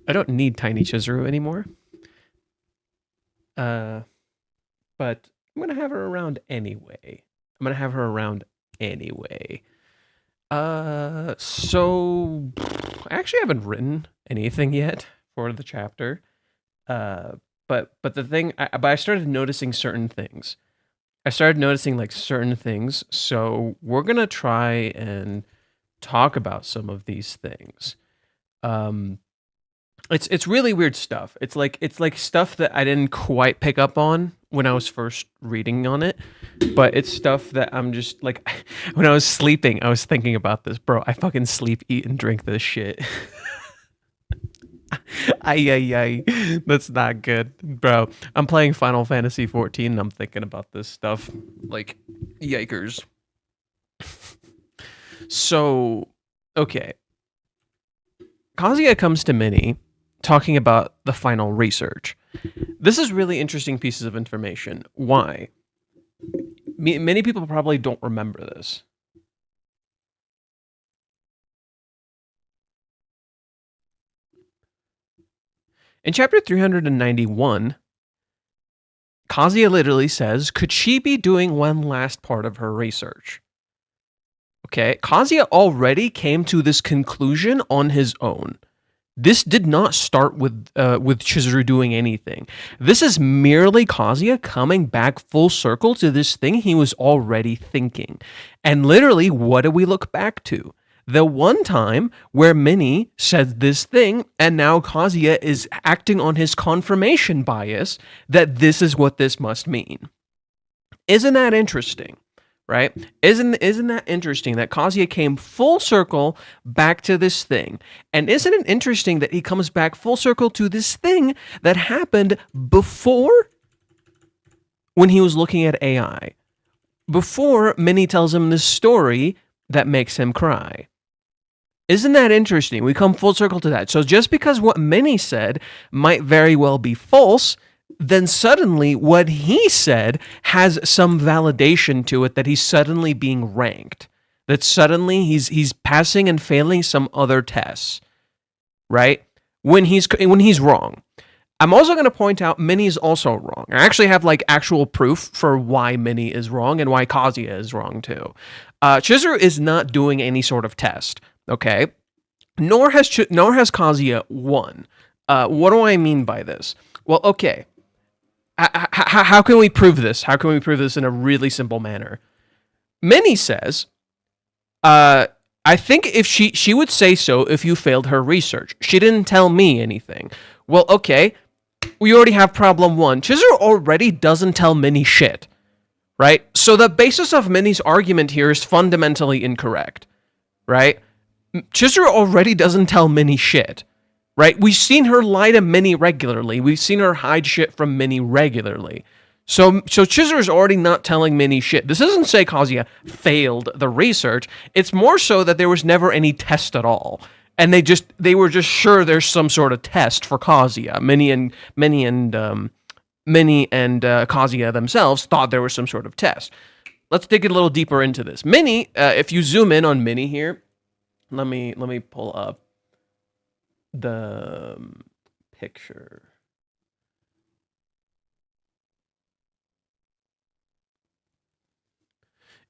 I don't need Tiny Chizuru anymore. But I'm gonna have her around anyway. So I actually haven't written anything yet for the chapter. But I started noticing certain things. I started noticing like certain things. So we're gonna try and talk about some of these things. It's really weird stuff. It's like stuff that I didn't quite pick up on when I was first reading on it, but it's stuff that I'm just like when I was sleeping, I was thinking about this, bro. I fucking sleep, eat, and drink this shit. Ay, that's not good, bro. I'm playing Final Fantasy 14 and I'm thinking about this stuff. Like, yikers. So, okay. Kazuya comes to Minnie talking about the final research. This is really interesting pieces of information. Why? Many people probably don't remember this. In chapter 391, Kazuya literally says, could she be doing one last part of her research? Okay, Kazuya already came to this conclusion on his own. This did not start with Chizuru doing anything. This is merely Kazuya coming back full circle to this thing he was already thinking. And literally, what do we look back to? The one time where Minnie said this thing, and now Kazuya is acting on his confirmation bias that this is what this must mean. Isn't that interesting? Right? Isn't that interesting that Kazuya came full circle back to this thing? And isn't it interesting that he comes back full circle to this thing that happened before when he was looking at AI? Before Minnie tells him this story that makes him cry. Isn't that interesting? We come full circle to that. So just because what Minnie said might very well be false, then suddenly what he said has some validation to it, that he's suddenly being ranked, that suddenly he's passing and failing some other tests, right? When he's wrong. I'm also going to point out Minnie is also wrong. I actually have like actual proof for why Minnie is wrong and why Kazuya is wrong too. Chizuru is not doing any sort of test, okay? Nor has Kazuya won. What do I mean by this? Well, okay. How can we prove this? How can we prove this in a really simple manner? Minnie says, I think if she would say so if you failed her research. She didn't tell me anything. Well, okay, we already have problem one. Chizuru already doesn't tell Minnie shit, right? So the basis of Minnie's argument here is fundamentally incorrect, right? Chizuru already doesn't tell Minnie shit. Right? We've seen her lie to Minnie regularly. We've seen her hide shit from Minnie regularly. So Chizuru's already not telling Minnie shit. This doesn't say Kazuya failed the research. It's more so that there was never any test at all. And they were just sure there's some sort of test for Kazuya. Minnie and Kazuya themselves thought there was some sort of test. Let's dig a little deeper into this. Minnie, if you zoom in on Minnie here, let me pull up the picture.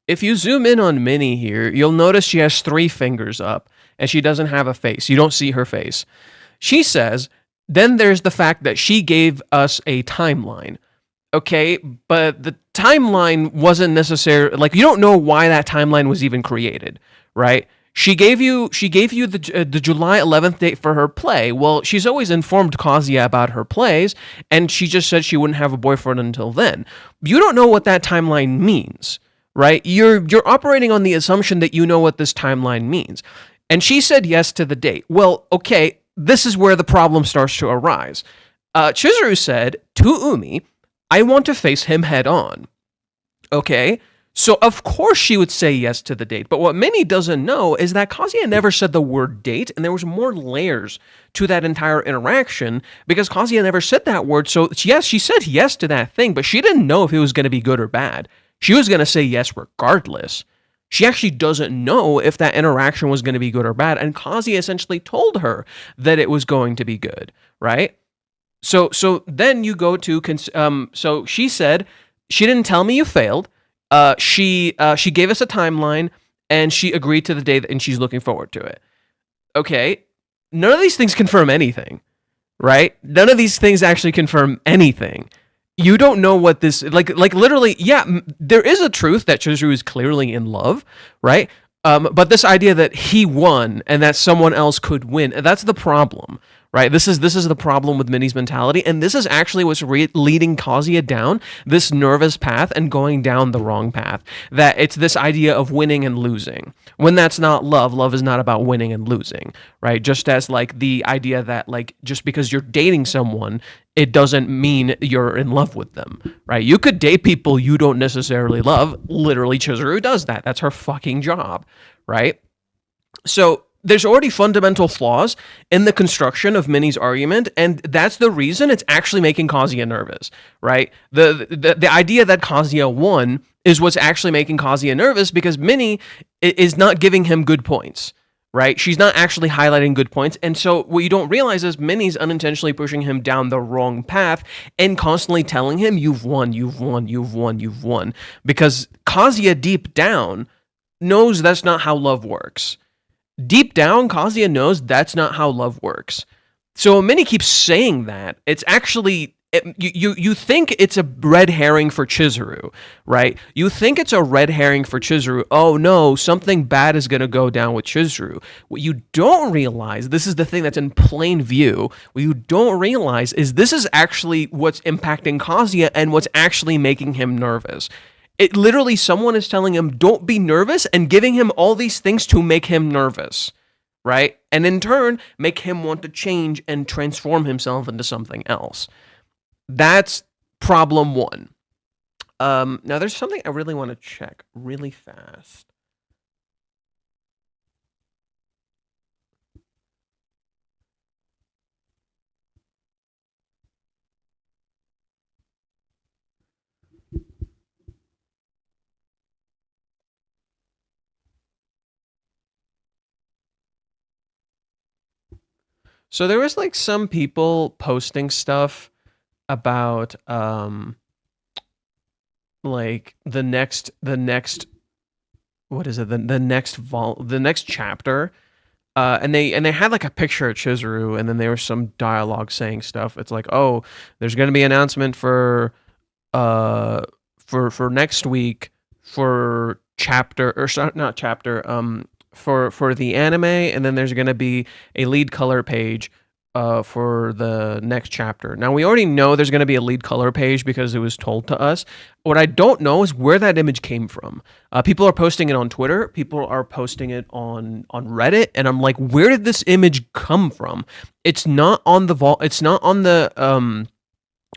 If you zoom in on Minnie here, you'll notice she has 3 fingers up and she doesn't have a face. You don't see her face. She says, then there's the fact that she gave us a timeline. Okay, but the timeline wasn't necessary. Like, you don't know why that timeline was even created, right? She gave you the July 11th date for her play. Well, she's always informed Kazuya about her plays, and she just said she wouldn't have a boyfriend until then. You don't know what that timeline means, right? You're operating on the assumption that you know what this timeline means. And she said yes to the date. Well, okay, this is where the problem starts to arise. Chizuru said to Umi, I want to face him head on. Okay? So, of course, she would say yes to the date. But what Minnie doesn't know is that Kazuya never said the word date, and there was more layers to that entire interaction because Kazuya never said that word. So, yes, she said yes to that thing, but she didn't know if it was going to be good or bad. She was going to say yes regardless. She actually doesn't know if that interaction was going to be good or bad, and Kazuya essentially told her that it was going to be good, right? So then you go to so she said she didn't tell me you failed. She gave us a timeline and she agreed to the day and she's looking forward to it. Okay, none of these things confirm anything, right? None of these things actually confirm anything. You don't know what this like literally. Yeah, there is a truth that Chizuru is clearly in love, right? But this idea that he won and that someone else could win, that's the problem, right? This is the problem with Minnie's mentality, and this is actually what's leading Kazuya down this nervous path and going down the wrong path. That it's this idea of winning and losing, when that's not love. Love is not about winning and losing, right? Just as like the idea that like just because you're dating someone, it doesn't mean you're in love with them, right? You could date people you don't necessarily love. Literally, Chizuru does that. That's her fucking job, right? So there's already fundamental flaws in the construction of Minnie's argument, and that's the reason it's actually making Kazuya nervous, right? The idea that Kazuya won is what's actually making Kazuya nervous because Minnie is not giving him good points, right? She's not actually highlighting good points. And so what you don't realize is Minnie's unintentionally pushing him down the wrong path and constantly telling him, you've won, you've won, you've won, you've won. Because Kazuya deep down knows that's not how love works. Deep down, Kazuya knows that's not how love works. So Minnie keeps saying that. It's actually you think it's a red herring for Chizuru, right? You think it's a red herring for Chizuru. Oh no, something bad is going to go down with Chizuru. What you don't realize, this is the thing that's in plain view, what you don't realize is this is actually what's impacting Kazuya and what's actually making him nervous. It literally, someone is telling him, don't be nervous, and giving him all these things to make him nervous, right? And in turn, make him want to change and transform himself into something else. That's problem one. Now, there's something I really want to check really fast. So there was like some people posting stuff about like the next what is it the next chapter, and they had like a picture of Chizuru, and then there was some dialogue saying stuff. It's like, oh, there's going to be an announcement for next week for chapter, or not chapter, for the anime, and then there's going to be a lead color page for the next chapter. Now, we already know there's going to be a lead color page because it was told to us. What I don't know is where that image came from. People are posting it on Twitter. People are posting it on Reddit, and I'm like, where did this image come from? It's not on the It's not on the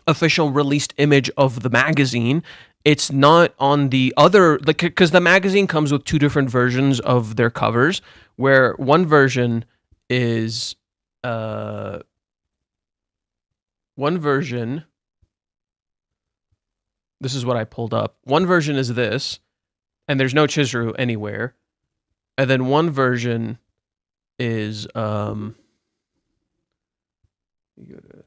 official released image of the magazine. It's not on the other, like, because the magazine comes with two different versions of their covers, where one version is one version, this is what I pulled up. One version is this, and there's no Chizuru anywhere. And then one version is you go to,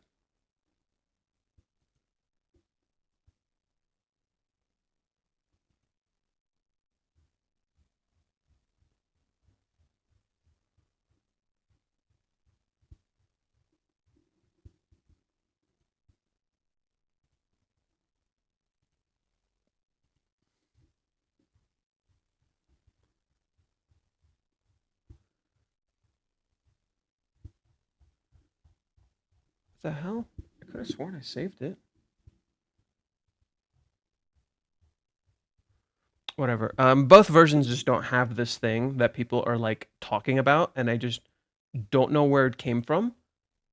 what the hell? I could have sworn I saved it. Whatever. Both versions just don't have this thing that people are like talking about, and I just don't know where it came from.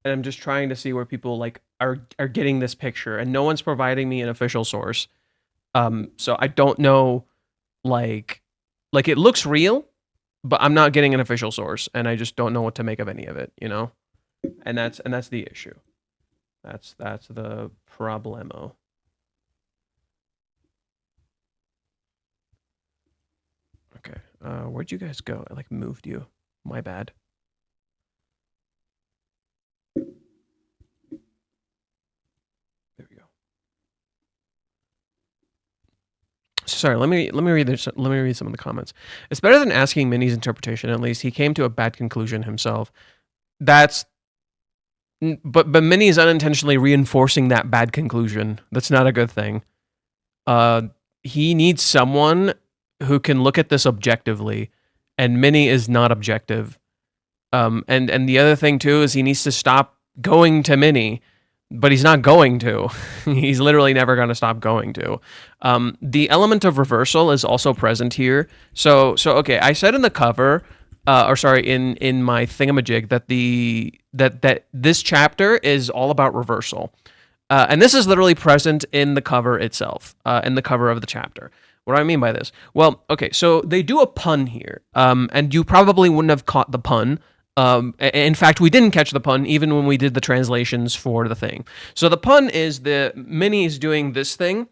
And I'm just trying to see where people like are getting this picture, and no one's providing me an official source. So I don't know, like it looks real, but I'm not getting an official source, and I just don't know what to make of any of it, you know? And that's the issue. That's the problemo. Okay. Where'd you guys go? I like moved you. My bad. There we go. Sorry, let me read this. Let me read some of the comments. It's better than asking Minnie's interpretation. At least he came to a bad conclusion himself. But Minnie is unintentionally reinforcing that bad conclusion. That's not a good thing. He needs someone who can look at this objectively, and Minnie is not objective. And the other thing too is he needs to stop going to Minnie, but he's not going to. He's literally never going to stop going to. The element of reversal is also present here. So okay, I said in the cover, in my thingamajig that this chapter is all about reversal. And this is literally present in the cover itself, in the cover of the chapter. What do I mean by this? Well, okay, so they do a pun here, and you probably wouldn't have caught the pun. In fact, we didn't catch the pun even when we did the translations for the thing. So the pun is the Minnie is doing this thing,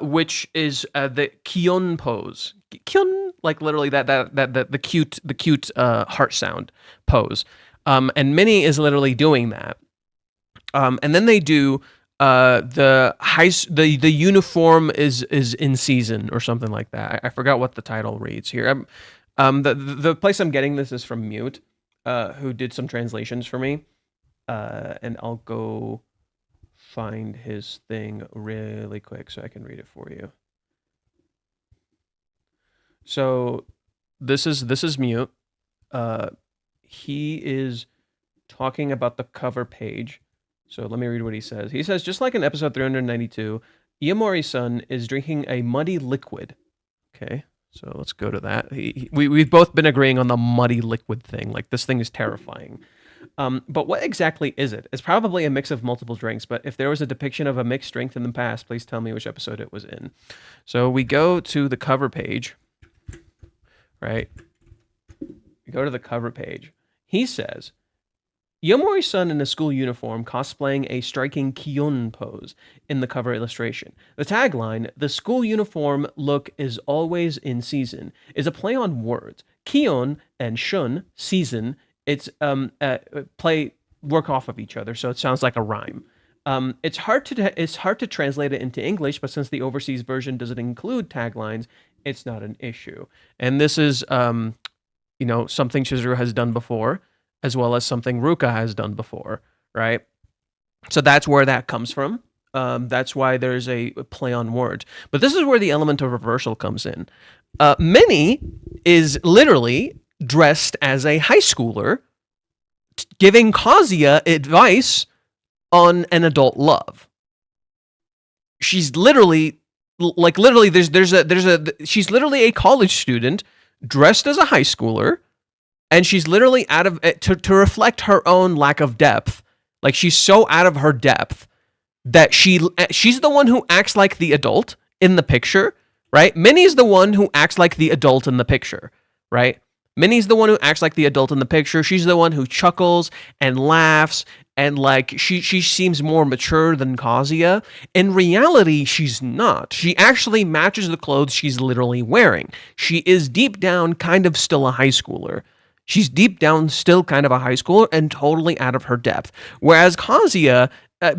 which is the kyon pose. Kyon, like literally the cute heart sound pose. And Minnie is literally doing that. And then they do the uniform is in season or something like that. I forgot what the title reads here. The place I'm getting this is from Mute, who did some translations for me, and I'll go find his thing really quick so I can read it for you. So this is Mute. He is talking about the cover page. So let me read what he says. He says, just like in episode 392, Iamori-san is drinking a muddy liquid. Okay, so let's go to that. We've both been agreeing on the muddy liquid thing. Like, this thing is terrifying. But what exactly is it? It's probably a mix of multiple drinks, but if there was a depiction of a mixed drink in the past, please tell me which episode it was in. So we go to the cover page, right? We go to the cover page. He says, Yomori-san in a school uniform cosplaying a striking Kyon pose in the cover illustration. The tagline, "The school uniform look is always in season," is a play on words. Kyon and shun, season, it's work off of each other, so it sounds like a rhyme. It's hard to translate it into English, but since the overseas version doesn't include taglines, it's not an issue. And this is something Chizuru has done before, as well as something Ruka has done before, right? So that's where that comes from. That's why there's a play on words. But this is where the element of reversal comes in. Minnie is literally dressed as a high schooler, giving Kazuya advice on an adult love. She's literally, she's literally a college student dressed as a high schooler. And she's literally out of it to reflect her own lack of depth. Like, she's so out of her depth that she's the one who acts like the adult in the picture, right? Minnie's the one who acts like the adult in the picture, right? Minnie's the one who acts like the adult in the picture. She's the one who chuckles and laughs, and like she seems more mature than Kazuya. In reality, she's not. She actually matches the clothes she's literally wearing. She is deep down kind of still a high schooler. She's deep down still kind of a high schooler and totally out of her depth. Whereas Kazuya,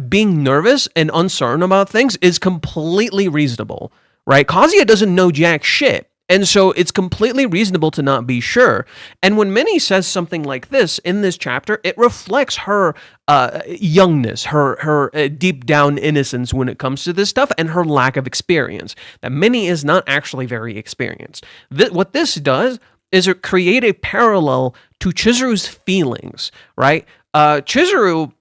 being nervous and uncertain about things is completely reasonable, right? Kazuya doesn't know jack shit. And so it's completely reasonable to not be sure. And when Minnie says something like this in this chapter, it reflects her youngness, her deep down innocence when it comes to this stuff, and her lack of experience. That Minnie is not actually very experienced. What this does is it create a parallel to Chizuru's feelings, right? Chizuru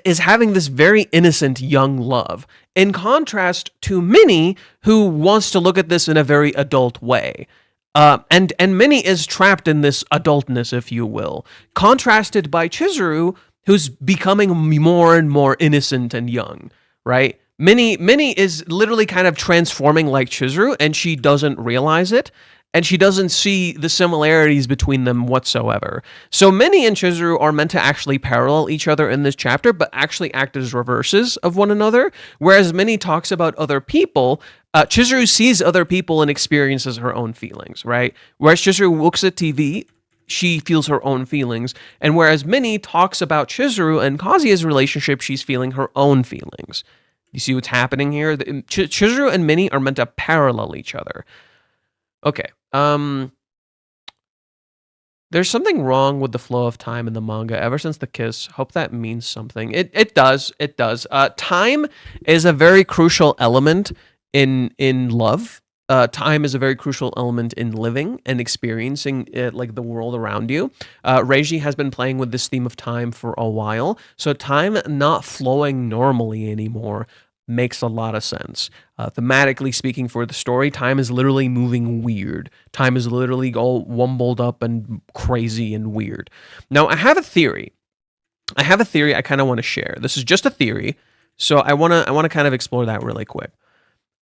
is having this very innocent young love, in contrast to Minnie, who wants to look at this in a very adult way. And Minnie is trapped in this adultness, if you will, contrasted by Chizuru, who's becoming more and more innocent and young, right? Minnie is literally kind of transforming like Chizuru, and she doesn't realize it. and she doesn't see the similarities between them whatsoever. So Minnie and Chizuru are meant to actually parallel each other in this chapter, but actually act as reverses of one another. Whereas Minnie talks about other people, Chizuru sees other people and experiences her own feelings, right? Whereas Chizuru looks at TV, she feels her own feelings. And whereas Minnie talks about Chizuru and Kazuya's relationship, she's feeling her own feelings. You see what's happening here? Chizuru and Minnie are meant to parallel each other. Okay. There's something wrong with the flow of time in the manga ever since the kiss. Hope that means something. It does. It does. Time is a very crucial element in love. Time is a very crucial element in living and experiencing it, like the world around you. Reiji has been playing with this theme of time for a while, so time not flowing normally anymore makes a lot of sense. Thematically speaking, for the story, time is literally moving weird. Time is literally all wumbled up and crazy and weird. Now, I have a theory. I kind of want to share. This is just a theory, so I want to kind of explore that really quick.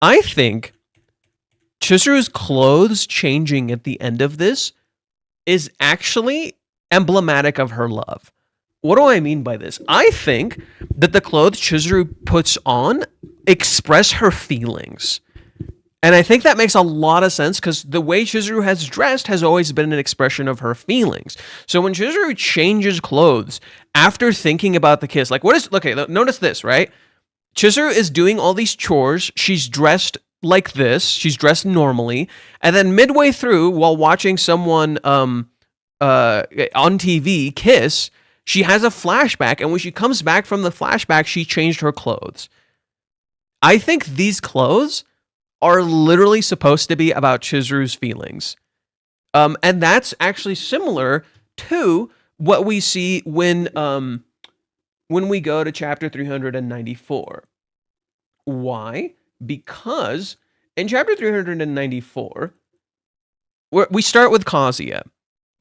I think Chizuru's clothes changing at the end of this is actually emblematic of her love. What do I mean by this? I think that the clothes Chizuru puts on express her feelings. And I think that makes a lot of sense because the way Chizuru has dressed has always been an expression of her feelings. So when Chizuru changes clothes after thinking about the kiss, like notice this, right? Chizuru is doing all these chores. She's dressed like this. She's dressed normally. And then midway through, while watching someone on TV kiss, she has a flashback. And when she comes back from the flashback, she changed her clothes. I think these clothes are literally supposed to be about Chizuru's feelings. And that's actually similar to what we see when we go to chapter 394. Why? Because in chapter 394, we start with Kazuya.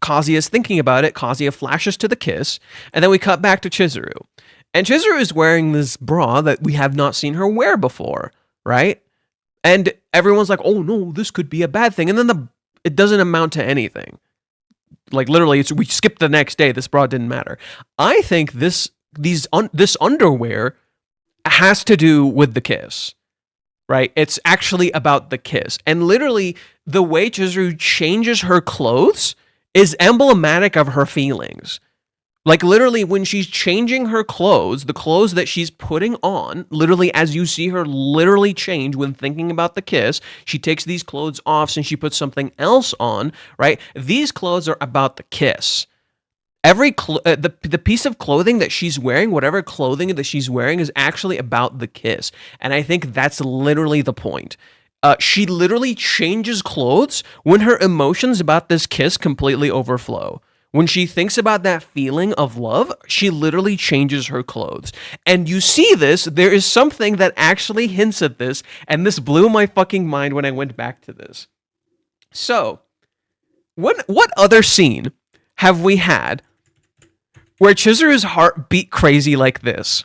Kazuya's thinking about it. Kazuya flashes to the kiss, and then we cut back to Chizuru. And Chizuru is wearing this bra that we have not seen her wear before, right? And everyone's like, oh no, this could be a bad thing. And then it doesn't amount to anything. Like literally, we skipped the next day. This bra didn't matter. I think this underwear has to do with the kiss, right? It's actually about the kiss. And literally, the way Chizuru changes her clothes is emblematic of her feelings. Like literally when she's changing her clothes, the clothes that she's putting on, literally as you see her literally change when thinking about the kiss, she takes these clothes off and she puts something else on, right? These clothes are about the kiss. The piece of clothing that she's wearing, whatever clothing that she's wearing, is actually about the kiss. And I think that's literally the point. She literally changes clothes when her emotions about this kiss completely overflow. When she thinks about that feeling of love, she literally changes her clothes. And you see this, there is something that actually hints at this, and this blew my fucking mind when I went back to this. So, what other scene have we had where Chizuru's heart beat crazy like this?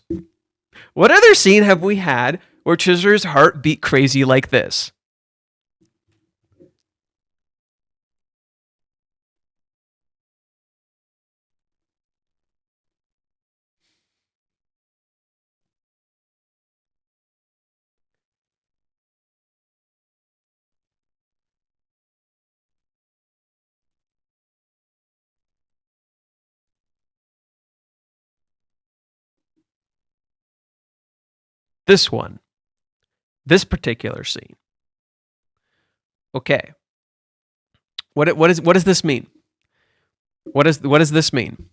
What other scene have we had where Chizuru's heart beat crazy like this? This one. This particular scene. Okay. What does this mean? What does this mean?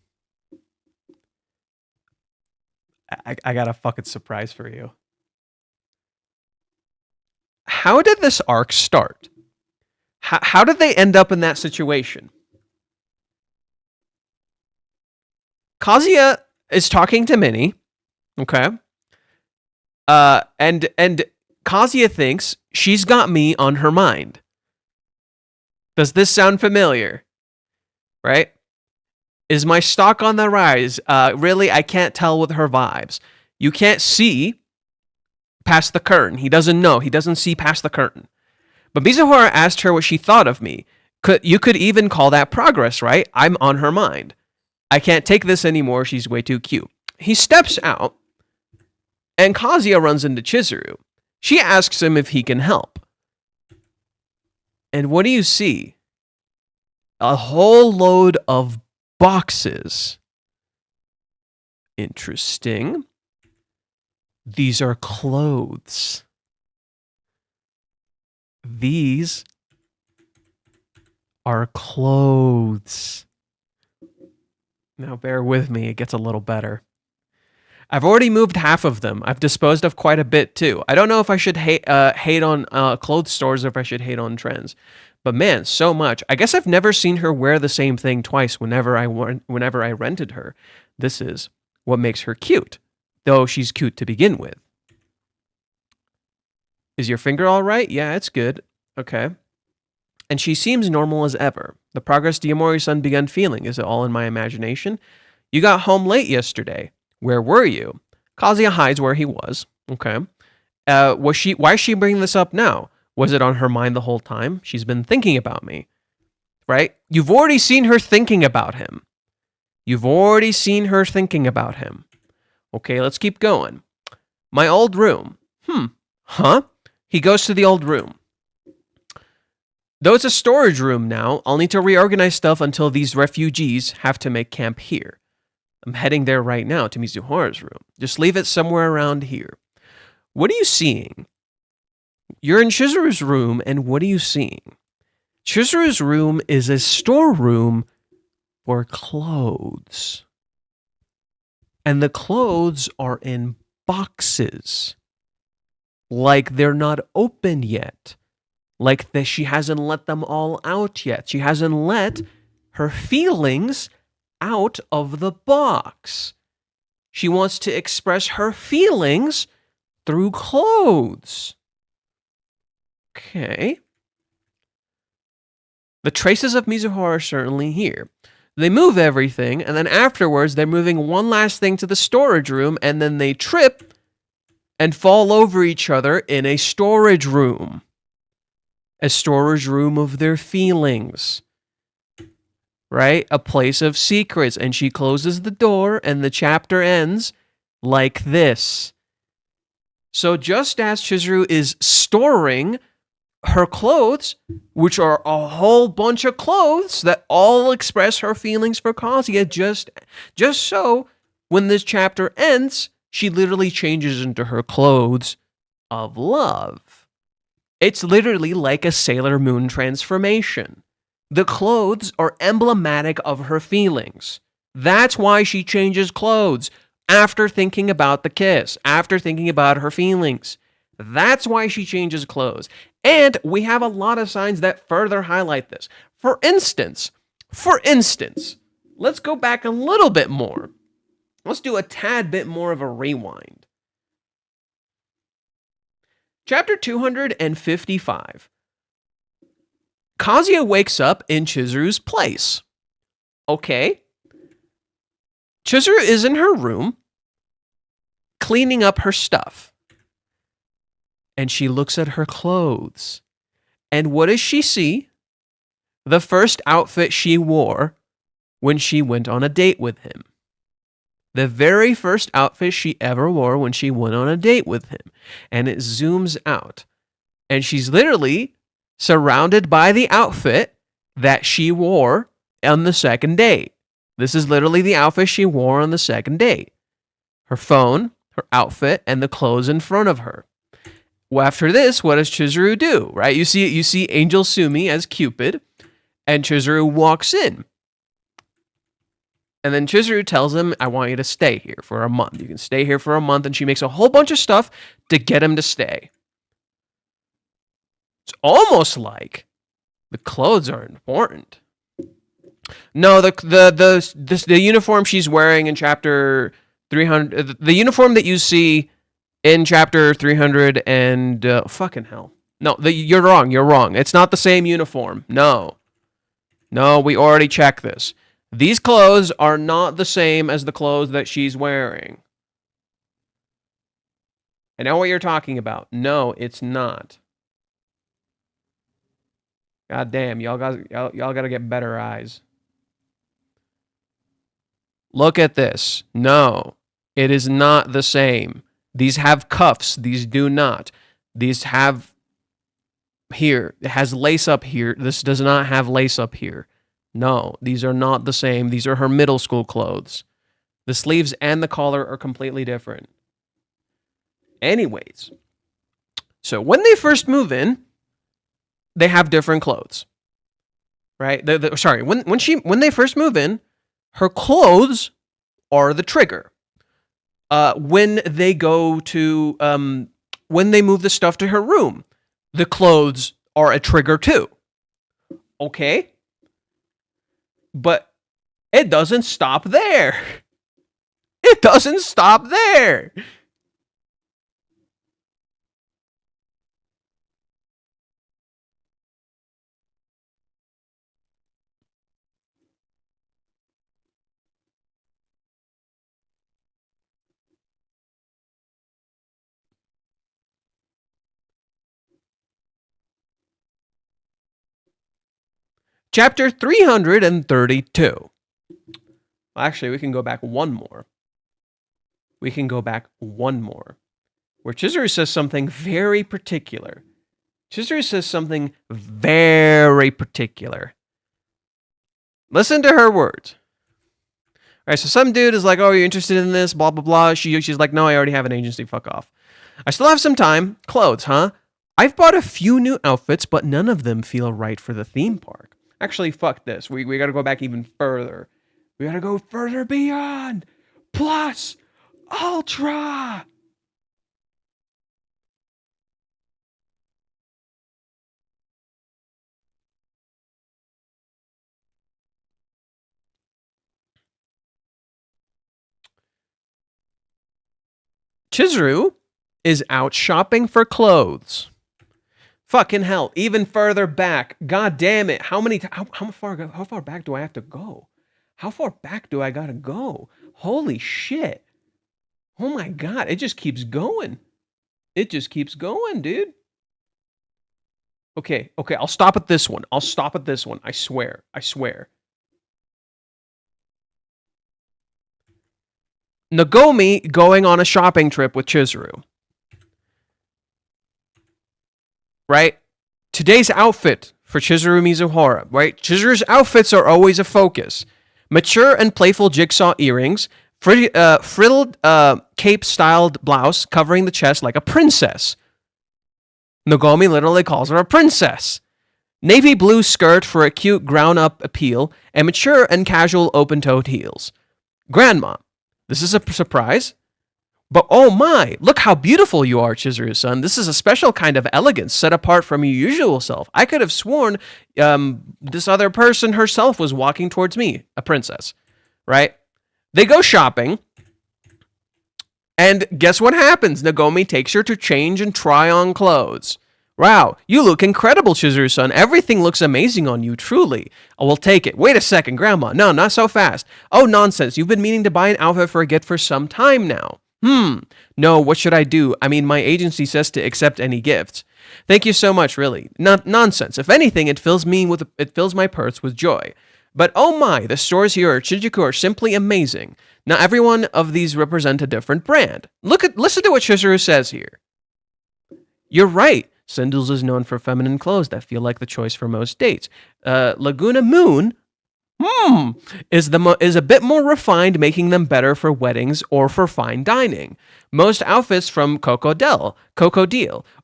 I got a fucking surprise for you. How did this arc start? How did they end up in that situation? Kazuya is talking to Minnie, okay? And Kazuya thinks she's got me on her mind. Does this sound familiar? Right? Is my stock on the rise? Really, I can't tell with her vibes. You can't see past the curtain. He doesn't know. He doesn't see past the curtain. But Mizuhara asked her what she thought of me. You could even call that progress, right? I'm on her mind. I can't take this anymore. She's way too cute. He steps out, and Kazuya runs into Chizuru. She asks him if he can help. And what do you see? A whole load of boxes. Interesting. These are clothes. These are clothes. Now bear with me, it gets a little better. I've already moved half of them. I've disposed of quite a bit too. I don't know if I should hate on clothes stores or if I should hate on trends. But man, so much. I guess I've never seen her wear the same thing twice whenever I rented her. This is what makes her cute, though she's cute to begin with. Is your finger all right? Yeah, it's good. Okay. And she seems normal as ever. The progress Diamori-san began feeling. Is it all in my imagination? You got home late yesterday. Where were you? Kazuya hides where he was. Okay. Why is she bringing this up now? Was it on her mind the whole time? She's been thinking about me. Right? You've already seen her thinking about him. Okay, let's keep going. My old room. Huh? He goes to the old room. Though it's a storage room now, I'll need to reorganize stuff until these refugees have to make camp here. I'm heading there right now to Mizuhara's room. Just leave it somewhere around here. What are you seeing? You're in Chizuru's room, and what are you seeing? Chizuru's room is a storeroom for clothes. And the clothes are in boxes. Like they're not open yet. Like that she hasn't let them all out yet. She hasn't let her feelings out of the box. She wants to express her feelings through clothes. Okay. The traces of Mizuhara are certainly here. They move everything, and then afterwards they're moving one last thing to the storage room, and then they trip and fall over each other in a storage room. A storage room of their feelings. Right? A place of secrets. And she closes the door, and the chapter ends like this. So just as Chizuru is storing her clothes, which are a whole bunch of clothes that all express her feelings for Kazuya, just so when this chapter ends, she literally changes into her clothes of love. It's literally like a Sailor Moon transformation. The clothes are emblematic of her feelings. That's why she changes clothes after thinking about the kiss, after thinking about her feelings. That's why she changes clothes. And we have a lot of signs that further highlight this. For instance, let's go back a little bit more. Let's do a tad bit more of a rewind. Chapter 255. Kazuya wakes up in Chizuru's place. Okay. Chizuru is in her room, cleaning up her stuff. And she looks at her clothes. And what does she see? The first outfit she wore when she went on a date with him. The very first outfit she ever wore when she went on a date with him. And it zooms out. And she's literally surrounded by the outfit that she wore on the second date. This is literally the outfit she wore on the second date. Her phone, her outfit, and the clothes in front of her. Well, after this, what does Chizuru do? Right? You see Angel Sumi as Cupid, and Chizuru walks in. And then Chizuru tells him, I want you to stay here for a month. You can stay here for a month. And she makes a whole bunch of stuff to get him to stay. It's almost like the clothes are important. No, the uniform she's wearing in chapter 300, the uniform that you see in chapter 300 and fucking hell. No, you're wrong. It's not the same uniform. No, we already checked this. These clothes are not the same as the clothes that she's wearing. I know what you're talking about. No, it's not. God damn, y'all gotta get better eyes. Look at this. No, it is not the same. These have cuffs. These do not. These have here. It has lace up here. This does not have lace up here. No, these are not the same. These are her middle school clothes. The sleeves and the collar are completely different. Anyways, so when they first move in, they have different clothes, right? Sorry, when they first move in, her clothes are the trigger. When they go to when they move the stuff to her room, the clothes are a trigger too. Okay, but it doesn't stop there. It doesn't stop there. Chapter 332. Actually, we can go back one more. Where Chizuru says something very particular. Listen to her words. All right, so some dude is like, oh, you're interested in this, blah, blah, blah. She's like, no, I already have an agency, fuck off. I still have some time. Clothes, huh? I've bought a few new outfits, but none of them feel right for the theme park. Actually, fuck this. We gotta go back even further. We gotta go further beyond. Plus, ultra. Chizuru is out shopping for clothes. Fucking hell, even further back. God damn it. How far back do I have to go? How far back do I gotta go? Holy shit. Oh my god, it just keeps going. It just keeps going, dude. Okay, I'll stop at this one. I swear. Nagomi going on a shopping trip with Chizuru. Right? Today's outfit for Chizuru Mizuhara, right? Chizuru's outfits are always a focus. Mature and playful jigsaw earrings, frilled cape-styled blouse covering the chest like a princess. Nagomi literally calls her a princess. Navy blue skirt for a cute ground-up appeal, and mature and casual open-toed heels. Grandma, this is a surprise. But oh my, look how beautiful you are, Chizuru-san. This is a special kind of elegance set apart from your usual self. I could have sworn this other person herself was walking towards me, a princess, right? They go shopping, and guess what happens? Nagomi takes her to change and try on clothes. Wow, you look incredible, Chizuru-san. Everything looks amazing on you, truly. I will take it. Wait a second, Grandma. No, not so fast. Oh, nonsense. You've been meaning to buy an outfit for a gift for some time now. No, what should I do? I mean, my agency says to accept any gifts. Thank you so much, really. Nonsense. If anything, it fills my purse with joy. But oh my, the stores here at Shinjuku are simply amazing. Now, every one of these represent a different brand. Listen to what Chizuru says here. You're right. Sandals is known for feminine clothes that feel like the choice for most dates. Laguna Moon is a bit more refined, making them better for weddings or for fine dining. Most outfits from Coco Deal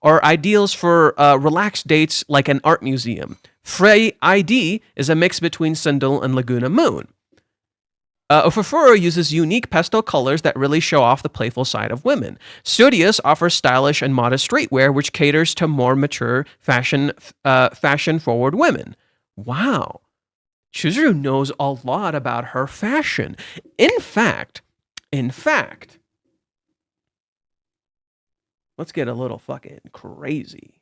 are ideals for relaxed dates like an art museum. Frey ID is a mix between Sandal and Laguna Moon. Ofufuro uses unique pastel colors that really show off the playful side of women. Studios offers stylish and modest streetwear, which caters to more mature, fashion-forward women. Wow. Chizuru knows a lot about her fashion. In fact, let's get a little fucking crazy.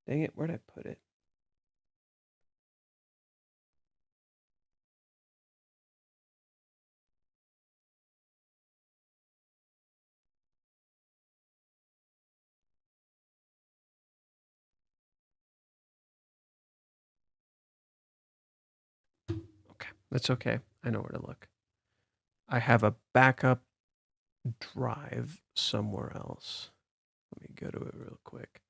Dang it, where'd I put it? Okay, that's okay. I know where to look. I have a backup drive somewhere else. Let me go to it real quick.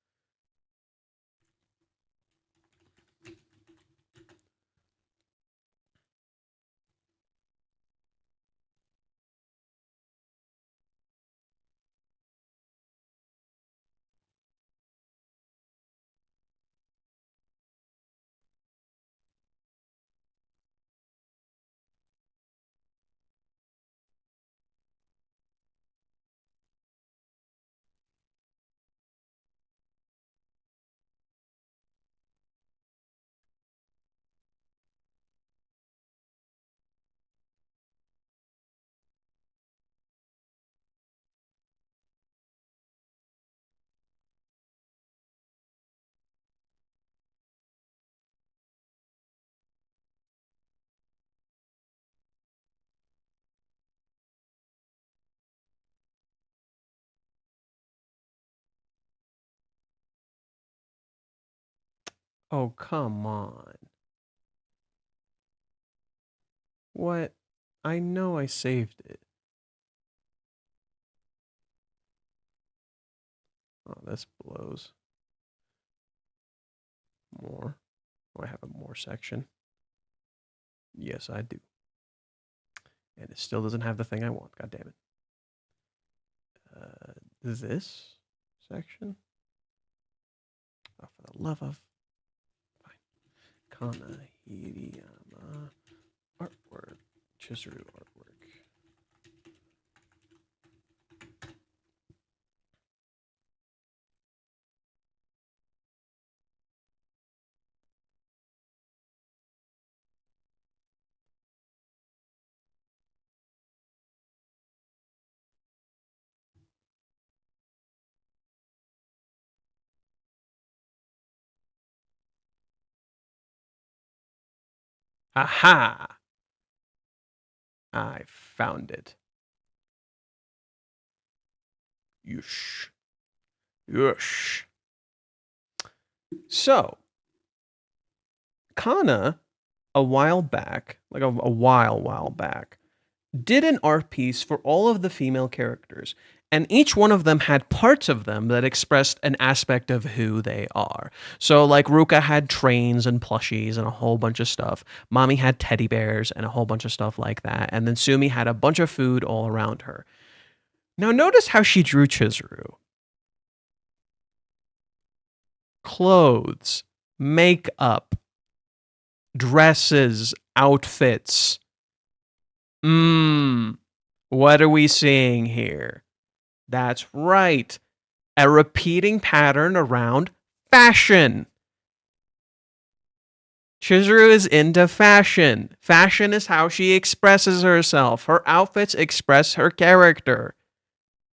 Oh, come on. What? I know I saved it. Oh, this blows. More. Oh, I have a more section. Yes, I do. And it still doesn't have the thing I want. God damn it. This section? Oh, for the love of... Fine. Kana Hiriyama artwork. Chizuru artwork. Aha! I found it. Yush. Yush. So, Kana, a while back, like a while back, did an art piece for all of the female characters, and each one of them had parts of them that expressed an aspect of who they are. So, like, Ruka had trains and plushies and a whole bunch of stuff. Mami had teddy bears and a whole bunch of stuff like that. And then Sumi had a bunch of food all around her. Now, notice how she drew Chizuru. Clothes, makeup, dresses, outfits. What are we seeing here? That's right. A repeating pattern around fashion. Chizuru is into fashion. Fashion is how she expresses herself. Her outfits express her character.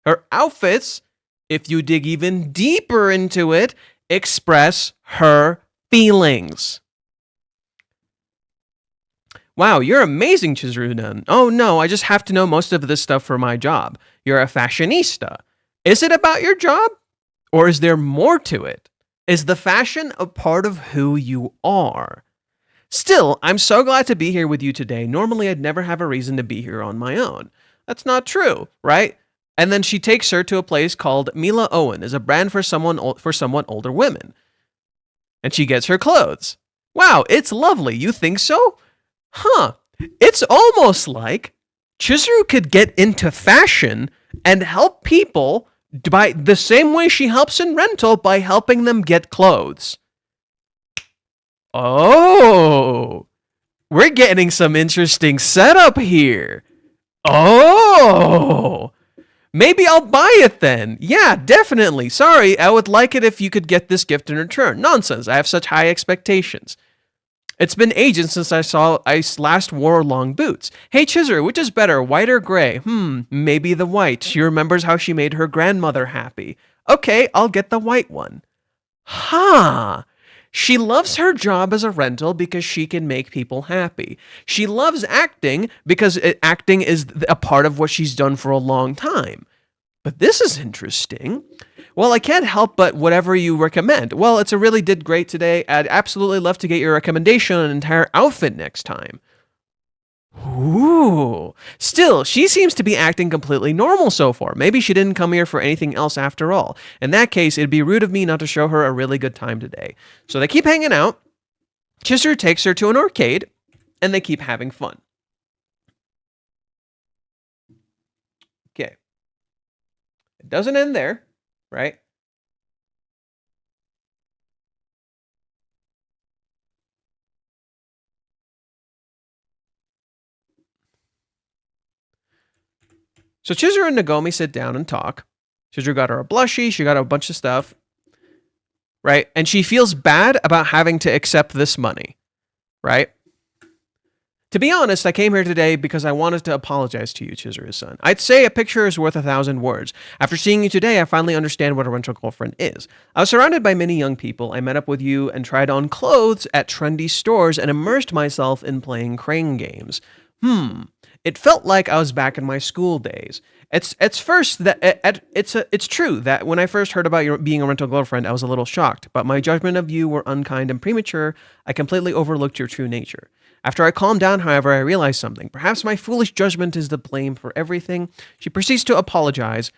Her outfits, if you dig even deeper into it, express her feelings. Wow, you're amazing, Chizuru. Oh no, I just have to know most of this stuff for my job. You're a fashionista. Is it about your job? Or is there more to it? Is the fashion a part of who you are? Still, I'm so glad to be here with you today. Normally, I'd never have a reason to be here on my own. That's not true, right? And then she takes her to a place called Mila Owen, is a brand for somewhat older women. And she gets her clothes. Wow, it's lovely. You think so? Huh. It's almost like Chizuru could get into fashion and help people by the same way she helps in rental by helping them get clothes. Oh, we're getting some interesting setup here. Oh, maybe I'll buy it then. Yeah, definitely. Sorry, I would like it if you could get this gift in return. Nonsense, I have such high expectations. It's been ages since I last wore long boots. Hey, Chizuru, which is better, white or gray? Maybe the white. She remembers how she made her grandmother happy. Okay, I'll get the white one. Ha! She loves her job as a rental because she can make people happy. She loves acting because acting is a part of what she's done for a long time. But this is interesting. Well, I can't help but whatever you recommend. Well, it's a really did great today. I'd absolutely love to get your recommendation on an entire outfit next time. Ooh. Still, she seems to be acting completely normal so far. Maybe she didn't come here for anything else after all. In that case, it'd be rude of me not to show her a really good time today. So they keep hanging out. Chizuru takes her to an arcade, and they keep having fun. Okay. It doesn't end there, right? So Chizuru and Nagomi sit down and talk. Chizuru got her a blushie. She got a bunch of stuff, right? And she feels bad about having to accept this money, right? To be honest, I came here today because I wanted to apologize to you, Chizuru's son. I'd say a picture is worth 1,000 words. After seeing you today, I finally understand what a rental girlfriend is. I was surrounded by many young people. I met up with you and tried on clothes at trendy stores and immersed myself in playing crane games. It felt like I was back in my school days. It's true that when I first heard about your being a rental girlfriend, I was a little shocked, but my judgment of you were unkind and premature. I completely overlooked your true nature. After I calmed down, however, I realized something. Perhaps my foolish judgment is to blame for everything. She proceeds to apologize,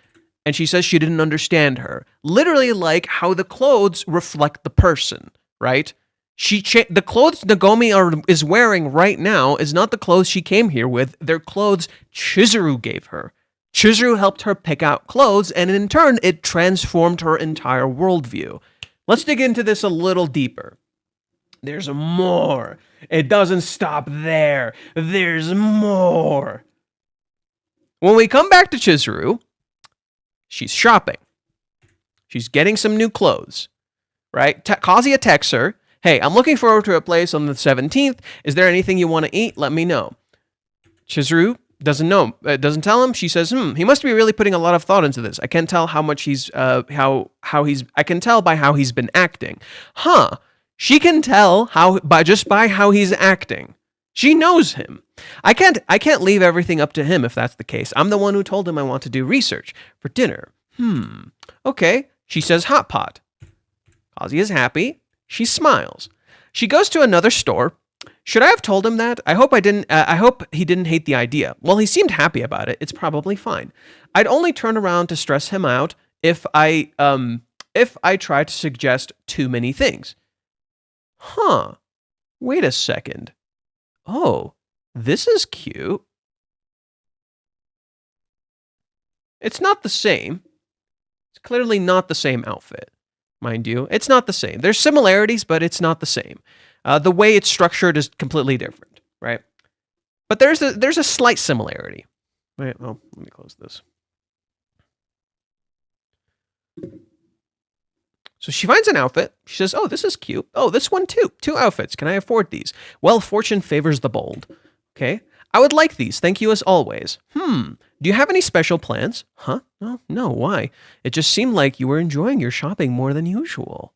and she says she didn't understand her. Literally like how the clothes reflect the person, right? The clothes Nagomi is wearing right now is not the clothes she came here with. They're clothes Chizuru gave her. Chizuru helped her pick out clothes, and in turn, it transformed her entire worldview. Let's dig into this a little deeper. There's more. It doesn't stop there. There's more. When we come back to Chizuru, she's shopping. She's getting some new clothes, right? Kazuya texts her, hey, I'm looking forward to a place on the 17th. Is there anything you want to eat? Let me know. Chizuru doesn't know. Doesn't tell him. She says, he must be really putting a lot of thought into this. I can tell how much he's, I can tell by how he's been acting. She can tell by how he's acting. She knows him. I can't leave everything up to him if that's the case. I'm the one who told him I want to do research for dinner. Okay. She says hot pot. Kazuya is happy. She smiles. She goes to another store. Should I have told him that? I hope he didn't hate the idea. Well, he seemed happy about it. It's probably fine. I'd only turn around to stress him out if I try to suggest too many things. Wait a second. Oh, this is cute. It's not the same. It's clearly not the same outfit, mind you. It's not the same. There's similarities, but it's not the same. The way it's structured is completely different, right? But there's a slight similarity. Wait, well, let me close this. So she finds an outfit. She says, oh, this is cute. Oh, this one too. 2 outfits. Can I afford these? Well, fortune favors the bold. Okay. I would like these. Thank you as always. Do you have any special plans? Huh? No. Why? It just seemed like you were enjoying your shopping more than usual.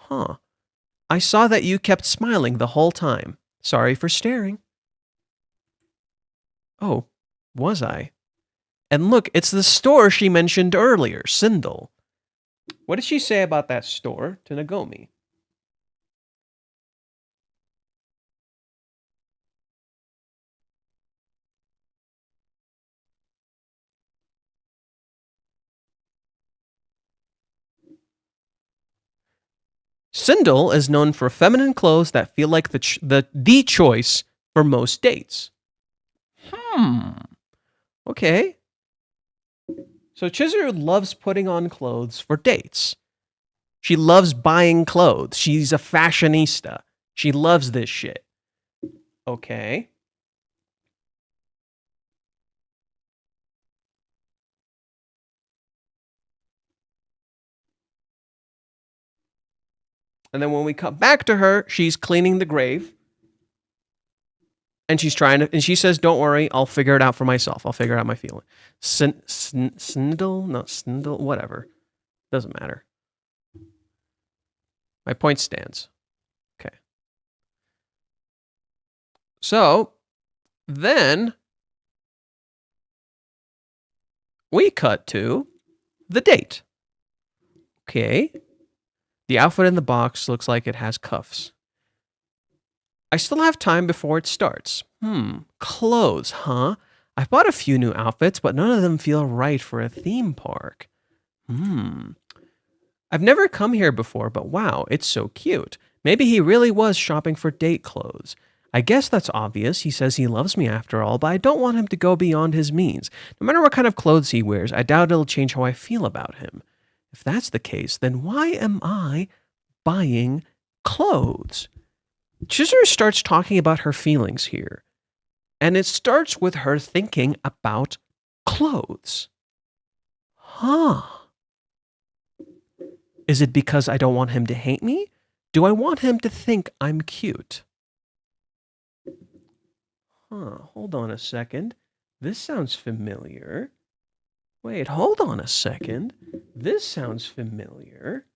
I saw that you kept smiling the whole time. Sorry for staring. Oh, was I? And look, it's the store she mentioned earlier, Sindel. What did she say about that store to Nagomi? Sindel is known for feminine clothes that feel like the choice for most dates. Okay. So Chizuru loves putting on clothes for dates. She loves buying clothes. She's a fashionista. She loves this shit. Okay. And then when we come back to her, she's cleaning the grave. And she says, don't worry, I'll figure it out for myself. I'll figure out my feeling. Snindle? No, Snindle, whatever. Doesn't matter. My point stands. Okay. So then we cut to the date. Okay. The outfit in the box looks like it has cuffs. I still have time before it starts. Clothes, huh? I've bought a few new outfits, but none of them feel right for a theme park. I've never come here before, but wow, it's so cute. Maybe he really was shopping for date clothes. I guess that's obvious. He says he loves me after all, but I don't want him to go beyond his means. No matter what kind of clothes he wears, I doubt it'll change how I feel about him. If that's the case, then why am I buying clothes? Chizuru starts talking about her feelings here, and it starts with her thinking about clothes. Is it because I don't want him to hate me? Do I want him to think I'm cute? Hold on a second. This sounds familiar. Wait, hold on a second. This sounds familiar.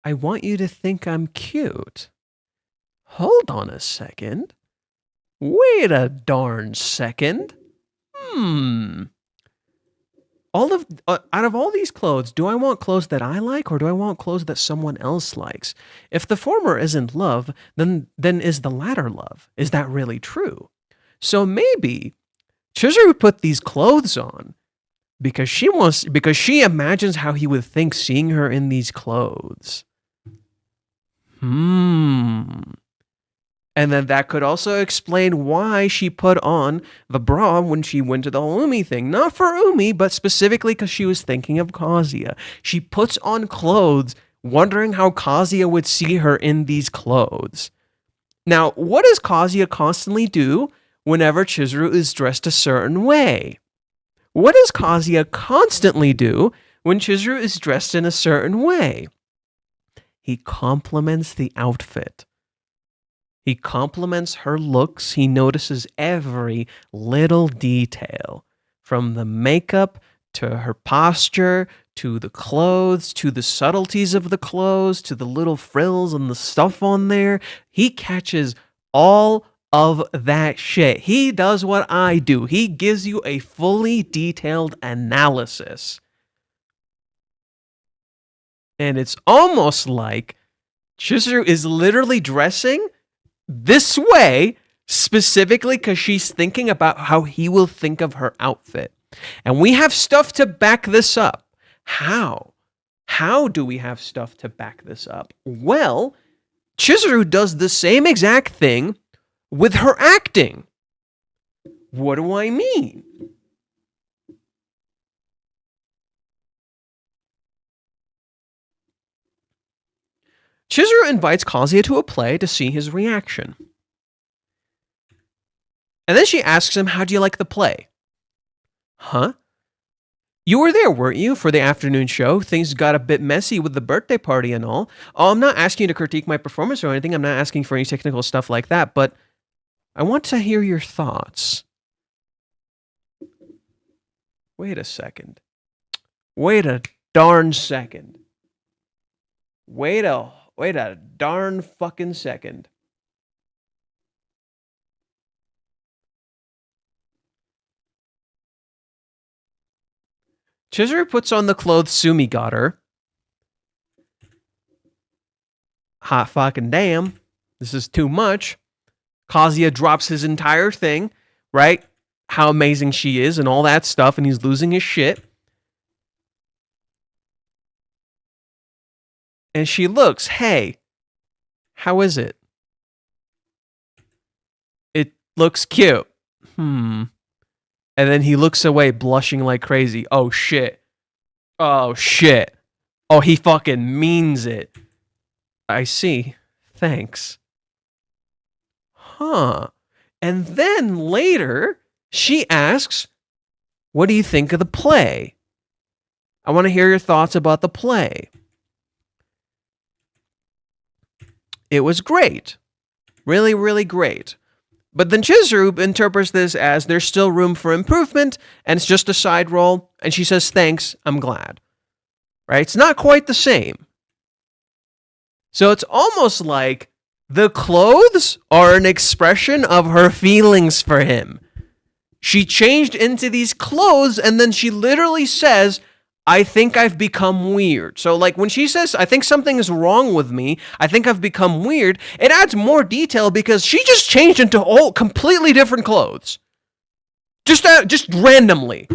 I want you to think I'm cute. Hold on a second. Wait a darn second. Out of all these clothes, do I want clothes that I like, or do I want clothes that someone else likes? If the former isn't love, then is the latter love? Is that really true? So maybe Chizuru put these clothes on because she imagines how he would think seeing her in these clothes. And then that could also explain why she put on the bra when she went to the whole Umi thing. Not for Umi, but specifically because she was thinking of Kazuya. She puts on clothes wondering how Kazuya would see her in these clothes. Now, what does Kazuya constantly do whenever Chizuru is dressed a certain way? What does Kazuya constantly do when Chizuru is dressed in a certain way? He compliments the outfit. He compliments her looks. He notices every little detail, from the makeup to her posture, to the clothes, to the subtleties of the clothes, to the little frills and the stuff on there. He catches all of that shit. He does what I do. He gives you a fully detailed analysis. And it's almost like Chizuru is literally dressing this way specifically because she's thinking about how he will think of her outfit. And we have stuff to back this up. How? How do we have stuff to back this up? Well, Chizuru does the same exact thing with her acting. What do I mean? Chizuru invites Kazuya to a play to see his reaction. And then she asks him, how do you like the play? Huh? You were there, weren't you, for the afternoon show? Things got a bit messy with the birthday party and all. Oh, I'm not asking you to critique my performance or anything. I'm not asking for any technical stuff like that, but I want to hear your thoughts. Wait a second. Wait a darn second. Wait a darn fucking second. Chizuru puts on the clothes Sumi got her. Hot fucking damn. This is too much. Kazuya drops his entire thing, right? How amazing she is and all that stuff, and he's losing his shit. And she looks, hey, how is it? It looks cute. And then he looks away, blushing like crazy. Oh, shit. Oh, shit. Oh, he fucking means it. I see. Thanks. And then later, she asks, what do you think of the play? I want to hear your thoughts about the play. It was great. Really, really great. But then Chizuru interprets this as there's still room for improvement, and it's just a side role, and she says, thanks, I'm glad. Right? It's not quite the same. So it's almost like the clothes are an expression of her feelings for him. She changed into these clothes, and then she literally says, I think I've become weird. So like when she says, I think something is wrong with me, I think I've become weird, it adds more detail because she just changed into all completely different clothes. Just randomly,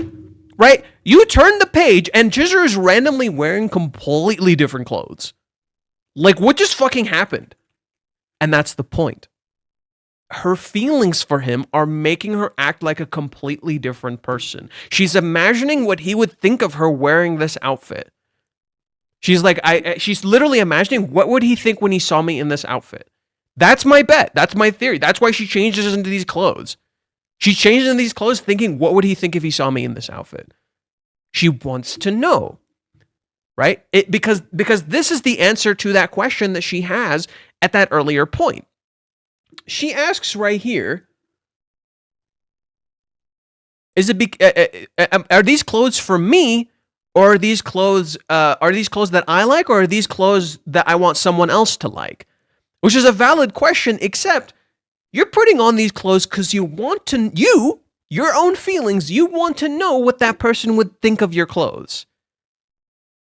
right? You turn the page and Chizuru is randomly wearing completely different clothes. Like what just fucking happened? And that's the point. Her feelings for him are making her act like a completely different person. She's imagining what he would think of her wearing this outfit. She's like, she's literally imagining what would he think when he saw me in this outfit. That's my bet. That's my theory. That's why she changes into these clothes. She changes into these clothes thinking, what would he think if he saw me in this outfit? She wants to know, right? Because this is the answer to that question that she has at that earlier point. She asks right here, are these clothes for me, or are these clothes that I like, or are these clothes that I want someone else to like? Which is a valid question, except you're putting on these clothes because you want to, your own feelings, you want to know what that person would think of your clothes.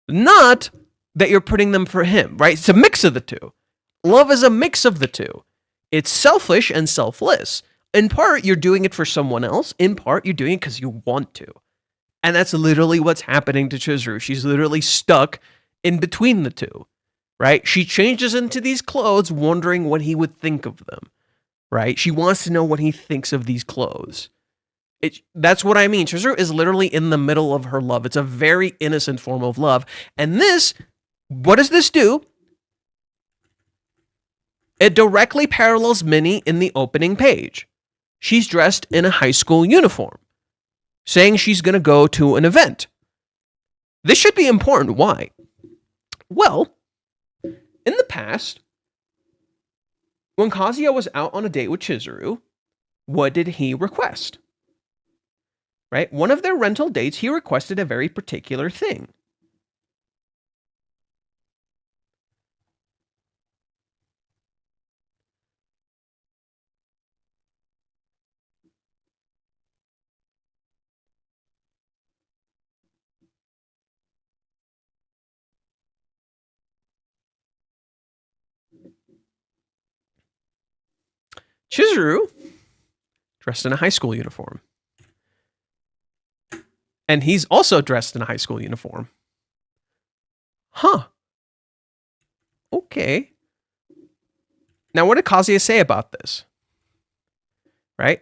Not that you're putting them for him, right? It's a mix of the two. Love is a mix of the two. It's selfish and selfless. In part, you're doing it for someone else. In part, you're doing it because you want to. And that's literally what's happening to Chizuru. She's literally stuck in between the two, right? She changes into these clothes wondering what he would think of them, right? She wants to know what he thinks of these clothes. That's what I mean. Chizuru is literally in the middle of her love. It's a very innocent form of love. And this, what does this do? It directly parallels Minnie in the opening page. She's dressed in a high school uniform, saying she's going to go to an event. This should be important. Why? Well, in the past, when Kazuya was out on a date with Chizuru, what did he request? Right? One of their rental dates, he requested a very particular thing. Chizuru dressed in a high school uniform. And he's also dressed in a high school uniform. Huh. Okay. Now, what did Kazuya say about this? Right?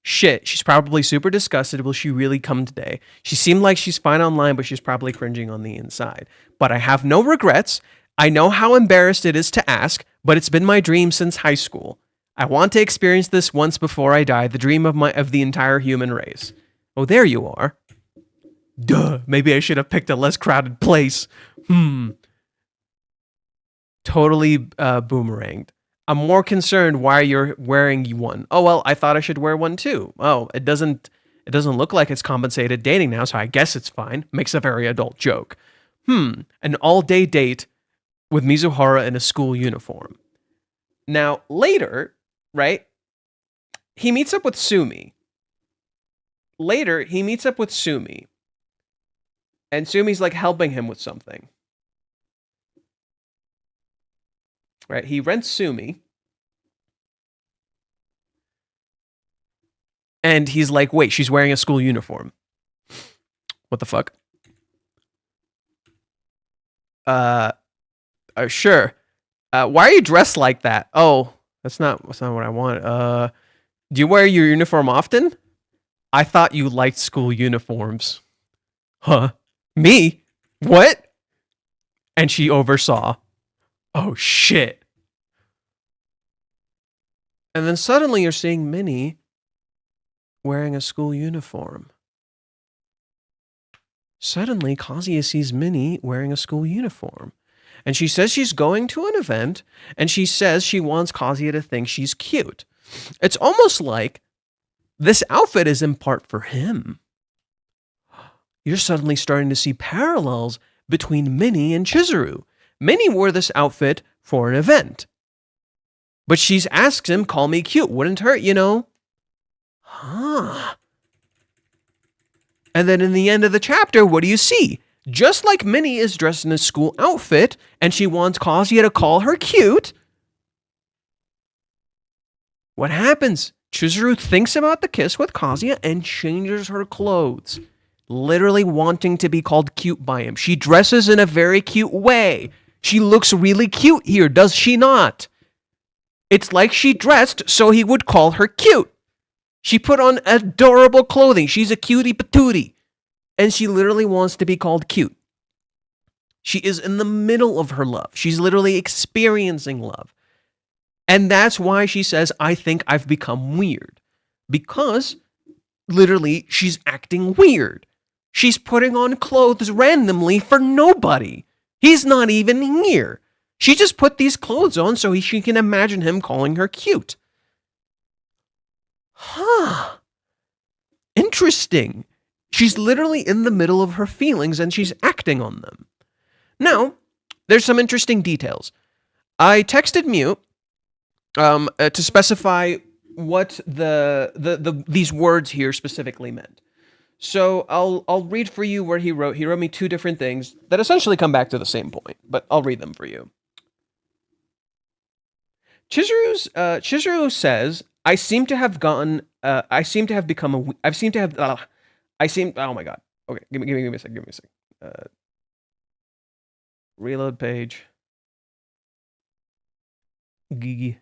Shit, she's probably super disgusted. Will she really come today? She seemed like she's fine online, but she's probably cringing on the inside. But I have no regrets. I know how embarrassed it is to ask, but it's been my dream since high school. I want to experience this once before I die, the dream of the entire human race. Oh, there you are. Duh, maybe I should have picked a less crowded place. Totally boomeranged. I'm more concerned why you're wearing one. Oh, well, I thought I should wear one too. Oh, it doesn't look like it's compensated dating now, so I guess it's fine. Makes a very adult joke. An all-day date with Mizuhara in a school uniform. Now, later, right, he meets up with Sumi. And Sumi's like helping him with something. Right, he rents Sumi. And he's like, wait, she's wearing a school uniform. What the fuck? Sure. Why are you dressed like that? Oh, that's not what I want. Do you wear your uniform often? I thought you liked school uniforms. Huh? Me? What? And she oversaw. Oh, shit. And then suddenly you're seeing Minnie wearing a school uniform. Suddenly, Kazuya sees Minnie wearing a school uniform. And she says she's going to an event, and she says she wants Kazuya to think she's cute. It's almost like this outfit is in part for him. You're suddenly starting to see parallels between Minnie and Chizuru. Minnie wore this outfit for an event. But she's asked him, call me cute. Wouldn't hurt, you know? Huh. And then in the end of the chapter, what do you see? Just like Minnie is dressed in a school outfit, and she wants Kazuya to call her cute, what happens? Chizuru thinks about the kiss with Kazuya and changes her clothes, literally wanting to be called cute by him. She dresses in a very cute way. She looks really cute here, does she not? It's like she dressed so he would call her cute. She put on adorable clothing. She's a cutie patootie. And she literally wants to be called cute. She is in the middle of her love. She's literally experiencing love. And that's why she says, I think I've become weird. Because literally she's acting weird. She's putting on clothes randomly for nobody. He's not even here. She just put these clothes on so she can imagine him calling her cute. Huh. Interesting. She's literally in the middle of her feelings and she's acting on them. Now, there's some interesting details. I texted Mute to specify what these words here specifically meant. So I'll read for you where he wrote. He wrote me two different things that essentially come back to the same point, but I'll read them for you. Chizuru says, oh my god. Okay, give me a second. Reload page. Gigi.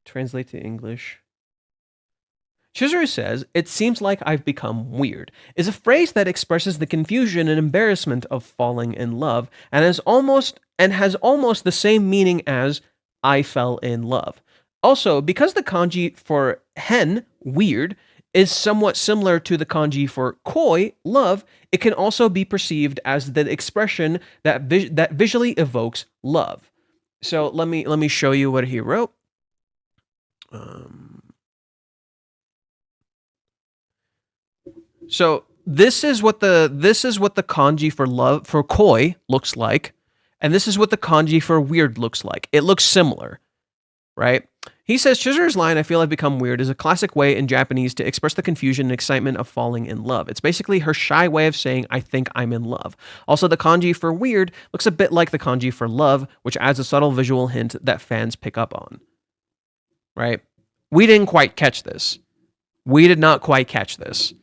Translate to English. Chizuru says, it seems like I've become weird, is a phrase that expresses the confusion and embarrassment of falling in love, and has almost the same meaning as I fell in love. Also, because the kanji for hen, weird, is somewhat similar to the kanji for koi, love, it can also be perceived as the expression that visually evokes love. So let me show you what he wrote. So this is what the kanji for love for koi looks like, and this is what the kanji for weird looks like. It looks similar, right? He says Chizuru's line, I feel I've become weird, is a classic way in Japanese to express the confusion and excitement of falling in love. It's basically her shy way of saying, I think I'm in love. Also, the kanji for weird looks a bit like the kanji for love, which adds a subtle visual hint that fans pick up on. Right? We didn't quite catch this. We did not quite catch this.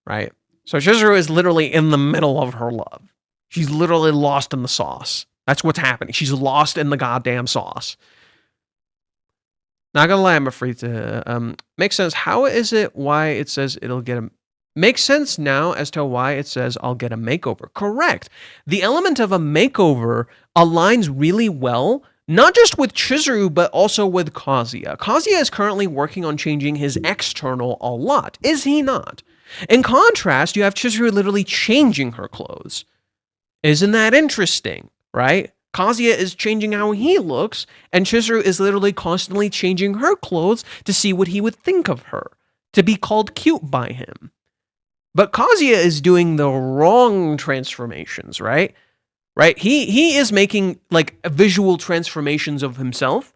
Right? So Chizuru is literally in the middle of her love. She's literally lost in the sauce. That's what's happening. She's lost in the goddamn sauce. Not gonna lie, I'm afraid to make sense. How is it why it says it'll get a... Makes sense now as to why it says I'll get a makeover. Correct. The element of a makeover aligns really well, not just with Chizuru, but also with Kazuya. Kazuya is currently working on changing his external a lot, is he not? In contrast, you have Chizuru literally changing her clothes. Isn't that interesting, right? Kazuya is changing how he looks, and Chizuru is literally constantly changing her clothes to see what he would think of her, to be called cute by him. But Kazuya is doing the wrong transformations, right? Right? He is making like visual transformations of himself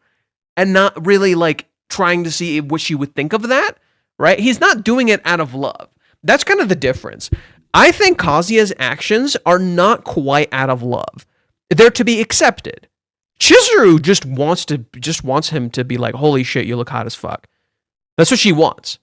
and not really like trying to see what she would think of that, right? He's not doing it out of love. That's kind of the difference. I think Kazuya's actions are not quite out of love. They're to be accepted. Chizuru just wants him to be like, holy shit, you look hot as fuck. That's what she wants.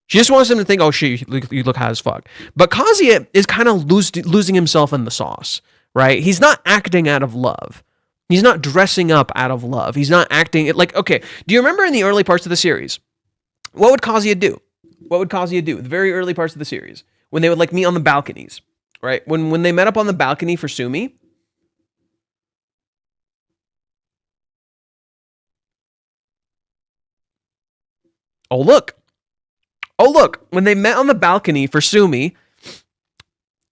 She just wants him to think, oh shit, you look hot as fuck. But Kazuya is kind of losing himself in the sauce, right? He's not acting out of love. He's not dressing up out of love. He's not acting like, okay, do you remember in the early parts of the series, what would Kazuya do? What would Kazuya do? The very early parts of the series, when they would like meet on the balconies, right? When they met up on the balcony for Sumi, oh look, when they met on the balcony for Sumi,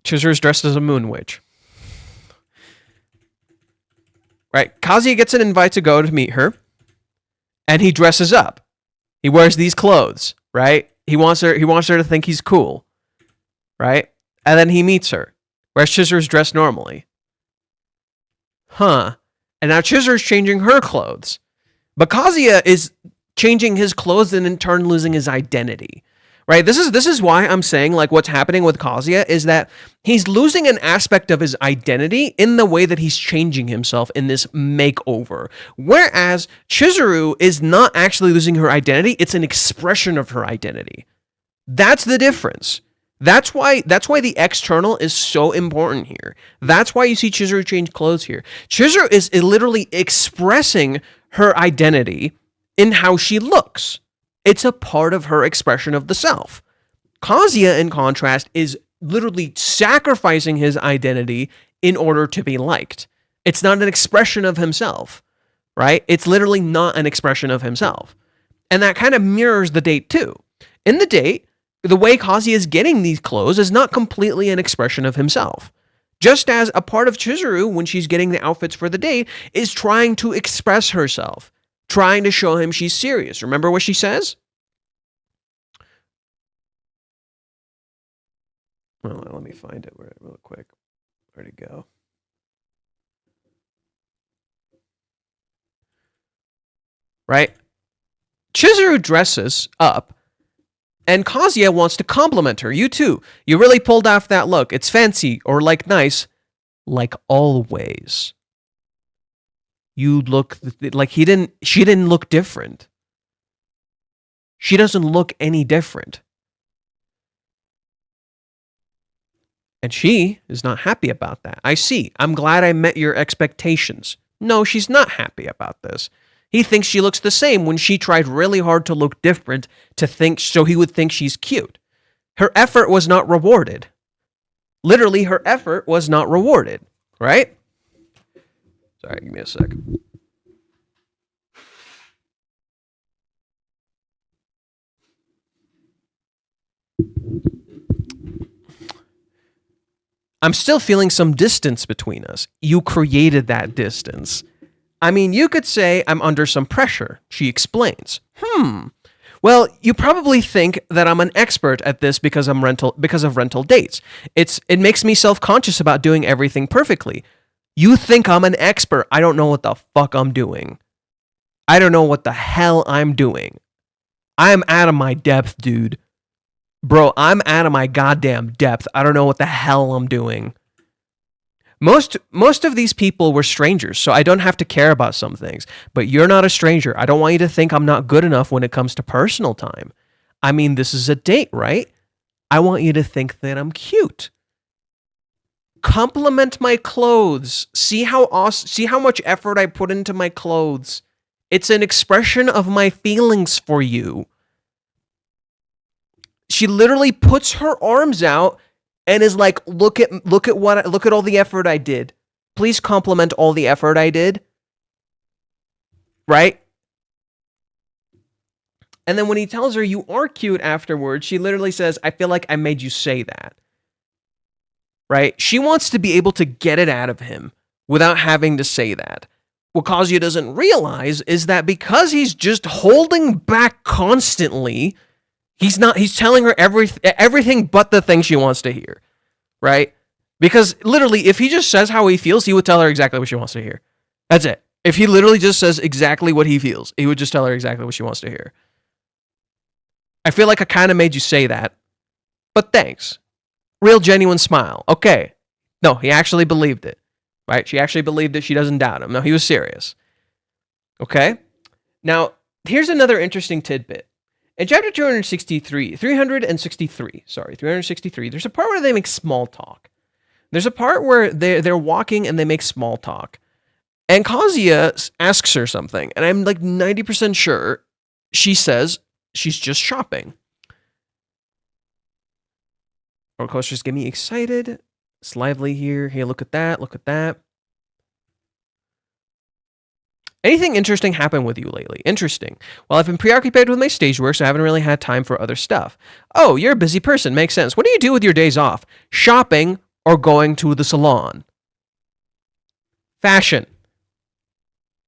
Chizuru's dressed as a moon witch. Right? Kazuya gets an invite to go to meet her, and he dresses up. He wears these clothes, right? He wants her to think he's cool, right? And then he meets her, whereas Chizuru's dressed normally. Huh. And now Chizuru's changing her clothes. But Kazuya is changing his clothes and in turn losing his identity. Right? This is why I'm saying, like, what's happening with Kazuya is that he's losing an aspect of his identity in the way that he's changing himself in this makeover. Whereas Chizuru is not actually losing her identity, it's an expression of her identity. That's the difference. That's why the external is so important here. That's why you see Chizuru change clothes here. Chizuru is literally expressing her identity in how she looks. It's a part of her expression of the self. Kazuya, in contrast, is literally sacrificing his identity in order to be liked. It's not an expression of himself, right? It's literally not an expression of himself. And that kind of mirrors the date too. In the date, the way Kazuya is getting these clothes is not completely an expression of himself. Just as a part of Chizuru, when she's getting the outfits for the date, is trying to express herself, trying to show him she's serious. Remember what she says? Well, let me find it real quick. Where'd it go? Right? Chizuru dresses up, and Kazuya wants to compliment her. You too. You really pulled off that look. It's fancy, or like nice, like always. You look like she didn't look different. She doesn't look any different. And she is not happy about that. I see. I'm glad I met your expectations. No, she's not happy about this. He thinks she looks the same when she tried really hard to look different so he would think she's cute. Her effort was not rewarded. Literally, her effort was not rewarded, right? Sorry, give me a sec. I'm still feeling some distance between us. You created that distance. I mean, you could say I'm under some pressure, she explains. Well, you probably think that I'm an expert at this because of rental dates. It makes me self-conscious about doing everything perfectly. You think I'm an expert. I don't know what the fuck I'm doing. I don't know what the hell I'm doing. I'm out of my depth, dude. Bro, I'm out of my goddamn depth. I don't know what the hell I'm doing. Most of these people were strangers, so I don't have to care about some things. But you're not a stranger. I don't want you to think I'm not good enough when it comes to personal time. I mean, this is a date, right? I want you to think that I'm cute. Compliment my clothes. See how much effort I put into my clothes. It's an expression of my feelings for you. She literally puts her arms out and is like, look at all the effort I did. Please compliment all the effort I did. Right? And then when he tells her you are cute afterwards, she literally says, I feel like I made you say that. Right? She wants to be able to get it out of him without having to say that. What Kazuya doesn't realize is that because he's just holding back constantly, he's telling her everything but the thing she wants to hear, right? Because literally, if he just says how he feels, he would tell her exactly what she wants to hear. That's it. If he literally just says exactly what he feels, he would just tell her exactly what she wants to hear. I feel like I kind of made you say that, but thanks. Real genuine smile. Okay. No, he actually believed it, right? She actually believed it. She doesn't doubt him. No, he was serious. Okay? Now, here's another interesting tidbit. In chapter 363, there's a part where they make small talk. There's a part where they're walking and they make small talk. And Kazuya asks her something, and I'm like 90% sure she says she's just shopping. Roller coasters get me excited. It's lively here. Hey, look at that. Look at that. Anything interesting happened with you lately? Interesting. Well, I've been preoccupied with my stage work, so I haven't really had time for other stuff. Oh, you're a busy person. Makes sense. What do you do with your days off? Shopping or going to the salon? Fashion.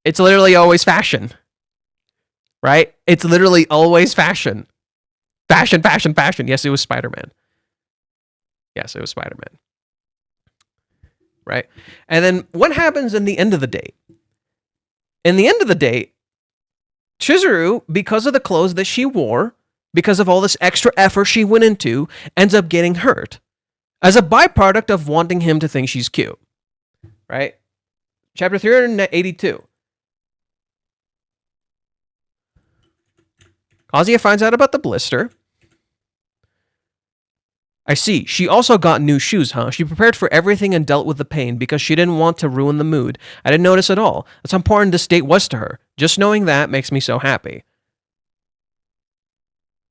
It's literally always fashion. Right? It's literally always fashion. Fashion, fashion, fashion. Yes, it was Spider-Man. Yes, it was Spider-Man. Right? And then what happens in the end of the date? In the end of the date, Chizuru, because of the clothes that she wore, because of all this extra effort she went into, ends up getting hurt as a byproduct of wanting him to think she's cute. Right? Chapter 382. Kazuya finds out about the blister. I see. She also got new shoes, huh? She prepared for everything and dealt with the pain because she didn't want to ruin the mood. I didn't notice at all. That's how important this date was to her. Just knowing that makes me so happy.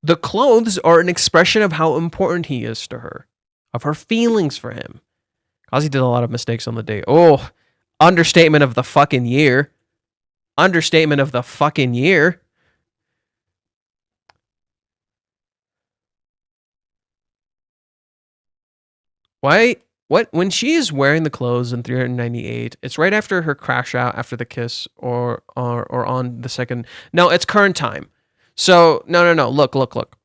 The clothes are an expression of how important he is to her, of her feelings for him. Kazuya did a lot of mistakes on the date. Oh, understatement of the fucking year. Understatement of the fucking year. Why? What? When she is wearing the clothes in 398, it's right after her crash out after the kiss, or on the second. No, it's current time. So no. Look.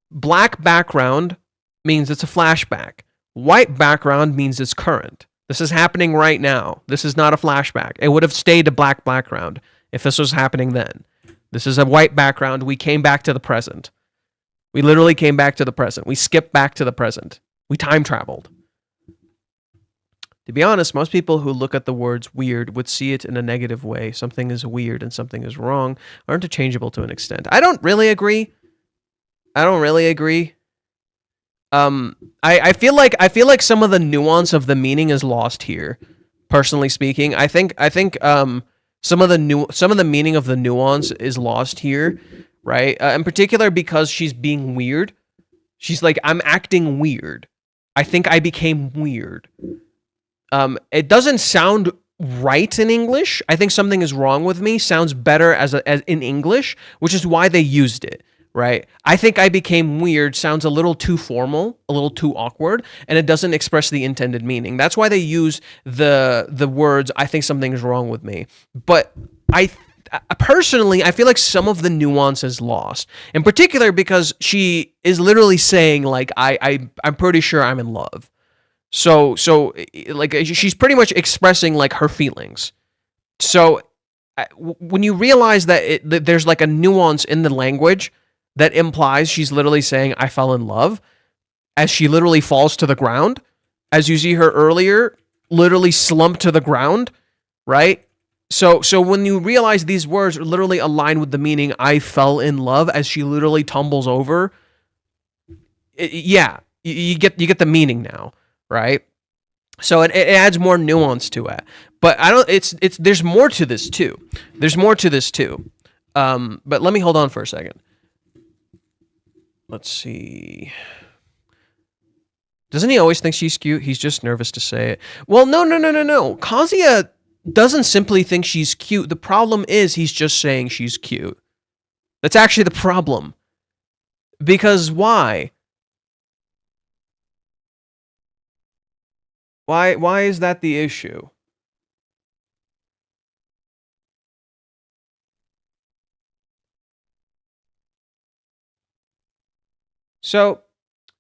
Black background means it's a flashback. White background means it's current. This is happening right now. This is not a flashback. It would have stayed a black background if this was happening then. This is a white background. We came back to the present. We literally came back to the present. We skipped back to the present. We time traveled. To be honest, most people who look at the words weird would see it in a negative way. Something is weird and something is wrong are interchangeable to an extent. I don't really agree. I feel like some of the nuance of the meaning is lost here. Personally speaking, I think some of the meaning of the nuance is lost here, right? In particular because she's being weird. She's like, I'm acting weird. I think I became weird. It doesn't sound right in English. I think something is wrong with me. Sounds better as in English, which is why they used it, right? I think I became weird sounds a little too formal, a little too awkward, and it doesn't express the intended meaning. That's why they use the words, I think something is wrong with me. But personally, I feel like some of the nuance is lost. In particular, because she is literally saying, like, I'm pretty sure I'm in love. So like, she's pretty much expressing, like, her feelings. So when you realize that there's, like, a nuance in the language that implies she's literally saying, I fell in love, as she literally falls to the ground, as you see her earlier, literally slump to the ground, right? So when you realize these words literally align with the meaning, I fell in love, as she literally tumbles over, you get the meaning now, right? So it adds more nuance to it. But there's more to this too. But let me hold on for a second. Let's see. Doesn't he always think she's cute? He's just nervous to say it. Well, no. Kazuya doesn't simply think she's cute. The problem is he's just saying she's cute. That's actually the problem. Because why? Why is that the issue? So,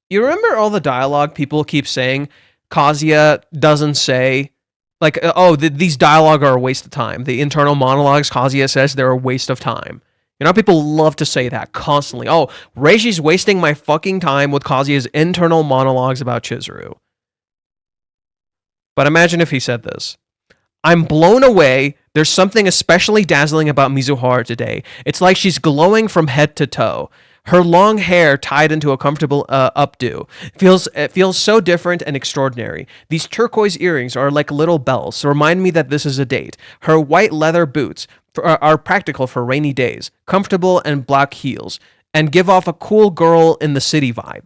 you remember all the dialogue people keep saying Kazuya doesn't say, like, these dialogue are a waste of time. The internal monologues, Kazuya says they're a waste of time. You know, people love to say that constantly. Oh, Reishi's wasting my fucking time with Kazuya's internal monologues about Chizuru. But imagine if he said this. I'm blown away. There's something especially dazzling about Mizuhara today. It's like she's glowing from head to toe. Her long hair tied into a comfortable updo. It feels so different and extraordinary. These turquoise earrings are like little bells, so remind me that this is a date. Her white leather boots are practical for rainy days, comfortable and black heels, and give off a cool girl in the city vibe.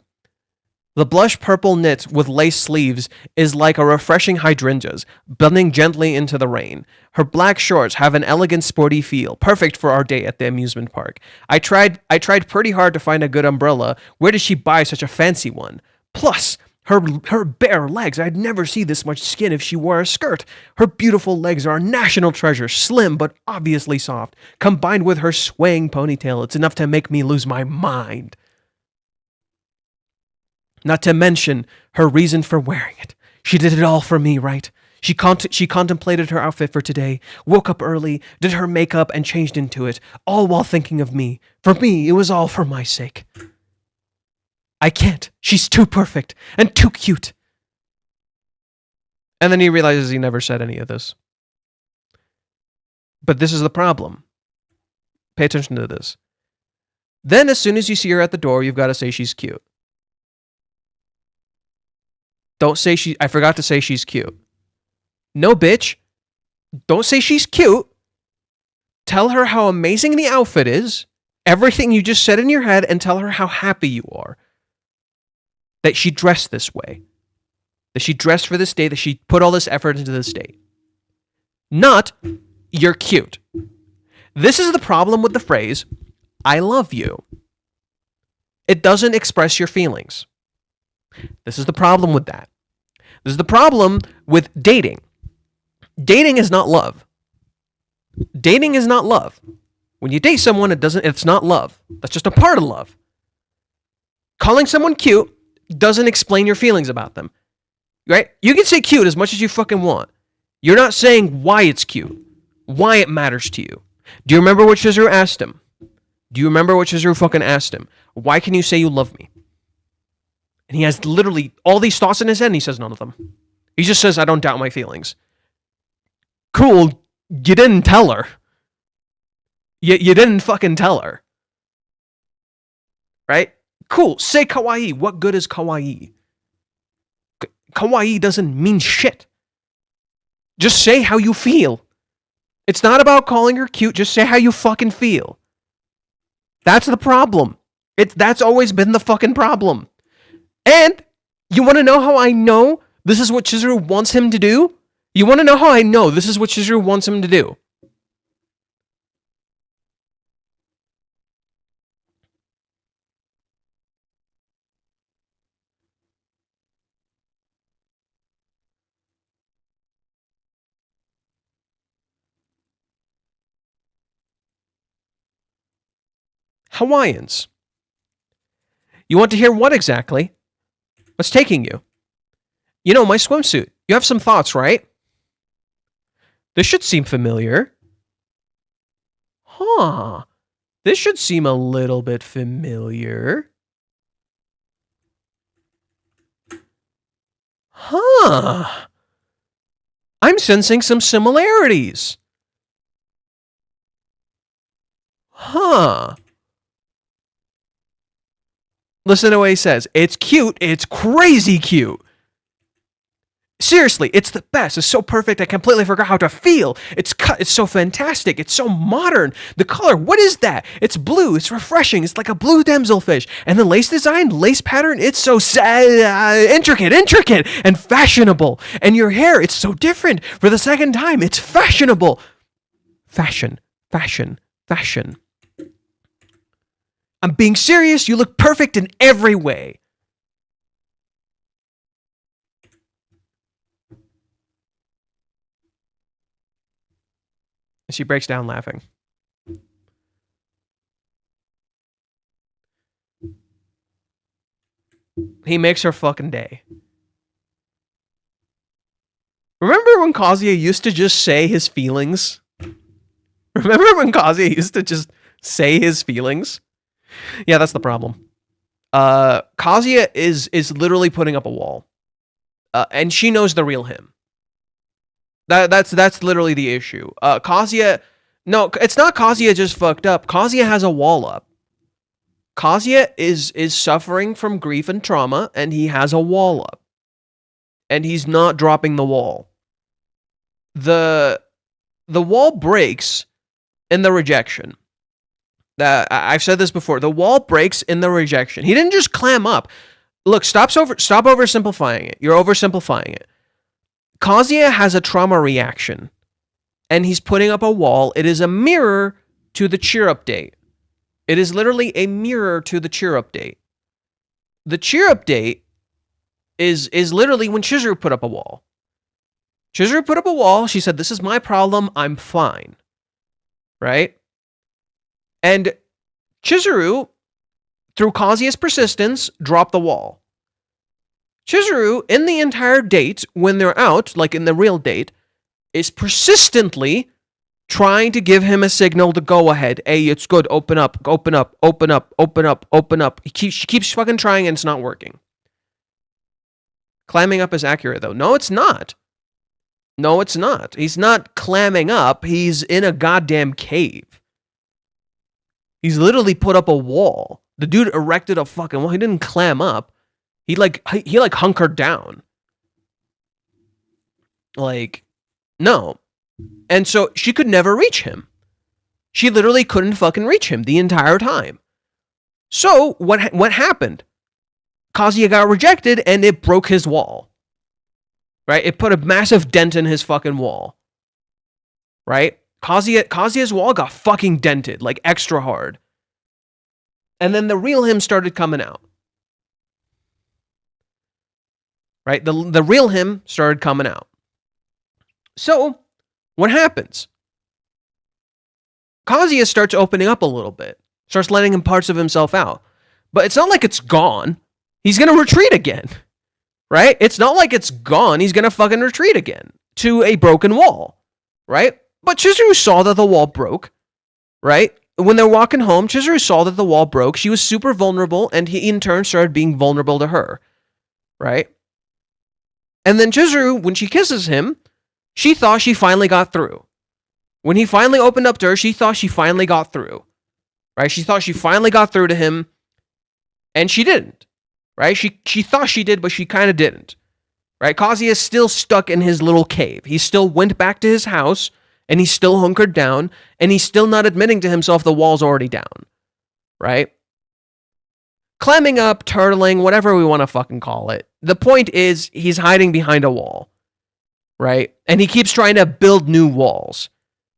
The blush purple knit with lace sleeves is like a refreshing hydrangeas, blending gently into the rain. Her black shorts have an elegant sporty feel, perfect for our day at the amusement park. I tried pretty hard to find a good umbrella. Where did she buy such a fancy one? Plus, Her bare legs, I'd never see this much skin if she wore a skirt. Her beautiful legs are a national treasure, slim but obviously soft. Combined with her swaying ponytail, it's enough to make me lose my mind. Not to mention her reason for wearing it. She did it all for me, right? She contemplated her outfit for today, woke up early, did her makeup, and changed into it, all while thinking of me. For me, it was all for my sake. I can't. She's too perfect and too cute. And then he realizes he never said any of this. But this is the problem. Pay attention to this. Then as soon as you see her at the door, you've got to say she's cute. Don't say I forgot to say she's cute. No, bitch. Don't say she's cute. Tell her how amazing the outfit is, everything you just said in your head, and tell her how happy you are that she dressed this way, that she dressed for this day, that she put all this effort into this day. Not, you're cute. This is the problem with the phrase, I love you. It doesn't express your feelings. This is the problem with that. This is the problem with dating. Dating is not love. Dating is not love. When you date someone, it's not love. That's just a part of love. Calling someone cute doesn't explain your feelings about them. Right? You can say cute as much as you fucking want. You're not saying why it's cute. Why it matters to you. Do you remember what Chizuru asked him? Do you remember what Chizuru fucking asked him? Why can you say you love me? And he has literally all these thoughts in his head and he says none of them. He just says, I don't doubt my feelings. Cool. You didn't tell her. You didn't fucking tell her. Right? Cool. Say kawaii. What good is kawaii? Kawaii doesn't mean shit. Just say how you feel. It's not about calling her cute. Just say how you fucking feel. That's the problem. That's always been the fucking problem. And you want to know how I know this is what Chizuru wants him to do? You want to know how I know this is what Chizuru wants him to do? Hawaiians. You want to hear what exactly? What's taking you? You know, my swimsuit. You have some thoughts, right? This should seem familiar. Huh. This should seem a little bit familiar. Huh. I'm sensing some similarities. Huh. Listen to what he says. It's cute. It's crazy cute. Seriously, it's the best. It's so perfect. I completely forgot how to feel. It's so fantastic. It's so modern. The color, what is that? It's blue. It's refreshing. It's like a blue damselfish. And the lace design, lace pattern, it's so intricate and fashionable. And your hair, it's so different. For the second time, it's fashionable. Fashion. I'm being serious. You look perfect in every way. She breaks down laughing. He makes her fucking day. Remember when Kazuya used to just say his feelings? Remember when Kazuya used to just say his feelings? Yeah, that's the problem. Kazuya is literally putting up a wall. And she knows the real him. That's literally the issue. Kazuya, no, it's not Kazuya just fucked up. Kazuya has a wall up. Kazuya is suffering from grief and trauma, and he has a wall up. And he's not dropping the wall. The wall breaks in the rejection. I've said this before. The wall breaks in the rejection. He didn't just clam up. Look, stop oversimplifying it. You're oversimplifying it. Kazuya has a trauma reaction, and he's putting up a wall. It is a mirror to the cheer update. It is literally a mirror to the cheer update. The cheer update is literally when Chizuru put up a wall. Chizuru put up a wall. She said, "This is my problem. I'm fine." Right? And Chizuru, through Kazuya's persistence, dropped the wall. Chizuru, in the entire date, when they're out, like in the real date, is persistently trying to give him a signal to go ahead. Hey, it's good. Open up, open up, open up, open up, open up. She keeps fucking trying and it's not working. Clamming up is accurate, though. No, it's not. No, it's not. He's not clamming up. He's in a goddamn cave. He's literally put up a wall. The dude erected a fucking wall. He didn't clam up. He hunkered down. Like, no. And so she could never reach him. She literally couldn't fucking reach him the entire time. So what happened? Kazuya got rejected and it broke his wall. Right? It put a massive dent in his fucking wall. Right? Kazuya's wall got fucking dented, like extra hard. And then the real him started coming out. Right? The real him started coming out. So, what happens? Kazuya starts opening up a little bit. Starts letting parts of himself out. But it's not like it's gone. He's going to retreat again. Right? It's not like it's gone. He's going to fucking retreat again to a broken wall. Right? But Chizuru saw that the wall broke. Right? When they're walking home, Chizuru saw that the wall broke. She was super vulnerable, and he in turn started being vulnerable to her. Right? And then Chizuru, when she kisses him, she thought she finally got through. When he finally opened up to her, she thought she finally got through. Right? She thought she finally got through to him, and she didn't. Right? She thought she did, but she kind of didn't. Right? Kazuya is still stuck in his little cave. He still went back to his house, and he's still hunkered down, and he's still not admitting to himself the wall's already down. Right? Clamming up, turtling, whatever we want to fucking call it. The point is, he's hiding behind a wall. Right? And he keeps trying to build new walls.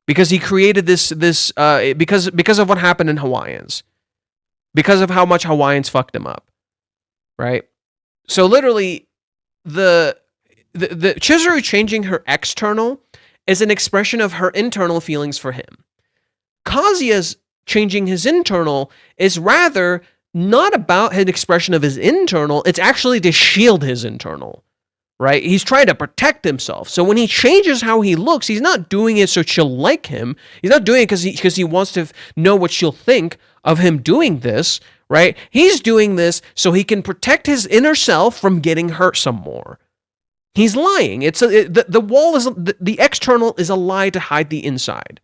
Because he created this because of what happened in Hawaiians. Because of how much Hawaiians fucked him up. Right? So literally, the Chizuru changing her external is an expression of her internal feelings for him. Kazuya's changing his internal is rather not about an expression of his internal, it's actually to shield his internal. Right? He's trying to protect himself. So when he changes how he looks, he's not doing it so she'll like him. He's not doing it because he wants to know what she'll think of him doing this. Right? He's doing this so he can protect his inner self from getting hurt some more. He's lying. The wall is the external is a lie to hide the inside.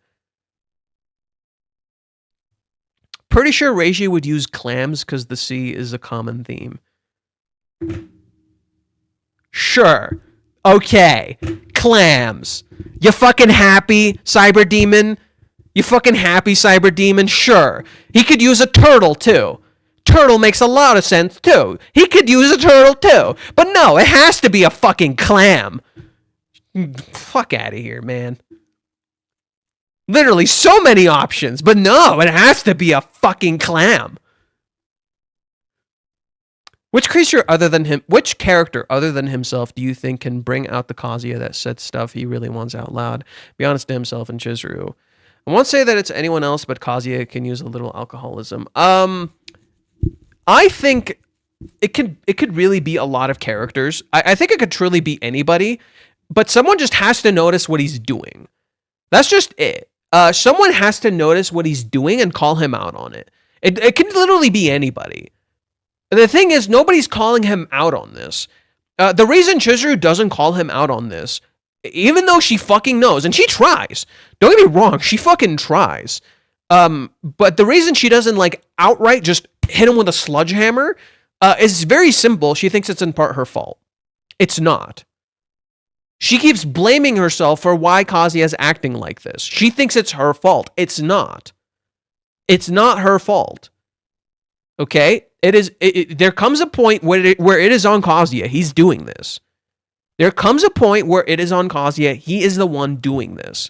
Pretty sure Reishi would use clams because the sea is a common theme. Sure. Okay. Clams. You fucking happy, Cyber Demon? You fucking happy, Cyber Demon? Sure. He could use a turtle, too. Turtle makes a lot of sense, too. He could use a turtle, too. But no, it has to be a fucking clam. Fuck out of here, man. Literally, so many options. But no, it has to be a fucking clam. Which character other than himself do you think can bring out the Kazuya that said stuff he really wants out loud? Be honest to himself and Chizuru. I won't say that it's anyone else, but Kazuya can use a little alcoholism. I think it could really be a lot of characters. I think it could truly be anybody, but someone just has to notice what he's doing. That's just it. Someone has to notice what he's doing and call him out on it. It can literally be anybody. The thing is, nobody's calling him out on this. The reason Chizuru doesn't call him out on this, even though she fucking knows, and she tries. Don't get me wrong, she fucking tries. But the reason she doesn't outright just hit him with a sledgehammer is very simple. She thinks it's in part her fault. It's not. She keeps blaming herself for why Kazuya is acting like this. She thinks it's her fault. It's not. It's not her fault. Okay? There comes a point where it is on Kazuya. He's doing this. There comes a point where it is on Kazuya. He is the one doing this.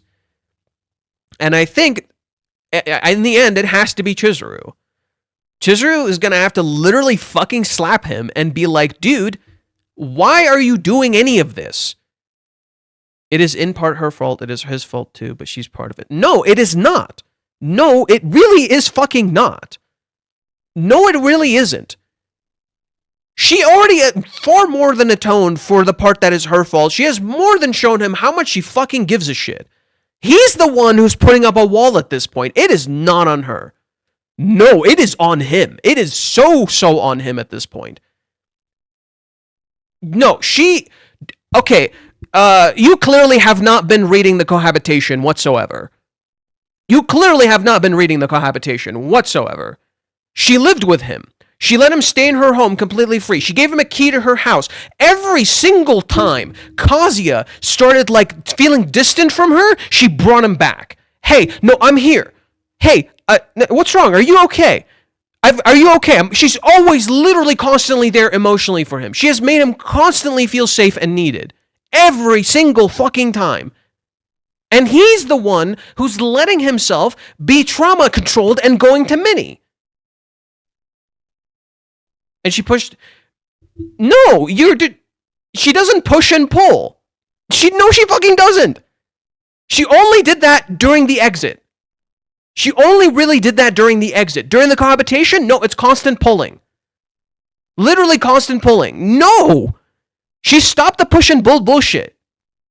And I think, in the end, it has to be Chizuru. Chizuru is going to have to literally fucking slap him and be like, dude, Why are you doing any of this? It is in part her fault. It is his fault too, but she's part of it. No, it is not. No, it really is fucking not. No, it really isn't. She already far more than atoned for the part that is her fault. She has more than shown him how much she fucking gives a shit. He's the one who's putting up a wall at this point. It is not on her. No, it is on him. It is so on him at this point. No, okay, you clearly have not been reading the cohabitation whatsoever. You clearly have not been reading the cohabitation whatsoever. She lived with him. She let him stay in her home completely free. She gave him a key to her house. Every single time Kazuya started feeling distant from her, she brought him back. Hey, no, I'm here. Hey, what's wrong? Are you okay? Are you okay? She's always literally constantly there emotionally for him. She has made him constantly feel safe and needed. Every single fucking time. And he's the one who's letting himself be trauma controlled and going to Minnie. And she pushed. No, she doesn't push and pull. She fucking doesn't. She only did that during the exit. She only really did that during the exit. During the cohabitation, no, it's constant pulling. Literally constant pulling. No! She stopped the push and pull bullshit.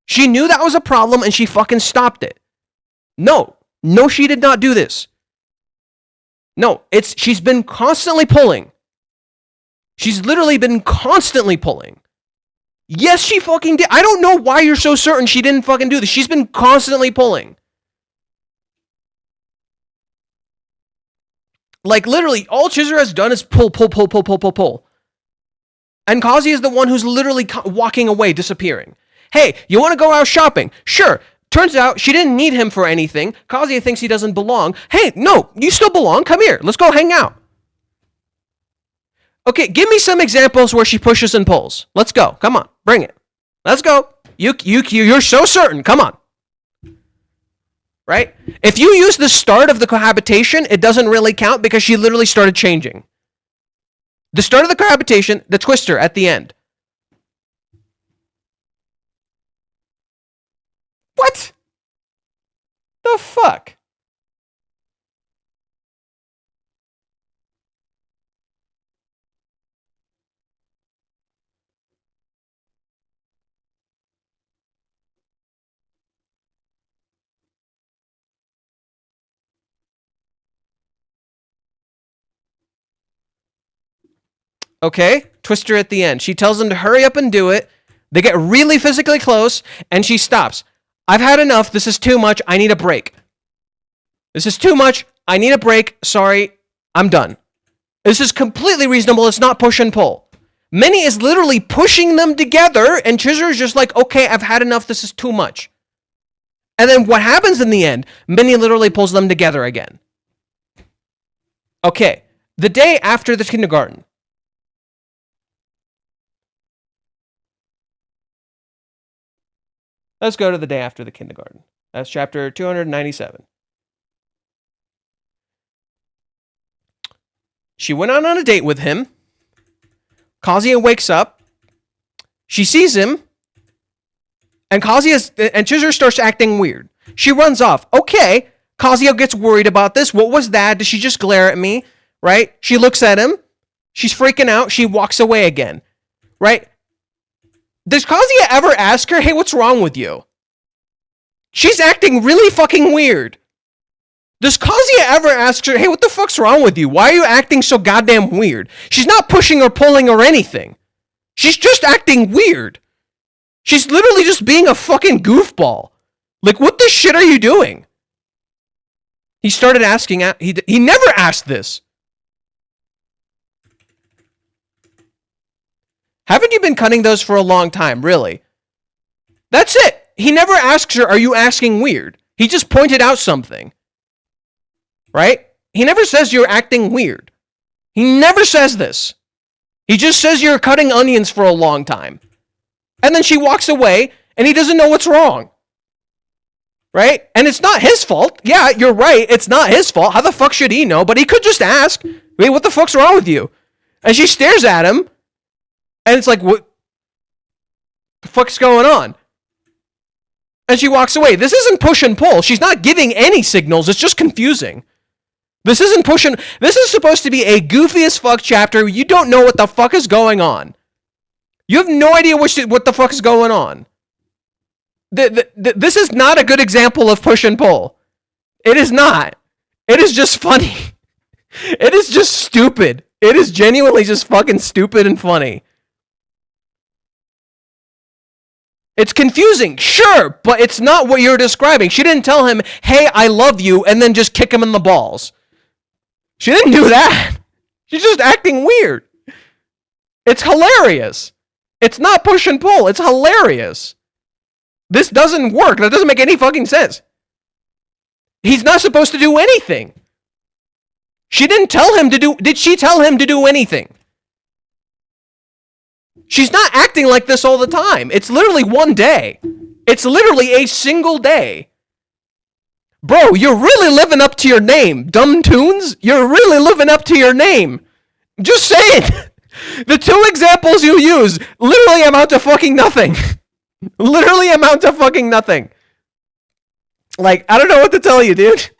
She knew that was a problem and she fucking stopped it. No, she did not do this. No, she's been constantly pulling. She's literally been constantly pulling. Yes, she fucking did. I don't know why you're so certain she didn't fucking do this. She's been constantly pulling. Literally, all Chizuru has done is pull. And Kazuya is the one who's literally walking away, disappearing. Hey, you want to go out shopping? Sure. Turns out she didn't need him for anything. Kazuya thinks he doesn't belong. Hey, no, you still belong. Come here. Let's go hang out. Okay, give me some examples where she pushes and pulls. Let's go. Come on. Bring it. Let's go. You're so certain. Come on. Right? If you use the start of the cohabitation, it doesn't really count because she literally started changing. The start of the cohabitation, the twister at the end. What? The fuck? Okay, twister at the end. She tells him to hurry up and do it. They get really physically close, and she stops. I've had enough. This is too much. I need a break. This is too much. I need a break. Sorry. I'm done. This is completely reasonable. It's not push and pull. Minnie is literally pushing them together, and Chizuru is just like, okay, I've had enough. This is too much. And then what happens in the end? Minnie literally pulls them together again. Okay, the day after the kindergarten. Let's go to the day after the kindergarten. That's chapter 297. She went on a date with him. Kazuya wakes up. She sees him. And Chizuru starts acting weird. She runs off. Okay. Kazuya gets worried about this. What was that? Did she just glare at me? Right? She looks at him. She's freaking out. She walks away again. Right? Does Kazuya ever ask her, hey, what's wrong with you? She's acting really fucking weird. Does Kazuya ever ask her, hey, what the fuck's wrong with you? Why are you acting so goddamn weird? She's not pushing or pulling or anything. She's just acting weird. She's literally just being a fucking goofball. What the shit are you doing? He started asking, he never asked this. Haven't you been cutting those for a long time, really? That's it. He never asks her, are you asking weird? He just pointed out something. Right? He never says you're acting weird. He never says this. He just says you're cutting onions for a long time. And then she walks away, and he doesn't know what's wrong. Right? And it's not his fault. Yeah, you're right. It's not his fault. How the fuck should he know? But he could just ask, wait, what the fuck's wrong with you? And she stares at him. And it's like, what? The fuck's going on? And she walks away. This isn't push and pull. She's not giving any signals. It's just confusing. This isn't pushing. This is supposed to be a goofy as fuck chapter. You don't know what the fuck is going on. You have no idea what the fuck is going on. This is not a good example of push and pull. It is not. It is just funny. It is just stupid. It is genuinely just fucking stupid and funny. It's confusing, sure, but it's not what you're describing. She didn't tell him, hey, I love you, and then just kick him in the balls. She didn't do that. She's just acting weird. It's hilarious. It's not push and pull. It's hilarious. This doesn't work. That doesn't make any fucking sense. He's not supposed to do anything. She didn't tell him to do... Did she tell him to do anything? She's not acting like this all the time. It's literally one day. It's literally a single day. Bro, you're really living up to your name. Dumb Tunes, you're really living up to your name. Just saying. The two examples you use literally amount to fucking nothing. Literally amount to fucking nothing. Like, I don't know what to tell you, dude.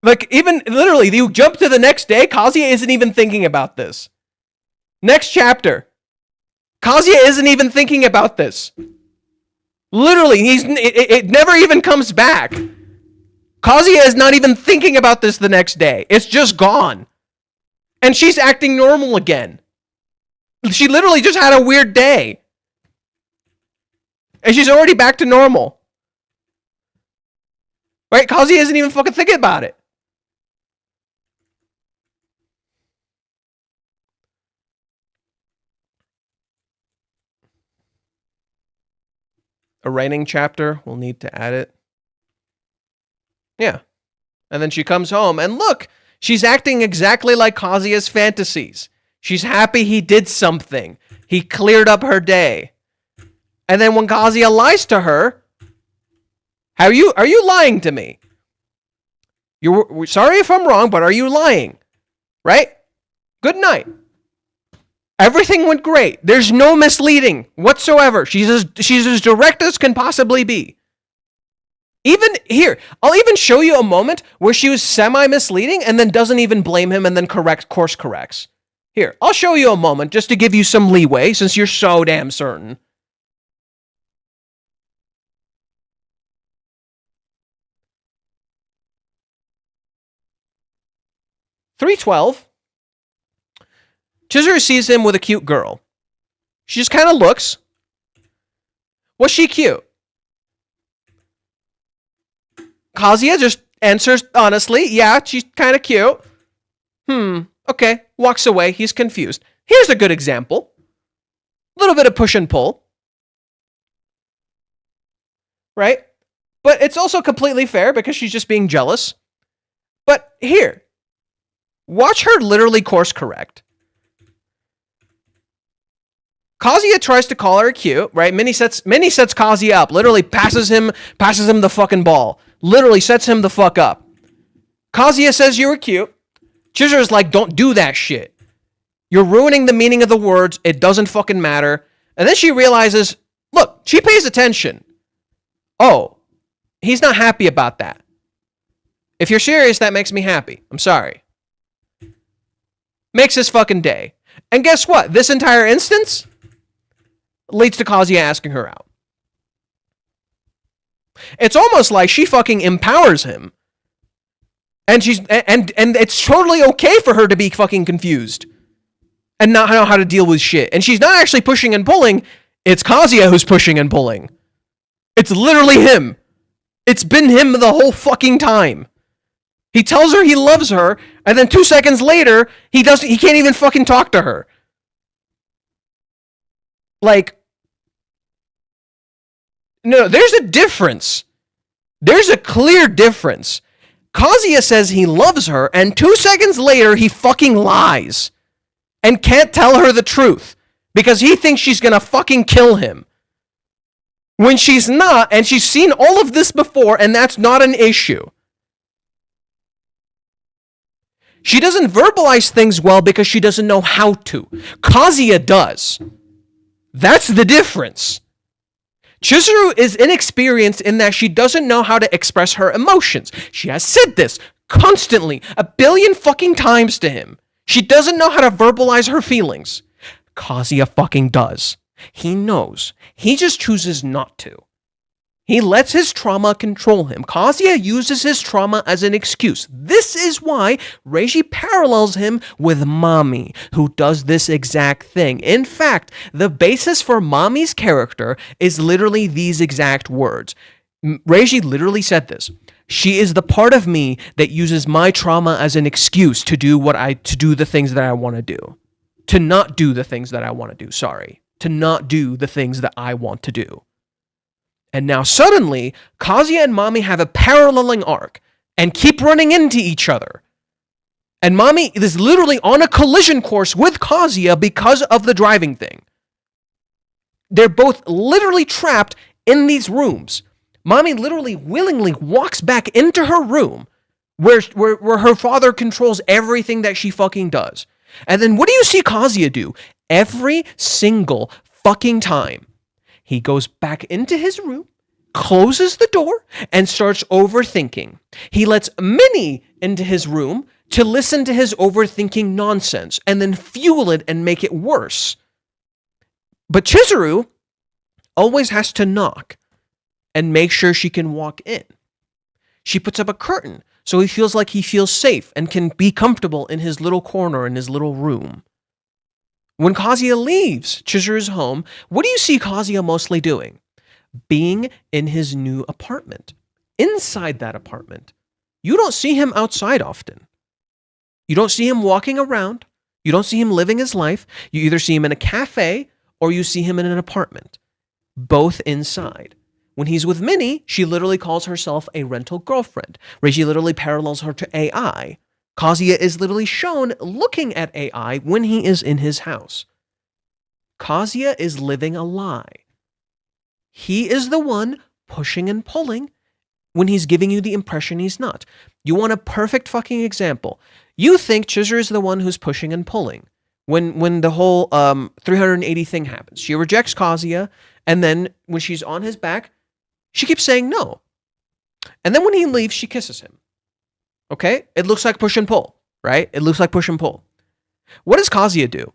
Like, even literally, you jump to the next day, Kazuya isn't even thinking about this. Next chapter. Kazuya isn't even thinking about this. Literally, it never even comes back. Kazuya is not even thinking about this the next day. It's just gone. And she's acting normal again. She literally just had a weird day. And she's already back to normal. Right? Kazuya isn't even fucking thinking about it. A writing chapter, we'll need to add it. Yeah. And then she comes home, and look, she's acting exactly like Kazuya's fantasies. She's happy he did something. He cleared up her day. And then when Kazuya lies to her, are you lying to me? You're sorry if I'm wrong, but are you lying? Right? Good night. Everything went great. There's no misleading whatsoever. She's as direct as can possibly be. Even here, I'll even show you a moment where she was semi-misleading and then doesn't even blame him and then course corrects. Here, I'll show you a moment just to give you some leeway since you're so damn certain. $3.12. Chizuru sees him with a cute girl. She just kind of looks. Was she cute? Kazuya just answers honestly, yeah, she's kind of cute. Okay, walks away, he's confused. Here's a good example. A little bit of push and pull. Right? But it's also completely fair because she's just being jealous. But here, watch her literally course correct. Kazuya tries to call her cute, right? Minnie sets Kazuya up, literally passes him the fucking ball. Literally sets him the fuck up. Kazuya says you were cute. Chizuru's like, don't do that shit. You're ruining the meaning of the words. It doesn't fucking matter. And then she realizes, look, she pays attention. Oh, he's not happy about that. If you're serious, that makes me happy. I'm sorry. Makes his fucking day. And guess what? This entire instance leads to Kazuya asking her out. It's almost like she fucking empowers him. And it's totally okay for her to be fucking confused and not know how to deal with shit. And she's not actually pushing and pulling. It's Kazuya who's pushing and pulling. It's literally him. It's been him the whole fucking time. He tells her he loves her, and then 2 seconds later, he can't even fucking talk to her. Like, no, there's a difference. There's a clear difference. Kazuya says he loves her, and 2 seconds later, he fucking lies. And can't tell her the truth. Because he thinks she's gonna fucking kill him. When she's not, and she's seen all of this before, and that's not an issue. She doesn't verbalize things well because she doesn't know how to. Kazuya does. That's the difference. Chizuru is inexperienced in that she doesn't know how to express her emotions. She has said this constantly, a billion fucking times to him. She doesn't know how to verbalize her feelings. Kazuya fucking does. He knows. He just chooses not to. He lets his trauma control him. Kazuya uses his trauma as an excuse. This is why Reiji parallels him with Mami, who does this exact thing. In fact, the basis for Mami's character is literally these exact words. Reiji literally said this. She is the part of me that uses my trauma as an excuse to do the things that I want to do. To not do the things that I want to do, sorry. To not do the things that I want to do. And now suddenly, Kazuya and Mami have a paralleling arc and keep running into each other. And Mami is literally on a collision course with Kazuya because of the driving thing. They're both literally trapped in these rooms. Mami literally willingly walks back into her room where her father controls everything that she fucking does. And then what do you see Kazuya do? Every single fucking time. He goes back into his room, closes the door, and starts overthinking. He lets Minnie into his room to listen to his overthinking nonsense and then fuel it and make it worse. But Chizuru always has to knock and make sure she can walk in. She puts up a curtain so he feels like he feels safe and can be comfortable in his little corner in his little room. When Kazuya leaves Chizuru's home, what do you see Kazuya mostly doing? Being in his new apartment. Inside that apartment. You don't see him outside often. You don't see him walking around. You don't see him living his life. You either see him in a cafe or you see him in an apartment. Both inside. When he's with Minnie, she literally calls herself a rental girlfriend. Reiji literally parallels her to AI. Kazuya is literally shown looking at AI when he is in his house. Kazuya is living a lie. He is the one pushing and pulling when he's giving you the impression he's not. You want a perfect fucking example. You think Chizuru is the one who's pushing and pulling. When the whole 380 thing happens. She rejects Kazuya, and then when she's on his back, she keeps saying no. And then when he leaves, she kisses him. Okay? It looks like push and pull, right? It looks like push and pull. What does Kazuya do?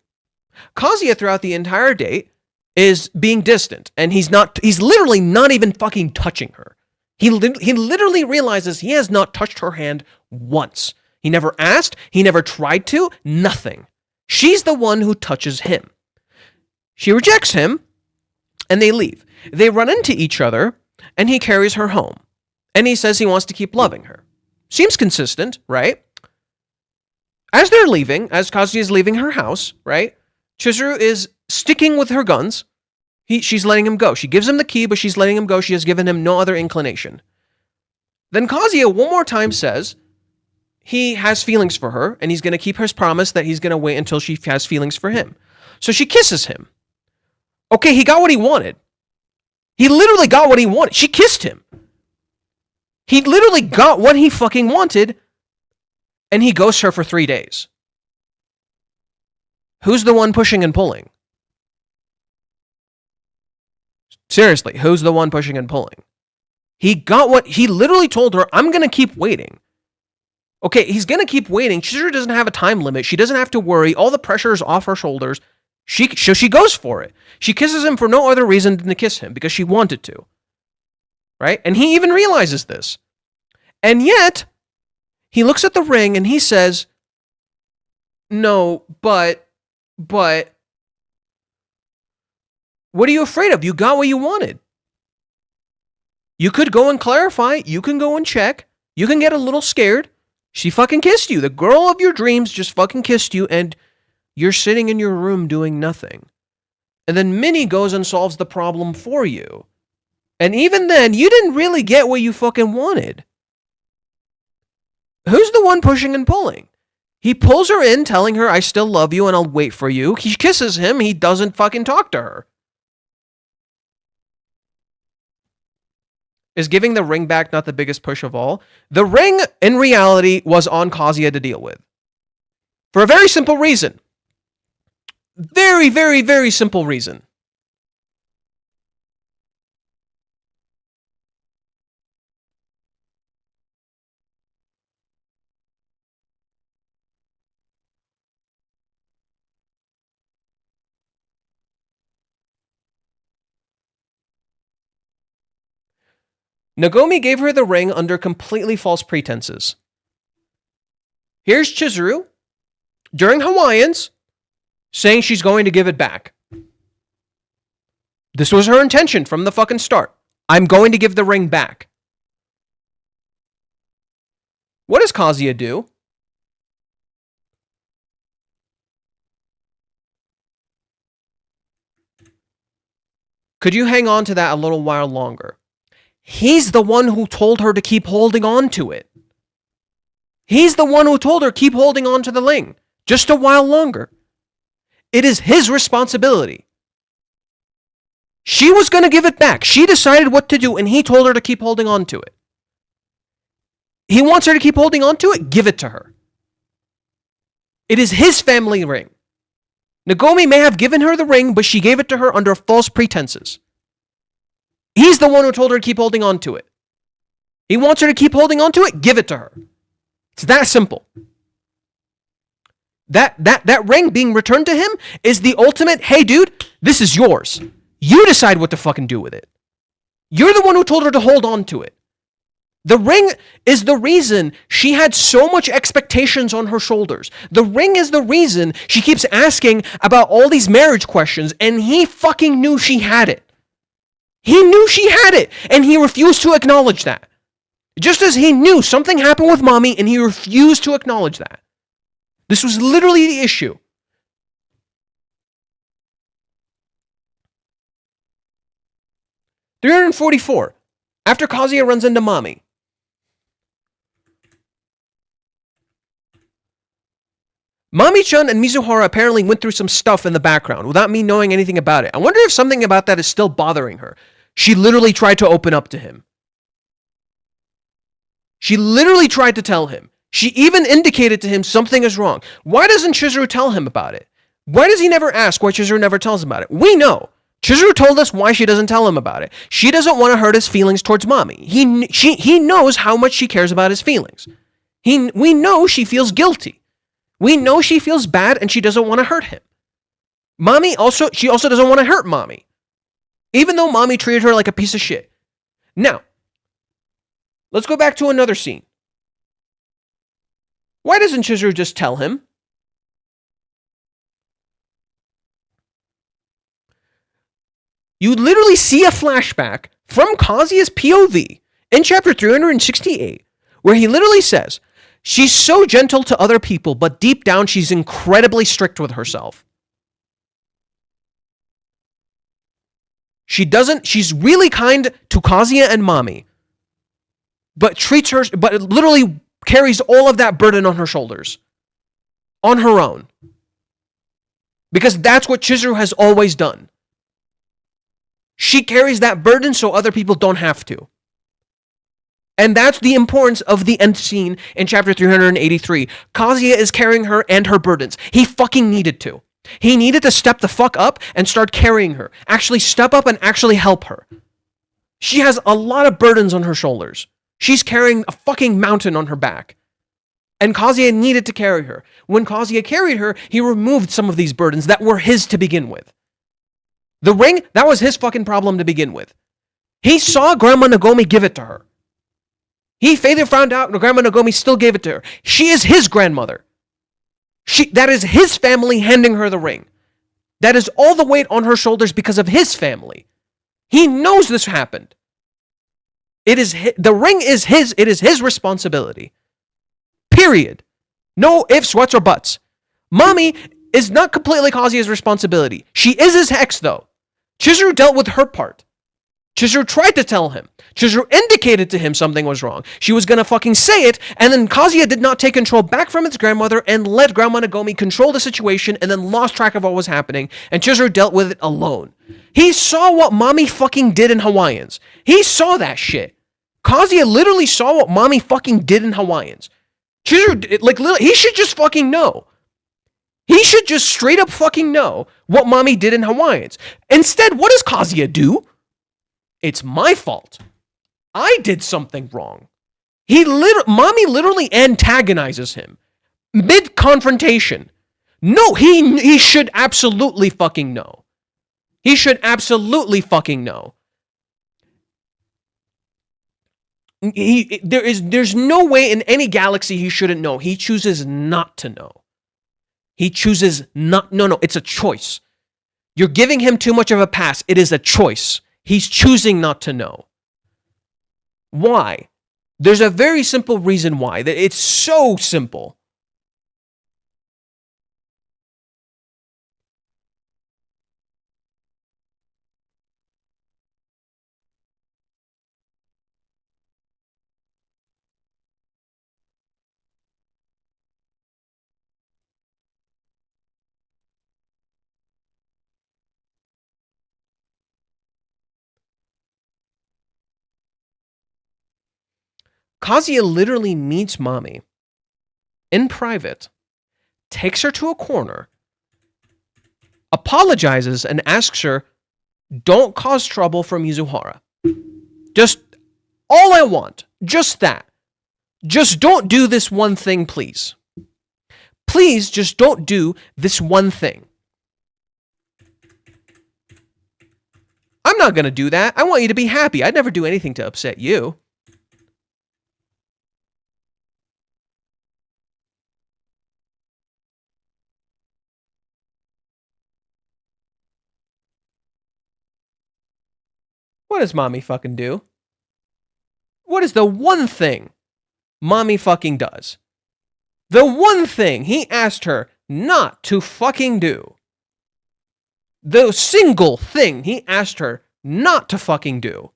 Kazuya, throughout the entire date, is being distant, and he's literally not even fucking touching her. He literally realizes he has not touched her hand once. He never asked, he never tried to, nothing. She's the one who touches him. She rejects him, and they leave. They run into each other, and he carries her home. And he says he wants to keep loving her. Seems consistent, right? As they're leaving, as Kazuya is leaving her house, right? Chizuru is sticking with her guns. She's letting him go. She gives him the key, but she's letting him go. She has given him no other inclination. Then Kazuya one more time says he has feelings for her, and he's going to keep his promise that he's going to wait until she has feelings for him. So she kisses him. Okay, he got what he wanted. He literally got what he wanted. She kissed him. He literally got what he fucking wanted, and he ghosts her for 3 days. Who's the one pushing and pulling? Seriously, who's the one pushing and pulling? He got what he literally told her, I'm going to keep waiting. Okay, he's going to keep waiting. Chizuru doesn't have a time limit. She doesn't have to worry. All the pressure is off her shoulders. So she goes for it. She kisses him for no other reason than to kiss him, because she wanted to. Right? And he even realizes this. And yet, he looks at the ring and he says, no, but, what are you afraid of? You got what you wanted. You could go and clarify. You can go and check. You can get a little scared. She fucking kissed you. The girl of your dreams just fucking kissed you, and you're sitting in your room doing nothing. And then Minnie goes and solves the problem for you. And even then, you didn't really get what you fucking wanted. Who's the one pushing and pulling? He pulls her in, telling her, I still love you and I'll wait for you. He kisses him. He doesn't fucking talk to her. Is giving the ring back not the biggest push of all? The ring, in reality, was on Kazuya to deal with. For a very simple reason. Very, very, very simple reason. Nagomi gave her the ring under completely false pretenses. Here's Chizuru, during Hawaiians, saying she's going to give it back. This was her intention from the fucking start. I'm going to give the ring back. What does Kazuya do? Could you hang on to that a little while longer? He's the one who told her to keep holding on to it. He's the one who told her keep holding on to the ring just a while longer. It is his responsibility. She was going to give it back. She decided what to do, and he told her to keep holding on to it. He wants her to keep holding on to it, give it to her. It is his family ring. Nagomi may have given her the ring, but she gave it to her under false pretenses. He's the one who told her to keep holding on to it. He wants her to keep holding on to it, give it to her. It's that simple. That ring being returned to him is the ultimate, hey dude, this is yours. You decide what to fucking do with it. You're the one who told her to hold on to it. The ring is the reason she had so much expectations on her shoulders. The ring is the reason she keeps asking about all these marriage questions, and he fucking knew she had it. He knew she had it, and he refused to acknowledge that. Just as he knew something happened with mommy, and he refused to acknowledge that. This was literally the issue. $344. After Kazuya runs into mommy. Mami-chan and Mizuhara apparently went through some stuff in the background without me knowing anything about it. I wonder if something about that is still bothering her. She literally tried to open up to him. She literally tried to tell him. She even indicated to him something is wrong. Why doesn't Chizuru tell him about it? Why does he never ask why Chizuru never tells him about it? We know. Chizuru told us why she doesn't tell him about it. She doesn't want to hurt his feelings towards mommy. He knows how much she cares about his feelings. We know she feels guilty. We know she feels bad and she doesn't want to hurt him. She also doesn't want to hurt mommy. Even though mommy treated her like a piece of shit. Now, let's go back to another scene. Why doesn't Chizuru just tell him? You literally see a flashback from Kazuya's POV in chapter 368, where he literally says, she's so gentle to other people, but deep down she's incredibly strict with herself. She's really kind to Kazuya and mommy, but literally carries all of that burden on her shoulders. On her own. Because that's what Chizuru has always done. She carries that burden so other people don't have to. And that's the importance of the end scene in chapter 383. Kazuya is carrying her and her burdens. He fucking needed to. He needed to step the fuck up and start carrying her. Actually step up and actually help her. She has a lot of burdens on her shoulders. She's carrying a fucking mountain on her back. And Kazuya needed to carry her. When Kazuya carried her, he removed some of these burdens that were his to begin with. The ring, that was his fucking problem to begin with. He saw Grandma Nagomi give it to her. He further found out Grandma Nagomi still gave it to her. She is his grandmother. That is his family handing her the ring. That is all the weight on her shoulders because of his family. He knows this happened. The ring is his. It is his responsibility. Period. No ifs, whats, or buts. Mommy is not completely Kazuya's responsibility. She is his ex, though. Chizuru dealt with her part. Chizuru tried to tell him. Chizuru indicated to him something was wrong. She was gonna fucking say it, and then Kazuya did not take control back from its grandmother and let Grandma Nagomi control the situation and then lost track of what was happening, and Chizuru dealt with it alone. He saw what mommy fucking did in Hawaiians. He saw that shit. Kazuya literally saw what mommy fucking did in Hawaiians. Chizuru, he should just fucking know. He should just straight up fucking know what mommy did in Hawaiians. Instead, what does Kazuya do? It's my fault. I did something wrong. Mommy literally antagonizes him mid-confrontation. No, he should absolutely fucking know. He should absolutely fucking know. There's no way in any galaxy he shouldn't know. He chooses not to know. He chooses not. No, it's a choice. You're giving him too much of a pass. It is a choice. He's choosing not to know. Why? There's a very simple reason why. It's so simple. Kazuya literally meets Mami in private, takes her to a corner, apologizes, and asks her, don't cause trouble for Mizuhara. Just all I want, just that. Just don't do this one thing, please. Please just don't do this one thing. I'm not going to do that. I want you to be happy. I'd never do anything to upset you. What does Mommy fucking do? What is the one thing Mommy fucking does? The one thing he asked her not to fucking do. The single thing he asked her not to fucking do.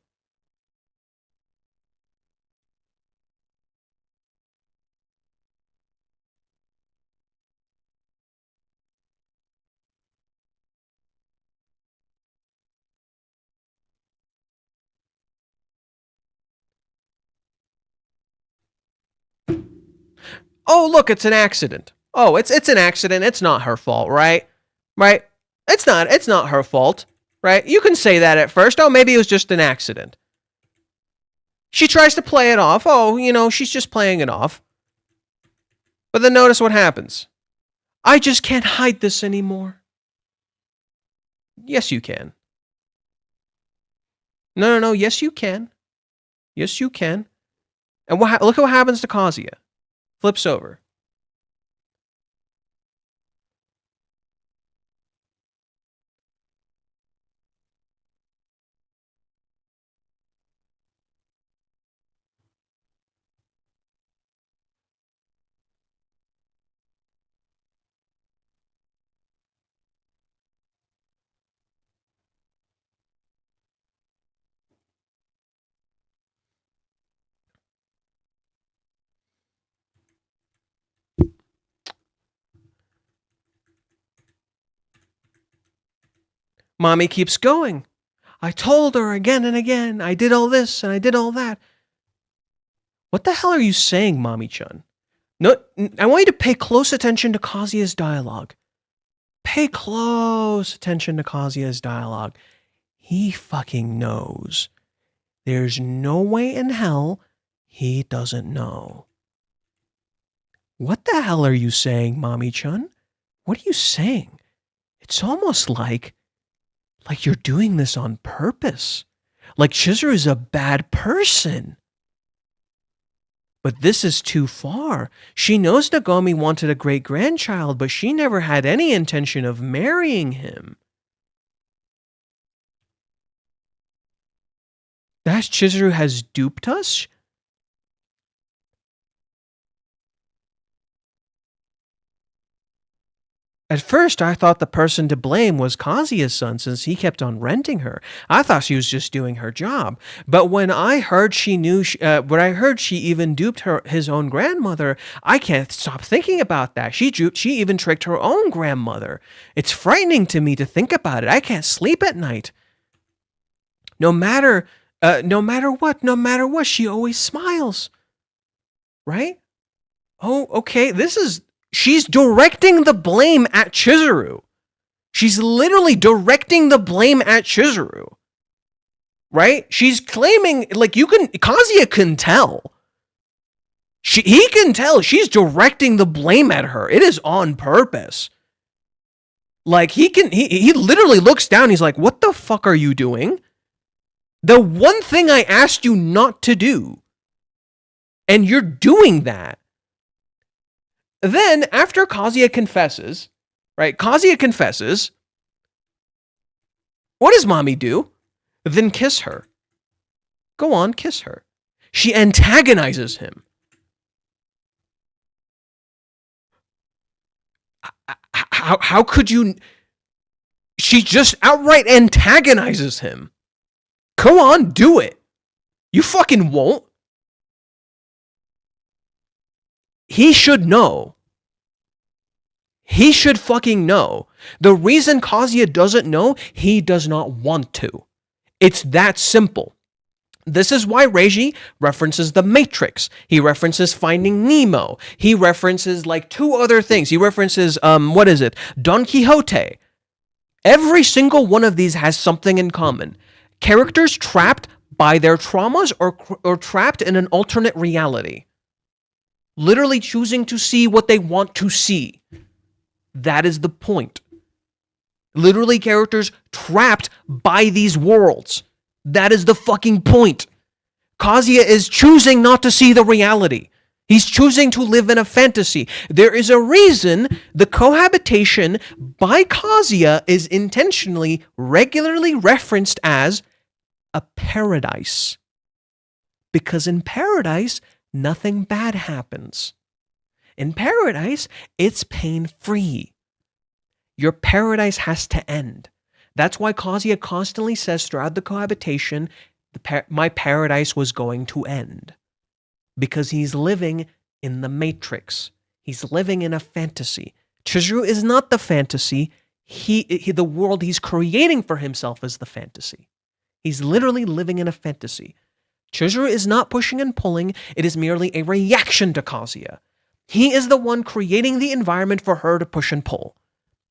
Oh, look, it's an accident. Oh, it's an accident. It's not her fault, right? Right? It's not her fault, right? You can say that at first. Oh, maybe it was just an accident. She tries to play it off. Oh, she's just playing it off. But then notice what happens. I just can't hide this anymore. Yes, you can. No. Yes, you can. Yes, you can. And look what happens to Kazuya. Flips over. Mommy keeps going. I told her again and again. I did all this and I did all that. What the hell are you saying, Mommy-chan? No, I want you to pay close attention to Kazuya's dialogue. Pay close attention to Kazuya's dialogue. He fucking knows. There's no way in hell he doesn't know. What the hell are you saying, Mommy-chan? What are you saying? It's almost like you're doing this on purpose. Like Chizuru is a bad person. But this is too far. She knows Nagomi wanted a great-grandchild, but she never had any intention of marrying him. That Chizuru has duped us? At first, I thought the person to blame was Kazuya's son since he kept on renting her. I thought she was just doing her job. But when I heard she even duped his own grandmother, I can't stop thinking about that. She even tricked her own grandmother. It's frightening to me to think about it. I can't sleep at night. No matter what, she always smiles. Right? Oh, okay. She's directing the blame at Chizuru. She's literally directing the blame at Chizuru. Right? She's claiming, Kazuya can tell. He can tell she's directing the blame at her. It is on purpose. He literally looks down, he's like, what the fuck are you doing? The one thing I asked you not to do. And you're doing that. Then, after Kazuya confesses, right? Kazuya confesses. What does mommy do? Then kiss her. Go on, kiss her. She antagonizes him. How could you? She just outright antagonizes him. Go on, do it. You fucking won't. He should know. He should fucking know. The reason Kazuya doesn't know, he does not want to. It's that simple. This is why Reiji references The Matrix. He references Finding Nemo. He references like 2 other things. He references, Don Quixote. Every single one of these has something in common. Characters trapped by their traumas or trapped in an alternate reality. Literally choosing to see what they want to see. That is the point. Literally characters trapped by these worlds. That is the fucking point. Kazuya is choosing not to see the reality. He's choosing to live in a fantasy. There is a reason the cohabitation by Kazuya is intentionally, regularly referenced as a paradise. Because in paradise, nothing bad happens. In paradise, it's pain-free. Your paradise has to end. That's why Kazuya constantly says throughout the cohabitation, my paradise was going to end. Because he's living in the Matrix. He's living in a fantasy. Chizuru is not the fantasy. The world he's creating for himself is the fantasy. He's literally living in a fantasy. Chizuru is not pushing and pulling. It is merely a reaction to Kazuya. He is the one creating the environment for her to push and pull.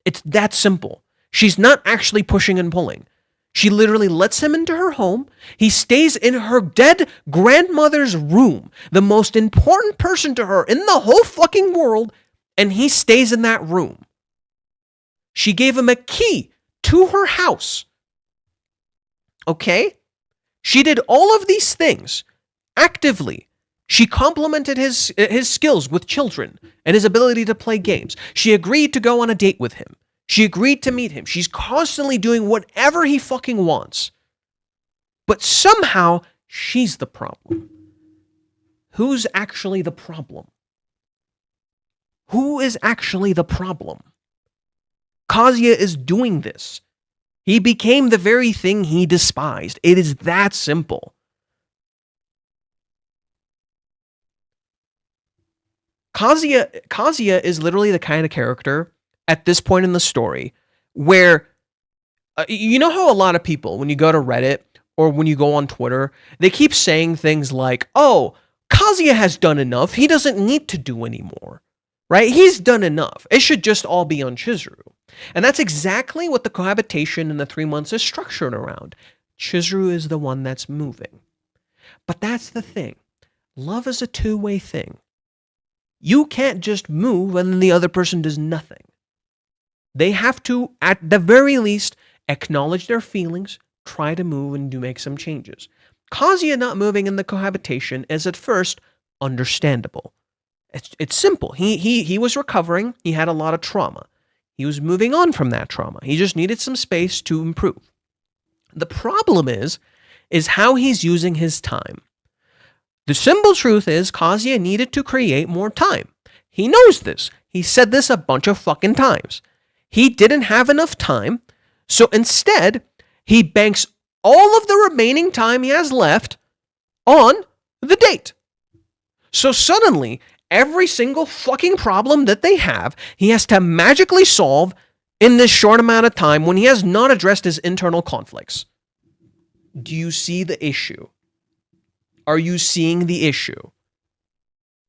It's that simple. She's not actually pushing and pulling. She literally lets him into her home. He stays in her dead grandmother's room, the most important person to her in the whole fucking world, and he stays in that room. She gave him a key to her house. Okay? She did all of these things actively. She complimented his skills with children and his ability to play games. She agreed to go on a date with him. She agreed to meet him. She's constantly doing whatever he fucking wants. But somehow, she's the problem. Who's actually the problem? Who is actually the problem? Kazuya is doing this. He became the very thing he despised. It is that simple. Kazuya is literally the kind of character at this point in the story where, you know how a lot of people, when you go to Reddit or when you go on Twitter, they keep saying things like, oh, Kazuya has done enough. He doesn't need to do anymore, right? He's done enough. It should just all be on Chizuru. And that's exactly what the cohabitation in the 3 months is structured around. Chizuru is the one that's moving. But that's the thing. Love is a two-way thing. You can't just move and then the other person does nothing. They have to, at the very least, acknowledge their feelings, try to move, and make some changes. Kazuya not moving in the cohabitation is at first understandable. It's simple. He was recovering. He had a lot of trauma. He was moving on from that trauma. He just needed some space to improve. The problem is how he's using his time. The simple truth is Kazuya needed to create more time. He knows this. He said this a bunch of fucking times. He didn't have enough time, so instead, he banks all of the remaining time he has left on the date. So suddenly, every single fucking problem that they have, he has to magically solve in this short amount of time when he has not addressed his internal conflicts. Do you see the issue? Are you seeing the issue?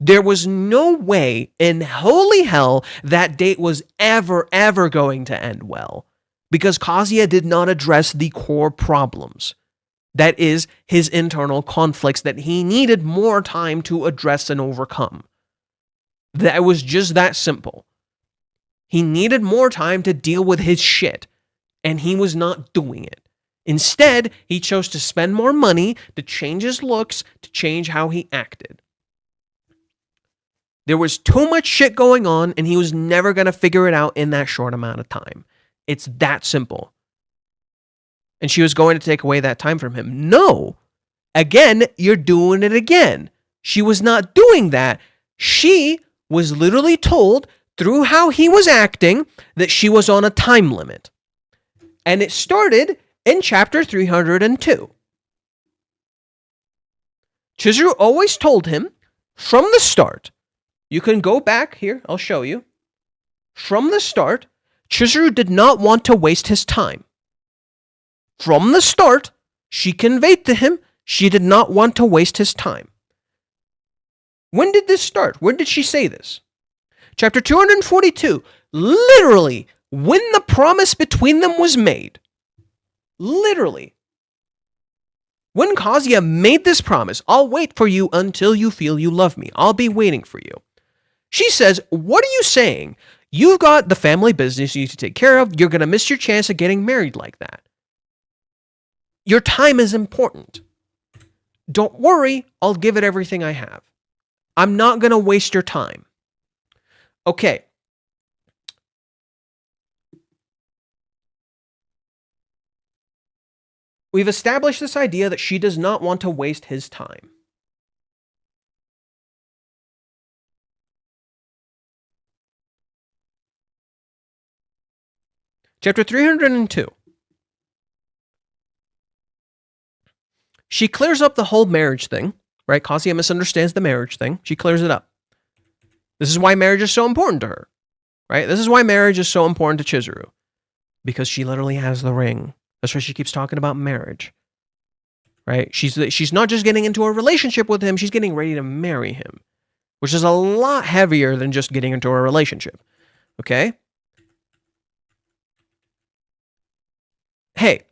There was no way in holy hell that date was ever going to end well, because Kazuya did not address the core problems. That is, his internal conflicts that he needed more time to address and overcome. That was just that simple. He needed more time to deal with his shit, and he was not doing it. Instead, he chose to spend more money to change his looks, to change how he acted. There was too much shit going on, and he was never going to figure it out in that short amount of time. It's that simple. And she was going to take away that time from him. No. Again, you're doing it again. She was not doing that. She was literally told through how he was acting that she was on a time limit. And it started in chapter 302. Chizuru always told him from the start, you can go back here, I'll show you. From the start, Chizuru did not want to waste his time. From the start, she conveyed to him she did not want to waste his time. When did this start? When did she say this? Chapter 242, literally, when the promise between them was made. Literally. When Kazuya made this promise, I'll wait for you until you feel you love me. I'll be waiting for you. She says, what are you saying? You've got the family business you need to take care of. You're going to miss your chance of getting married like that. Your time is important. Don't worry, I'll give it everything I have. I'm not going to waste your time. Okay. We've established this idea that she does not want to waste his time. Chapter 302. She clears up the whole marriage thing, right? Kazuya misunderstands the marriage thing. She clears it up. This is why marriage is so important to her, right? This is why marriage is so important to Chizuru. Because she literally has the ring. That's why she keeps talking about marriage, right? She's not just getting into a relationship with him, she's getting ready to marry him, which is a lot heavier than just getting into a relationship, okay? Hey,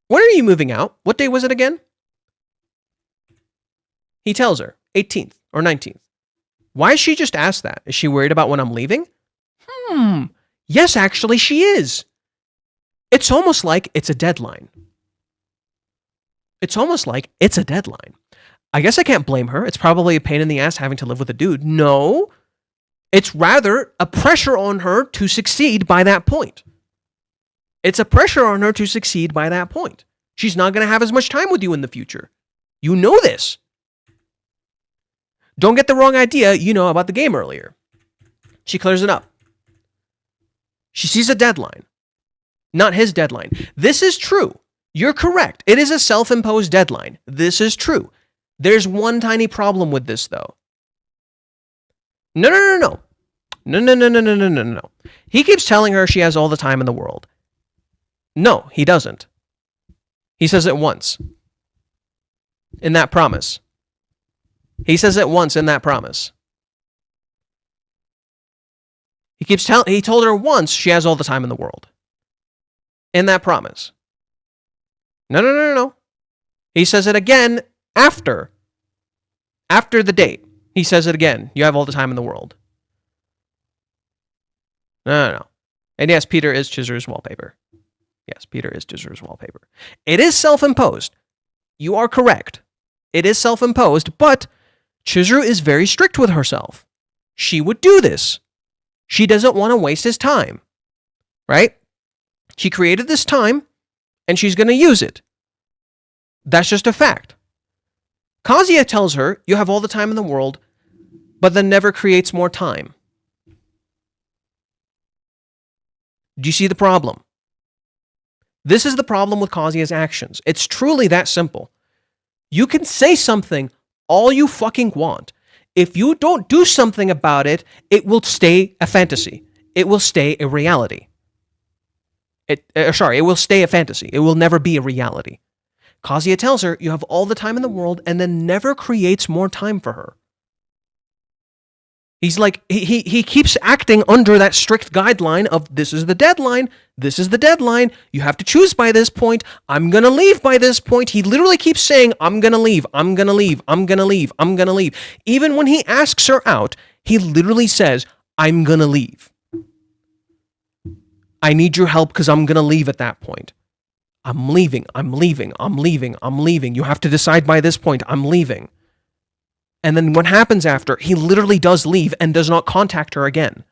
when are you moving out? What day was it again? He tells her, 18th or 19th. Why is she just asked that? Is she worried about when I'm leaving? Yes, actually she is. It's almost like it's a deadline. It's almost like it's a deadline. I guess I can't blame her. It's probably a pain in the ass having to live with a dude. No, it's rather a pressure on her to succeed by that point. It's a pressure on her to succeed by that point. She's not going to have as much time with you in the future. You know this. Don't get the wrong idea, you know about the game earlier. She clears it up. She sees a deadline. Not his deadline. This is true. You're correct. It is a self-imposed deadline. This is true. There's one tiny problem with this, though. No. He keeps telling her she has all the time in the world. No, he doesn't. He says it once. In that promise. He says it once in that promise. He told her once she has all the time in the world. In that promise. No. He says it again after. After the date. He says it again. You have all the time in the world. No. And yes, Peter is Chizuru's wallpaper. Yes, Peter is Chizuru's wallpaper. It is self-imposed. You are correct. It is self-imposed, but Chizuru is very strict with herself. She would do this. She doesn't want to waste his time. Right? She created this time, and she's going to use it. That's just a fact. Kazuya tells her, you have all the time in the world, but then never creates more time. Do you see the problem? This is the problem with Kazuya's actions. It's truly that simple. You can say something all you fucking want. If you don't do something about it, it will stay a fantasy. It will stay a reality. It will stay a fantasy. It will never be a reality. Kazuya tells her you have all the time in the world and then never creates more time for her. He's like, he keeps acting under that strict guideline of this is the deadline, you have to choose by this point, I'm going to leave by this point. He literally keeps saying, I'm going to leave. Even when he asks her out, he literally says, I'm going to leave. I need your help because I'm going to leave at that point. I'm leaving. You have to decide by this point, I'm leaving. And then what happens after? He literally does leave and does not contact her again.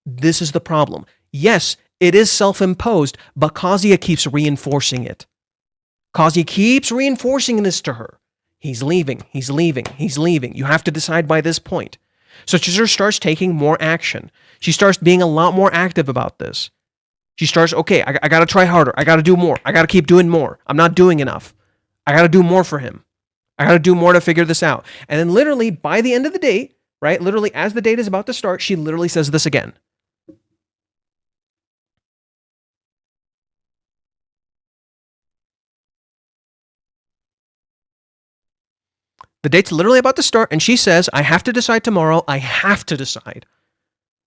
This is the problem. Yes, it is self-imposed, but Kazuya keeps reinforcing it. Kazuya keeps reinforcing this to her. He's leaving, he's leaving, he's leaving. You have to decide by this point. So Chizuru starts taking more action. She starts being a lot more active about this. She starts, okay, I got to try harder. I got to do more. I got to keep doing more. I'm not doing enough. I got to do more for him. I got to do more to figure this out. And then literally by the end of the date, right, literally as the date is about to start, she literally says this again. The date's literally about to start, and she says, I have to decide tomorrow. I have to decide.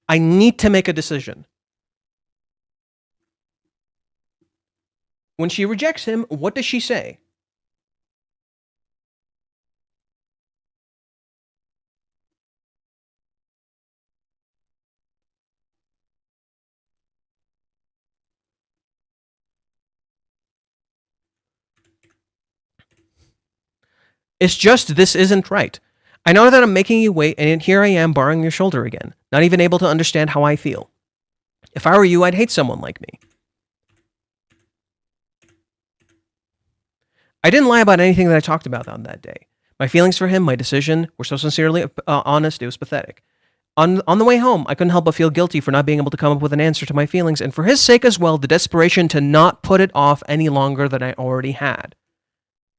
I need to make a decision. When she rejects him, what does she say? It's just, this isn't right. I know that I'm making you wait, and here I am borrowing your shoulder again, not even able to understand how I feel. If I were you, I'd hate someone like me. I didn't lie about anything that I talked about on that day. My feelings for him, my decision, were so sincerely honest, it was pathetic. On the way home, I couldn't help but feel guilty for not being able to come up with an answer to my feelings, and for his sake as well, the desperation to not put it off any longer than I already had.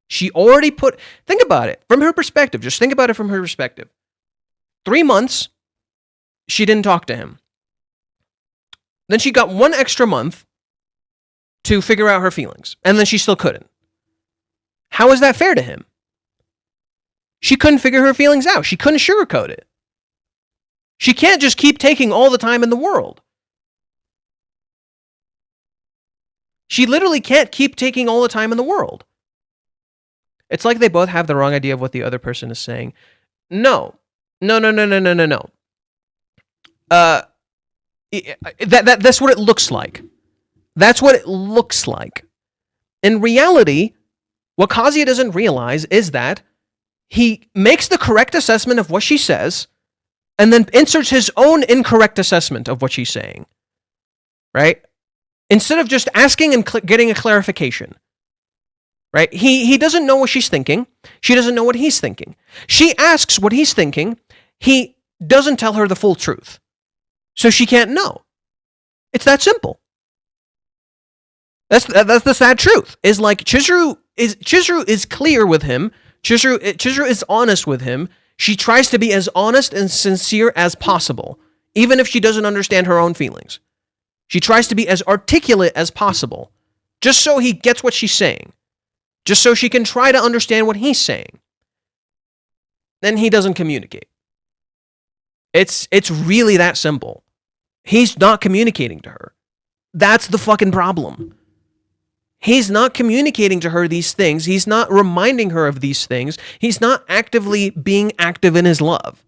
She already think about it from her perspective. Just think about it from her perspective. 3 months, she didn't talk to him. Then she got 1 extra month to figure out her feelings, and then she still couldn't. How is that fair to him? She couldn't figure her feelings out. She couldn't sugarcoat it. She can't just keep taking all the time in the world. She literally can't keep taking all the time in the world. It's like they both have the wrong idea of what the other person is saying. No. That's what it looks like. That's what it looks like. In reality, what Kazuya doesn't realize is that he makes the correct assessment of what she says and then inserts his own incorrect assessment of what she's saying. Right? Instead of just asking and getting a clarification. Right? He doesn't know what she's thinking. She doesn't know what he's thinking. She asks what he's thinking. He doesn't tell her the full truth. So she can't know. It's that simple. That's the sad truth. Is like Chizuru is clear with him. Chizuru is honest with him. She tries to be as honest and sincere as possible, even if she doesn't understand her own feelings. She tries to be as articulate as possible, just so he gets what she's saying. Just so she can try to understand what he's saying. Then he doesn't communicate. It's really that simple. He's not communicating to her. That's the fucking problem. He's not communicating to her these things. He's not reminding her of these things. He's not actively being active in his love.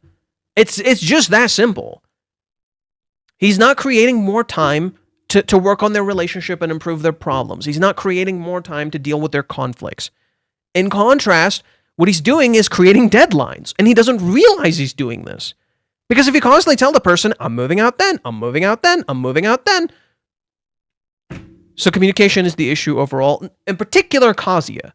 It's just that simple. He's not creating more time to work on their relationship and improve their problems. He's not creating more time to deal with their conflicts. In contrast, what he's doing is creating deadlines, and he doesn't realize he's doing this. Because if you constantly tell the person, I'm moving out then, I'm moving out then, I'm moving out then. So communication is the issue overall. In particular, Kazuya.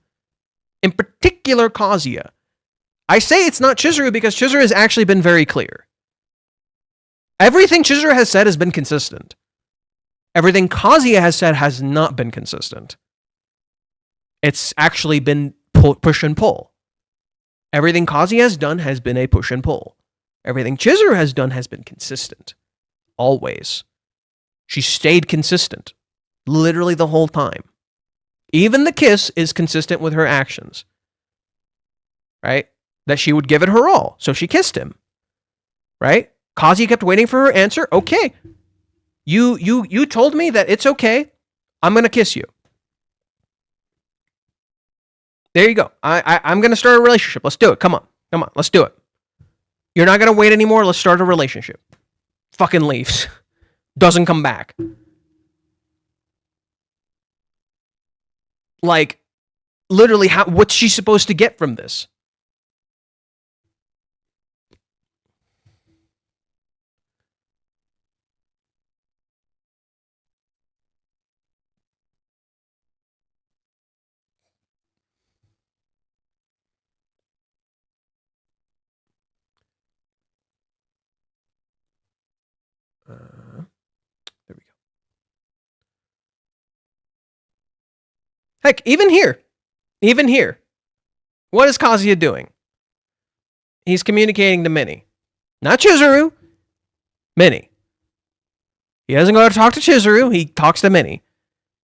I say it's not Chizuru because Chizuru has actually been very clear. Everything Chizuru has said has been consistent. Everything Kazuya has said has not been consistent. It's actually been push and pull. Everything Kazuya has done has been a push and pull. Everything Chizuru has done has been consistent. Always. She stayed consistent. Literally the whole time. Even the kiss is consistent with her actions. Right? That she would give it her all. So she kissed him. Right? Kazuya kept waiting for her answer. Okay. You told me that it's okay. I'm going to kiss you. There you go. I'm going to start a relationship. Let's do it. Come on. Let's do it. You're not going to wait anymore. Let's start a relationship. Fucking leaves. Doesn't come back. Like, literally, what's she supposed to get from this? There we go. Heck, even here, what is Kazuya doing? He's communicating to Minnie. Not Chizuru. Minnie. He doesn't go to talk to Chizuru. He talks to Minnie.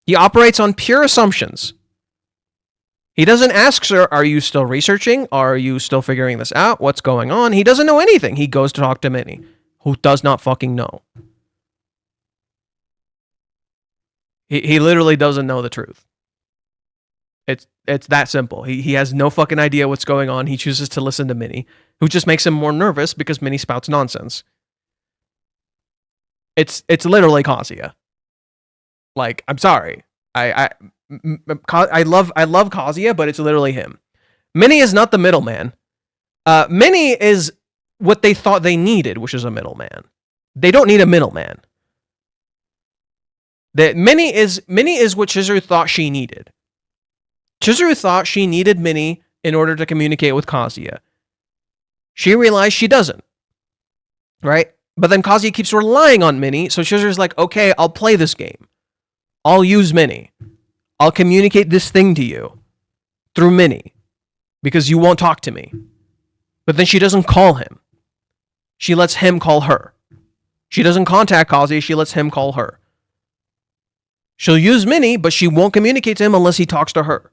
He operates on pure assumptions. He doesn't ask her, are you still researching? Are you still figuring this out? What's going on? He doesn't know anything. He goes to talk to Minnie, who does not fucking know. He literally doesn't know the truth. It's that simple. He has no fucking idea what's going on. He chooses to listen to Minnie, who just makes him more nervous because Minnie spouts nonsense. It's literally Kazuya. Like, I'm sorry. I love Kazuya, but it's literally him. Minnie is not the middleman. Minnie is what they thought they needed, which is a middleman. They don't need a middleman. Minnie is what Chizuru thought she needed. Chizuru thought she needed Minnie in order to communicate with Kazuya. She realized she doesn't. Right? But then Kazuya keeps relying on Minnie, so Chizuru's like, okay, I'll play this game. I'll use Minnie. I'll communicate this thing to you through Minnie because you won't talk to me. But then she doesn't call him. She lets him call her. She doesn't contact Kazuya, she lets him call her. She'll use Minnie, but she won't communicate to him unless he talks to her.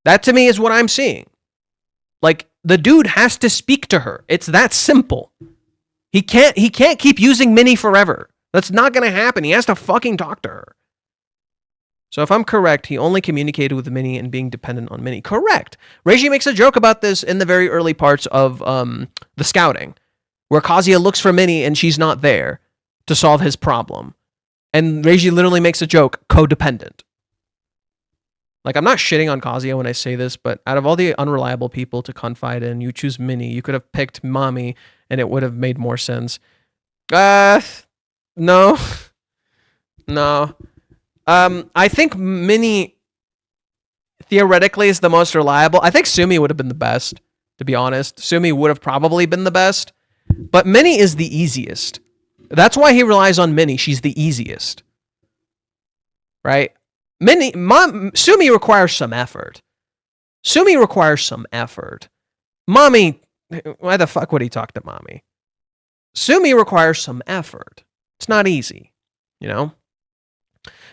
That to me is what I'm seeing. Like, the dude has to speak to her. It's that simple. He can't keep using Minnie forever. That's not going to happen. He has to fucking talk to her. So if I'm correct, he only communicated with Minnie and being dependent on Minnie. Correct. Reiji makes a joke about this in the very early parts of the scouting, where Kazuya looks for Minnie and she's not there to solve his problem. And Reiji literally makes a joke, codependent. Like, I'm not shitting on Kazuya when I say this, but out of all the unreliable people to confide in, you choose Minnie. You could have picked Mommy, and it would have made more sense. No. I think Minnie theoretically is the most reliable. I think Sumi would have been the best, to be honest. Sumi would have probably been the best, but Minnie is the easiest. That's why he relies on Minnie. She's the easiest. Right? Sumi requires some effort. Mommy, why the fuck would he talk to Mommy? Sumi requires some effort. It's not easy, you know?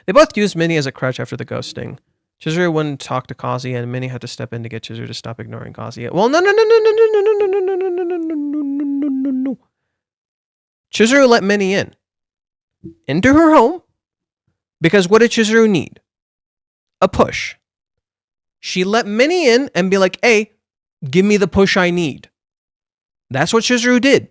They both used Minnie as a crutch after the ghosting. Chizuru wouldn't talk to Kazuya, and Minnie had to step in to get Chizuru to stop ignoring Kazuya. Well, no. Chizuru let Minnie into her home, because what did Chizuru need? A push. She let Minnie in and be like, hey, give me the push I need. That's what Chizuru did.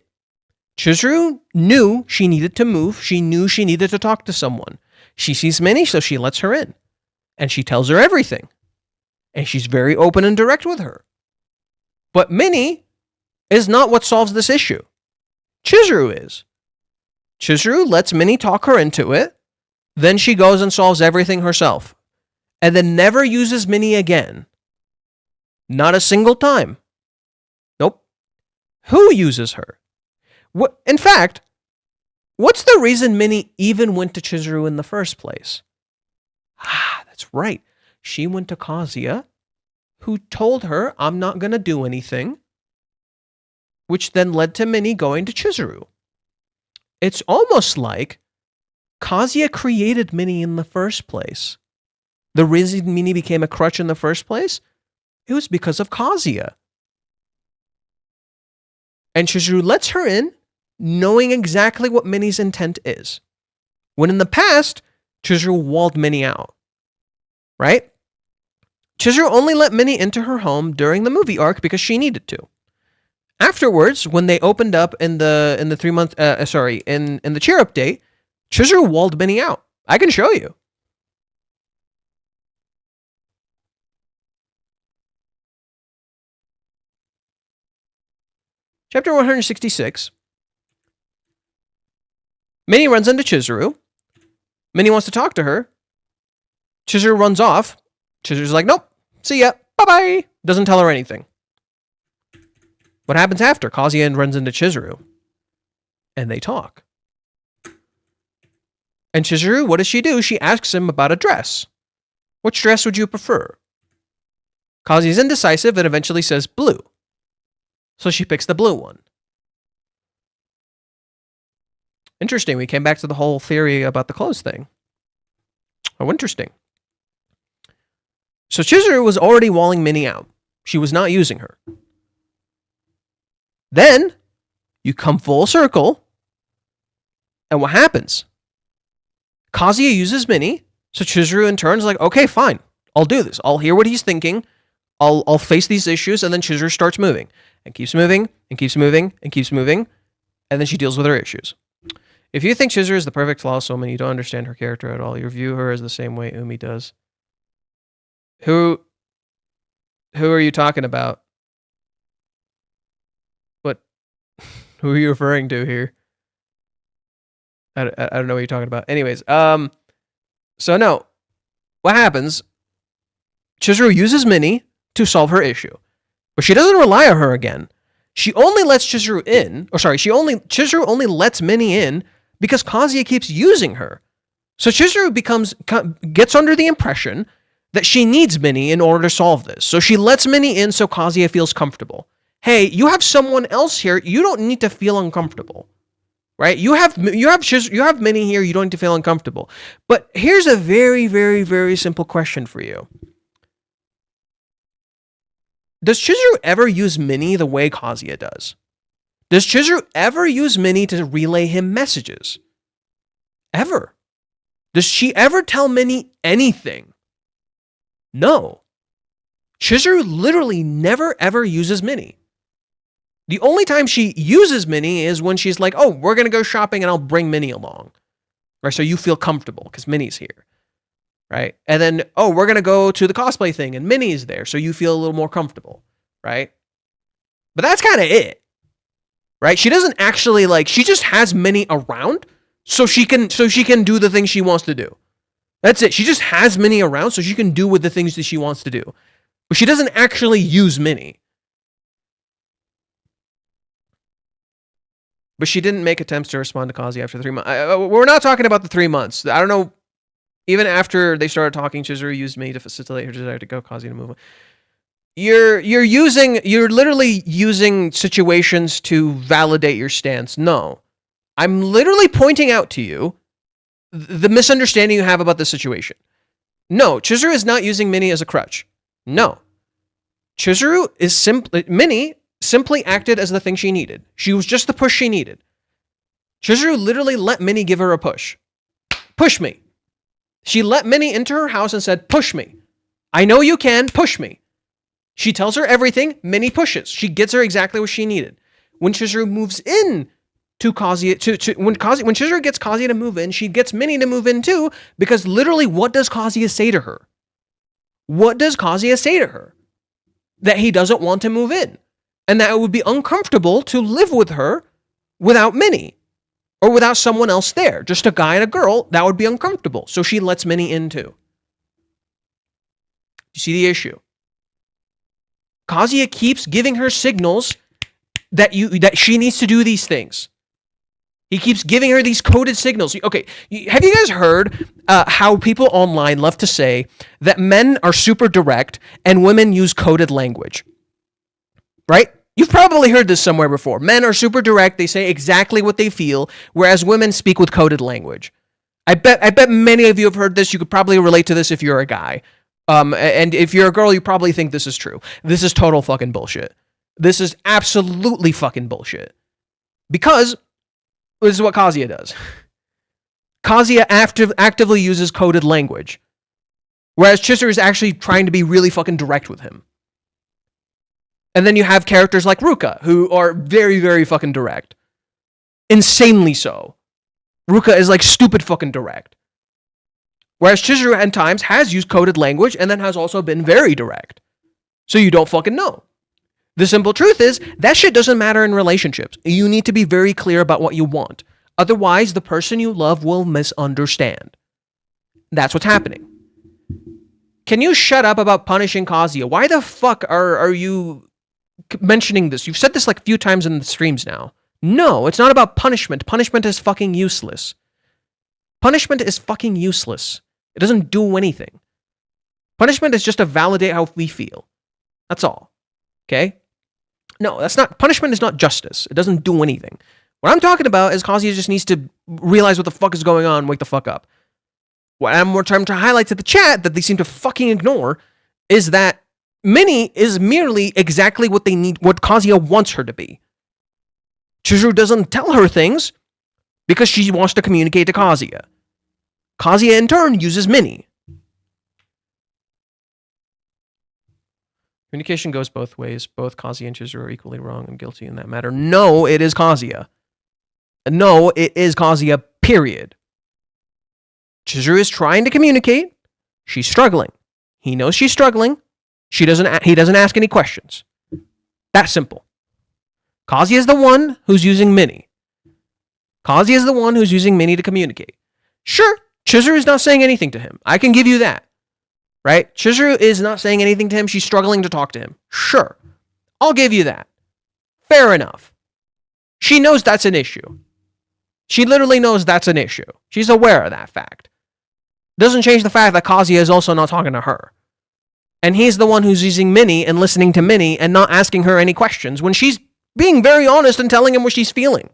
Chizuru knew she needed to move. She knew she needed to talk to someone. She sees Minnie, so she lets her in. And she tells her everything. And she's very open and direct with her. But Minnie is not what solves this issue. Chizuru is. Chizuru lets Minnie talk her into it. Then she goes and solves everything herself. And then never uses Minnie again. Not a single time. Nope. Who uses her? In fact, what's the reason Minnie even went to Chizuru in the first place? That's right. She went to Kazuya, who told her, I'm not going to do anything, which then led to Minnie going to Chizuru. It's almost like Kazuya created Minnie in the first place. The reason Minnie became a crutch in the first place, it was because of Kazuya. And Chizuru lets her in, knowing exactly what Minnie's intent is. When in the past, Chizuru walled Minnie out. Right? Chizuru only let Minnie into her home during the movie arc because she needed to. Afterwards, when they opened up in the 3 month, in the cheer update, Chizuru walled Minnie out. I can show you. Chapter 166. Minnie runs into Chizuru. Minnie wants to talk to her. Chizuru runs off. Chizuru's like, nope, see ya, bye-bye. Doesn't tell her anything. What happens after? Kazuya runs into Chizuru. And they talk. And Chizuru, what does she do? She asks him about a dress. Which dress would you prefer? Kazuya's indecisive and eventually says blue. So she picks the blue one. Interesting. We came back to the whole theory about the clothes thing. Oh, interesting. So Chizuru was already walling Minnie out. She was not using her. Then you come full circle. And what happens? Kazuya uses Minnie. So Chizuru in turn is like, okay, fine. I'll do this. I'll hear what he's thinking. I'll face these issues. And then Chizuru starts moving. And keeps moving. And keeps moving. And keeps moving. And then she deals with her issues. If you think Chizuru is the perfect flawless woman, you don't understand her character at all. You view her as the same way Umi does. Who are you talking about? What? Who are you referring to here? I don't know what you're talking about. Anyways, so no. What happens? Chizuru uses Minnie to solve her issue. But she doesn't rely on her again. She only lets Chizuru in. Chizuru only lets Minnie in because Kazuya keeps using her. So Chizuru gets under the impression that she needs Minnie in order to solve this. So she lets Minnie in so Kazuya feels comfortable. Hey, you have someone else here. You don't need to feel uncomfortable. Right? You have Minnie here. You don't need to feel uncomfortable. But here's a very, very, very simple question for you. Does Chizuru ever use Minnie the way Kazuya does? Does Chizuru ever use Minnie to relay him messages? Ever? Does she ever tell Minnie anything? No. Chizuru literally never ever uses Minnie. The only time she uses Minnie is when she's like, oh, we're going to go shopping and I'll bring Minnie along. Right? So you feel comfortable because Minnie's here. Right? And then, oh, we're going to go to the cosplay thing and Minnie's there. So you feel a little more comfortable. Right? But that's kind of it. Right? She doesn't actually she just has Minnie around so she can do the things she wants to do. That's it. She just has Minnie around so she can do with the things that she wants to do. But she doesn't actually use Minnie. But she didn't make attempts to respond to Kazuya after 3 months. We're not talking about the 3 months. I don't know. Even after they started talking, Chizuru used me to facilitate her desire to go, Kazuya to move on. You're literally using situations to validate your stance. No. I'm literally pointing out to you the misunderstanding you have about this situation. No, Chizuru is not using Minnie as a crutch. No. Minnie simply acted as the thing she needed. She was just the push she needed. Chizuru literally let Minnie give her a push. Push me. She let Minnie into her house and said, push me. I know you can, push me. She tells her everything, Minnie pushes. She gets her exactly what she needed. When Chizuru moves in to Kazuya, when Chizuru gets Kazuya to move in, she gets Minnie to move in too, because literally what does Kazuya say to her? What does Kazuya say to her? That he doesn't want to move in. And that it would be uncomfortable to live with her without Minnie. Or without someone else there. Just a guy and a girl, that would be uncomfortable. So she lets Minnie in too. You see the issue? Kazuya keeps giving her signals that she needs to do these things. He keeps giving her these coded signals. Okay, have you guys heard how people online love to say that men are super direct and women use coded language? Right? You've probably heard this somewhere before. Men are super direct. They say exactly what they feel, whereas women speak with coded language. I bet many of you have heard this. You could probably relate to this if you're a guy. And if you're a girl, you probably think this is true. This is total fucking bullshit. This is absolutely fucking bullshit. Because this is what Kazuya does. Kazuya actively uses coded language. Whereas Chizuru is actually trying to be really fucking direct with him. And then you have characters like Ruka, who are very, very fucking direct. Insanely so. Ruka is like stupid fucking direct. Whereas Chizuru at times has used coded language and then has also been very direct. So you don't fucking know. The simple truth is that shit doesn't matter in relationships. You need to be very clear about what you want. Otherwise, the person you love will misunderstand. That's what's happening. Can you shut up about punishing Kazuya? Why the fuck are you mentioning this? You've said this like a few times in the streams now. No, it's not about punishment. Punishment is fucking useless. Punishment is fucking useless. It doesn't do anything. Punishment is just to validate how we feel. That's all. Okay? No, that's not. Punishment is not justice. It doesn't do anything. What I'm talking about is Kazuya just needs to realize what the fuck is going on, wake the fuck up. What I'm trying to highlight to the chat that they seem to fucking ignore is that Minnie is merely exactly what they need, what Kazuya wants her to be. Chizuru doesn't tell her things because she wants to communicate to Kazuya. Kazuya in turn uses Minnie. Communication goes both ways. Both Kazuya and Chizuru are equally wrong and guilty in that matter. No, it is Kazuya. No, it is Kazuya, period. Chizuru is trying to communicate. She's struggling. He knows she's struggling. He doesn't ask any questions. That simple. Kazuya is the one who's using Minnie. Kazuya is the one who's using Minnie to communicate. Sure, Chizuru is not saying anything to him. I can give you that. Right? Chizuru is not saying anything to him. She's struggling to talk to him. Sure. I'll give you that. Fair enough. She knows that's an issue. She literally knows that's an issue. She's aware of that fact. Doesn't change the fact that Kazuya is also not talking to her. And he's the one who's using Minnie and listening to Minnie and not asking her any questions when she's being very honest and telling him what she's feeling.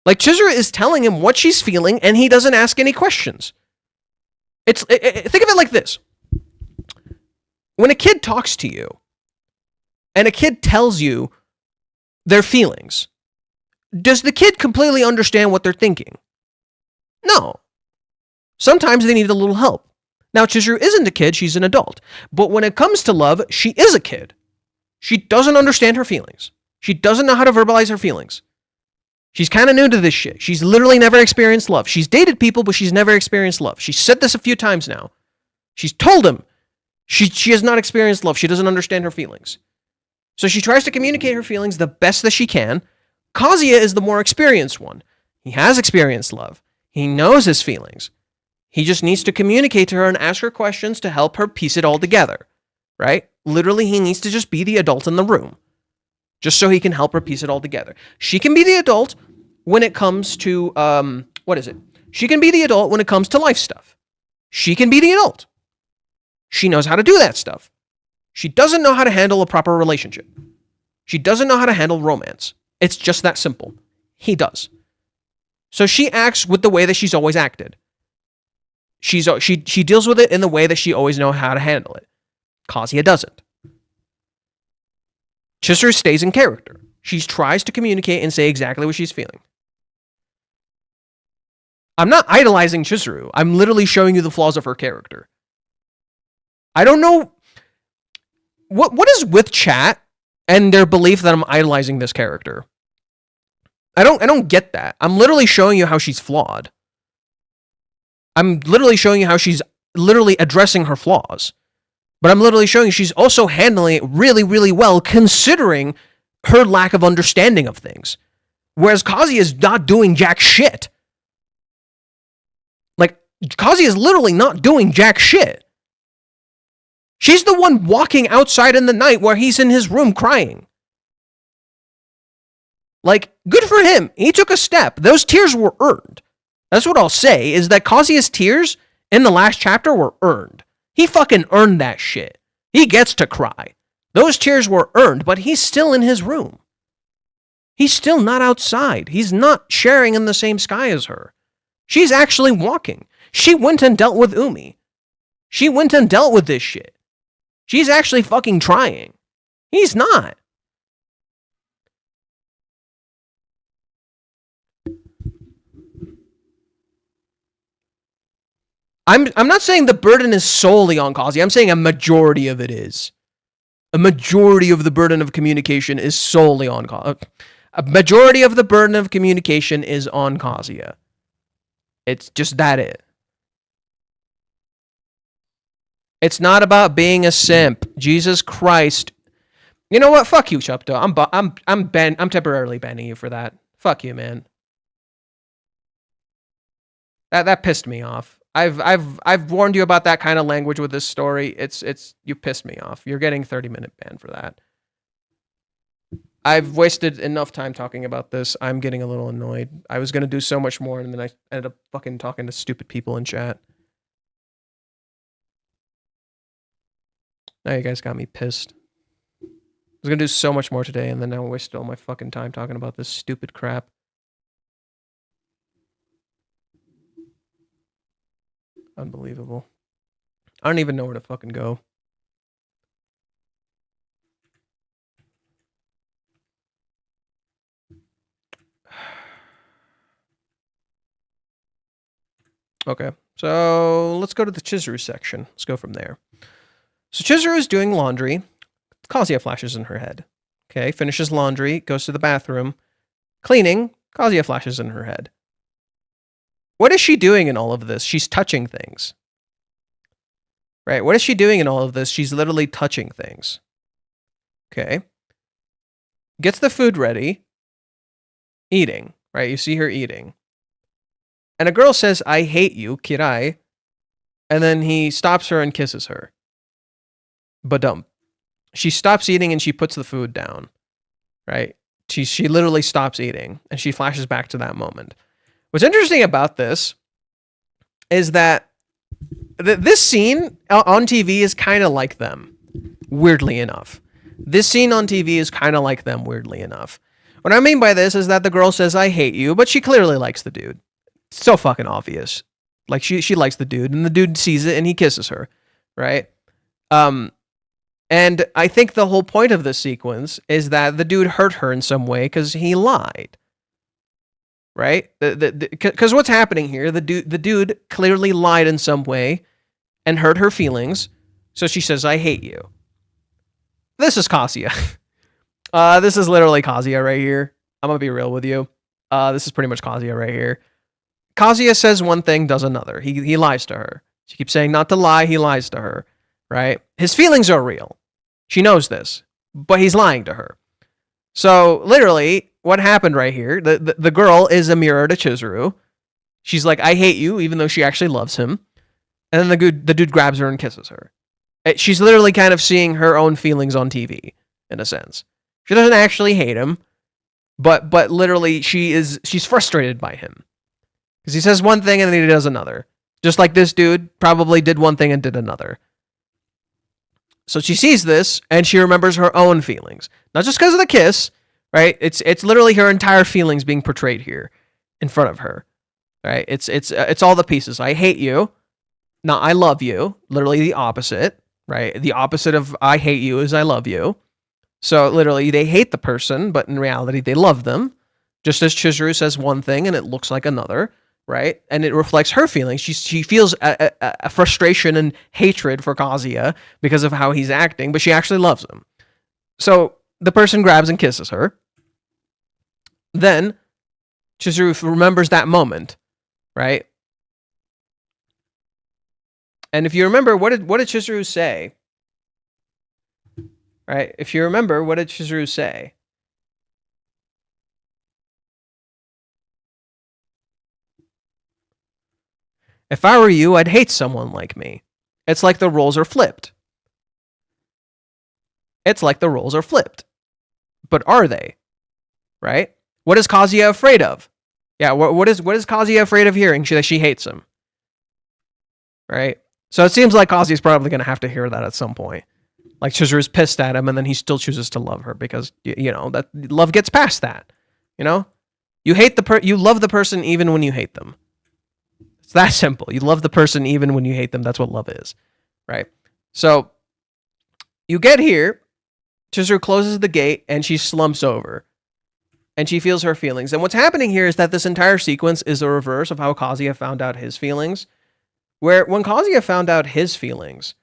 Like, Chizuru is telling him what she's feeling and he doesn't ask any questions. Think of it like this. When a kid talks to you and a kid tells you their feelings, does the kid completely understand what they're thinking? No. Sometimes they need a little help. Now, Chizuru isn't a kid, she's an adult. But when it comes to love, she is a kid. She doesn't understand her feelings. She doesn't know how to verbalize her feelings. She's kind of new to this shit. She's literally never experienced love. She's dated people, but she's never experienced love. She's said this a few times now. She's told him she has not experienced love. She doesn't understand her feelings. So she tries to communicate her feelings the best that she can. Kazuya is the more experienced one. He has experienced love. He knows his feelings. He just needs to communicate to her and ask her questions to help her piece it all together, right? Literally, he needs to just be the adult in the room, just so he can help her piece it all together. She can be the adult when it comes to, She can be the adult when it comes to life stuff. She can be the adult. She knows how to do that stuff. She doesn't know how to handle a proper relationship. She doesn't know how to handle romance. It's just that simple. He does. So she acts with the way that she's always acted. She deals with it in the way that she always knows how to handle it. Kazuya doesn't. Chizuru stays in character. She tries to communicate and say exactly what she's feeling. I'm not idolizing Chizuru. I'm literally showing you the flaws of her character. I don't know what is with chat and their belief that I'm idolizing this character. I don't get that. I'm literally showing you how she's flawed. I'm literally showing you how she's literally addressing her flaws. But I'm literally showing you she's also handling it really, really well, considering her lack of understanding of things. Whereas Kazuya is not doing jack shit. Like, Kazuya is literally not doing jack shit. She's the one walking outside in the night where he's in his room crying. Like, good for him. He took a step. Those tears were earned. That's what I'll say, is that Kazuya's tears in the last chapter were earned. He fucking earned that shit. He gets to cry. Those tears were earned, but he's still in his room. He's still not outside. He's not sharing in the same sky as her. She's actually walking. She went and dealt with Umi. She went and dealt with this shit. She's actually fucking trying. He's not. I'm not saying the burden is solely on Kazuya. I'm saying a majority of it is. A majority of the burden of communication is solely on Kazuya. A majority of the burden of communication is on Kazuya. It's just that it. It's not about being a simp. Jesus Christ. You know what? Fuck you, Chupto. I'm temporarily banning you for that. Fuck you, man. That pissed me off. I've warned you about that kind of language with this story. It's you pissed me off. You're getting 30-minute ban for that. I've wasted enough time talking about this. I'm getting a little annoyed. I was gonna do so much more, and then I ended up fucking talking to stupid people in chat. Now you guys got me pissed. I was gonna do so much more today, and then I wasted all my fucking time talking about this stupid crap. Unbelievable. I don't even know where to fucking go. Okay, so let's go to the Chizuru section. Let's go from there. So Chizuru is doing laundry. Kazuya flashes in her head. Okay, finishes laundry, goes to the bathroom. Cleaning, Kazuya flashes in her head. What is she doing in all of this? She's touching things. Right, what is she doing in all of this? She's literally touching things. Okay. Gets the food ready. Eating, right? You see her eating. And a girl says, I hate you, kirai. And then he stops her and kisses her. Badum. She stops eating and she puts the food down. Right? She literally stops eating and she flashes back to that moment. What's interesting about this is that this scene on TV is kind of like them, weirdly enough. This scene on TV is kind of like them, weirdly enough. What I mean by this is that the girl says, I hate you, but she clearly likes the dude. It's so fucking obvious. Like, she likes the dude, and the dude sees it, and he kisses her, right? And I think the whole point of this sequence is that the dude hurt her in some way because he lied. Right? Because what's happening here, the dude clearly lied in some way and hurt her feelings, so she says, I hate you. This is Kazuya. This is literally Kazuya right here. I'm gonna be real with you. This is pretty much Kazuya right here. Kazuya says one thing, does another. He lies to her. She keeps saying not to lie, he lies to her. Right? His feelings are real. She knows this, but he's lying to her. So, literally, what happened right here, the girl is a mirror to Chizuru. She's like, I hate you, even though she actually loves him. And then the dude grabs her and kisses her. She's literally kind of seeing her own feelings on TV, in a sense. She doesn't actually hate him, but literally she's frustrated by him. Because he says one thing and then he does another. Just like this dude probably did one thing and did another. So she sees this and she remembers her own feelings. Not just because of the kiss, right? It's literally her entire feelings being portrayed here in front of her. Right? It's all the pieces. I hate you. No, I love you. Literally the opposite, right? The opposite of I hate you is I love you. So literally they hate the person, but in reality they love them. Just as Chizuru says one thing and it looks like another, right? And it reflects her feelings. She feels a frustration and hatred for Kazuya because of how he's acting, but she actually loves him. So the person grabs and kisses her. Then Chizuru remembers that moment, right? And if you remember, what did Chizuru say? Right? If you remember, what did Chizuru say? If I were you, I'd hate someone like me. It's like the roles are flipped. It's like the roles are flipped. But are they? Right? What is Kazuya afraid of? Yeah, what is Kazuya afraid of hearing? That she hates him. Right? So it seems like Kazuya's probably going to have to hear that at some point. Like Chizuru's pissed at him and then he still chooses to love her because, you know, that love gets past that. You know? You love the person even when you hate them. It's that simple. You love the person even when you hate them. That's what love is. Right? So you get here, Chizuru closes the gate and she slumps over. And she feels her feelings. And what's happening here is that this entire sequence is a reverse of how Kazuya found out his feelings. Where when Kazuya found out his feelings,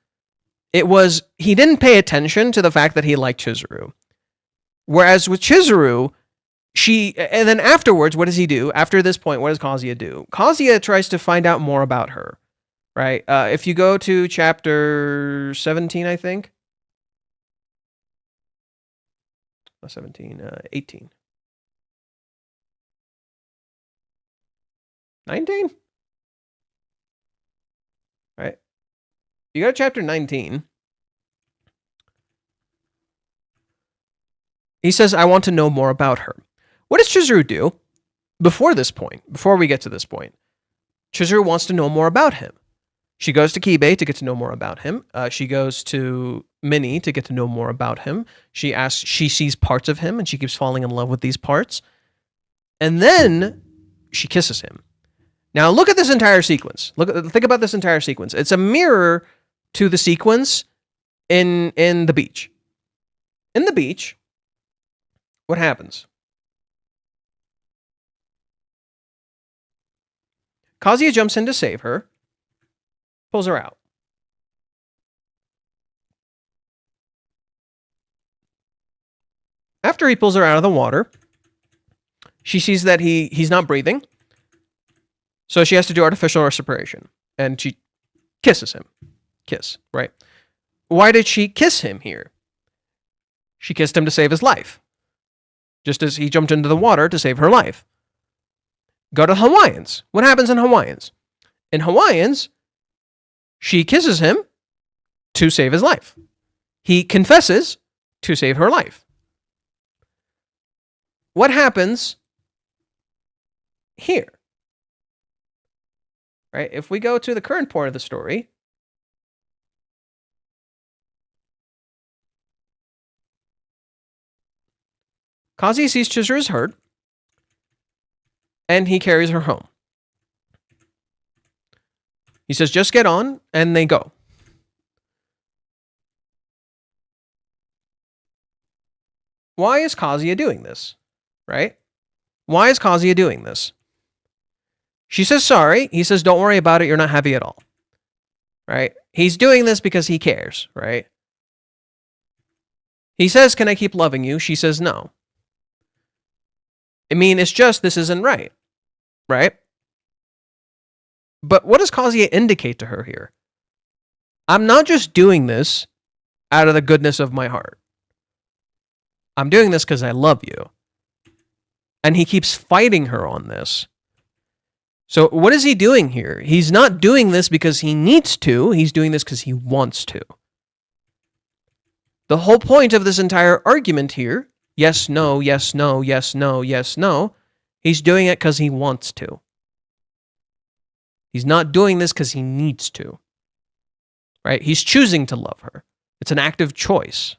it was, he didn't pay attention to the fact that he liked Chizuru. Whereas with Chizuru, and then afterwards, what does he do? After this point, what does Kazuya do? Kazuya tries to find out more about her. right? If you go to chapter 17, I think. 18. 19? Right? You go to chapter 19. He says, I want to know more about her. What does Chizuru do before this point, before we get to this point? Chizuru wants to know more about him. She goes to Kibe to get to know more about him. She goes to Minnie to get to know more about him. She sees parts of him and she keeps falling in love with these parts. And then she kisses him. Now look at this entire sequence. Think about this entire sequence. It's a mirror to the sequence in the beach. In the beach, what happens? Kazuya jumps in to save her, pulls her out. After he pulls her out of the water, she sees that he's not breathing, so she has to do artificial respiration, and she kisses him. Kiss, right? Why did she kiss him here? She kissed him to save his life, just as he jumped into the water to save her life. Go to Hawaiians. What happens in Hawaiians? In Hawaiians, she kisses him to save his life. He confesses to save her life. What happens here? Right? If we go to the current part of the story, Kazuya sees Chizuru is hurt, and he carries her home. He says, just get on, and they go. Why is Kazuya doing this? Right? Why is Kazuya doing this? She says sorry. He says, don't worry about it. You're not heavy at all. Right? He's doing this because he cares, right? He says, can I keep loving you? She says, no. I mean, it's just, this isn't right. Right? But what does Kazuya indicate to her here? I'm not just doing this out of the goodness of my heart. I'm doing this because I love you. And he keeps fighting her on this. So what is he doing here? He's not doing this because he needs to. He's doing this because he wants to. The whole point of this entire argument here, yes, no, yes, no, yes, no, yes, no, he's doing it because he wants to. He's not doing this because he needs to. Right? He's choosing to love her. It's an active choice.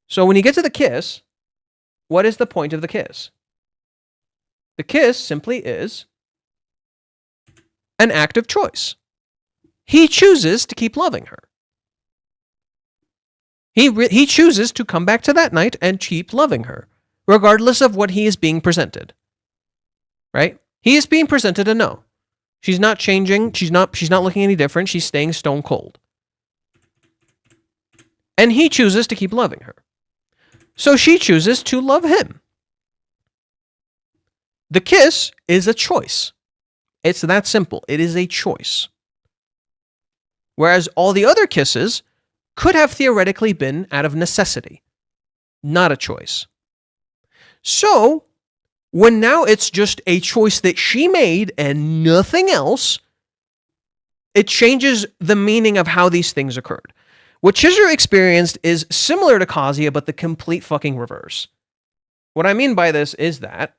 So when you get to the kiss, what is the point of the kiss? The kiss simply is an active choice. He chooses to keep loving her. He chooses to come back to that night and keep loving her, regardless of what he is being presented. Right? He is being presented a no. She's not changing. She's not looking any different. She's staying stone cold. And he chooses to keep loving her. So she chooses to love him. The kiss is a choice. It's that simple. It is a choice. Whereas all the other kisses could have theoretically been out of necessity, not a choice. So, when now it's just a choice that she made and nothing else, it changes the meaning of how these things occurred. What Chizuru experienced is similar to Kazuya, but the complete fucking reverse. What I mean by this is that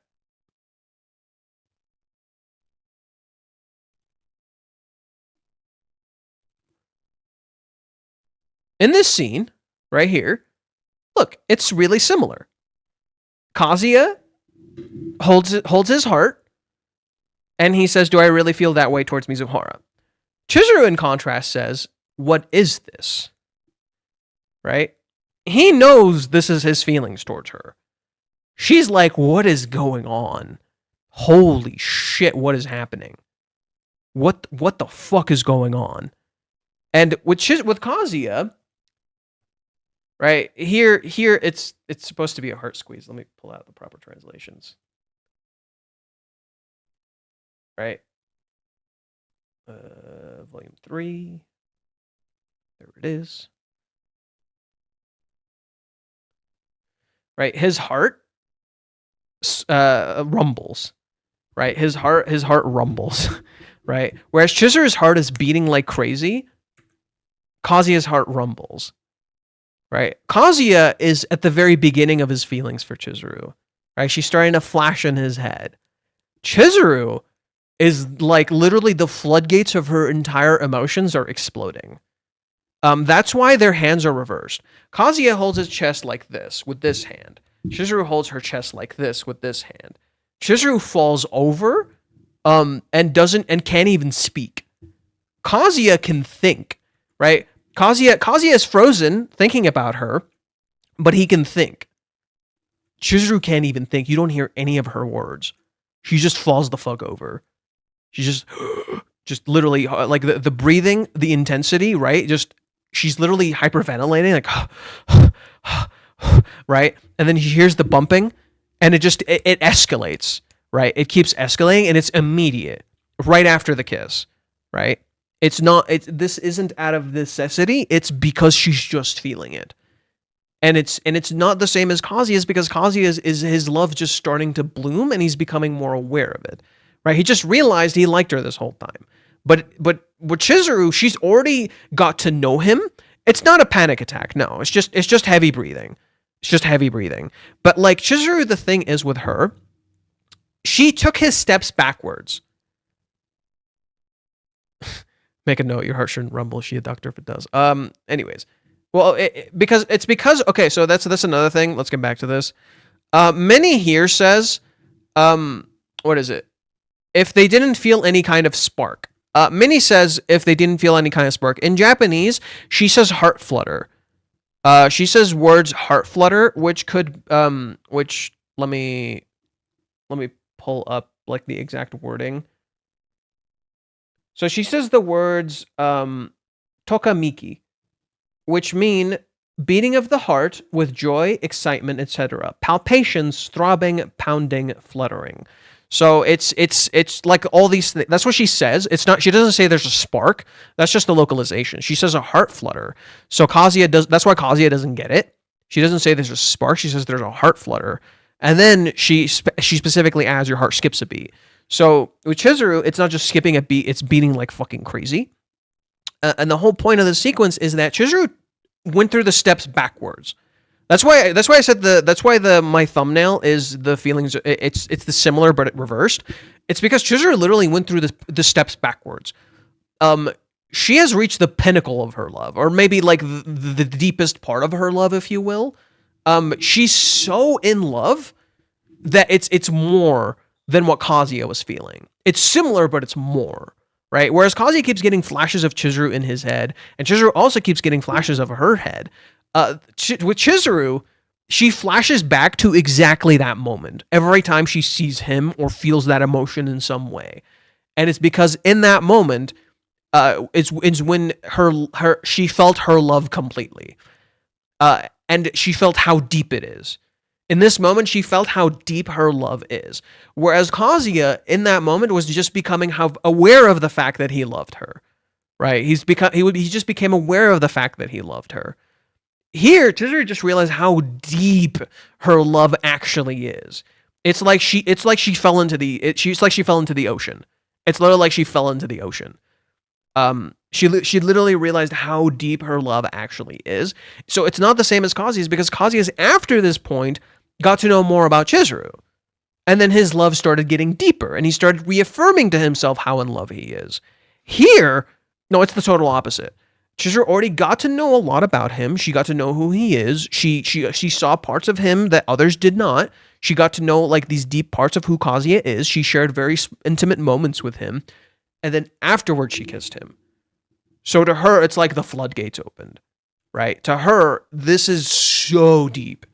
in this scene, right here, look, it's really similar. Kazuya holds his heart, and he says, do I really feel that way towards Mizuhara? Chizuru, in contrast, says, what is this? Right? He knows this is his feelings towards her. She's like, what is going on? Holy shit, what is happening? What the fuck is going on? And with Kazuya, right, here it's supposed to be a heart squeeze. Let me pull out the proper translations. Right? Volume 3. There it is. Right, his heart rumbles. Right, his heart rumbles. Right, whereas Chizuru's heart is beating like crazy, Kazuya's heart rumbles. Right, Kazuya is at the very beginning of his feelings for Chizuru. Right, she's starting to flash in his head. Chizuru is like literally the floodgates of her entire emotions are exploding. That's why their hands are reversed. Kazuya holds his chest like this with this hand. Chizuru holds her chest like this with this hand. Chizuru falls over, and can't even speak. Kazuya can think, right? Kazuya is frozen thinking about her, but he can think. Chizuru can't even think. You don't hear any of her words. She just falls the fuck over. She just literally like the breathing, the intensity, right? She's literally hyperventilating, like right? And then she hears the bumping, and it escalates, right? It keeps escalating, and it's immediate, right after the kiss, right? This isn't out of necessity. It's because she's just feeling it. And it's not the same as Kazuya's, because Kazuya's is his love just starting to bloom, and he's becoming more aware of it, right? He just realized he liked her this whole time. But with Chizuru, she's already got to know him. It's not a panic attack. No, it's just heavy breathing. It's just heavy breathing. But like Chizuru, the thing is with her, she took his steps backwards. Make a note, your heart shouldn't rumble. She a doctor if it does. Anyways. Well, because okay, so that's another thing. Let's get back to this. Minnie here says, what is it? If they didn't feel any kind of spark. Minnie says if they didn't feel any kind of spark. In Japanese, she says heart flutter. She says words heart flutter, which could which let me pull up like the exact wording. So she says the words tokamiki, which mean beating of the heart with joy, excitement, etc. Palpitations, throbbing, pounding, fluttering. So it's like all these things. That's what she says. It's not. She doesn't say there's a spark. That's just the localization. She says a heart flutter. So Kazuya does. That's why Kazuya doesn't get it. She doesn't say there's a spark. She says there's a heart flutter, and then she specifically adds your heart skips a beat. So with Chizuru, it's not just skipping a beat. It's beating like fucking crazy. And the whole point of the sequence is that Chizuru went through the steps backwards. That's why I said my thumbnail is the feelings. It's the similar but it reversed. It's because Chizuru literally went through the steps backwards. She has reached the pinnacle of her love, or maybe like the deepest part of her love, if you will. She's so in love that it's more than what Kazuya was feeling. It's similar, but it's more. Right? Whereas Kazuya keeps getting flashes of Chizuru in his head, and Chizuru also keeps getting flashes of her head. With Chizuru, she flashes back to exactly that moment every time she sees him or feels that emotion in some way. And it's because in that moment, it's when she felt her love completely. And she felt how deep it is. In this moment, she felt how deep her love is. Whereas Kazuya, in that moment, was just becoming how aware of the fact that he loved her. Right? He just became aware of the fact that he loved her. Here, Chizuru just realized how deep her love actually is. It's like she fell into the ocean. It's literally like she fell into the ocean. She literally realized how deep her love actually is. So it's not the same as Kazuya's, because Kazuya's after this point got to know more about Chizuru. And then his love started getting deeper, and he started reaffirming to himself how in love he is. Here, no, it's the total opposite. Chizuru already got to know a lot about him. She got to know who he is. She saw parts of him that others did not. She got to know like these deep parts of who Kazuya is. She shared very intimate moments with him. And then afterwards, she kissed him. So to her, it's like the floodgates opened, right? To her, this is so deep.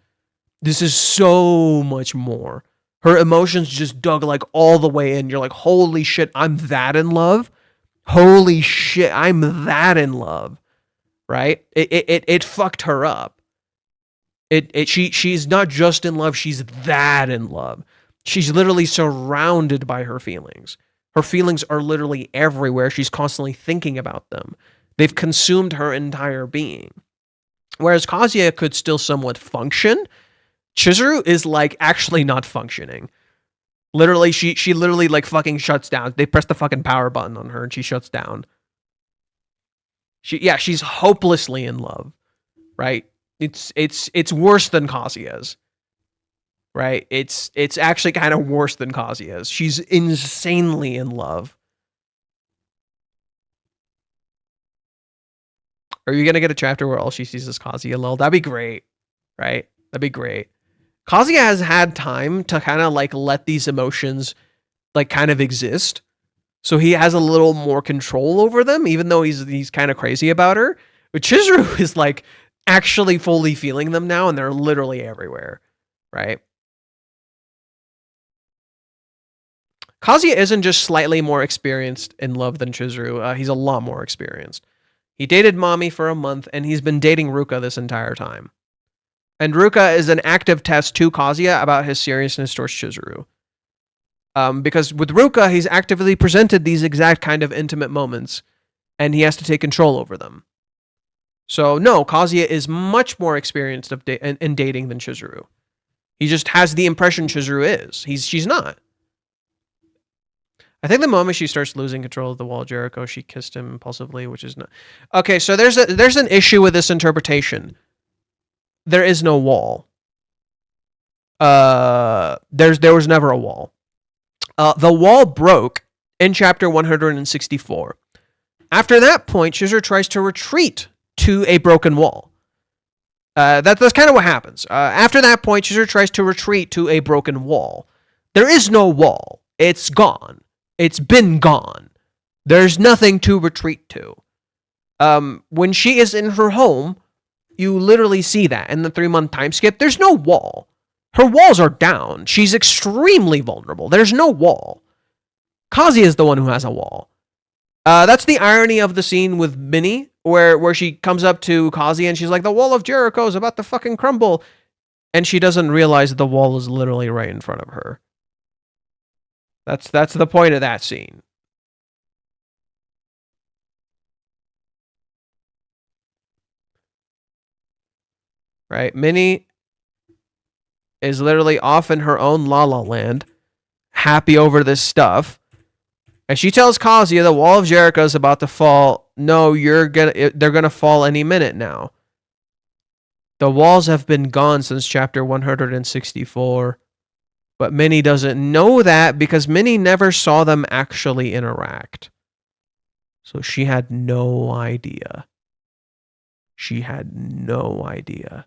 This is so much more. Her emotions just dug like all the way in. You're like, holy shit, I'm that in love. Holy shit, I'm that in love, right? It fucked her up. She's not just in love, she's that in love. She's literally surrounded by her feelings. Her feelings are literally everywhere. She's constantly thinking about them. They've consumed her entire being. Whereas Kazuya could still somewhat function, Chizuru is like actually not functioning. Literally, she literally like fucking shuts down. They press the fucking power button on her and she shuts down. She's hopelessly in love, right? It's worse than Kazuya's, right? It's actually kind of worse than Kazuya's. She's insanely in love. Are you gonna get a chapter where all she sees is Kazuya? Lol, that'd be great, right? That'd be great. Kazuya has had time to kind of like let these emotions like kind of exist. So he has a little more control over them, even though he's kind of crazy about her. But Chizuru is like actually fully feeling them now, and they're literally everywhere, right? Kazuya isn't just slightly more experienced in love than Chizuru. He's a lot more experienced. He dated Mommy for a month, and he's been dating Ruka this entire time. And Ruka is an active test to Kazuya about his seriousness towards Chizuru. Because with Ruka, he's actively presented these exact kind of intimate moments, and he has to take control over them. So no, Kazuya is much more experienced in dating than Chizuru. He just has the impression Chizuru is. She's not. I think the moment she starts losing control of the wall of Jericho, she kissed him impulsively, which is not... Okay, so there's an issue with this interpretation. There is no wall. There was never a wall. The wall broke in chapter 164. After that point, Chizuru tries to retreat to a broken wall. That's kind of what happens. After that point, Chizuru tries to retreat to a broken wall. There is no wall. It's gone. It's been gone. There's nothing to retreat to. When she is in her home, you literally see that in the 3-month time skip. There's no wall. Her walls are down. She's extremely vulnerable. There's no wall. Kazuya is the one who has a wall. That's the irony of the scene with Minnie, where she comes up to Kazuya and she's like, the wall of Jericho is about to fucking crumble. And she doesn't realize the wall is literally right in front of her. That's the point of that scene. Right? Minnie is literally off in her own La La Land, happy over this stuff. And she tells Kazuya the wall of Jericho is about to fall. No, they're gonna fall any minute now. The walls have been gone since chapter 164. But Minnie doesn't know that because Minnie never saw them actually interact. So she had no idea. She had no idea.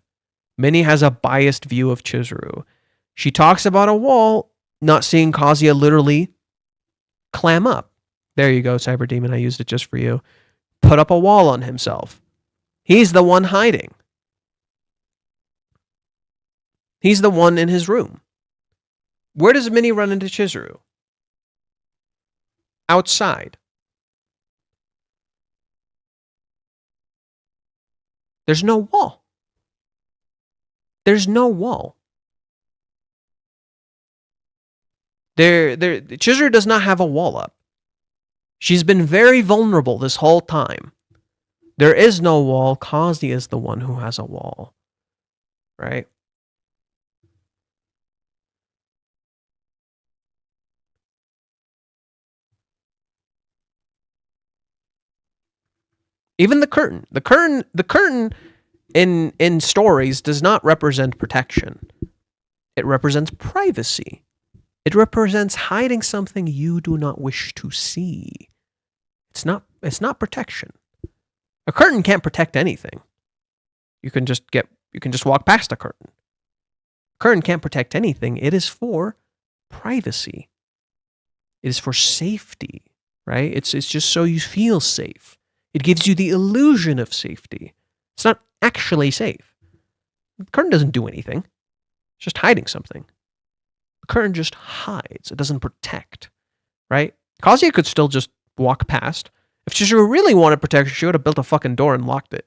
Minnie has a biased view of Chizuru. She talks about a wall, not seeing Kazuya literally clam up. There you go, Cyber Demon. I used it just for you. Put up a wall on himself. He's the one hiding. He's the one in his room. Where does Minnie run into Chizuru? Outside. There's no wall. There's no wall. Chizuru does not have a wall up. She's been very vulnerable this whole time. There is no wall. Kazuya is the one who has a wall. Right? Even the curtain. The curtain in stories does not represent protection. It represents privacy. It represents hiding something you do not wish to see. It's not protection. A curtain can't protect anything. You can just walk past a curtain. A curtain can't protect anything. It is for privacy. It is for safety, right? It's just so you feel safe. It gives you the illusion of safety. It's not actually safe. The curtain doesn't do anything. It's just hiding something. The curtain just hides. It doesn't protect, right? Kazuya could still just walk past. If Chizuru really wanted protection, she would have built a fucking door and locked it.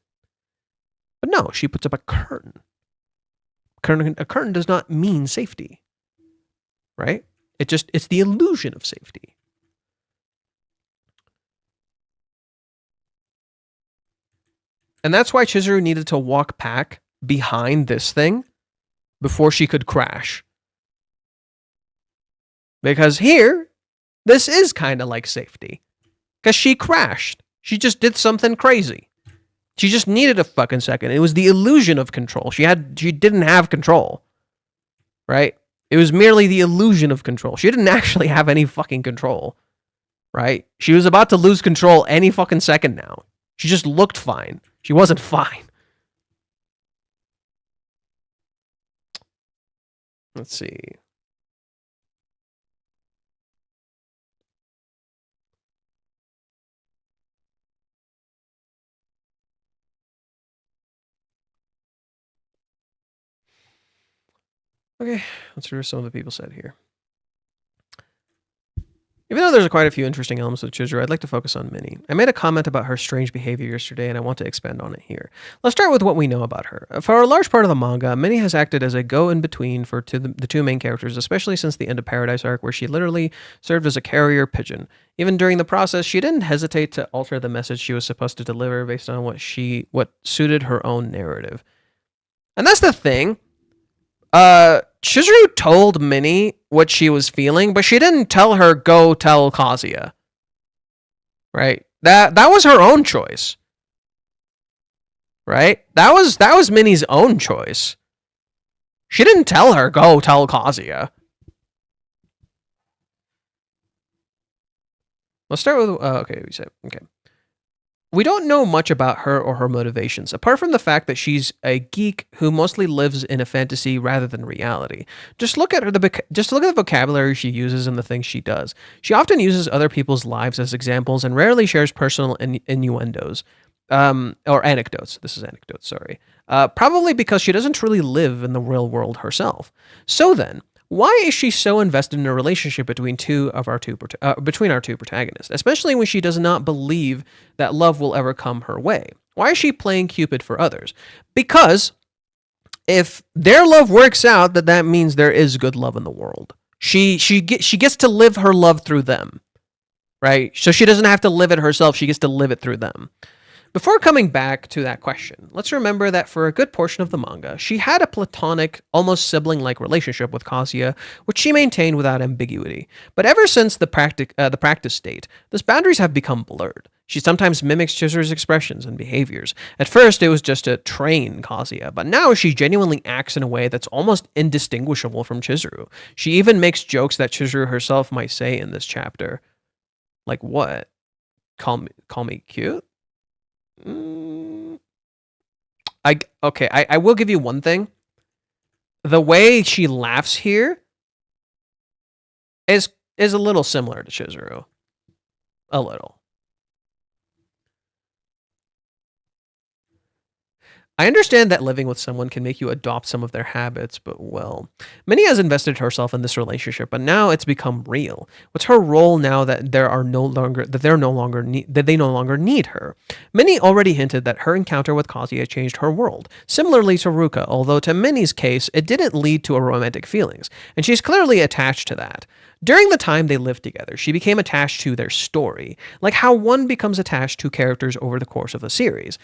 But no, she puts up a curtain. A curtain does not mean safety, right? It's the illusion of safety. And that's why Chizuru needed to walk back behind this thing before she could crash. Because here, this is kind of like safety. Because she crashed. She just did something crazy. She just needed a fucking second. It was the illusion of control. She didn't have control. Right? It was merely the illusion of control. She didn't actually have any fucking control. Right? She was about to lose control any fucking second now. She just looked fine. She wasn't fine. Let's see. Okay, let's read what some of the people said here. Even though there's quite a few interesting elements of Chizuru, I'd like to focus on Minnie. I made a comment about her strange behavior yesterday, and I want to expand on it here. Let's start with what we know about her. For a large part of the manga, Minnie has acted as a go-in-between for the two main characters, especially since the End of Paradise arc, where she literally served as a carrier pigeon. Even during the process, she didn't hesitate to alter the message she was supposed to deliver based on what suited her own narrative. And that's the thing. Chizuru told Minnie what she was feeling, but she didn't tell her, go tell Kazuya. Right? That was her own choice. Right? That was Minnie's own choice. She didn't tell her, go tell Kazuya. Let's start with, okay, we said, okay. We don't know much about her or her motivations, apart from the fact that she's a geek who mostly lives in a fantasy rather than reality. Just look at the vocabulary she uses and the things she does. She often uses other people's lives as examples and rarely shares personal innuendos. Or anecdotes. This is anecdotes, sorry. Probably because she doesn't truly live in the real world herself. So then, why is she so invested in a relationship between our two protagonists, especially when she does not believe that love will ever come her way? Why is she playing Cupid for others? Because if their love works out, that means there is good love in the world. She gets to live her love through them, right? So she doesn't have to live it herself. She gets to live it through them. Before coming back to that question, let's remember that for a good portion of the manga, she had a platonic, almost sibling-like relationship with Kazuya, which she maintained without ambiguity. But ever since the practice state, those boundaries have become blurred. She sometimes mimics Chizuru's expressions and behaviors. At first, it was just to train Kazuya, but now she genuinely acts in a way that's almost indistinguishable from Chizuru. She even makes jokes that Chizuru herself might say in this chapter. Like what? Call me cute? I will give you one thing. The way she laughs here is a little similar to Chizuru. A little. I understand that living with someone can make you adopt some of their habits, but well, Minnie has invested herself in this relationship, but now it's become real. What's her role now that they no longer need her? Minnie already hinted that her encounter with Kazuya changed her world, similarly to Ruka, although to Minnie's case, it didn't lead to a romantic feelings, and she's clearly attached to that. During the time they lived together, she became attached to their story, like how one becomes attached to characters over the course of a series.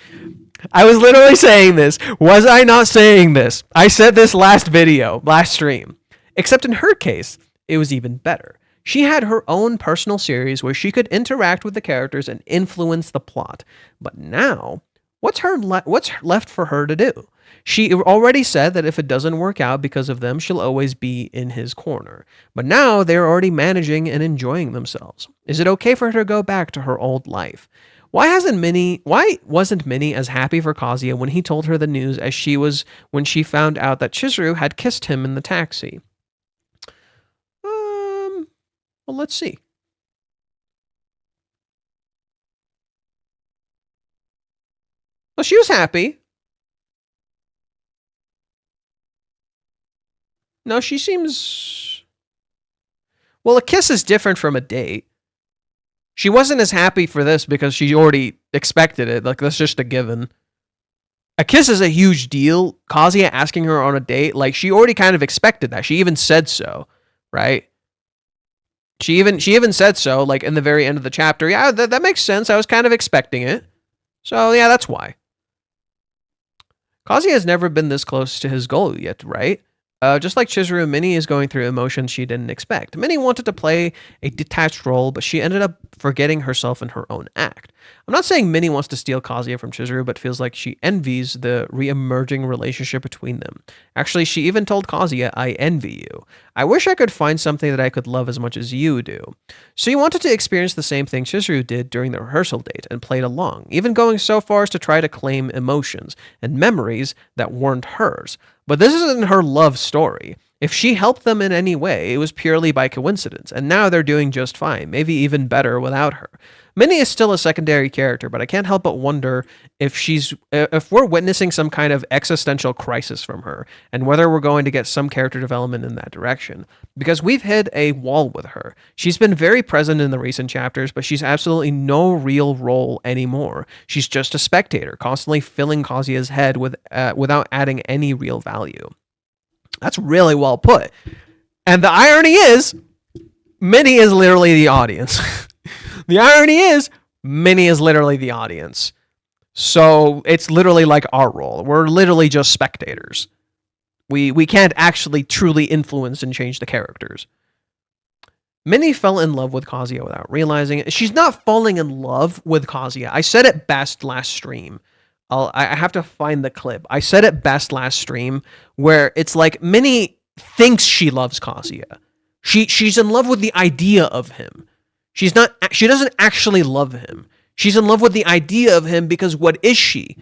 I was literally saying this. Was I not saying this? I said this last stream. Except in her case, it was even better. She had her own personal series where she could interact with the characters and influence the plot. But now, what's left for her to do? She already said that if it doesn't work out because of them, she'll always be in his corner. But now they're already managing and enjoying themselves. Is it okay for her to go back to her old life? Why wasn't Minnie as happy for Kazuya when he told her the news as she was when she found out that Chizuru had kissed him in the taxi? Well, let's see. Well, she was happy. No, she seems... Well, a kiss is different from a date. She wasn't as happy for this because she already expected it. Like, that's just a given. A kiss is a huge deal. Kazuya asking her on a date, like, she already kind of expected that. She even said so, right? She even said so, like, in the very end of the chapter. Yeah, that makes sense. I was kind of expecting it. So, yeah, that's why. Kazuya has never been this close to his goal yet, right? Just like Chizuru, Minnie is going through emotions she didn't expect. Minnie wanted to play a detached role, but she ended up forgetting herself in her own act. I'm not saying Minnie wants to steal Kazuya from Chizuru, but feels like she envies the re-emerging relationship between them. Actually, she even told Kazuya, "I envy you. I wish I could find something that I could love as much as you do." So he wanted to experience the same thing Chizuru did during the rehearsal date and played along, even going so far as to try to claim emotions and memories that weren't hers. But this isn't her love story. If she helped them in any way, it was purely by coincidence, and now they're doing just fine, maybe even better without her. Minnie is still a secondary character, but I can't help but wonder if we're witnessing some kind of existential crisis from her, and whether we're going to get some character development in that direction. Because we've hit a wall with her. She's been very present in the recent chapters, but she's absolutely no real role anymore. She's just a spectator, constantly filling Kazuya's head without adding any real value. That's really well put. And the irony is, Minnie is literally the audience. The irony is, Minnie is literally the audience. So it's literally like our role. We're literally just spectators. We can't actually truly influence and change the characters. Minnie fell in love with Kazuya without realizing it. She's not falling in love with Kazuya. I said it best last stream. I have to find the clip. I said it best last stream where it's like Minnie thinks she loves Kazuya. She's in love with the idea of him. She doesn't actually love him. She's in love with the idea of him because what is she?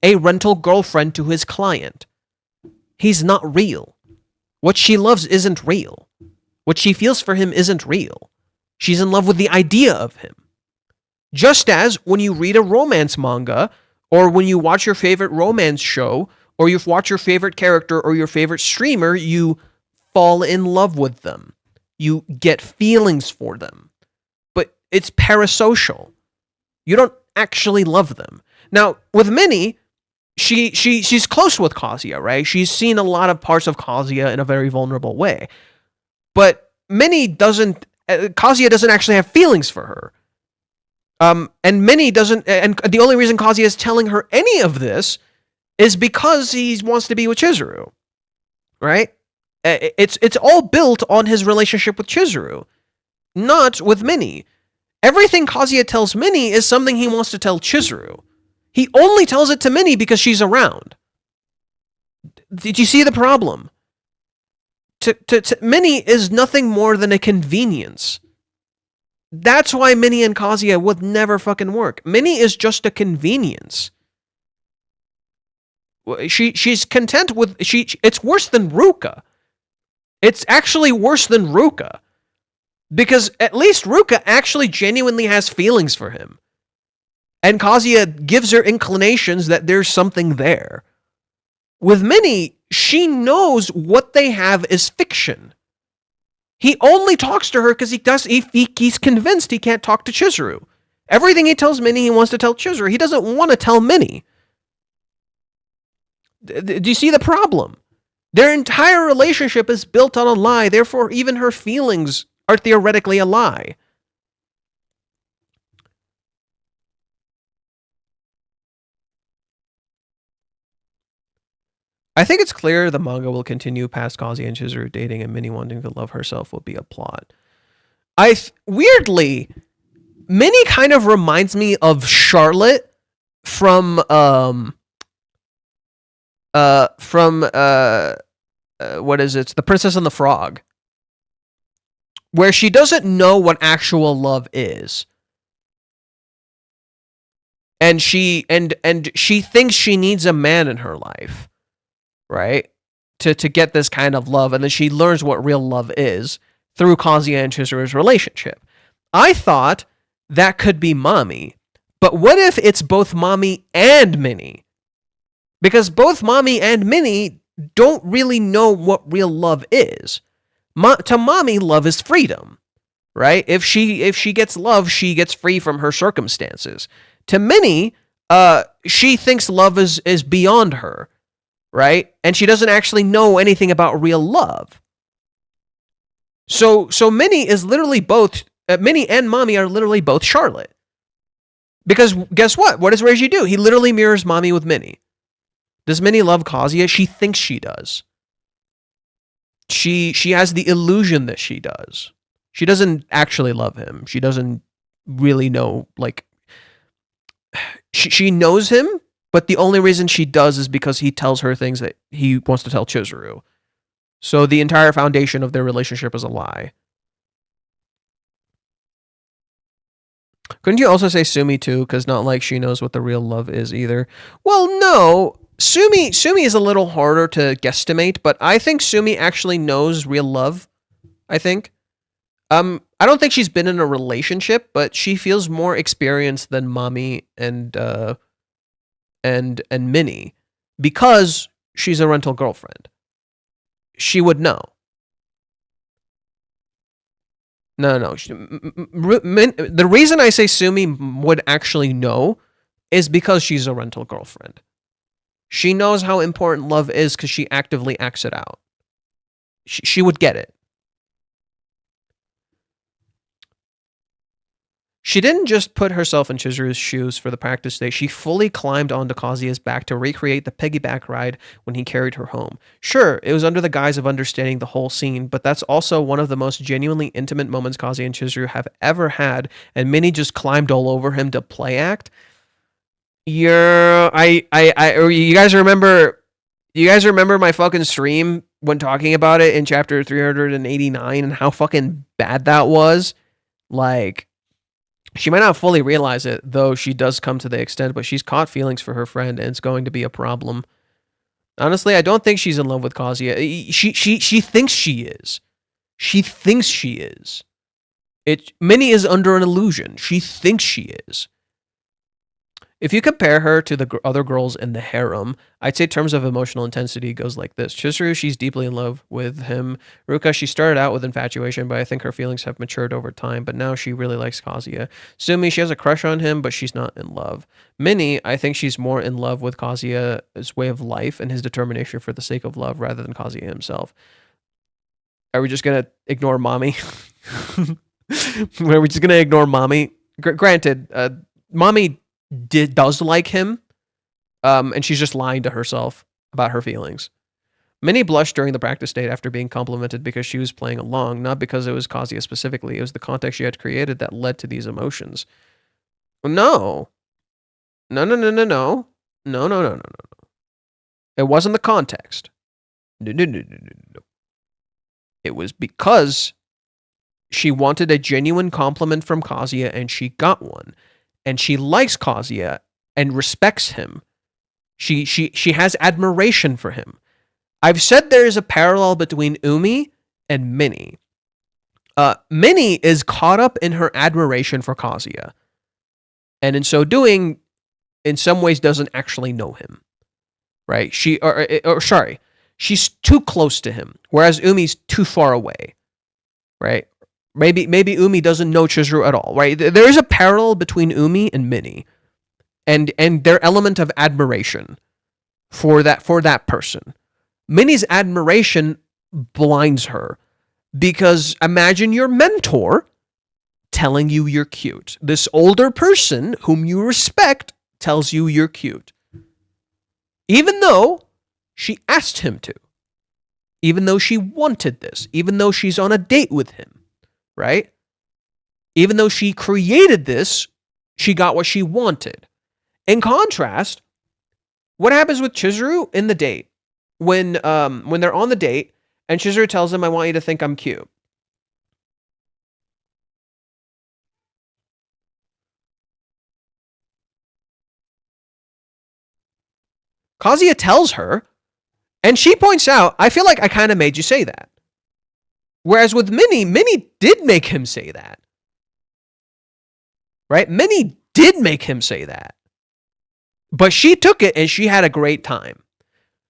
A rental girlfriend to his client. He's not real. What she loves isn't real. What she feels for him isn't real. She's in love with the idea of him. Just as when you read a romance manga, or when you watch your favorite romance show, or you watch your favorite character or your favorite streamer, you fall in love with them. You get feelings for them. But it's parasocial. You don't actually love them. Now, with Minnie, she's close with Kazuya, right? She's seen a lot of parts of Kazuya in a very vulnerable way. But Kazuya doesn't actually have feelings for her. And Minnie doesn't, and the only reason Kazuya is telling her any of this is because he wants to be with Chizuru, right? It's all built on his relationship with Chizuru, not with Minnie. Everything Kazuya tells Minnie is something he wants to tell Chizuru. He only tells it to Minnie because she's around. Did you see the problem? Minnie is nothing more than a convenience. That's why Minnie and Kazuya would never fucking work. Minnie is just a convenience. She's content with... It's worse than Ruka. It's actually worse than Ruka. Because at least Ruka actually genuinely has feelings for him. And Kazuya gives her inclinations that there's something there. With Minnie, she knows what they have is fiction. He only talks to her because he's convinced he can't talk to Chizuru. Everything he tells Minnie, he wants to tell Chizuru. He doesn't want to tell Minnie. Do you see the problem? Their entire relationship is built on a lie, therefore even her feelings are theoretically a lie. I think it's clear the manga will continue past Kazuya and Chizuru dating, and Minnie wanting to love herself will be a plot. Weirdly, Minnie kind of reminds me of Charlotte from what is it? The Princess and the Frog, where she doesn't know what actual love is. And she thinks she needs a man in her life. Right? To get this kind of love, and then she learns what real love is through Kazuya and Chizuru's relationship. I thought that could be Mommy, but what if it's both Mommy and Minnie? Because both Mommy and Minnie don't really know what real love is. To Mommy, love is freedom, right? If she gets love, she gets free from her circumstances. To Minnie, she thinks love is beyond her. Right? And she doesn't actually know anything about real love. So Minnie is literally both, Minnie and Mommy are literally both Charlotte. Because guess what? What does Reiji do? He literally mirrors Mommy with Minnie. Does Minnie love Kazuya? She thinks she does. She has the illusion that she does. She doesn't actually love him. She doesn't really know, like, she knows him, but the only reason she does is because he tells her things that he wants to tell Chizuru. So the entire foundation of their relationship is a lie. Couldn't you also say Sumi too? Because not like she knows what the real love is either. Well, no. Sumi is a little harder to guesstimate, but I think Sumi actually knows real love. I think. I don't think she's been in a relationship, but she feels more experienced than Mami and Minnie because she's a rental girlfriend. She would know. No. The reason I say Sumi would actually know is because she's a rental girlfriend. She knows how important love is because she actively acts it out. She would get it. She didn't just put herself in Chizuru's shoes for the practice day. She fully climbed onto Kazuya's back to recreate the piggyback ride when he carried her home. Sure, it was under the guise of understanding the whole scene, but that's also one of the most genuinely intimate moments Kazuya and Chizuru have ever had, and Minnie just climbed all over him to play act. You guys remember my fucking stream when talking about it in chapter 389 and how fucking bad that was? Like, she might not fully realize it, though she does come to the extent, but she's caught feelings for her friend, and it's going to be a problem. Honestly, I don't think she's in love with Kazuya. She thinks she is. She thinks she is. Minnie is under an illusion. She thinks she is. If you compare her to the other girls in the harem, I'd say terms of emotional intensity goes like this. Chizuru, she's deeply in love with him. Ruka, she started out with infatuation, but I think her feelings have matured over time, but now she really likes Kazuya. Sumi, she has a crush on him, but she's not in love. Minnie, I think she's more in love with Kazuya's way of life and his determination for the sake of love rather than Kazuya himself. Are we just going to ignore Mommy? Are we just going to ignore Mommy? Granted, Mommy does like him, and she's just lying to herself about her feelings. Minnie blushed during the practice date after being complimented because she was playing along, not because it was Kazuya specifically. It was the context she had created that led to these emotions. No. No. It wasn't the context. No. It was because she wanted a genuine compliment from Kazuya, and she got one. And she likes Kazuya and respects him. She has admiration for him. I've said there is a parallel between Umi and Minnie. Minnie is caught up in her admiration for Kazuya, and in so doing, in some ways, doesn't actually know him. Right? She's too close to him, whereas Umi's too far away. Right? Maybe Umi doesn't know Chizuru at all, right? There is a parallel between Umi and Minnie, and their element of admiration for that person. Minnie's admiration blinds her because imagine your mentor telling you you're cute. This older person whom you respect tells you you're cute, even though she asked him to, even though she wanted this, even though she's on a date with him. Right? Even though she created this, she got what she wanted. In contrast, what happens with Chizuru in the date? When they're on the date, and Chizuru tells him, I want you to think I'm cute. Kazuya tells her, and she points out, I feel like I kind of made you say that. Whereas with Minnie did make him say that. Right? Minnie did make him say that. But she took it and she had a great time.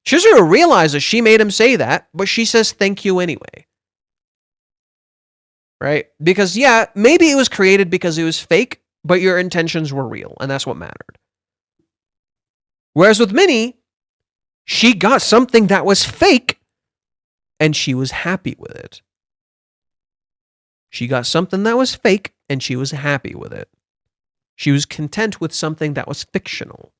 Chizuru realizes she made him say that, but she says thank you anyway. Right? Because, yeah, maybe it was created because it was fake, but your intentions were real, and that's what mattered. Whereas with Minnie, she got something that was fake, and she was happy with it. She got something that was fake, and she was happy with it. She was content with something that was fictional.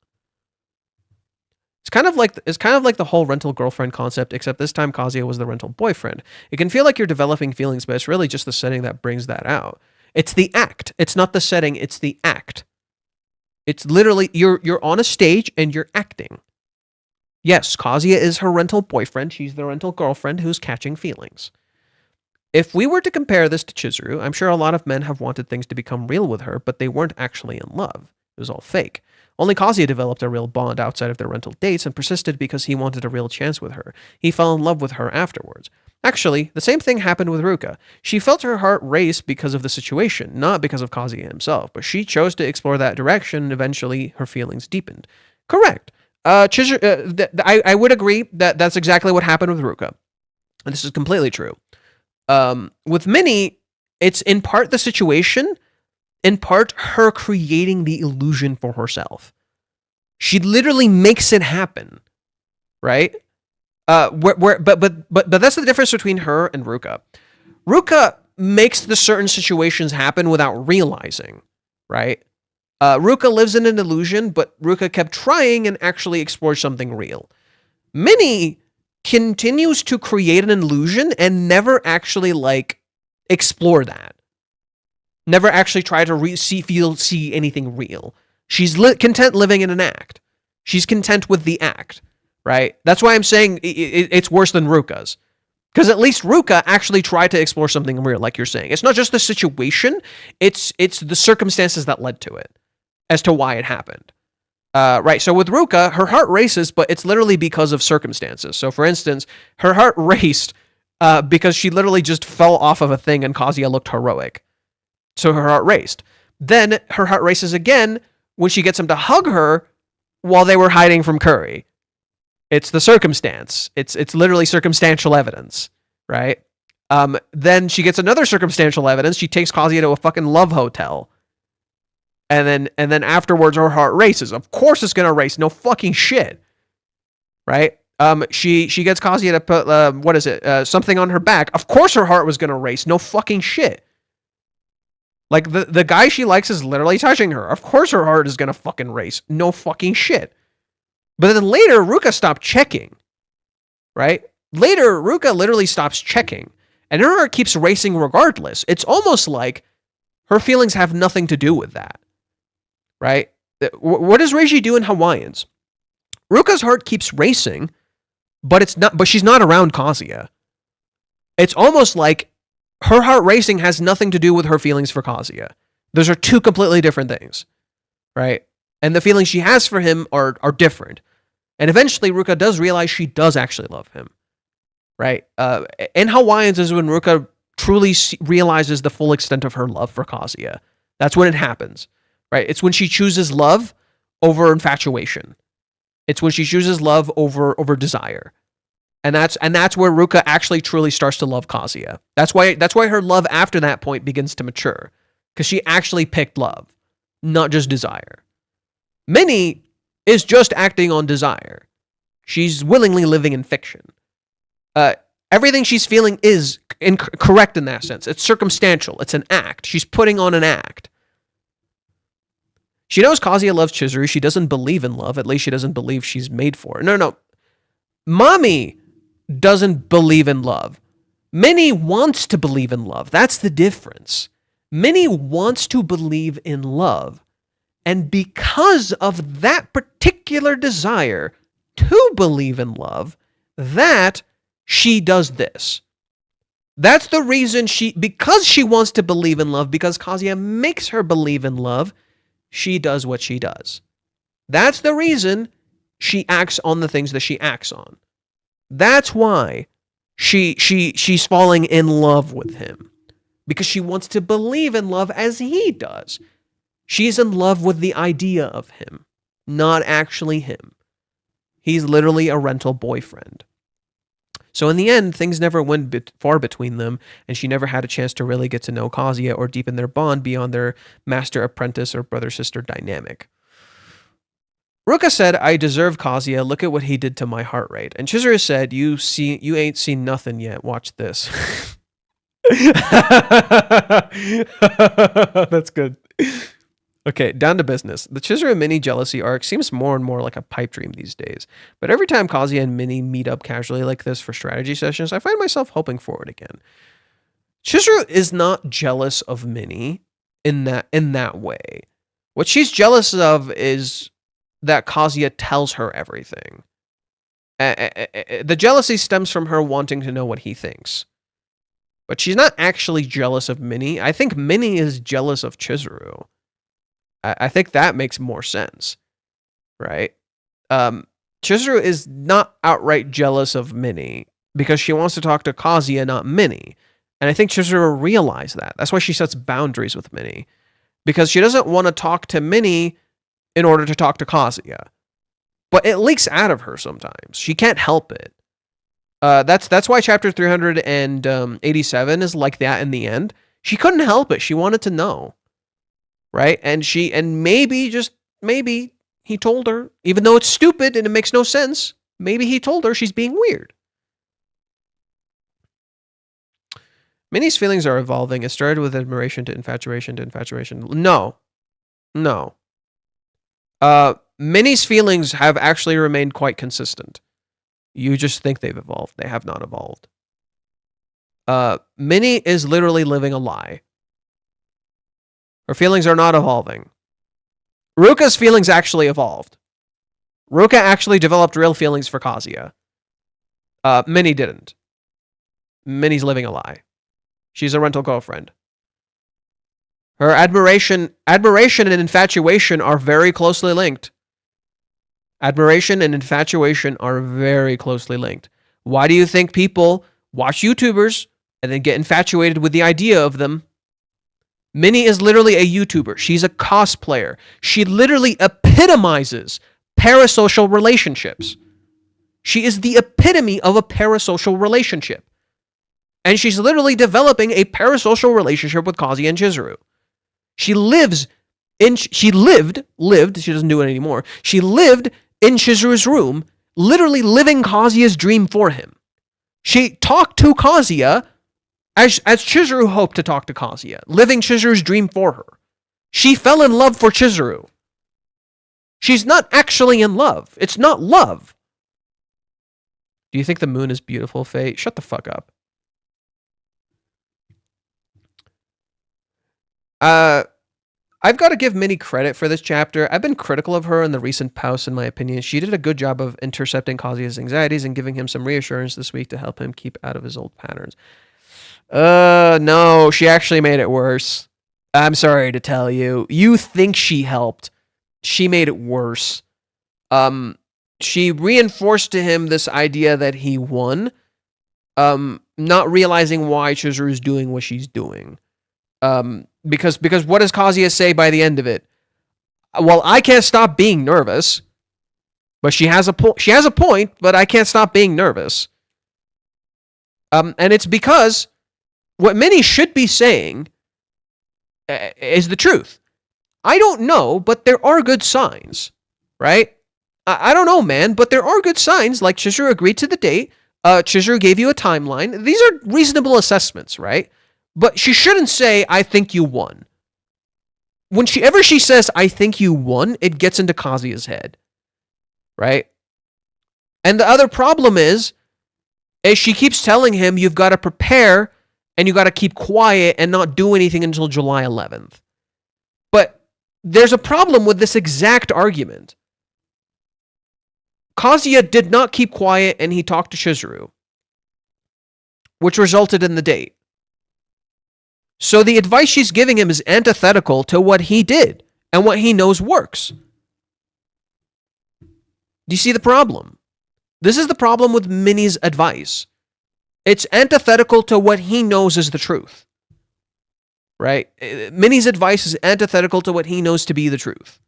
It's kind of like the whole rental girlfriend concept, except this time Kazuya was the rental boyfriend. It can feel like you're developing feelings, but it's really just the setting that brings that out. It's the act. It's not the setting, it's the act. It's literally you're on a stage and you're acting. Yes, Kazuya is her rental boyfriend. She's the rental girlfriend who's catching feelings. If we were to compare this to Chizuru, I'm sure a lot of men have wanted things to become real with her, but they weren't actually in love. It was all fake. Only Kazuya developed a real bond outside of their rental dates and persisted because he wanted a real chance with her. He fell in love with her afterwards. Actually, the same thing happened with Ruka. She felt her heart race because of the situation, not because of Kazuya himself, but she chose to explore that direction and eventually her feelings deepened. Correct. Chizuru, I would agree that that's exactly what happened with Ruka. And this is completely true. With Minnie, it's in part the situation, in part her creating the illusion for herself. She literally makes it happen, right? But that's the difference between her and Ruka. Ruka makes the certain situations happen without realizing, right? Ruka lives in an illusion, but Ruka kept trying and actually explored something real. Minnie continues to create an illusion and never actually explore that. Never actually try to see anything real. She's content living in an act. She's content with the act, right? That's why I'm saying it's worse than Ruka's. Because at least Ruka actually tried to explore something real, like you're saying. It's not just the situation, it's the circumstances that led to it, as to why it happened. Right, so with Ruka, her heart races, but it's literally because of circumstances. So for instance, her heart raced because she literally just fell off of a thing and Kazuya looked heroic. So her heart raced. Then her heart races again when she gets him to hug her while they were hiding from Curry. It's the circumstance. It's literally circumstantial evidence, right? Then she gets another circumstantial evidence. She takes Kazuya to a fucking love hotel. And then afterwards her heart races. Of course it's gonna race. No fucking shit. Right? She gets Kazuya to put something on her back. Of course her heart was gonna race. No fucking shit. Like the guy she likes is literally touching her. Of course her heart is gonna fucking race. No fucking shit. But then later Ruka stopped checking. Right? Later Ruka literally stops checking. And her heart keeps racing regardless. It's almost like her feelings have nothing to do with that. Right? What does Reiji do in Hawaiians? Ruka's heart keeps racing, but she's not around Kazuya. It's almost like her heart racing has nothing to do with her feelings for Kazuya. Those are two completely different things. Right? And the feelings she has for him are different. And eventually Ruka does realize she does actually love him. Right? In Hawaiians is when Ruka truly realizes the full extent of her love for Kazuya. That's when it happens. Right? It's when she chooses love over infatuation. It's when she chooses love over desire. And that's where Ruka actually truly starts to love Kazuya. That's why her love after that point begins to mature. Because she actually picked love, not just desire. Minnie is just acting on desire. She's willingly living in fiction. Everything she's feeling is correct in that sense. It's circumstantial. It's an act. She's putting on an act. She knows Kazuya loves Chizuru. She doesn't believe in love. At least she doesn't believe she's made for it. No. Mommy doesn't believe in love. Minnie wants to believe in love. That's the difference. Minnie wants to believe in love. And because of that particular desire to believe in love, that she does this. That's the reason because she wants to believe in love, because Kazuya makes her believe in love, she does what she does. That's the reason she acts on the things that she acts on. That's why she's falling in love with him. Because she wants to believe in love as he does. She's in love with the idea of him, not actually him. He's literally a rental boyfriend. So in the end, things never went far between them, and she never had a chance to really get to know Kazuya or deepen their bond beyond their master-apprentice or brother-sister dynamic. Ruka said, "I deserve Kazuya. Look at what he did to my heart rate." And Chizuru said, You ain't seen nothing yet. Watch this." That's good. Okay, down to business. The Chizuru and Minnie jealousy arc seems more and more like a pipe dream these days. But every time Kazuya and Minnie meet up casually like this for strategy sessions, I find myself hoping for it again. Chizuru is not jealous of Minnie in that way. What she's jealous of is that Kazuya tells her everything. The jealousy stems from her wanting to know what he thinks. But she's not actually jealous of Minnie. I think Minnie is jealous of Chizuru. I think that makes more sense, right? Chizuru is not outright jealous of Minnie because she wants to talk to Kazuya, not Minnie. And I think Chizuru realized that. That's why she sets boundaries with Minnie. Because she doesn't want to talk to Minnie in order to talk to Kazuya. But it leaks out of her sometimes. She can't help it. That's why chapter 387 is like that in the end. She couldn't help it. She wanted to know. Right? And maybe, just maybe, he told her, even though it's stupid and it makes no sense, maybe he told her she's being weird. Minnie's feelings are evolving. It started with admiration to infatuation to infatuation. No. Minnie's feelings have actually remained quite consistent. You just think they've evolved. They have not evolved. Minnie is literally living a lie. Her feelings are not evolving. Ruka's feelings actually evolved. Ruka actually developed real feelings for Kazuya. Minnie didn't. Minnie's living a lie. She's a rental girlfriend. Her admiration and infatuation are very closely linked. Admiration and infatuation are very closely linked. Why do you think people watch YouTubers and then get infatuated with the idea of them? Minnie is literally a YouTuber. She's a cosplayer. She literally epitomizes parasocial relationships. She is the epitome of a parasocial relationship. And she's literally developing a parasocial relationship with Kazuya and Chizuru. She lived, she doesn't do it anymore. She lived in Chizuru's room, literally living Kazuya's dream for him. She talked to Kazuya as Chizuru hoped to talk to Kazuya, living Chizuru's dream for her. She fell in love for Chizuru. She's not actually in love. It's not love. Do you think the moon is beautiful, Faye? Shut the fuck up. I've got to give Minnie credit for this chapter. I've been critical of her in the recent posts, in my opinion. She did a good job of intercepting Kazuya's anxieties and giving him some reassurance this week to help him keep out of his old patterns. No, she actually made it worse. I'm sorry to tell you. You think she helped. She made it worse. She reinforced to him this idea that he won, not realizing why Chizuru's doing what she's doing. Because what does Kazuya say by the end of it? Well, I can't stop being nervous. But she has a point, but I can't stop being nervous. And it's because what Minnie should be saying is the truth. I don't know, but there are good signs, right? I don't know, man, but there are good signs, like Chizuru agreed to the date. Chizuru gave you a timeline. These are reasonable assessments, right? But she shouldn't say, I think you won. Whenever she says, I think you won, it gets into Kazuya's head. Right? And the other problem is she keeps telling him, you've got to prepare and you got to keep quiet and not do anything until July 11th. But there's a problem with this exact argument. Kazuya did not keep quiet and he talked to Chizuru, which resulted in the date. So the advice she's giving him is antithetical to what he did and what he knows works. Do you see the problem? This is the problem with Minnie's advice. It's antithetical to what he knows is the truth. Right? Minnie's advice is antithetical to what he knows to be the truth.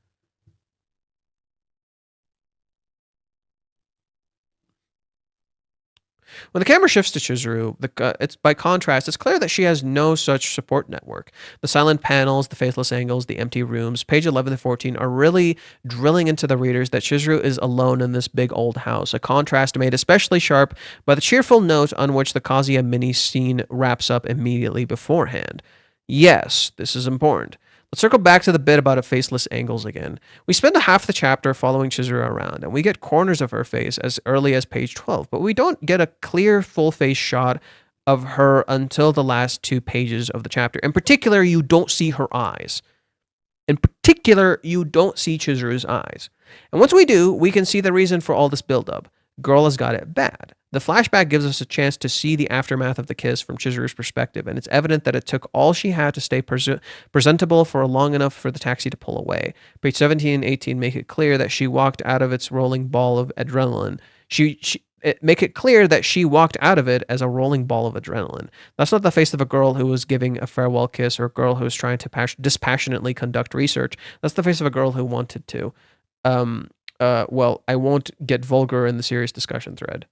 When the camera shifts to Chizuru, it's by contrast, it's clear that she has no such support network. The silent panels, the faithless angles, the empty rooms, page 11 to 14 are really drilling into the readers that Chizuru is alone in this big old house, a contrast made especially sharp by the cheerful note on which the Kazuya mini scene wraps up immediately beforehand. Yes, this is important. Let's circle back to the bit about a faceless angles again. We spend half the chapter following Chizuru around, and we get corners of her face as early as page 12, but we don't get a clear full-face shot of her until the last 2 pages of the chapter. In particular, you don't see her eyes. In particular, you don't see Chizuru's eyes. And once we do, we can see the reason for all this buildup. Girl has got it bad. The flashback gives us a chance to see the aftermath of the kiss from Chizuru's perspective, and it's evident that it took all she had to stay presentable for long enough for the taxi to pull away. Page 17 and 18 make it clear that she walked out of its rolling ball of adrenaline. Make it clear that she walked out of it as a rolling ball of adrenaline. That's not the face of a girl who was giving a farewell kiss or a girl who was trying to dispassionately conduct research. That's the face of a girl who wanted to. Well, I won't get vulgar in the serious discussion thread.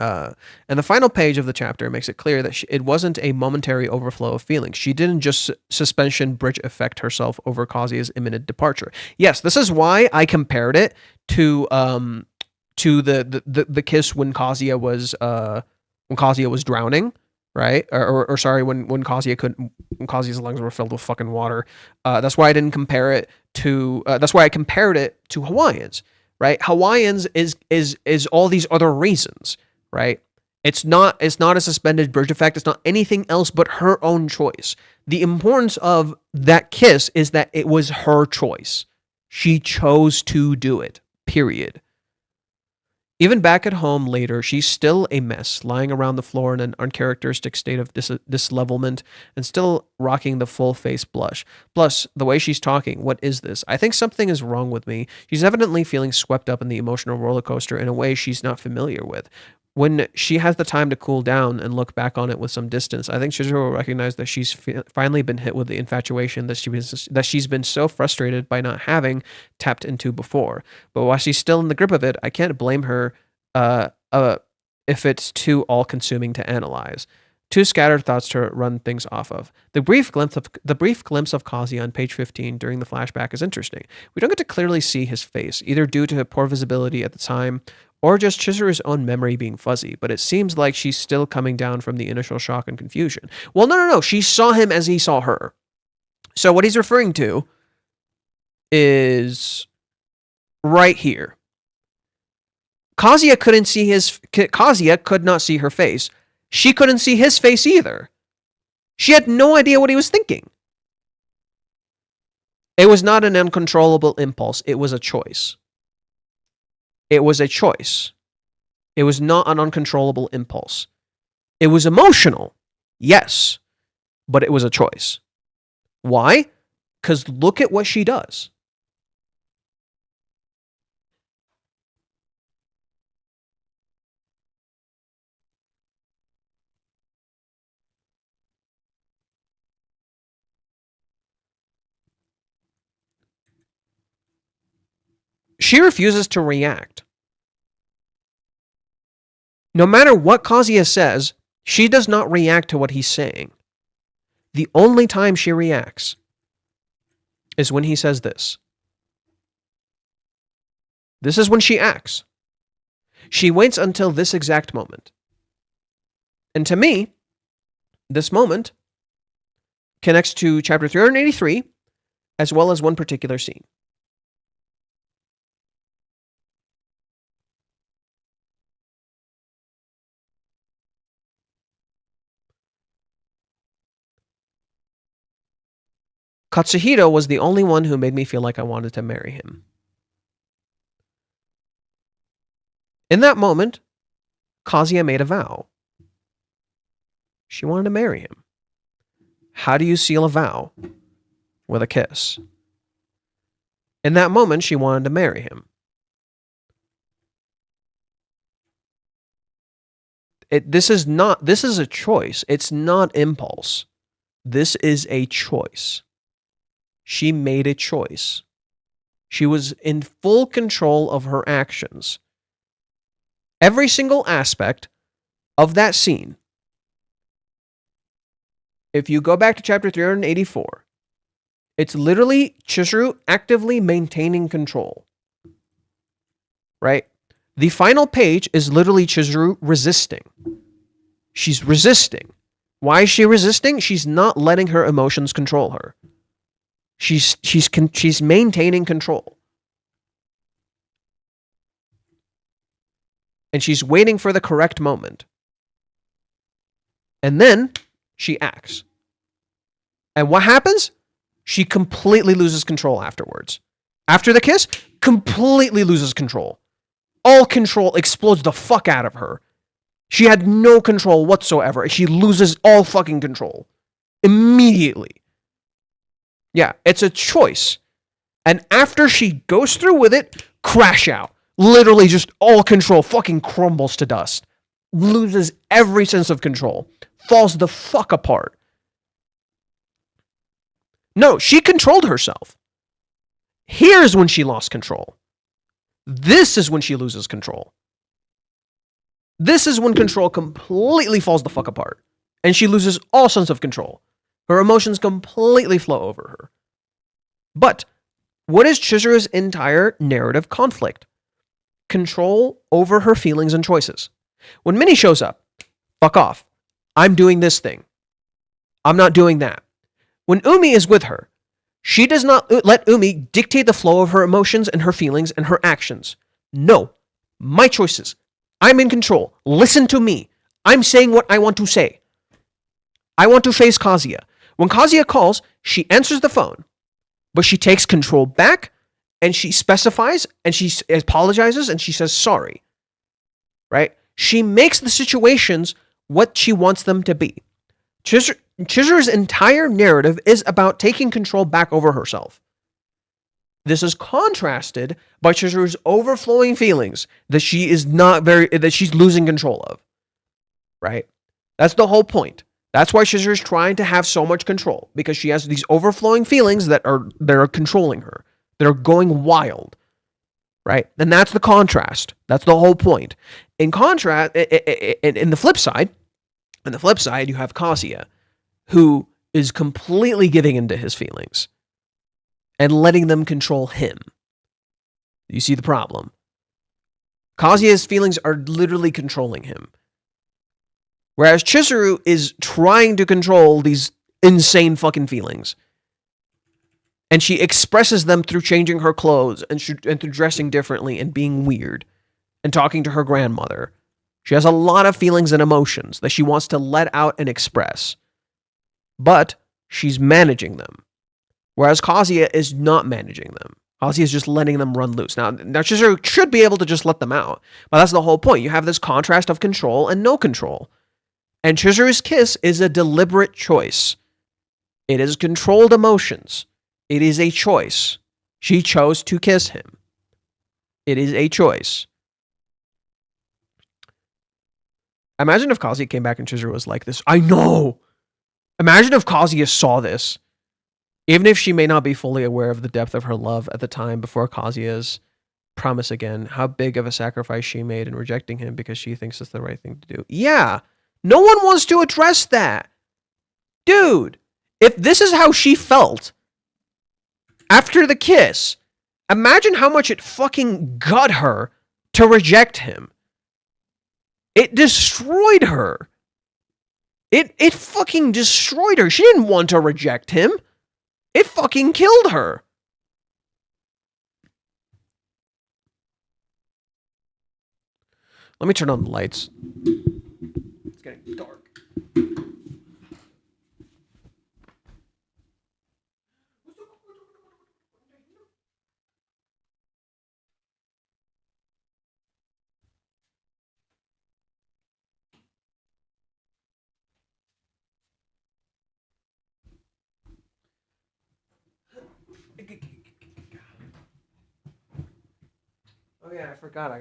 And the final page of the chapter makes it clear that it wasn't a momentary overflow of feelings. She didn't just suspension bridge affect herself over Kazuya's imminent departure. Yes, this is why I compared it to the kiss when Kazuya was drowning, right? Or sorry, when Kazuya's lungs were filled with fucking water. That's why I didn't compare it to. That's why I compared it to Hawaiians, right? Hawaiians is all these other reasons. Right? It's not a suspended bridge effect. It's not anything else but her own choice. The importance of that kiss is that it was her choice. She chose to do it, period. Even back at home later, she's still a mess, lying around the floor in an uncharacteristic state of dislevelment and still rocking the full face blush. Plus, the way she's talking, what is this? I think something is wrong with me. She's evidently feeling swept up in the emotional roller coaster in a way she's not familiar with. When she has the time to cool down and look back on it with some distance, I think Chizuru will recognize that she's finally been hit with the infatuation that she's been so frustrated by not having tapped into before. But while she's still in the grip of it, I can't blame her if it's too all-consuming to analyze. Two scattered thoughts to run things off of. The brief glimpse of Kazuya on page 15 during the flashback is interesting. We don't get to clearly see his face, either due to poor visibility at the time or just Chizuru's own memory being fuzzy, but it seems like she's still coming down from the initial shock and confusion. Well, no. She saw him as he saw her. So what he's referring to is right here. Kazuya could not see her face. She couldn't see his face either. She had no idea what he was thinking. It was not an uncontrollable impulse. It was a choice. It was a choice. It was not an uncontrollable impulse. It was emotional, yes, but it was a choice. Why? Because look at what she does. She refuses to react. No matter what Kazuya says, she does not react to what he's saying. The only time she reacts is when he says this. This is when she acts. She waits until this exact moment. And to me, this moment connects to chapter 383 as well as one particular scene. Katsuhito was the only one who made me feel like I wanted to marry him. In that moment, Kazuya made a vow. She wanted to marry him. How do you seal a vow? With a kiss. In that moment, she wanted to marry him. This is a choice. It's not impulse. This is a choice. She made a choice. She was in full control of her actions. Every single aspect of that scene, if you go back to chapter 384, it's literally Chizuru actively maintaining control. Right? The final page is literally Chizuru resisting. She's resisting. Why is she resisting? She's not letting her emotions control her. She's maintaining control. And she's waiting for the correct moment. And then she acts. And what happens? She completely loses control afterwards. After the kiss, completely loses control. All control explodes the fuck out of her. She had no control whatsoever. She loses all fucking control. Immediately. Yeah, it's a choice. And after she goes through with it, crash out. Literally just all control fucking crumbles to dust. Loses every sense of control. Falls the fuck apart. No, she controlled herself. Here's when she lost control. This is when she loses control. This is when control completely falls the fuck apart. And she loses all sense of control. Her emotions completely flow over her. But what is Chizuru's entire narrative conflict? Control over her feelings and choices. When Minnie shows up, fuck off. I'm doing this thing. I'm not doing that. When Umi is with her, she does not let Umi dictate the flow of her emotions and her feelings and her actions. No, my choices. I'm in control. Listen to me. I'm saying what I want to say. I want to face Kazuya. When Kazuya calls, she answers the phone, but she takes control back and she specifies and she apologizes and she says sorry. Right? She makes the situations what she wants them to be. Chizuru's entire narrative is about taking control back over herself. This is contrasted by Chizuru's overflowing feelings that she's losing control of. Right? That's the whole point. That's why Chizuru's trying to have so much control, because she has these overflowing feelings that are controlling her, that are going wild. Right? And that's the contrast. That's the whole point. In contrast, in the flip side, you have Kazuya, who is completely giving into his feelings and letting them control him. You see the problem. Kazuya's feelings are literally controlling him. Whereas Chizuru is trying to control these insane fucking feelings. And she expresses them through changing her clothes and through dressing differently and being weird and talking to her grandmother. She has a lot of feelings and emotions that she wants to let out and express. But she's managing them. Whereas Kazuya is not managing them. Kazuya is just letting them run loose. Now Chizuru should be able to just let them out. But that's the whole point. You have this contrast of control and no control. And Chizuru's kiss is a deliberate choice. It is controlled emotions. It is a choice. She chose to kiss him. It is a choice. Imagine if Kazuya came back and Chizuru was like this. I know! Imagine if Kazuya saw this. Even if she may not be fully aware of the depth of her love at the time before Kazuya's promise again, how big of a sacrifice she made in rejecting him because she thinks it's the right thing to do. Yeah! No one wants to address that. Dude, if this is how she felt after the kiss, imagine how much it fucking gut her to reject him. It destroyed her. It fucking destroyed her. She didn't want to reject him. It fucking killed her. Let me turn on the lights. It's getting dark. Oh yeah, I forgot. I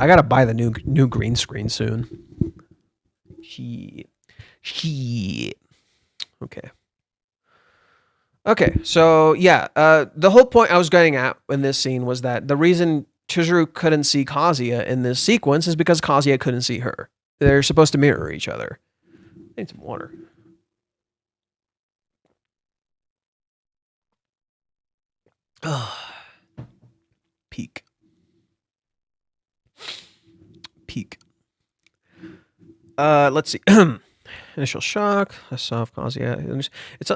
gotta buy the new green screen soon. Shit. Okay, so yeah, the whole point I was getting at in this scene was that the reason Chizuru couldn't see Kazuya in this sequence is because Kazuya couldn't see her. They're supposed to mirror each other. I need some water. Peak. Let's see. Initial shock. I saw Kazuya.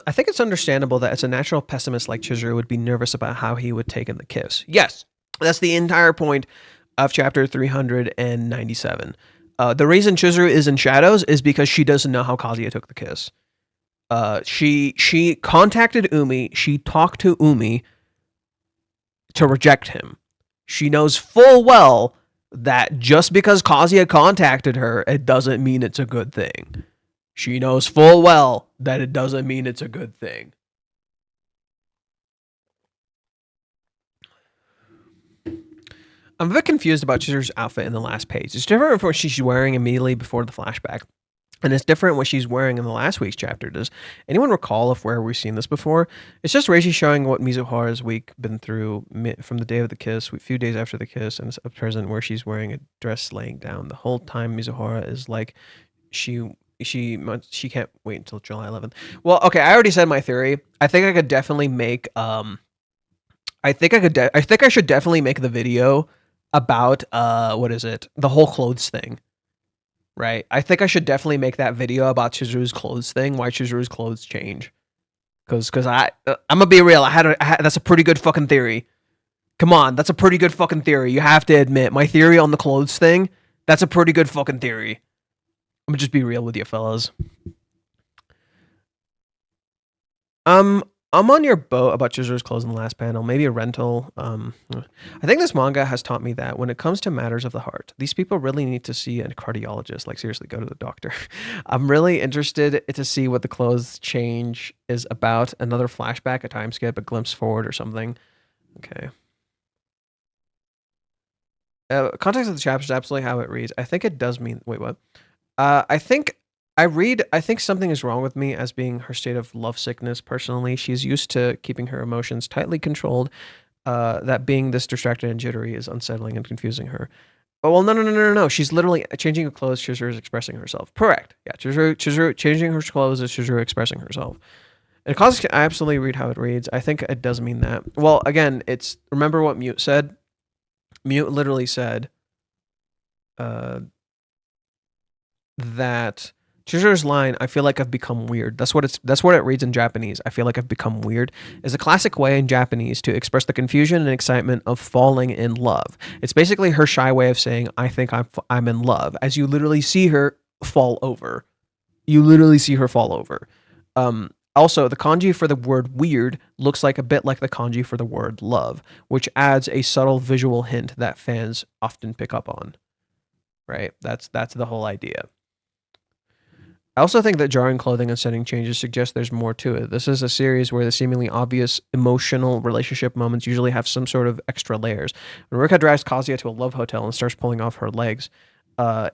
I think it's understandable that as a natural pessimist like Chizuru would be nervous about how he would take in the kiss. Yes, that's the entire point of chapter 397. The reason Chizuru is in shadows is because she doesn't know how Kazuya took the kiss. She contacted Umi. She talked to Umi to reject him. She knows full well that just because Kazuya contacted her, it doesn't mean it's a good thing. She knows full well that it doesn't mean it's a good thing. I'm a bit confused about Chizuru's outfit in the last page. It's different from what she's wearing immediately before the flashback. And it's different what she's wearing in the last week's chapter. Does anyone recall where we've seen this before? It's just Reishi showing what Mizuhara's week been through from the day of the kiss, a few days after the kiss, and it's a present where she's wearing a dress laying down. The whole time Mizuhara is like, she can't wait until July 11th. Well, okay, I already said my theory. I think I could definitely make I think I should definitely make the video about the whole clothes thing. Right? I think I should definitely make that video about Chizuru's clothes thing, why Chizuru's clothes change. Cuz I'm going to be real, that's a pretty good fucking theory. Come on, that's a pretty good fucking theory. You have to admit, my theory on the clothes thing, that's a pretty good fucking theory. I'm gonna just be real with you fellas. I'm on your boat about Chizuru's clothes in the last panel, maybe a rental. I think this manga has taught me that when it comes to matters of the heart, these people really need to see a cardiologist, like seriously, go to the doctor. I'm really interested to see what the clothes change is about. Another flashback, a time skip, a glimpse forward or something. Okay. Context of the chapter is absolutely how it reads. I think it does mean, wait, what? I think something is wrong with me as being her state of lovesickness personally. She's used to keeping her emotions tightly controlled. That being this distracted and jittery is unsettling and confusing her. Oh, well, no. She's literally changing her clothes. Chizuru is expressing herself. Correct. Yeah, Chizuru changing her clothes is Chizuru expressing herself. And causes can absolutely read how it reads. I think it does mean that. Well, again, remember what Mute said? Mute literally said that Chizuru's line, I feel like I've become weird. That's what it reads in Japanese. I feel like I've become weird is a classic way in Japanese to express the confusion and excitement of falling in love. It's basically her shy way of saying, I think I'm in love, as you literally see her fall over. Also, the kanji for the word weird looks like a bit like the kanji for the word love, which adds a subtle visual hint that fans often pick up on. Right? That's the whole idea. I also think that jarring clothing and setting changes suggest there's more to it. This is a series where the seemingly obvious emotional relationship moments usually have some sort of extra layers. When Rika drives Kazuya to a love hotel and starts pulling off her legs,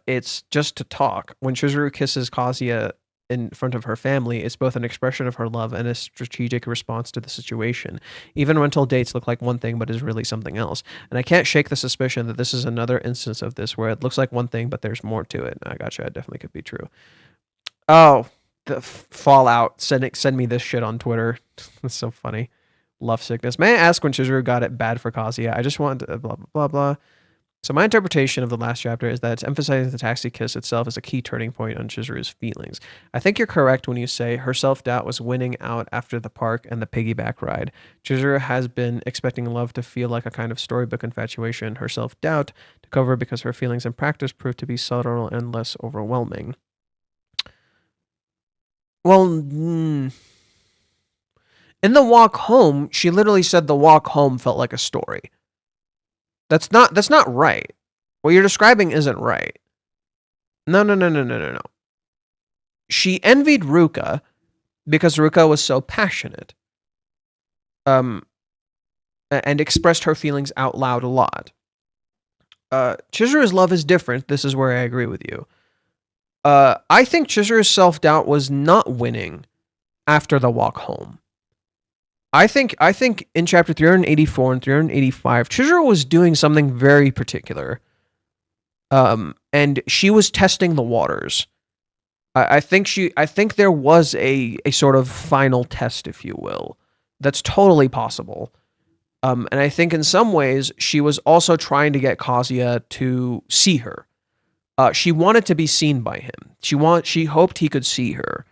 it's just to talk. When Chizuru kisses Kazuya in front of her family, it's both an expression of her love and a strategic response to the situation. Even rental dates look like one thing, but is really something else. And I can't shake the suspicion that this is another instance of this, where it looks like one thing, but there's more to it. I gotcha, it definitely could be true. Oh, the Fallout. Send me this shit on Twitter. That's so funny. Love sickness. May I ask when Chizuru got it bad for Kazuya? I just want to blah, blah, blah, blah. So my interpretation of the last chapter is that it's emphasizing the taxi kiss itself as a key turning point on Chizuru's feelings. I think you're correct when you say her self-doubt was winning out after the park and the piggyback ride. Chizuru has been expecting love to feel like a kind of storybook infatuation, her self-doubt to cover because her feelings in practice proved to be subtle and less overwhelming. Well, in the walk home, she literally said the walk home felt like a story. That's not right. What you're describing isn't right. No. She envied Ruka because Ruka was so passionate. And expressed her feelings out loud a lot. Chizuru's love is different. This is where I agree with you. I think Chizuru's self-doubt was not winning after the walk home. I think in chapter 384 and 385, Chizuru was doing something very particular. And she was testing the waters. I think there was a sort of final test, if you will. That's totally possible. And I think in some ways she was also trying to get Kazuya to see her. She wanted to be seen by him. She hoped he could see her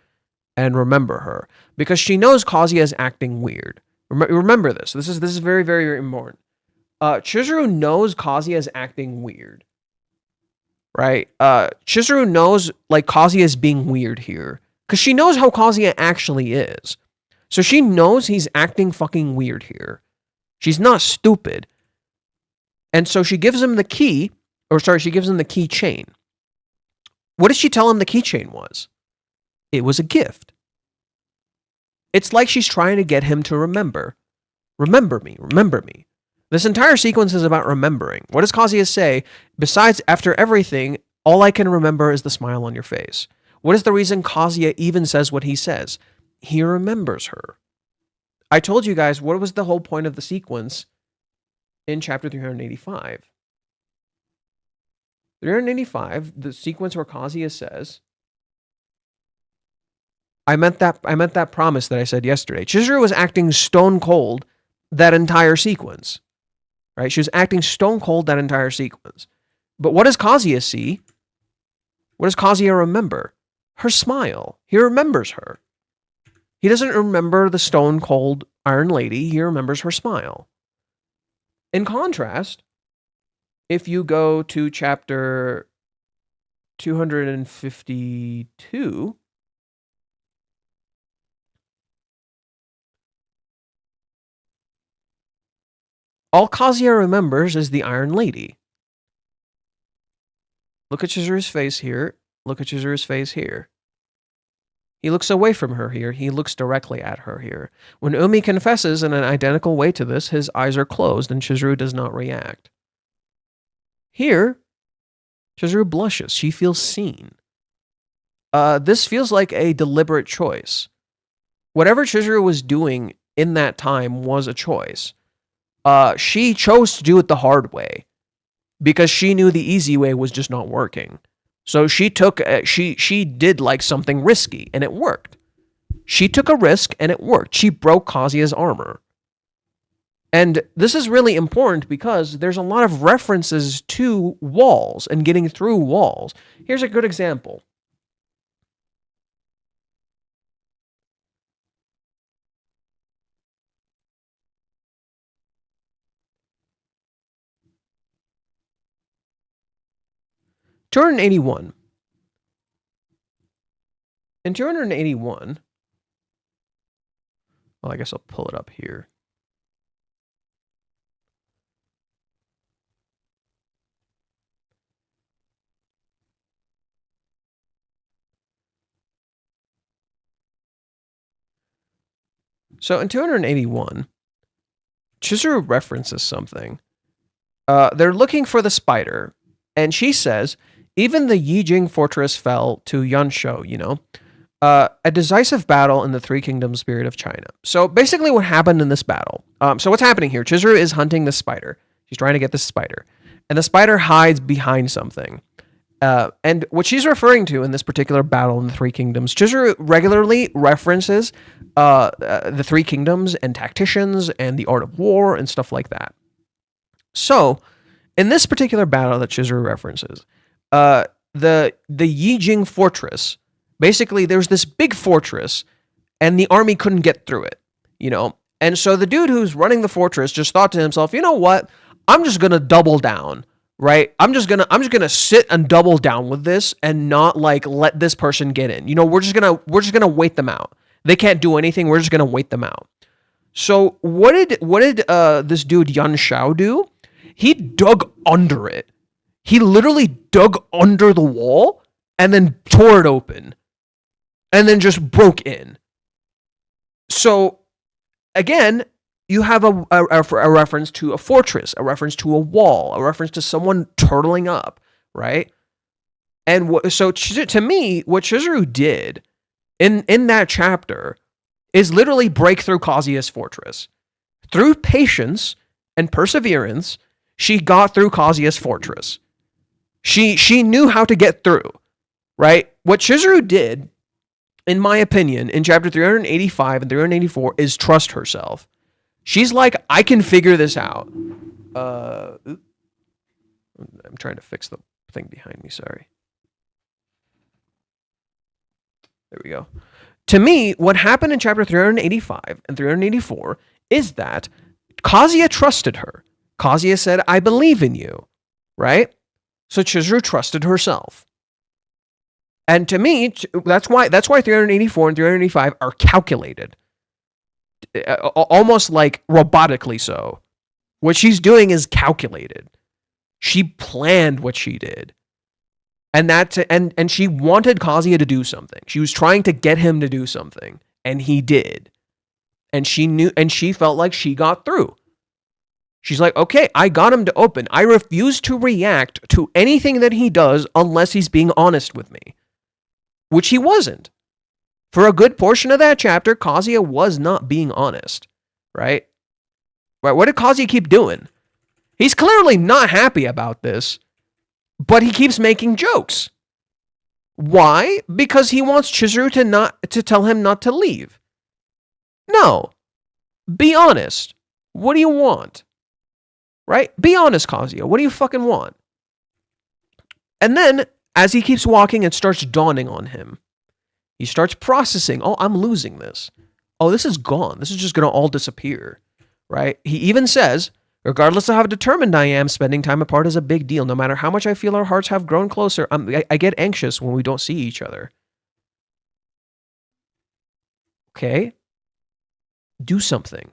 and remember her because she knows Kazuya is acting weird. Remember this. This is very, very, very important. Chizuru knows Kazuya is acting weird. Right? Chizuru knows like Kazuya is being weird here because she knows how Kazuya actually is. So she knows he's acting fucking weird here. She's not stupid. And so she gives him the key, she gives him the keychain. What did she tell him the keychain was? It was a gift. It's like she's trying to get him to remember. Remember me, remember me. This entire sequence is about remembering. What does Kazuya say? Besides, after everything, all I can remember is the smile on your face. What is the reason Kazuya even says what he says? He remembers her. I told you guys what was the whole point of the sequence in chapter 385. 385, the sequence where Kazuya says, I meant that promise that I said yesterday. Chizuru was acting stone cold that entire sequence. Right? She was acting stone cold that entire sequence. But what does Kazuya see? What does Kazuya remember? Her smile. He remembers her. He doesn't remember the stone cold Iron Lady. He remembers her smile. In contrast, if you go to chapter 252, all Kazuya remembers is the Iron Lady. Look at Chizuru's face here. Look at Chizuru's face here. He looks away from her here. He looks directly at her here. When Umi confesses in an identical way to this, his eyes are closed and Chizuru does not react. Here, Chizuru blushes. She feels seen. This feels like a deliberate choice. Whatever Chizuru was doing in that time was a choice. She chose to do it the hard way because she knew the easy way was just not working. So she did like something risky and it worked. She took a risk and it worked. She broke Kazuya's armor. And this is really important because there's a lot of references to walls and getting through walls. Here's a good example. In 281, well, I guess I'll pull it up here. So in 281, Chizuru references something. They're looking for the spider, and she says, even the Yijing fortress fell to Yansho, a decisive battle in the Three Kingdoms period of China. So basically what happened in this battle. So what's happening here? Chizuru is hunting the spider. She's trying to get this spider. And the spider hides behind something. And what she's referring to in this particular battle in the Three Kingdoms, Chizuru regularly references the Three Kingdoms and tacticians and the art of war and stuff like that. So, in this particular battle that Chizuru references, the Yijing fortress, basically there's this big fortress and the army couldn't get through it, And so the dude who's running the fortress just thought to himself, you know what? I'm just going to double down. Right? I'm just gonna sit and double down with this and not like let this person get in. We're just gonna wait them out. They can't do anything. We're just gonna wait them out. So what did this dude Yan Shao do? He dug under it. He literally dug under the wall and then tore it open, and then just broke in. So again, you have a reference to a fortress, a reference to a wall, a reference to someone turtling up, right? And so to me, what Chizuru did in that chapter is literally break through Kazuya's fortress. Through patience and perseverance, she got through Kazuya's fortress. She knew how to get through, right? What Chizuru did, in my opinion, in chapter 385 and 384 is trust herself. She's like, I can figure this out. I'm trying to fix the thing behind me, sorry. There we go. To me, what happened in chapter 385 and 384 is that Kazuya trusted her. Kazuya said, I believe in you, right? So Chizuru trusted herself. And to me, that's why 384 and 385 are calculated. Almost like robotically so. What she's doing is calculated. She planned what she did. And she wanted Kazuya to do something. She was trying to get him to do something, and he did. And she knew, and she felt like she got through. She's like, okay, I got him to open. I refuse to react to anything that he does unless he's being honest with me. Which he wasn't. For a good portion of that chapter, Kazuya was not being honest. Right? Right? What did Kazuya keep doing? He's clearly not happy about this, but he keeps making jokes. Why? Because he wants Chizuru to tell him not to leave. No. Be honest. What do you want? Right? Be honest, Kazuya. What do you fucking want? And then, as he keeps walking, it starts dawning on him. He starts processing, oh, I'm losing this. Oh, this is gone. This is just going to all disappear. Right? He even says, regardless of how determined I am, spending time apart is a big deal. No matter how much I feel our hearts have grown closer, I get anxious when we don't see each other. Okay? Do something.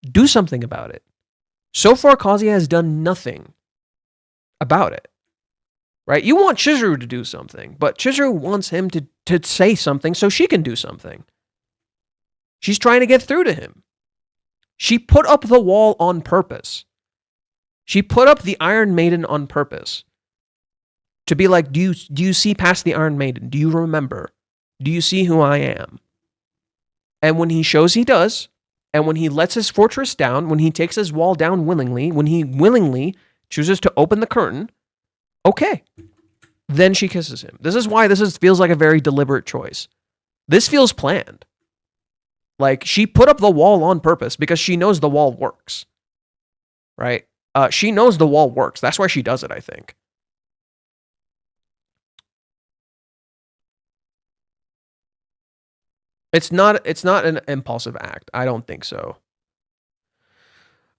Do something about it. So far, Kazuya has done nothing about it. Right? You want Chizuru to do something, but Chizuru wants him to say something so she can do something. She's trying to get through to him. She put up the wall on purpose. She put up the Iron Maiden on purpose. To be like, do you see past the Iron Maiden? Do you remember? Do you see who I am? And when he shows he does, and when he lets his fortress down, when he takes his wall down willingly, when he willingly chooses to open the curtain, okay. Then she kisses him. This is why feels like a very deliberate choice. This feels planned. Like, she put up the wall on purpose because she knows the wall works. Right? She knows the wall works. That's why she does it, I think. It's not an impulsive act. I don't think so.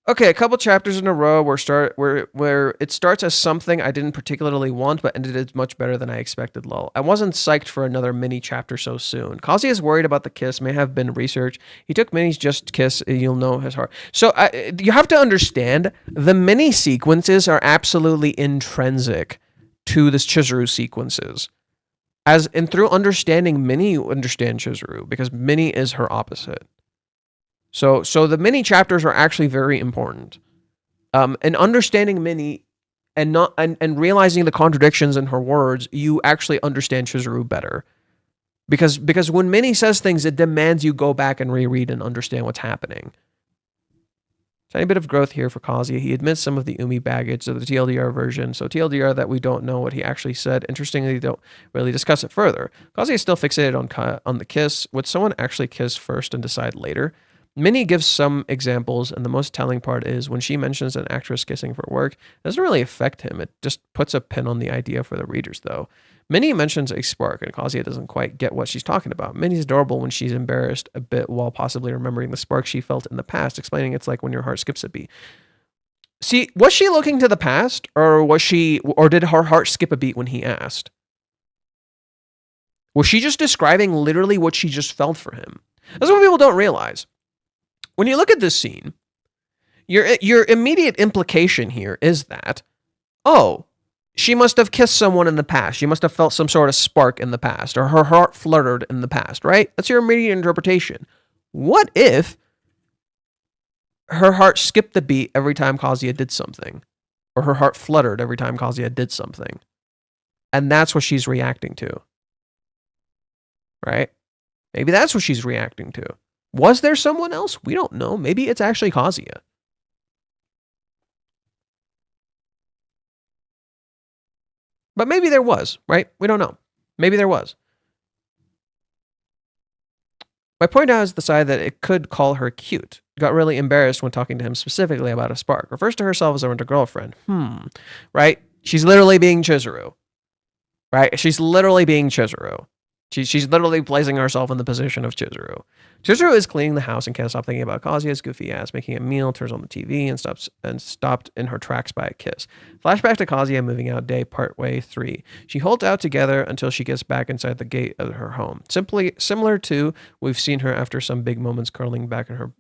Okay, a couple chapters in a row where it starts as something I didn't particularly want, but ended as much better than I expected. Lol. I wasn't psyched for another mini chapter so soon. Kazuya is worried about the kiss. May have been research. He took Minnie's just kiss. You'll know his heart. So you have to understand the mini sequences are absolutely intrinsic to this Chizuru sequences. And through understanding Minnie, you understand Chizuru because Minnie is her opposite. So the mini chapters are actually very important. And understanding Minnie and realizing the contradictions in her words, you actually understand Chizuru better. Because when Minnie says things, it demands you go back and reread and understand what's happening. Tiny bit of growth here for Kazuya. He admits some of the Umi baggage of the TLDR version. So TLDR that we don't know what he actually said. Interestingly, they don't really discuss it further. Kazuya is still fixated on the kiss. Would someone actually kiss first and decide later? Minnie gives some examples, and the most telling part is when she mentions an actress kissing for work, it doesn't really affect him. It just puts a pin on the idea for the readers, though. Minnie mentions a spark, and Kazuya doesn't quite get what she's talking about. Minnie's adorable when she's embarrassed a bit while possibly remembering the spark she felt in the past, explaining it's like when your heart skips a beat. See, was she looking to the past, or did her heart skip a beat when he asked? Was she just describing literally what she just felt for him? That's what people don't realize. When you look at this scene, your immediate implication here is that, oh, she must have kissed someone in the past. She must have felt some sort of spark in the past, or her heart fluttered in the past, right? That's your immediate interpretation. What if her heart skipped the beat every time Kazuya did something, or her heart fluttered every time Kazuya did something, and that's what she's reacting to, right? Maybe that's what she's reacting to. Was there someone else? We don't know. Maybe it's actually Kazuya. But maybe there was, right? We don't know. Maybe there was. My point now is the side that it could call her cute. Got really embarrassed when talking to him specifically about a spark. Refers to herself as a girlfriend. Right? She's literally being Chizuru, right? She's literally being Chizuru. She's literally placing herself in the position of Chizuru. Chizuru is cleaning the house and can't stop thinking about Kazuya's goofy ass, making a meal, turns on the TV, and stopped in her tracks by a kiss. Flashback to Kazuya moving out day partway 3. She holds out together until she gets back inside the gate of her home. Simply similar to we've seen her after some big moments curling back in her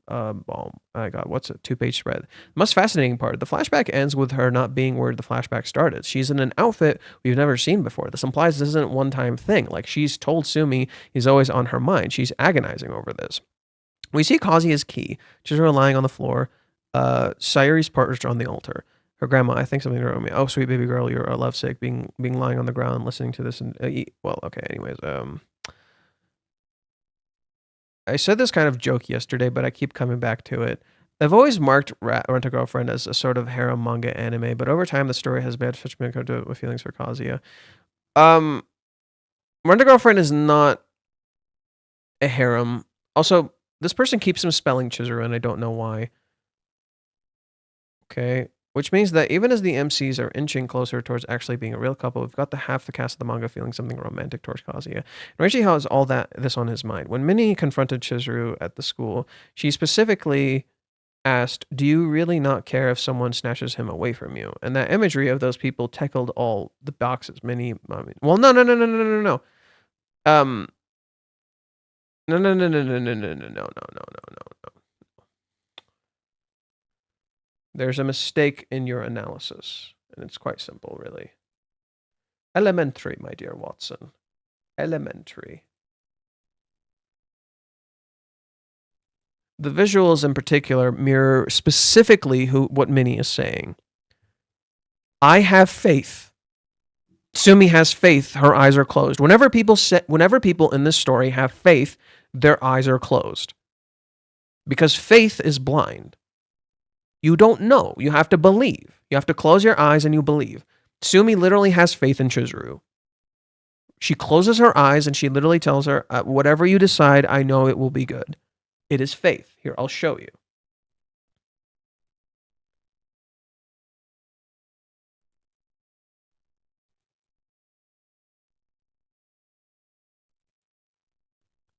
what's a 2-page spread. The most fascinating part, the flashback ends with her not being where the flashback started. She's in an outfit we've never seen before. This implies this isn't a one-time thing. Like, she's told Sumi he's always on her mind. She's agonizing over this. We see Kazuya's key. Chizuru lying on the floor. Sayuri's partner's on the altar. Her grandma, I think something wrote me. Oh, sweet baby girl, you're a lovesick. Being lying on the ground, listening to this, and well, okay. Anyways, I said this kind of joke yesterday, but I keep coming back to it. I've always marked Rent-A-Girlfriend as a sort of harem manga anime, but over time the story has been such with feelings for Kazuya. Rent-A-Girlfriend is not a harem. Also, this person keeps him spelling Chizuru, and I don't know why. Okay. Which means that even as the MCs are inching closer towards actually being a real couple, we've got the half the cast of the manga feeling something romantic towards Kazuya. And Reishi has all this on his mind. When Minnie confronted Chizuru at the school, she specifically asked, "Do you really not care if someone snatches him away from you?" And that imagery of those people tickled all the boxes. Minnie, well, no. No. No. There's a mistake in your analysis, and it's quite simple, really. Elementary, my dear Watson. Elementary. The visuals in particular mirror specifically what Minnie is saying. I have faith. Sumi has faith. Her eyes are closed. Whenever people in this story have faith, their eyes are closed. Because faith is blind. You don't know. You have to believe. You have to close your eyes and you believe. Sumi literally has faith in Chizuru. She closes her eyes and she literally tells her, whatever you decide, I know it will be good. It is faith. Here, I'll show you.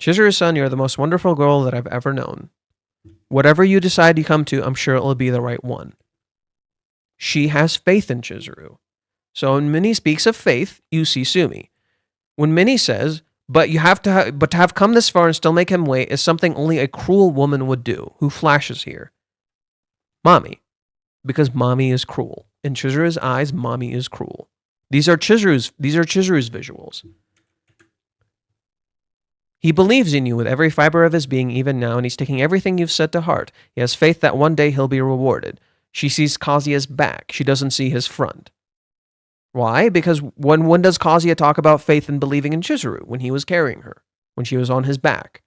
Chizuru-san, you're the most wonderful girl that I've ever known. Whatever you decide you come to, I'm sure it will be the right one. She has faith in Chizuru. So when Minnie speaks of faith, you see Sumi. When Minnie says, but to have come this far and still make him wait is something only a cruel woman would do, who flashes here. Mommy. Because mommy is cruel. In Chizuru's eyes, mommy is cruel. These are Chizuru's visuals. He believes in you with every fiber of his being even now, and he's taking everything you've said to heart. He has faith that one day he'll be rewarded. She sees Kazuya's back. She doesn't see his front. Why? Because when does Kazuya talk about faith and believing in Chizuru? When he was carrying her. When she was on his back.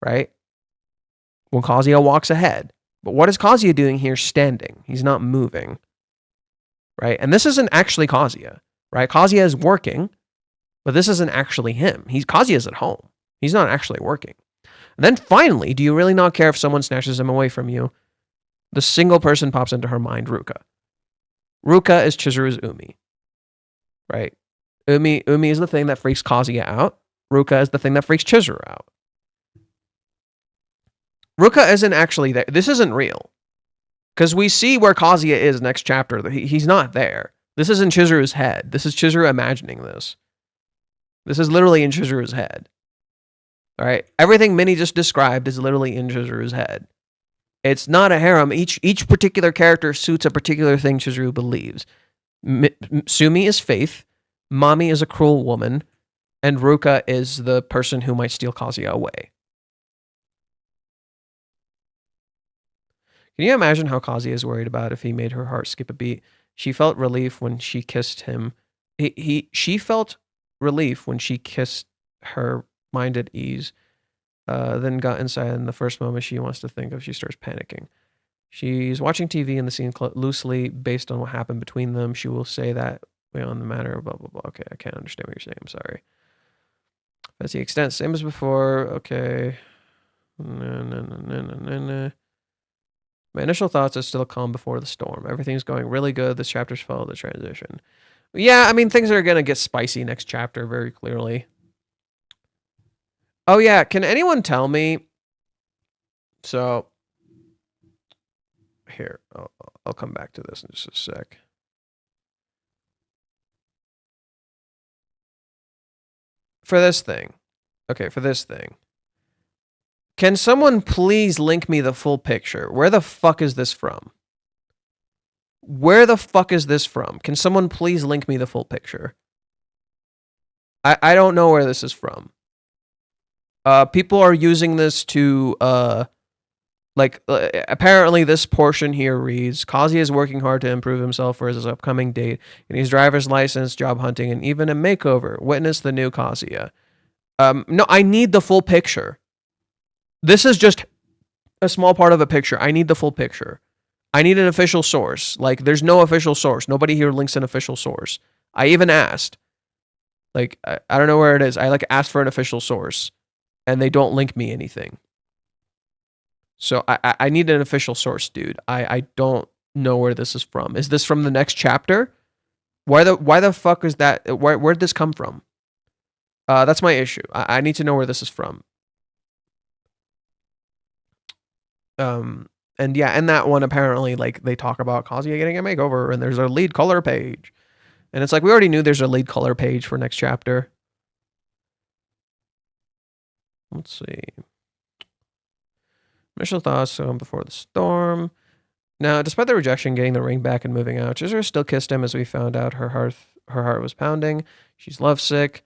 Right? When Kazuya walks ahead. But what is Kazuya doing here standing? He's not moving. Right? And this isn't actually Kazuya. Right? Kazuya is working. But this isn't actually him. Kazuya's at home. He's not actually working. And then finally, do you really not care if someone snatches him away from you? The single person pops into her mind, Ruka. Ruka is Chizuru's Umi. Right? Umi is the thing that freaks Kazuya out. Ruka is the thing that freaks Chizuru out. Ruka isn't actually there. This isn't real. Because we see where Kazuya is next chapter. He's not there. This is in Chizuru's head. This is Chizuru imagining this. This is literally in Chizuru's head. All right? Everything Minnie just described is literally in Chizuru's head. It's not a harem. Each particular character suits a particular thing Chizuru believes. Sumi is faith. Mommy is a cruel woman. And Ruka is the person who might steal Kazuya away. Can you imagine how Kazuya is worried about if he made her heart skip a beat? She felt relief when she kissed him. She felt relief when she kissed her mind at ease, then got inside, and the first moment she wants to think of, she starts panicking. She's watching TV and the scene loosely based on what happened between them. She will say that on the matter of blah, blah, blah. Okay, I can't understand what you're saying. I'm sorry. That's the extent. Same as before. Okay. No. My initial thoughts are still calm before the storm. Everything's going really good. This chapter's full of the transition. Yeah, I mean, things are going to get spicy next chapter very clearly. Oh, yeah. Can anyone tell me? So, here, I'll come back to this in just a sec. For this thing. Okay, for this thing. Can someone please link me the full picture? Where the fuck is this from? Where the fuck is this from? Can someone please link me the full picture? I don't know where this is from. People are using this to, apparently this portion here reads, Kazuya is working hard to improve himself for his upcoming date, and his driver's license, job hunting, and even a makeover. Witness the new Kazuya. No, I need the full picture. This is just a small part of a picture. I need the full picture. I need an official source. Like, there's no official source. Nobody here links an official source. I even asked. Like, I don't know where it is. I, asked for an official source, and they don't link me anything. So I need an official source, dude. I don't know where this is from. Is this from the next chapter? Why the fuck is that? Where'd this come from? That's my issue. I need to know where this is from. And yeah, and that one apparently, they talk about Kazuya getting a makeover, and there's a lead color page. And it's like, we already knew there's a lead color page for next chapter. Let's see. Initial thoughts before the storm. Now, despite the rejection, getting the ring back and moving out, Chizuru still kissed him as we found out her heart was pounding. She's lovesick.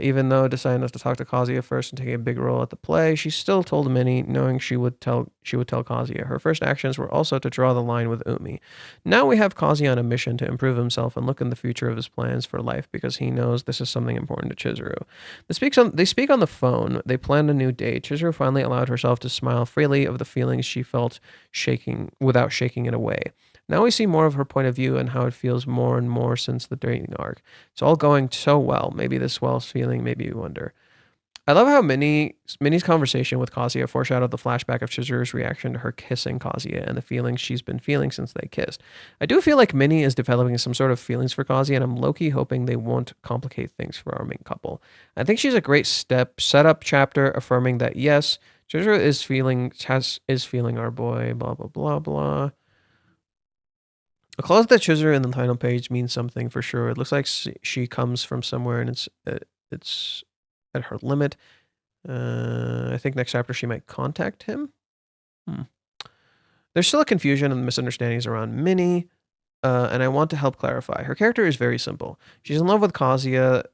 Even though deciding not to talk to Kazuya first and taking a big role at the play, she still told Minnie, knowing she would tell Kazuya. Her first actions were also to draw the line with Umi. Now we have Kazuya on a mission to improve himself and look in the future of his plans for life because he knows this is something important to Chizuru. They speak on the phone. They plan a new date. Chizuru finally allowed herself to smile freely of the feelings she felt without shaking it away. Now we see more of her point of view and how it feels more and more since the dating arc. It's all going so well. Maybe this well feeling, maybe you wonder. I love how Minnie's conversation with Kazuya foreshadowed the flashback of Chizuru's reaction to her kissing Kazuya and the feelings she's been feeling since they kissed. I do feel like Minnie is developing some sort of feelings for Kazuya, and I'm low-key hoping they won't complicate things for our main couple. I think she's a great setup chapter affirming that yes, Chizuru is feeling our boy, blah, blah, blah, blah. A clause that Chizuru in the title page means something for sure. It looks like she comes from somewhere and it's at her limit. I think next chapter she might contact him. There's still a confusion and misunderstandings around Minnie, and I want to help clarify. Her character is very simple. She's in love with Kazuya.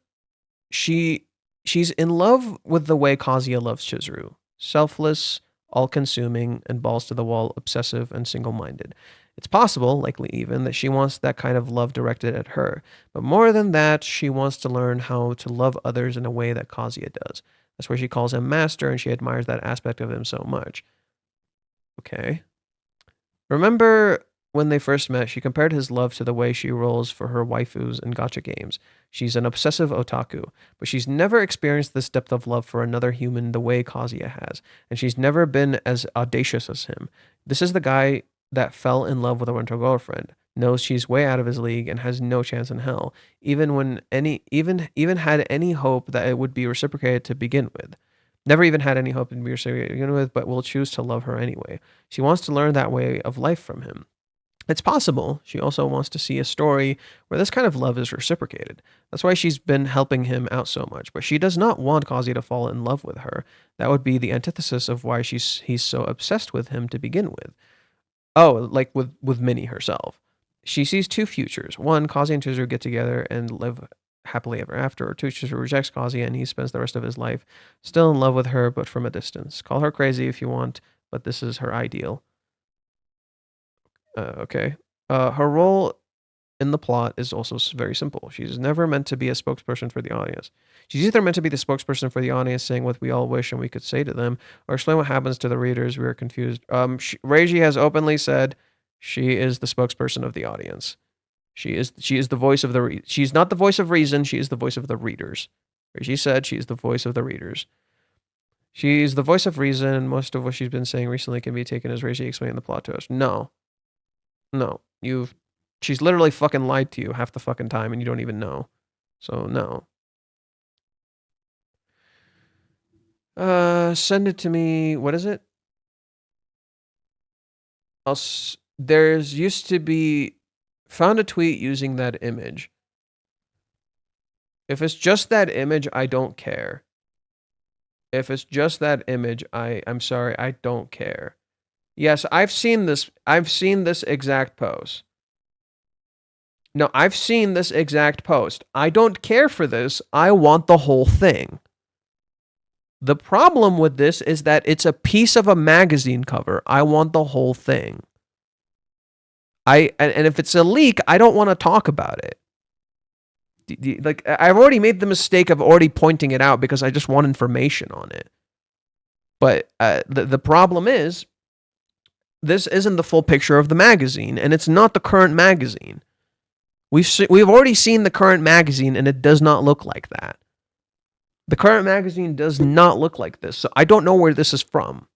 She's in love with the way Kazuya loves Chizuru. Selfless, all-consuming, and balls-to-the-wall, obsessive, and single-minded. It's possible, likely even, that she wants that kind of love directed at her. But more than that, she wants to learn how to love others in a way that Kazuya does. That's why she calls him master, and she admires that aspect of him so much. Okay. Remember when they first met, she compared his love to the way she rolls for her waifus in gacha games. She's an obsessive otaku, but she's never experienced this depth of love for another human the way Kazuya has, and she's never been as audacious as him. This is the guy that fell in love with a rental girlfriend, knows she's way out of his league and has no chance in hell, even had any hope that it would be reciprocated to begin with. Never even had any hope to be reciprocated to begin with, but will choose to love her anyway. She wants to learn that way of life from him. It's possible she also wants to see a story where this kind of love is reciprocated. That's why she's been helping him out so much, but she does not want Kazuya to fall in love with her. That would be the antithesis of why he's so obsessed with him to begin with. Oh, like with Minnie herself. She sees two futures. One, Kazuya and Chizuru get together and live happily ever after. Or two, Chizuru rejects Kazuya and he spends the rest of his life still in love with her, but from a distance. Call her crazy if you want, but this is her ideal. Okay. Her role in the plot is also very simple. She's never meant to be a spokesperson for the audience. She's either meant to be the spokesperson for the audience, saying what we all wish and we could say to them, or explain what happens to the readers. We are confused. Reiji has openly said she is the spokesperson of the audience. She is the voice of the she's not the voice of reason. She is the voice of the readers. Reiji said she is the voice of the readers. She's the voice of reason, and most of what she's been saying recently can be taken as Reishi explaining the plot to us. No. She's literally fucking lied to you half the fucking time, and you don't even know. So, no. Send it to me. What is it? There's used to be... Found a tweet using that image. If it's just that image, I don't care. If it's just that image, I'm sorry, I don't care. Yes, I've seen this exact post. No, I've seen this exact post. I don't care for this. I want the whole thing. The problem with this is that it's a piece of a magazine cover. I want the whole thing. And if it's a leak, I don't want to talk about it. Like, I've already made the mistake of already pointing it out because I just want information on it. But the problem is, this isn't the full picture of the magazine, and it's not the current magazine. We've already seen the current magazine, and it does not look like that. The current magazine does not look like this, so I don't know where this is from.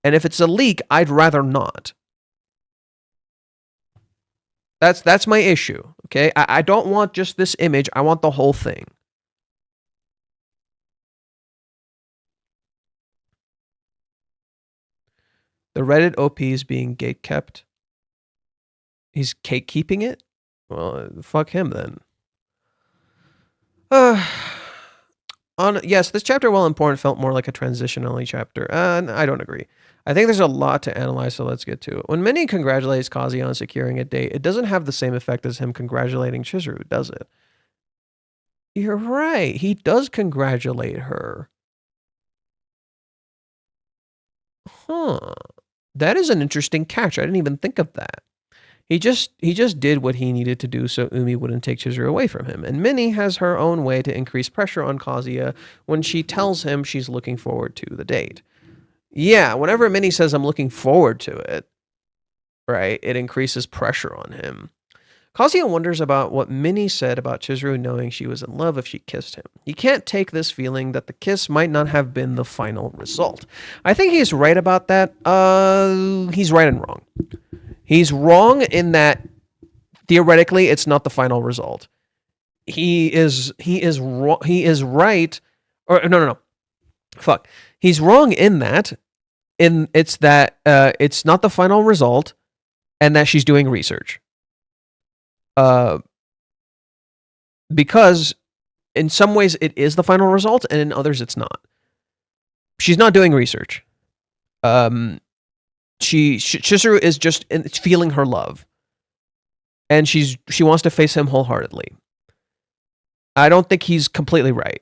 And if it's a leak, I'd rather not. That's my issue, okay? I don't want just this image. I want the whole thing. The Reddit OP is being gatekept. He's gatekeeping it? Well, fuck him then. Yes, this chapter, while important, felt more like a transition-only chapter. I don't agree. I think there's a lot to analyze, so let's get to it. When Minnie congratulates Kazuya on securing a date, it doesn't have the same effect as him congratulating Chizuru, does it? You're right. He does congratulate her. Huh. That is an interesting catch. I didn't even think of that. He just did what he needed to do so Umi wouldn't take Chizuru away from him. And Minnie has her own way to increase pressure on Kazuya when she tells him she's looking forward to the date. Yeah, whenever Minnie says I'm looking forward to it, right, it increases pressure on him. Kazuya wonders about what Minnie said about Chizuru knowing she was in love if she kissed him. He can't take this feeling that the kiss might not have been the final result. I think he's right about that. He's right and wrong. He's wrong in that theoretically it's not the final result. He is right, or no. Fuck. He's wrong in that it's not the final result and that she's doing research. Because in some ways it is the final result and in others it's not. She's not doing research. Chizuru is just feeling her love, and she wants to face him wholeheartedly. I don't think he's completely right,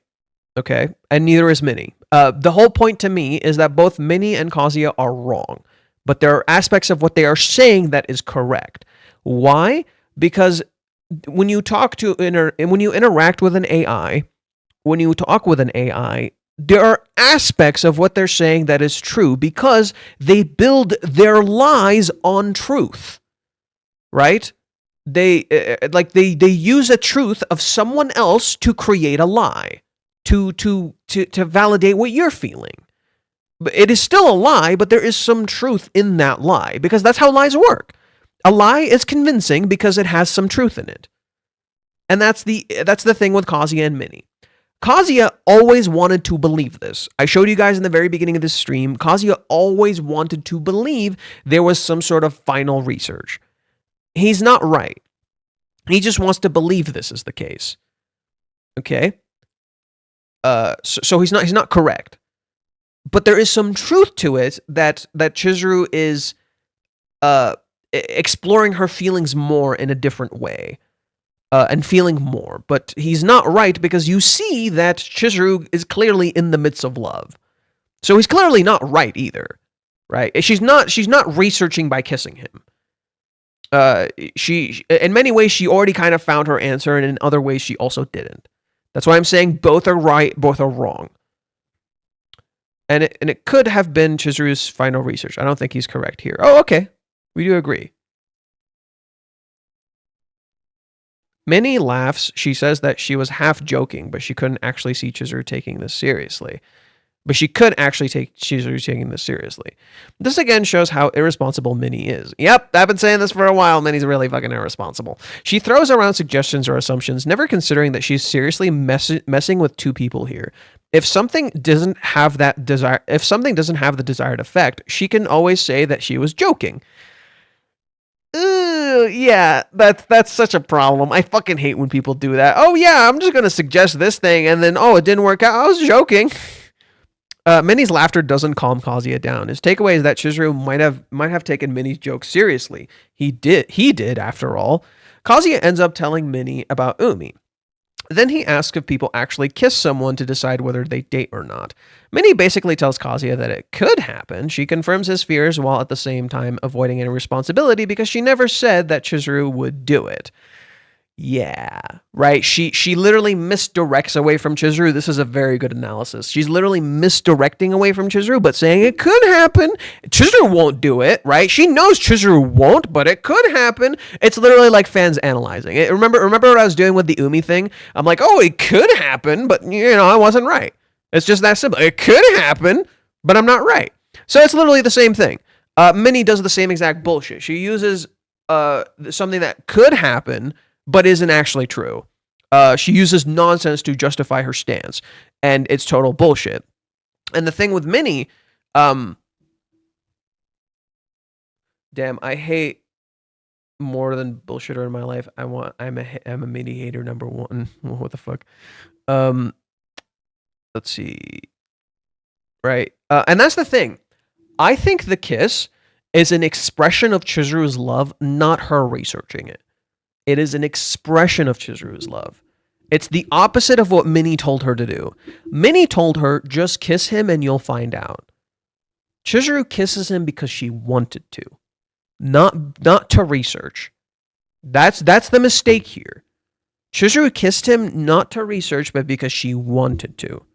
okay? And neither is Minnie. The whole point to me is that both Minnie and Kazuya are wrong, but there are aspects of what they are saying that is correct. Why? Because when you when you interact with an AI, when you talk with an AI, there are aspects of what they're saying that is true because they build their lies on truth, right? They use a truth of someone else to create a lie, to validate what you're feeling. It is still a lie, but there is some truth in that lie because that's how lies work. A lie is convincing because it has some truth in it, and that's the thing with Kazuya and Minnie. Kazuya always wanted to believe this. I showed you guys in the very beginning of this stream, Kazuya always wanted to believe there was some sort of final research. He's not right. He just wants to believe this is the case. Okay? So he's not correct. But there is some truth to it that Chizuru is exploring her feelings more in a different way. And feeling more, but he's not right because you see that Chizuru is clearly in the midst of love, so he's clearly not right either, right? She's not researching by kissing him. She in many ways she already kind of found her answer, and in other ways she also didn't. That's why I'm saying both are right, both are wrong, and it could have been Chizuru's final research. I don't think he's correct here. Oh, okay, we do agree. Minnie laughs. She says that she was half joking, but she couldn't actually see Chizuru taking this seriously. but she could actually take Chizuru taking this seriously. This again shows how irresponsible Minnie is. Yep, I've been saying this for a while. Minnie's really fucking irresponsible. She throws around suggestions or assumptions, never considering that she's seriously messing with two people here. If something doesn't have the desired effect, she can always say that she was joking. Yeah, that's such a problem. I fucking hate when people do that. Oh yeah, I'm just gonna suggest this thing, and then it didn't work out. I was joking. Minnie's laughter doesn't calm Kazuya down. His takeaway is that Chizuru might have taken Minnie's joke seriously. He did after all. Kazuya ends up telling Minnie about Umi. Then he asks if people actually kiss someone to decide whether they date or not. Minnie basically tells Kazuya that it could happen. She confirms his fears while at the same time avoiding any responsibility because she never said that Chizuru would do it. Yeah, right. She literally misdirects away from Chizuru. This is a very good analysis. She's literally misdirecting away from Chizuru, but saying it could happen. Chizuru won't do it, right? She knows Chizuru won't, but it could happen. It's literally like fans analyzing it. Remember what I was doing with the Umi thing? I'm like, oh, it could happen, but I wasn't right. It's just that simple. It could happen, but I'm not right. So it's literally the same thing. Minnie does the same exact bullshit. She uses something that could happen but isn't actually true. She uses nonsense to justify her stance, and it's total bullshit. And the thing with Minnie, damn, I hate more than bullshitter in my life. I'm a Minnie hater number one. What the fuck? Let's see. Right, and that's the thing. I think the kiss is an expression of Chizuru's love, not her researching it. It is an expression of Chizuru's love. It's the opposite of what Minnie told her to do. Minnie told her, just kiss him and you'll find out. Chizuru kisses him because she wanted to, not to research. That's the mistake here. Chizuru kissed him not to research, but because she wanted to.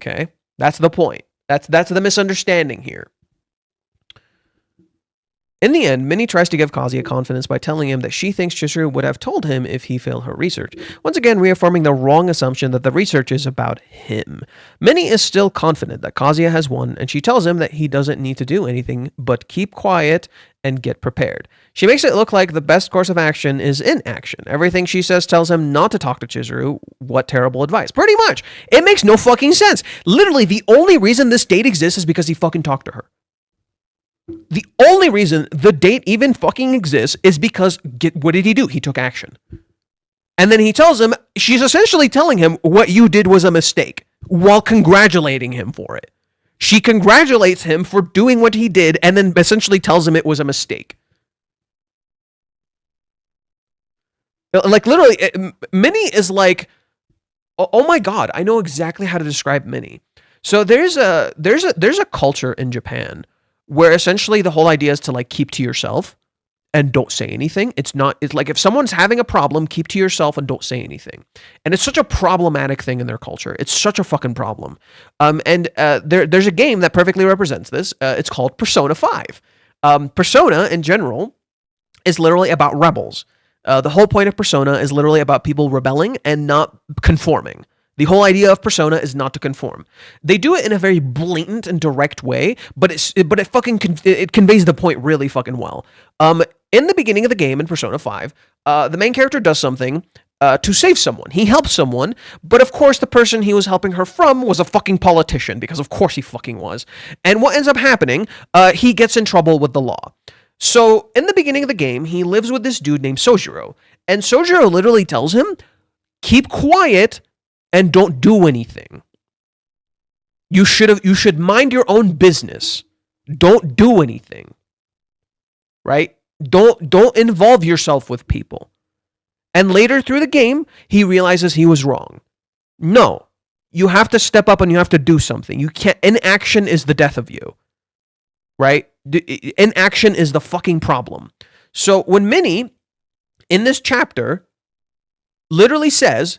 Okay? That's the point. That's the misunderstanding here. In the end, Minnie tries to give Kazuya confidence by telling him that she thinks Chizuru would have told him if he failed her research, once again reaffirming the wrong assumption that the research is about him. Minnie is still confident that Kazuya has won, and she tells him that he doesn't need to do anything but keep quiet and get prepared. She makes it look like the best course of action is inaction. Everything she says tells him not to talk to Chizuru. What terrible advice. Pretty much. It makes no fucking sense. Literally, the only reason this date exists is because he fucking talked to her. The only reason the date even fucking exists is because, what did he do? He took action. And then he tells him, she's essentially telling him what you did was a mistake while congratulating him for it. She congratulates him for doing what he did and then essentially tells him it was a mistake. Like literally, Minnie is like, oh my God, I know exactly how to describe Minnie. So there's a culture in Japan where essentially the whole idea is to like keep to yourself and don't say anything. It's like if someone's having a problem, keep to yourself and don't say anything. And it's such a problematic thing in their culture. It's such a fucking problem. There's a game that perfectly represents this. It's called Persona 5. Persona in general is literally about rebels. The whole point of Persona is literally about people rebelling and not conforming. The whole idea of Persona is not to conform. They do it in a very blatant and direct way, but it conveys the point really fucking well. In the beginning of the game in Persona 5, the main character does something to save someone. He helps someone, but of course the person he was helping her from was a fucking politician, because of course he fucking was. And what ends up happening, he gets in trouble with the law. So in the beginning of the game, he lives with this dude named Sojiro, and Sojiro literally tells him, keep quiet and don't do anything. You should mind your own business. Don't do anything. Right? Don't involve yourself with people. And later through the game, he realizes he was wrong. No. You have to step up and you have to do something. You can't. Inaction is the death of you. Right? Inaction is the fucking problem. So when Minnie, in this chapter, literally says,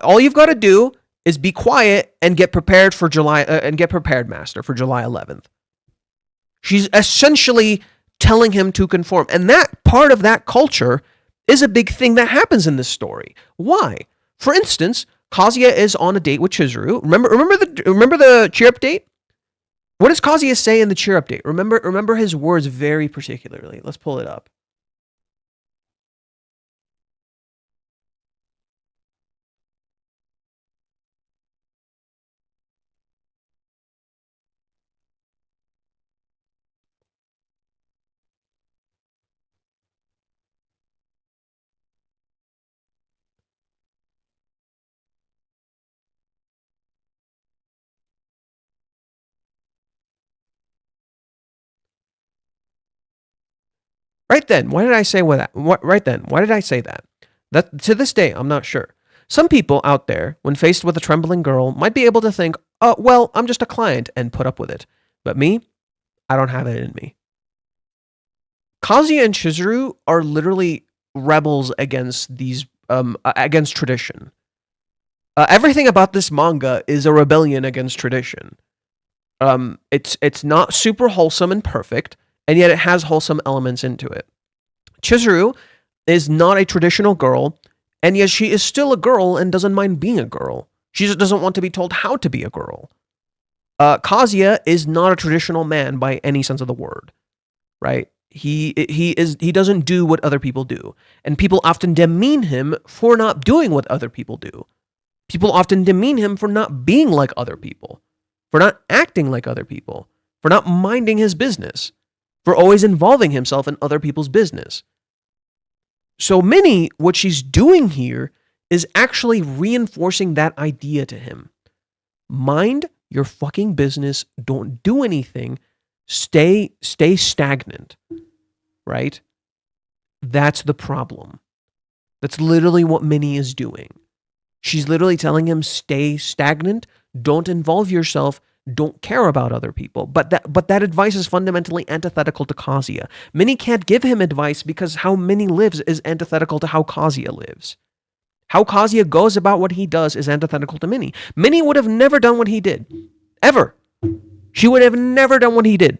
all you've got to do is be quiet and get prepared for Master, for July 11th. She's essentially telling him to conform. And that part of that culture is a big thing that happens in this story. Why? For instance, Kazuya is on a date with Chizuru. Remember the cheer up date? What does Kazuya say in the cheer up date? Remember his words very particularly. Let's pull it up. Right then, why did I say that? Right then, why did I say that? That to this day, I'm not sure. Some people out there, when faced with a trembling girl, might be able to think, "Oh, well, I'm just a client," and put up with it. But me, I don't have it in me. Kazuya and Chizuru are literally rebels against against tradition. Everything about this manga is a rebellion against tradition. It's not super wholesome and perfect, and yet it has wholesome elements into it. Chizuru is not a traditional girl, and yet she is still a girl and doesn't mind being a girl. She just doesn't want to be told how to be a girl. Kazuya is not a traditional man by any sense of the word, right? He doesn't do what other people do, and people often demean him for not doing what other people do. People often demean him for not being like other people, for not acting like other people, for not minding his business, for always involving himself in other people's business. So Minnie, what she's doing here is actually reinforcing that idea to him. Mind your fucking business. Don't do anything. Stay stagnant, right? That's the problem. That's literally what Minnie is doing. She's literally telling him, stay stagnant, don't involve yourself, don't care about other people. But that advice is fundamentally antithetical to Kazuya. Minnie can't give him advice because how Minnie lives is antithetical to how Kazuya lives. How Kazuya goes about what he does is antithetical to Minnie. Minnie would have never done what he did. Ever. She would have never done what he did.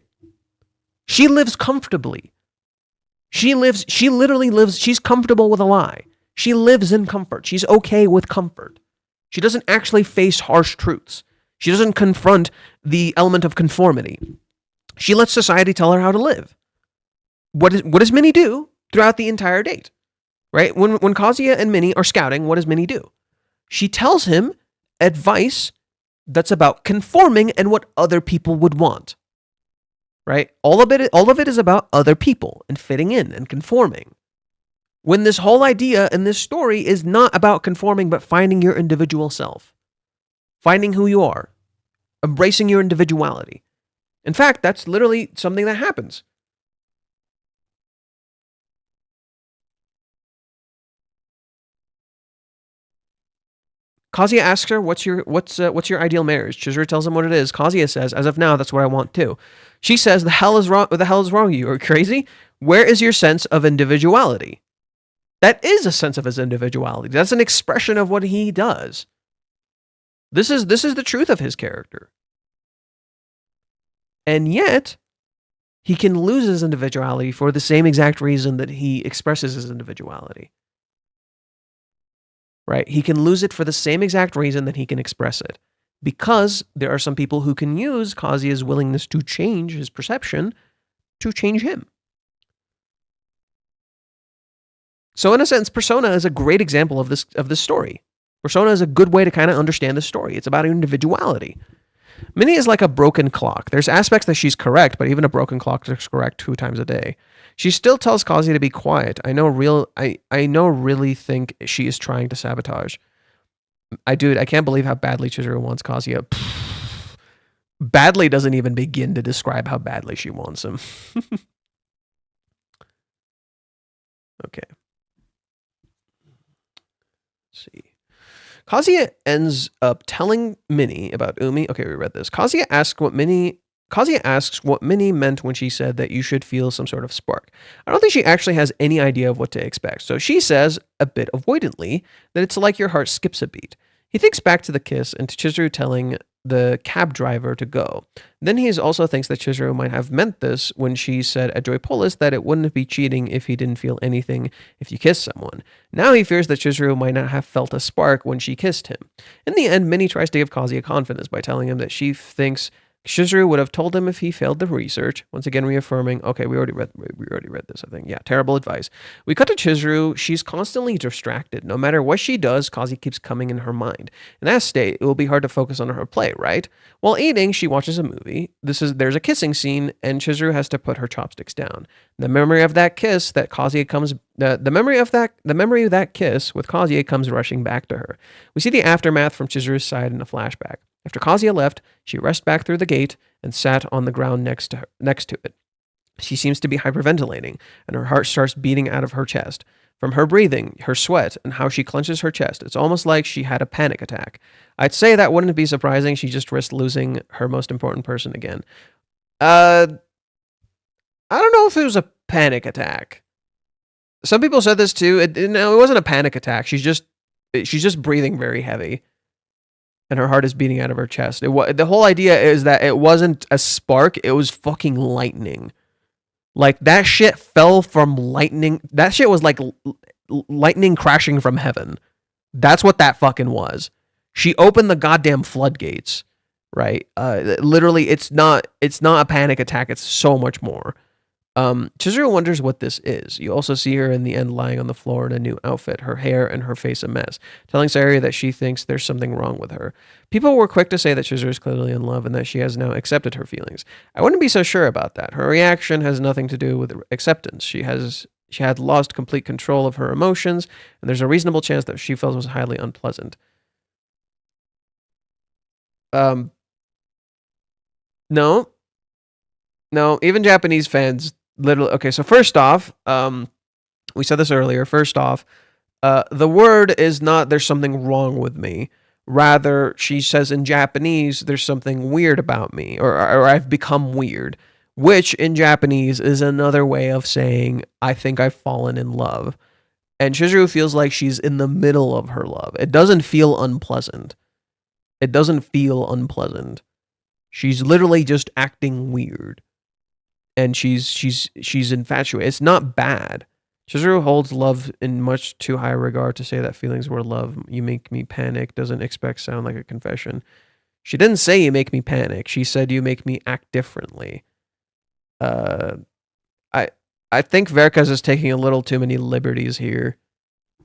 She lives comfortably. She literally lives, she's comfortable with a lie. She lives in comfort. She's okay with comfort. She doesn't actually face harsh truths. She doesn't confront the element of conformity. She lets society tell her how to live. What does Minnie do throughout the entire date? Right? When Kazuya and Minnie are scouting, what does Minnie do? She tells him advice that's about conforming and what other people would want. Right? All of it is about other people and fitting in and conforming. When this whole idea in this story is not about conforming, but finding your individual self. Finding who you are. Embracing your individuality. In fact, that's literally something that happens. Kazuya asks her, what's your ideal marriage? Chizuru tells him what it is. Kazuya says, as of now, that's what I want too. She says, the hell is wrong with you? Are you crazy? Where is your sense of individuality? That is a sense of his individuality. That's an expression of what he does. This is the truth of his character. And yet, he can lose his individuality for the same exact reason that he expresses his individuality. Right? He can lose it for the same exact reason that he can express it. Because there are some people who can use Kazuya's willingness to change his perception to change him. So in a sense, Persona is a great example of this story. Persona is a good way to kind of understand the story. It's about individuality. Minnie is like a broken clock. There's aspects that she's correct, but even a broken clock is correct 2 times a day. She still tells Kazuya to be quiet. I really think she is trying to sabotage. I can't believe how badly Chizuru wants Kazuya. Badly doesn't even begin to describe how badly she wants him. Okay. Let's see. Kazuya ends up telling Minnie about Umi. Okay, we read this. Kazuya asks what Minnie meant when she said that you should feel some sort of spark. I don't think she actually has any idea of what to expect. So she says, a bit avoidantly, that it's like your heart skips a beat. He thinks back to the kiss and to Chizuru telling the cab driver to go. Then he also thinks that Chizuru might have meant this when she said at Joypolis that it wouldn't be cheating if he didn't feel anything if you kiss someone. Now he fears that Chizuru might not have felt a spark when she kissed him. In the end, Minnie tries to give Kazuya confidence by telling him that she thinks Chizuru would have told him if he failed the research, once again reaffirming, okay, we already read this, I think. Yeah, terrible advice. We cut to Chizuru. She's constantly distracted. No matter what she does, Kazuya keeps coming in her mind. In that state, it will be hard to focus on her play, right? While eating, she watches a movie. There's a kissing scene, and Chizuru has to put her chopsticks down. The memory of that kiss that Kazuya comes the memory of that kiss with Kazuya comes rushing back to her. We see the aftermath from Chizuru's side in a flashback. After Kazuya left, she rushed back through the gate and sat on the ground next to it. She seems to be hyperventilating, and her heart starts beating out of her chest. From her breathing, her sweat, and how she clenches her chest, it's almost like she had a panic attack. I'd say that wouldn't be surprising. She just risked losing her most important person again. I don't know if it was a panic attack. Some people said this too. It wasn't a panic attack. She's just breathing very heavy, and her heart is beating out of her chest. The whole idea is that it wasn't a spark. It was fucking lightning. Like, that shit fell from lightning. That shit was like lightning crashing from heaven. That's what that fucking was. She opened the goddamn floodgates, right? Literally, it's not a panic attack. It's so much more. Chizuru wonders what this is. You also see her in the end lying on the floor in a new outfit, her hair and her face a mess, telling Sayori that she thinks there's something wrong with her. People were quick to say that Chizuru is clearly in love and that she has now accepted her feelings. I wouldn't be so sure about that. Her reaction has nothing to do with acceptance. She had lost complete control of her emotions, and there's a reasonable chance that she felt it was highly unpleasant. No, even Japanese fans literally. Okay, so first off, we said this earlier. First off, the word is not "there's something wrong with me." Rather, she says in Japanese, "There's something weird about me," or "I've become weird," which in Japanese is another way of saying "I think I've fallen in love." And Chizuru feels like she's in the middle of her love. It doesn't feel unpleasant. She's literally just acting weird. And she's infatuated. It's not bad. Chizuru holds love in much too high regard to say that feelings were love. You make me panic doesn't expect sound like a confession. She didn't say you make me panic. She said you make me act differently. I think Verkas is taking a little too many liberties here,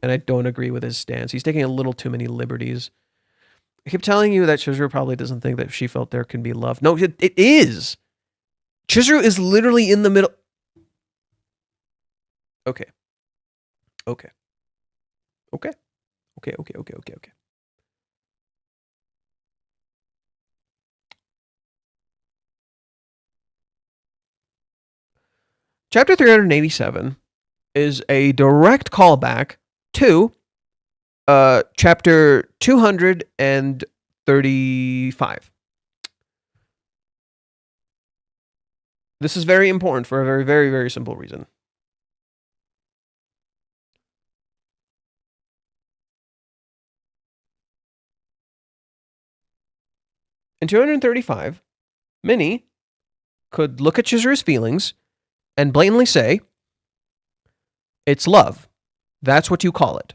and I don't agree with his stance. He's taking a little too many liberties. I keep telling you that Chizuru probably doesn't think that she felt there can be love. No, it is. Chizuru is literally in the middle. Okay. Chapter 387 is a direct callback to chapter 235. This is very important for a very, very, very simple reason. In 235, Minnie could look at Chizuru's feelings and blatantly say, "It's love. That's what you call it."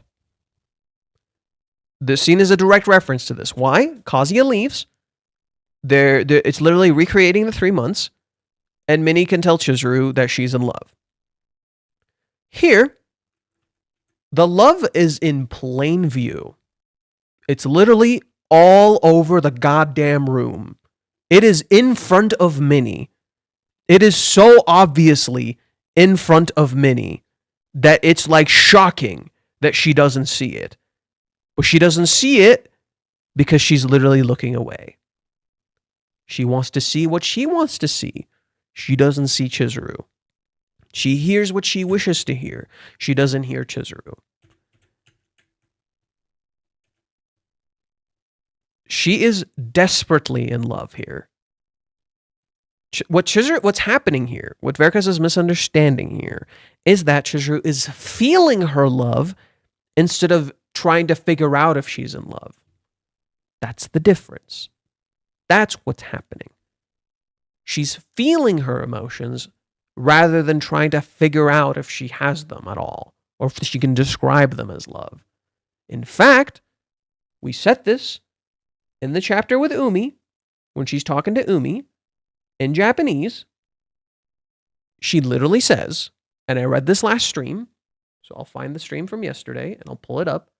This scene is a direct reference to this. Why? Kazuya leaves. It's literally recreating the 3 months, and Minnie can tell Chizuru that she's in love. Here, the love is in plain view. It's literally all over the goddamn room. It is in front of Minnie. It is so obviously in front of Minnie that it's like shocking that she doesn't see it. But she doesn't see it because she's literally looking away. She wants to see what she wants to see. She doesn't see Chizuru. She hears what she wishes to hear. She doesn't hear Chizuru. She is desperately in love here. What's happening here, what Verkas is misunderstanding here, is that Chizuru is feeling her love instead of trying to figure out if she's in love. That's the difference. That's what's happening. She's feeling her emotions rather than trying to figure out if she has them at all or if she can describe them as love. In fact, we set this in the chapter with Umi, when she's talking to Umi in Japanese. She literally says, and I read this last stream, so I'll find the stream from yesterday and I'll pull it up.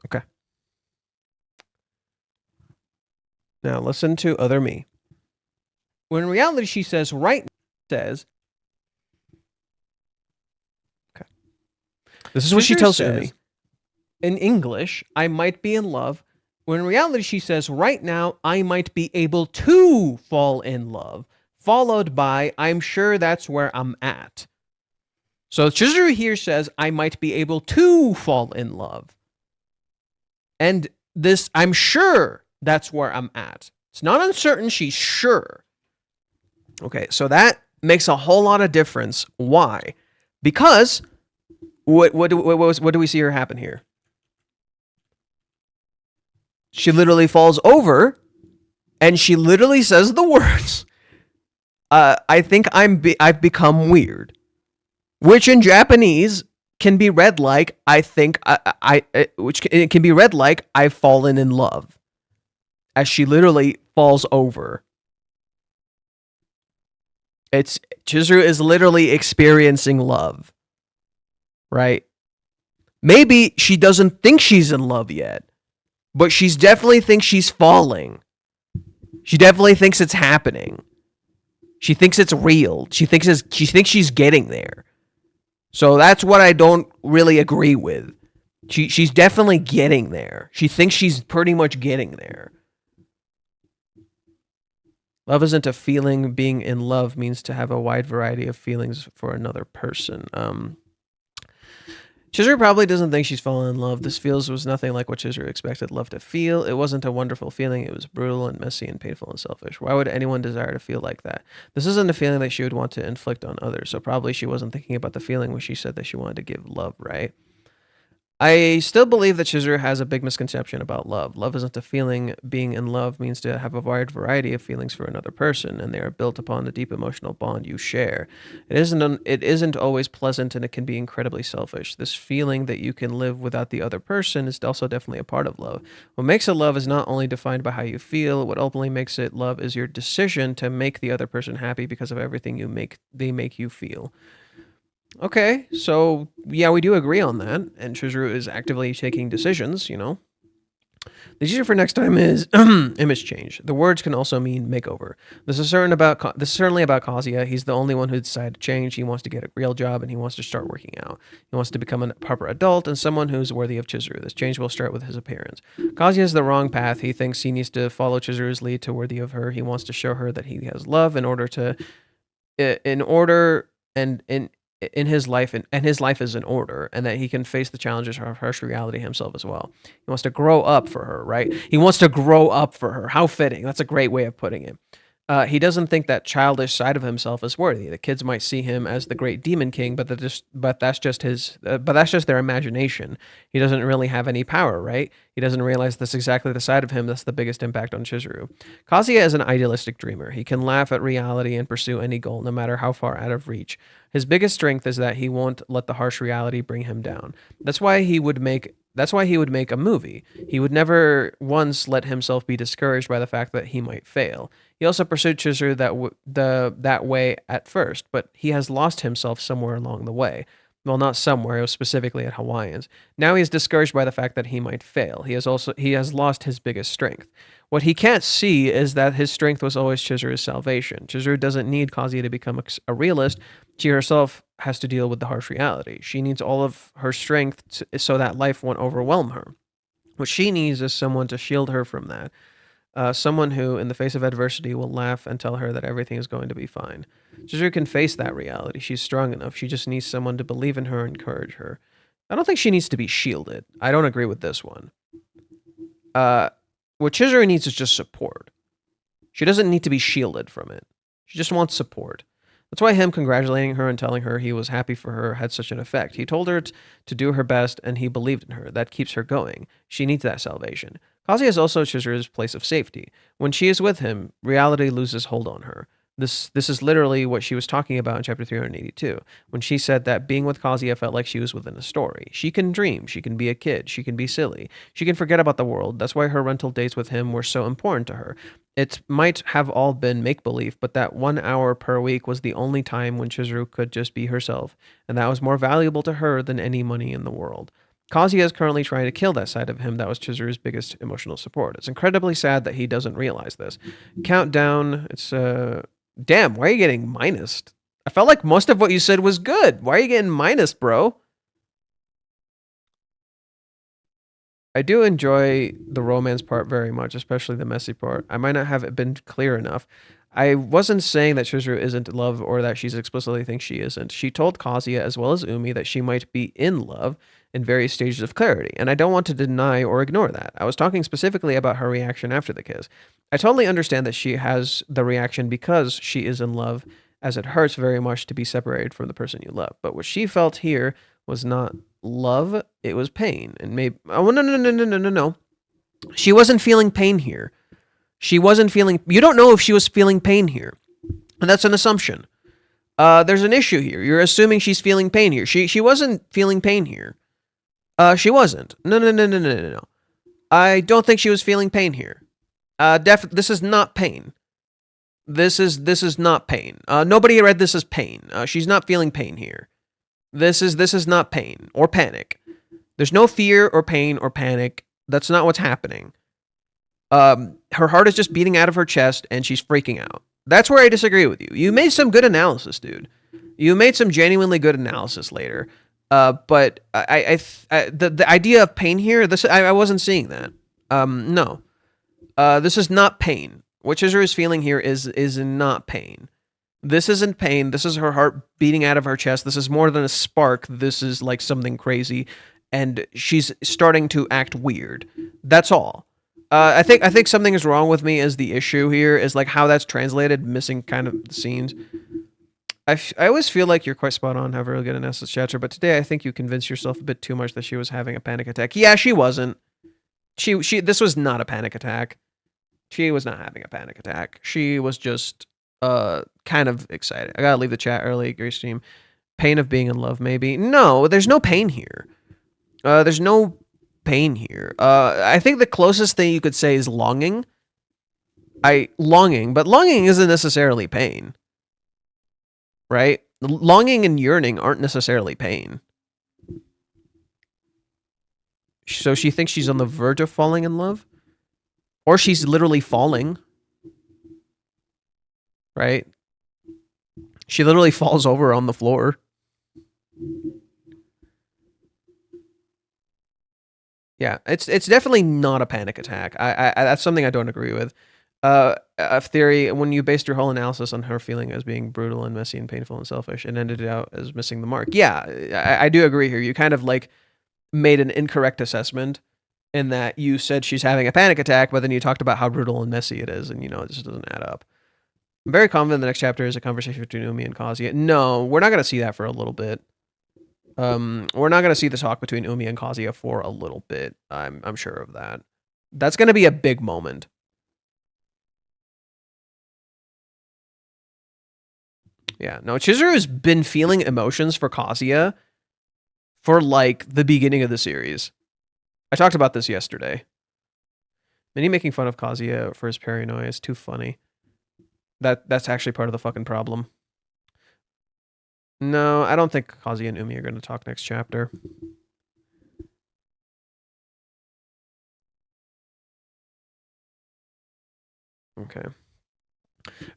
Okay. Now listen to other me. When in reality she says right says. Okay. This is what she tells Umi. In English, I might be in love. When in reality she says right now I might be able to fall in love, followed by I'm sure that's where I'm at. So Chizuru here says I might be able to fall in love. And this, I'm sure that's where I'm at. It's not uncertain, she's sure. Okay, so that makes a whole lot of difference. Why? Because what do we see her happen here? She literally falls over and she literally says the words, I think I've become weird, which in Japanese can be read like it can be read like I've fallen in love, as she literally falls over. Chizuru is literally experiencing love, right? Maybe she doesn't think she's in love yet, but she's definitely thinks she's falling. She definitely thinks it's happening. She thinks it's real. She thinks she's getting there. So that's what I don't really agree with. She's definitely getting there. She thinks she's pretty much getting there. Love isn't a feeling. Being in love means to have a wide variety of feelings for another person. Chizuru probably doesn't think she's fallen in love. This was nothing like what Chizuru expected love to feel. It wasn't a wonderful feeling. It was brutal and messy and painful and selfish. Why would anyone desire to feel like that? This isn't a feeling that she would want to inflict on others, so probably she wasn't thinking about the feeling when she said that she wanted to give love, right? I still believe that Chizuru has a big misconception about love. Love isn't a feeling. Being in love means to have a wide variety of feelings for another person, and they are built upon the deep emotional bond you share. It isn't always pleasant, and it can be incredibly selfish. This feeling that you can live without the other person is also definitely a part of love. What makes it love is not only defined by how you feel. What ultimately makes it love is your decision to make the other person happy because of everything they make you feel. Okay, so yeah, we do agree on that, and Chizuru is actively taking decisions, you know. The teacher for next time is image change. The words can also mean makeover. This is certainly about Kazuya. He's the only one who decided to change. He wants to get a real job, and he wants to start working out. He wants to become a proper adult and someone who's worthy of Chizuru. This change will start with his appearance. Kazuya is the wrong path. He thinks he needs to follow Chizuru's lead to worthy of her. He wants to show her that he has love in his life, and his life is in order, and that he can face the challenges of harsh reality himself as well. He wants to grow up for her, right? He wants to grow up for her. How fitting. That's a great way of putting it. He doesn't think that childish side of himself is worthy. The kids might see him as the great demon king, but that's just their imagination. He doesn't really have any power, right? He doesn't realize that's exactly the side of him that's the biggest impact on Chizuru. Kazuya is an idealistic dreamer. He can laugh at reality and pursue any goal, no matter how far out of reach. His biggest strength is that he won't let the harsh reality bring him down. That's why he would make a movie. He would never once let himself be discouraged by the fact that he might fail. He also pursued Chizuru that way at first, but he has lost himself somewhere along the way. Well, not somewhere, it was specifically at Hawaiians. Now he is discouraged by the fact that he might fail. He has lost his biggest strength. What he can't see is that his strength was always Chizuru's salvation. Chizuru doesn't need Kazuya to become a realist. She herself has to deal with the harsh reality. She needs all of her strength so that life won't overwhelm her. What she needs is someone to shield her from that. Someone who, in the face of adversity, will laugh and tell her that everything is going to be fine. Chizuru can face that reality. She's strong enough. She just needs someone to believe in her and encourage her. I don't think she needs to be shielded. I don't agree with this one. What Chizuru needs is just support. She doesn't need to be shielded from it. She just wants support. That's why him congratulating her and telling her he was happy for her had such an effect. He told her to do her best, and he believed in her. That keeps her going. She needs that salvation. Kazuya is also Chizuru's place of safety. When she is with him, reality loses hold on her. This is literally what she was talking about in chapter 382, when she said that being with Kazuya felt like she was within a story. She can dream, she can be a kid, she can be silly, she can forget about the world. That's why her rental dates with him were so important to her. It might have all been make-believe, but that 1 hour per week was the only time when Chizuru could just be herself, and that was more valuable to her than any money in the world. Kazuya is currently trying to kill that side of him that was Chizuru's biggest emotional support. It's incredibly sad that he doesn't realize this. Countdown, it's, damn, why are you getting minused? I felt like most of what you said was good. Why are you getting minused, bro? I do enjoy the romance part very much, especially the messy part. I might not have been clear enough. I wasn't saying that Chizuru isn't in love or that she's explicitly thinks she isn't. She told Kazuya as well as Umi that she might be in love in various stages of clarity, and I don't want to deny or ignore that. I was talking specifically about her reaction after the kiss. I totally understand that she has the reaction because she is in love, as it hurts very much to be separated from the person you love. But what she felt here was not love, it was pain. And maybe, oh, no. She wasn't feeling pain here. She wasn't feeling, you don't know if she was feeling pain here. And that's an assumption. There's an issue here. You're assuming she's feeling pain here. She wasn't feeling pain here. She wasn't. No. I don't think she was feeling pain here. This is not pain. This is not pain. Nobody read this as pain. She's not feeling pain here. This is not pain or panic. There's no fear or pain or panic. That's not what's happening. Her heart is just beating out of her chest and she's freaking out. That's where I disagree with you. You made some good analysis, dude. You made some genuinely good analysis later. But the idea of pain here, I wasn't seeing that. No. This is not pain. What Chizuru is feeling here is not pain. This isn't pain. This is her heart beating out of her chest. This is more than a spark. This is like something crazy, and she's starting to act weird. That's all. I think something is wrong with me. Is the issue here is like how that's translated, missing kind of the scenes. I always feel like you're quite spot on, have a really good analysis, Chatter, but today I think you convinced yourself a bit too much that she was having a panic attack. Yeah, she wasn't. This was not a panic attack. She was not having a panic attack. She was just kind of excited. I gotta leave the chat early, Grace Stream. Pain of being in love, maybe. No, there's no pain here. There's no pain here. I think the closest thing you could say is longing. But longing isn't necessarily pain. Right? Longing and yearning aren't necessarily pain. So she thinks she's on the verge of falling in love? Or she's literally falling. Right? She literally falls over on the floor. Yeah, it's definitely not a panic attack. I that's something I don't agree with. A theory, when you based your whole analysis on her feeling as being brutal and messy and painful and selfish and ended it out as missing the mark. Yeah, I do agree here. You kind of like made an incorrect assessment in that you said she's having a panic attack, but then you talked about how brutal and messy it is, and it just doesn't add up. I'm very confident the next chapter is a conversation between Umi and Kazuya. No, we're not going to see that for a little bit. We're not going to see the talk between Umi and Kazuya for a little bit. I'm sure of that. That's going to be a big moment. Yeah, no, Chizuru's been feeling emotions for Kazuya for like the beginning of the series. I talked about this yesterday. Minnie making fun of Kazuya for his paranoia is too funny. That's actually part of the fucking problem. No, I don't think Kazuya and Umi are going to talk next chapter. Okay.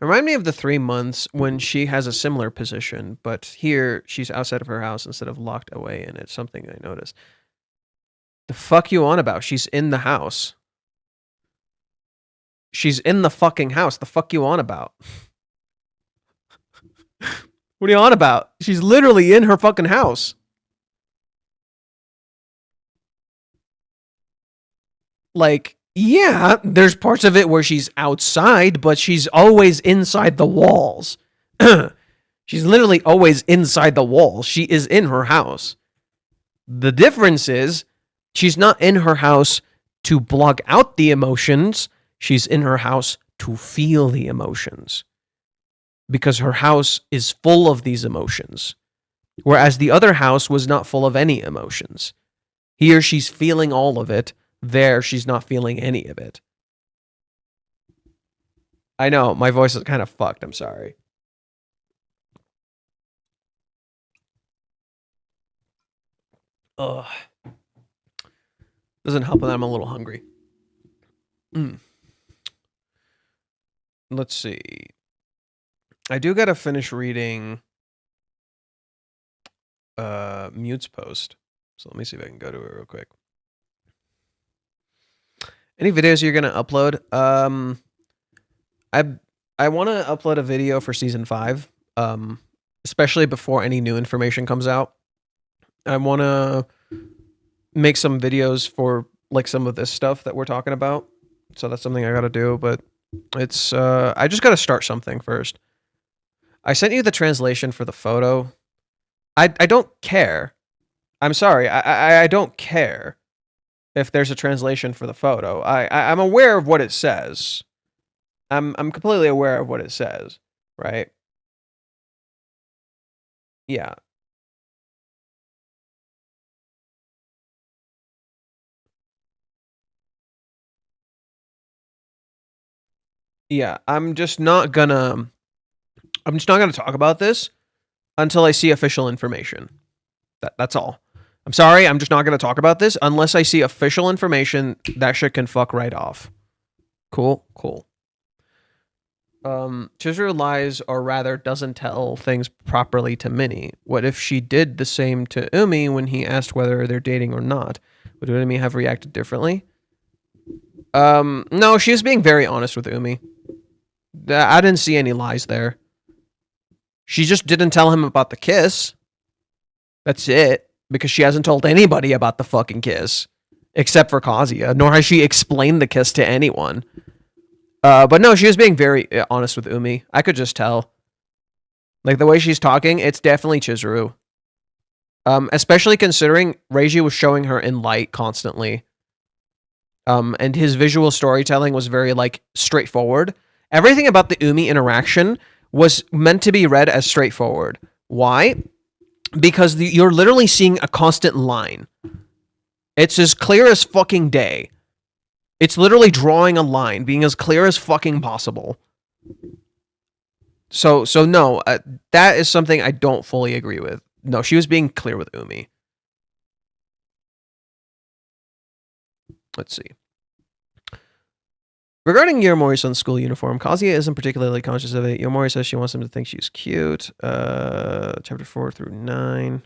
Remind me of the 3 months when she has a similar position, but here she's outside of her house instead of locked away in it. Something I noticed. The fuck you on about? She's in the house. She's in the fucking house. The fuck you on about? What are you on about? She's literally in her fucking house. Like, yeah, there's parts of it where she's outside, but she's always inside the walls. She's literally always inside the walls. She is in her house. The difference is she's not in her house to block out the emotions. She's in her house to feel the emotions. Because her house is full of these emotions. Whereas the other house was not full of any emotions. Here she's feeling all of it. There she's not feeling any of it. I know, my voice is kind of fucked. I'm sorry. Ugh. Doesn't help that I'm a little hungry. Let's see. I do gotta finish reading Mute's post. So let me see if I can go to it real quick. Any videos you're gonna upload? I want to upload a video for season 5, especially before any new information comes out. I want to make some videos for like some of this stuff that we're talking about. So that's something I got to do, but it's I just got to start something first. I sent you the translation for the photo. I don't care. I'm sorry. I don't care if there's a translation for the photo. I'm aware of what it says. I'm completely aware of what it says, right? Yeah. Yeah, I'm just not gonna talk about this until I see official information. That's all. I'm sorry, I'm just not gonna talk about this unless I see official information. That shit can fuck right off. Cool. Chizuru lies, or rather doesn't tell things properly to Minnie. What if she did the same to Umi when he asked whether they're dating or not? Would Umi have reacted differently? No, she was being very honest with Umi. I didn't see any lies there. She just didn't tell him about the kiss. That's it. Because she hasn't told anybody about the fucking kiss. Except for Kazuya. Nor has she explained the kiss to anyone. But no, she was being very honest with Umi. I could just tell. Like, the way she's talking, it's definitely Chizuru. Especially considering Reiji was showing her in light constantly. And his visual storytelling was very, like, straightforward. Everything about the Umi interaction was meant to be read as straightforward. Why? Because you're literally seeing a constant line. It's as clear as fucking day. It's literally drawing a line, being as clear as fucking possible. So no, that is something I don't fully agree with. No, she was being clear with Umi. Let's see. Regarding Yoromori-san's school uniform, Kazuya isn't particularly conscious of it. Yoromori says she wants him to think she's cute. Chapter 4 through 9.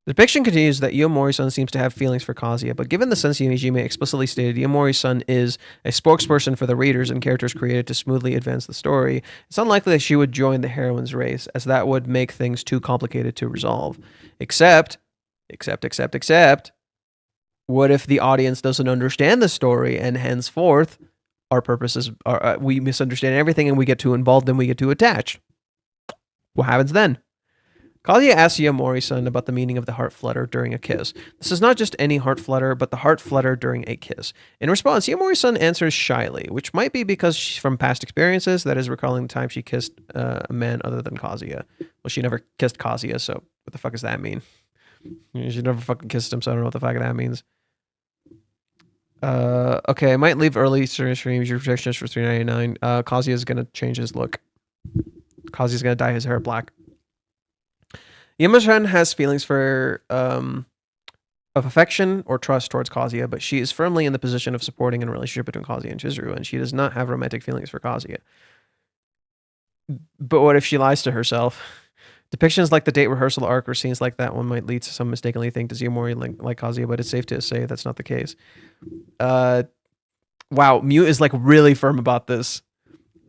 The depiction continues that Yoromori-san seems to have feelings for Kazuya, but given the Sensei Nijime explicitly stated Yoromori-san is a spokesperson for the readers and characters created to smoothly advance the story, it's unlikely that she would join the heroine's race, as that would make things too complicated to resolve. Except, what if the audience doesn't understand the story, and henceforth, our purposes are we misunderstand everything, and we get too involved, and we get too attached? What happens then? Kazuya asks Yoromori-san about the meaning of the heart flutter during a kiss. This is not just any heart flutter, but the heart flutter during a kiss. In response, Yoromori-san answers shyly, which might be because she's from past experiences, that is, recalling the time she kissed a man other than Kazuya. Well, she never kissed Kazuya, so what the fuck does that mean? She never fucking kissed him, so I don't know what the fuck that means. Okay, I might leave early streams. Your protection is for $3.99. Kazuya is gonna change his look. Kazuya's gonna dye his hair black. Yamashita has feelings for of affection or trust towards Kazuya, but she is firmly in the position of supporting a relationship between Kazuya and Chizuru, and she does not have romantic feelings for Kazuya. But what if she lies to herself? Depictions like the date rehearsal arc or scenes like that one might lead to some mistakenly think does Yamori like Kazuya, but it's safe to say that's not the case. Wow, Mute is like really firm about this.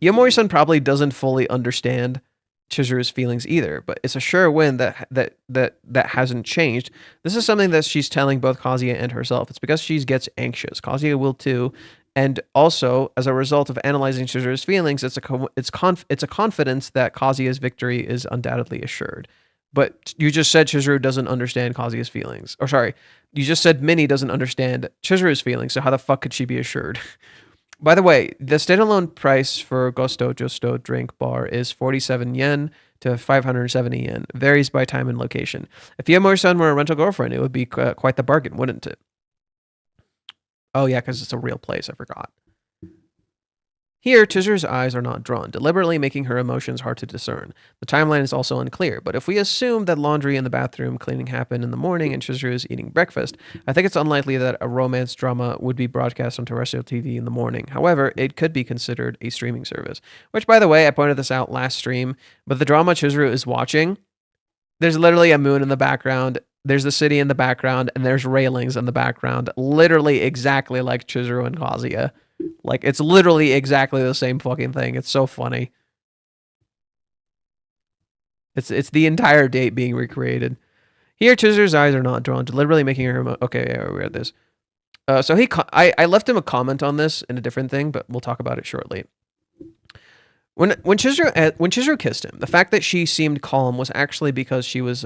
Yamori-san probably doesn't fully understand Chizuru's feelings either, but it's a sure win that hasn't changed. This is something that she's telling both Kazuya and herself. It's because she gets anxious. Kazuya will too, and also as a result of analyzing Chizuru's feelings, it's a confidence that Kazuya's victory is undoubtedly assured. But you just said Chizuru doesn't understand Kazuya's feelings. Or sorry, you just said Minnie doesn't understand Chizuru's feelings, so how the fuck could she be assured? By the way, the standalone price for Gosto Justo drink bar is 47 yen to 570 yen. Varies by time and location. If Yamori-san were a rental girlfriend, it would be quite the bargain, wouldn't it? Oh yeah, because it's a real place, I forgot. Here, Chizuru's eyes are not drawn, deliberately making her emotions hard to discern. The timeline is also unclear, but if we assume that laundry and the bathroom cleaning happened in the morning and Chizuru is eating breakfast, I think it's unlikely that a romance drama would be broadcast on terrestrial TV in the morning. However, it could be considered a streaming service. Which, by the way, I pointed this out last stream, but the drama Chizuru is watching, there's literally a moon in the background, there's the city in the background, and there's railings in the background, literally exactly like Chizuru and Kazuya. Like, it's literally exactly the same fucking thing. It's so funny. It's the entire date being recreated. Here, Chizuru's eyes are not drawn, deliberately making her... Okay, yeah, we read this. So I left him a comment on this in a different thing, but we'll talk about it shortly. When Chizuru kissed him, the fact that she seemed calm was actually because she was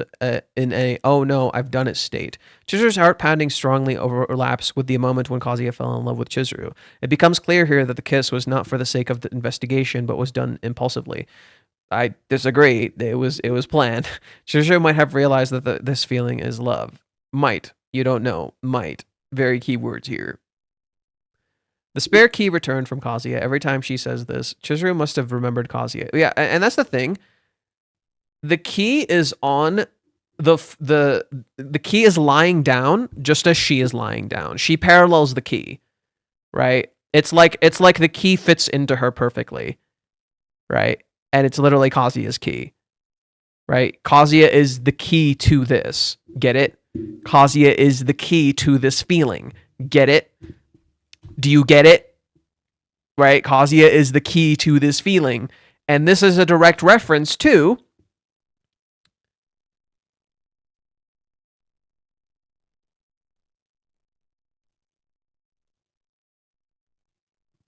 in a "oh no, I've done it" state. Chizuru's heart pounding strongly overlaps with the moment when Kazuya fell in love with Chizuru. It becomes clear here that the kiss was not for the sake of the investigation, but was done impulsively. I disagree. It was planned. Chizuru might have realized that this feeling is love. Might. You don't know. Might. Very key words here. The spare key returned from Kazuya. Every time she says this, Chizuru must have remembered Kazuya. Yeah, and that's the thing. The key is on the key is lying down just as she is lying down. She parallels the key, right? It's like the key fits into her perfectly, right? And it's literally Kazuya's key, right? Kazuya is the key to this. Get it? Kazuya is the key to this feeling. Get it? Do you get it? Right? Kazuya is the key to this feeling. And this is a direct reference to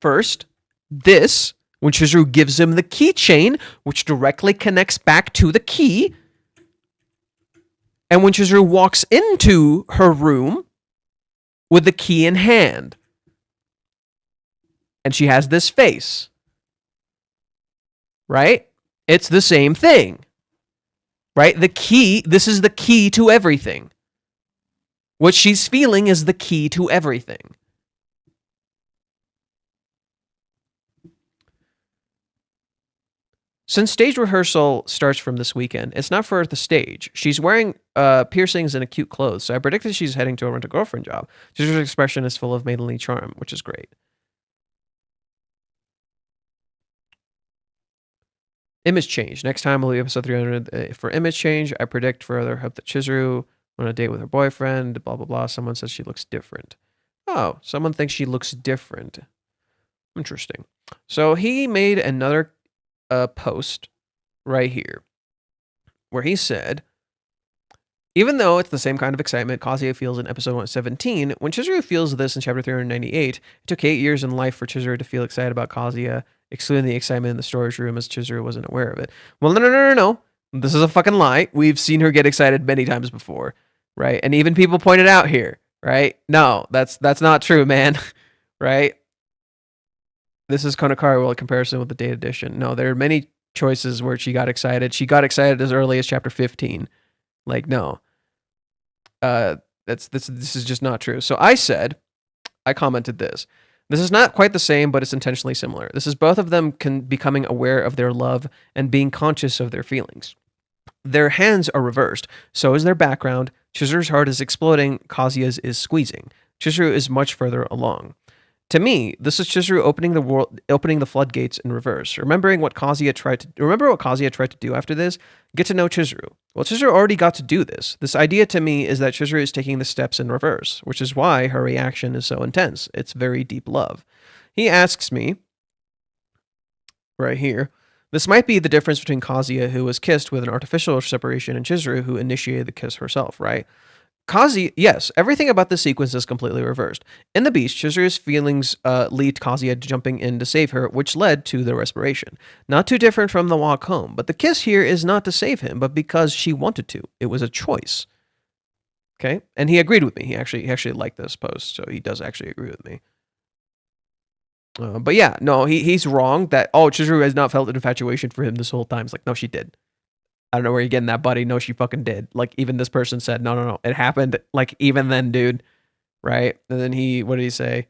first, this, when Chizuru gives him the keychain, which directly connects back to the key. And when Chizuru walks into her room with the key in hand. And she has this face. Right? It's the same thing. Right? The key, this is the key to everything. What she's feeling is the key to everything. Since stage rehearsal starts from this weekend, it's not for the stage. She's wearing piercings and cute clothes, so I predict that she's heading to a rent-a-girlfriend job. Chizuru's expression is full of maidenly charm, which is great. Image change. Next time will be episode 300 for image change. I predict further hope that Chizuru on a date with her boyfriend, blah, blah, blah. Someone says she looks different. Oh, someone thinks she looks different. Interesting. So he made another post right here where he said, even though it's the same kind of excitement Kazuya feels in episode 117, when Chizuru feels this in chapter 398, it took 8 years in life for Chizuru to feel excited about Kazuya, excluding the excitement in the storage room as Chizuru wasn't aware of it. Well, no. This is a fucking lie. We've seen her get excited many times before, right? And even people pointed out here, right? No, that's not true, man, right? This is Kanokari World comparison with the Date Edition. No, there are many choices where she got excited. She got excited as early as chapter 15. Like, no. This is just not true. So I commented this. This is not quite the same, but it's intentionally similar. This is both of them becoming aware of their love and being conscious of their feelings. Their hands are reversed, so is their background. Chizuru's heart is exploding, Kazuya's is squeezing. Chizuru is much further along. To me, this is Chizuru opening the floodgates in reverse. Remember what Kazuya tried to do after this? Get to know Chizuru. Well, Chizuru already got to do this. This idea to me is that Chizuru is taking the steps in reverse, which is why her reaction is so intense. It's very deep love. He asks me, right here, this might be the difference between Kazuya, who was kissed with an artificial separation, and Chizuru, who initiated the kiss herself, right? Kazuya, yes, everything about this sequence is completely reversed. In the Beast, Chizuru's feelings lead Kazuya jumping in to save her, which led to the respiration. Not too different from the walk home, but the kiss here is not to save him, but because she wanted to. It was a choice. Okay, and he agreed with me. He actually liked this post, so he does actually agree with me. But yeah, no, he's wrong that, Chizuru has not felt an infatuation for him this whole time. It's like, no, she did. I don't know where you're getting that, buddy. No, she fucking did. Like, even this person said, no. It happened, like, even then, dude. Right? And then what did he say?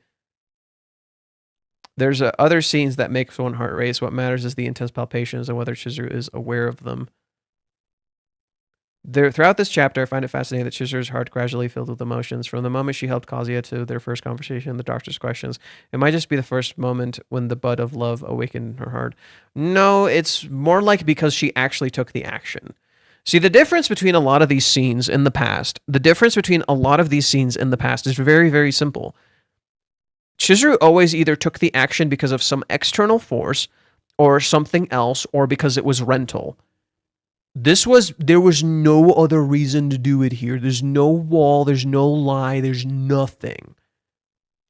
There's other scenes that make one heart race. What matters is the intense palpitations and whether Chizuru is aware of them. Throughout this chapter, I find it fascinating that Chizuru's heart gradually filled with emotions. From the moment she helped Kazuya to their first conversation, the doctor's questions, it might just be the first moment when the bud of love awakened in her heart. No, it's more like because she actually took the action. See, the difference between a lot of these scenes in the past, is very, very simple. Chizuru always either took the action because of some external force or something else, or because it was rental. There was no other reason to do it here. There's no wall, there's no lie, there's nothing.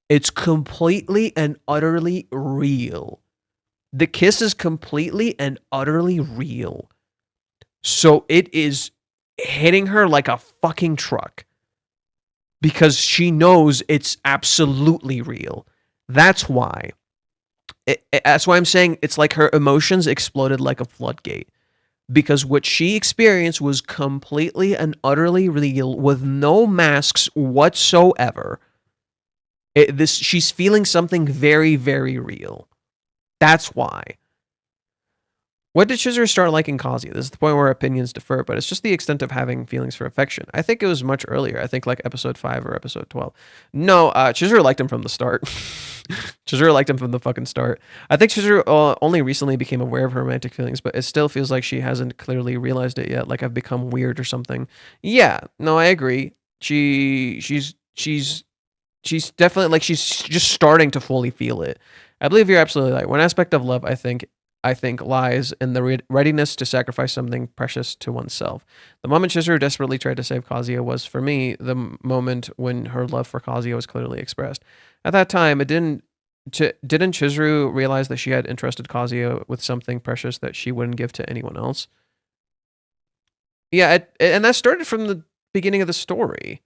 It's completely and utterly real. The kiss is completely and utterly real. So it is hitting her like a fucking truck. Because she knows it's absolutely real. That's why. That's why I'm saying it's like her emotions exploded like a floodgate. Because what she experienced was completely and utterly real with no masks whatsoever. She's feeling something very, very real. That's why. What did Chizuru start liking Kazuya? This is the point where opinions differ, but it's just the extent of having feelings for affection. I think it was much earlier. I think like episode 5 or episode 12. No, Chizuru liked him from the start. Chizuru liked him from the fucking start. I think Chizuru only recently became aware of her romantic feelings, but it still feels like she hasn't clearly realized it yet, like I've become weird or something. Yeah, no, I agree. She's definitely, like, she's just starting to fully feel it. I believe you're absolutely right. One aspect of love, I think lies in the readiness to sacrifice something precious to oneself. The moment Chizuru desperately tried to save Kazuya was, for me, the moment when her love for Kazuya was clearly expressed. At that time, didn't Chizuru realize that she had entrusted Kazuya with something precious that she wouldn't give to anyone else? Yeah, and that started from the beginning of the story.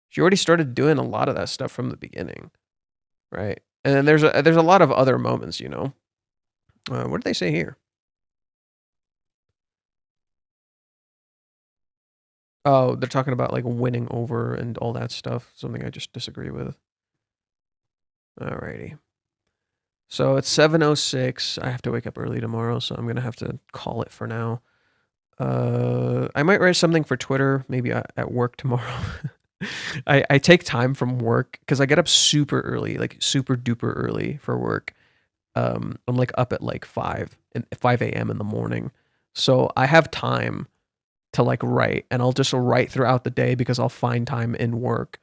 She already started doing a lot of that stuff from the beginning, right? And then there's a lot of other moments, you know. What did they say here? Oh, they're talking about like winning over and all that stuff. Something I just disagree with. Alrighty. So it's 7:06. I have to wake up early tomorrow, so I'm gonna have to call it for now. I might write something for Twitter, maybe at work tomorrow. I take time from work because I get up super early, like super duper early for work. I'm like up at like 5 a.m. in the morning. So I have time to like write, and I'll just write throughout the day because I'll find time in work.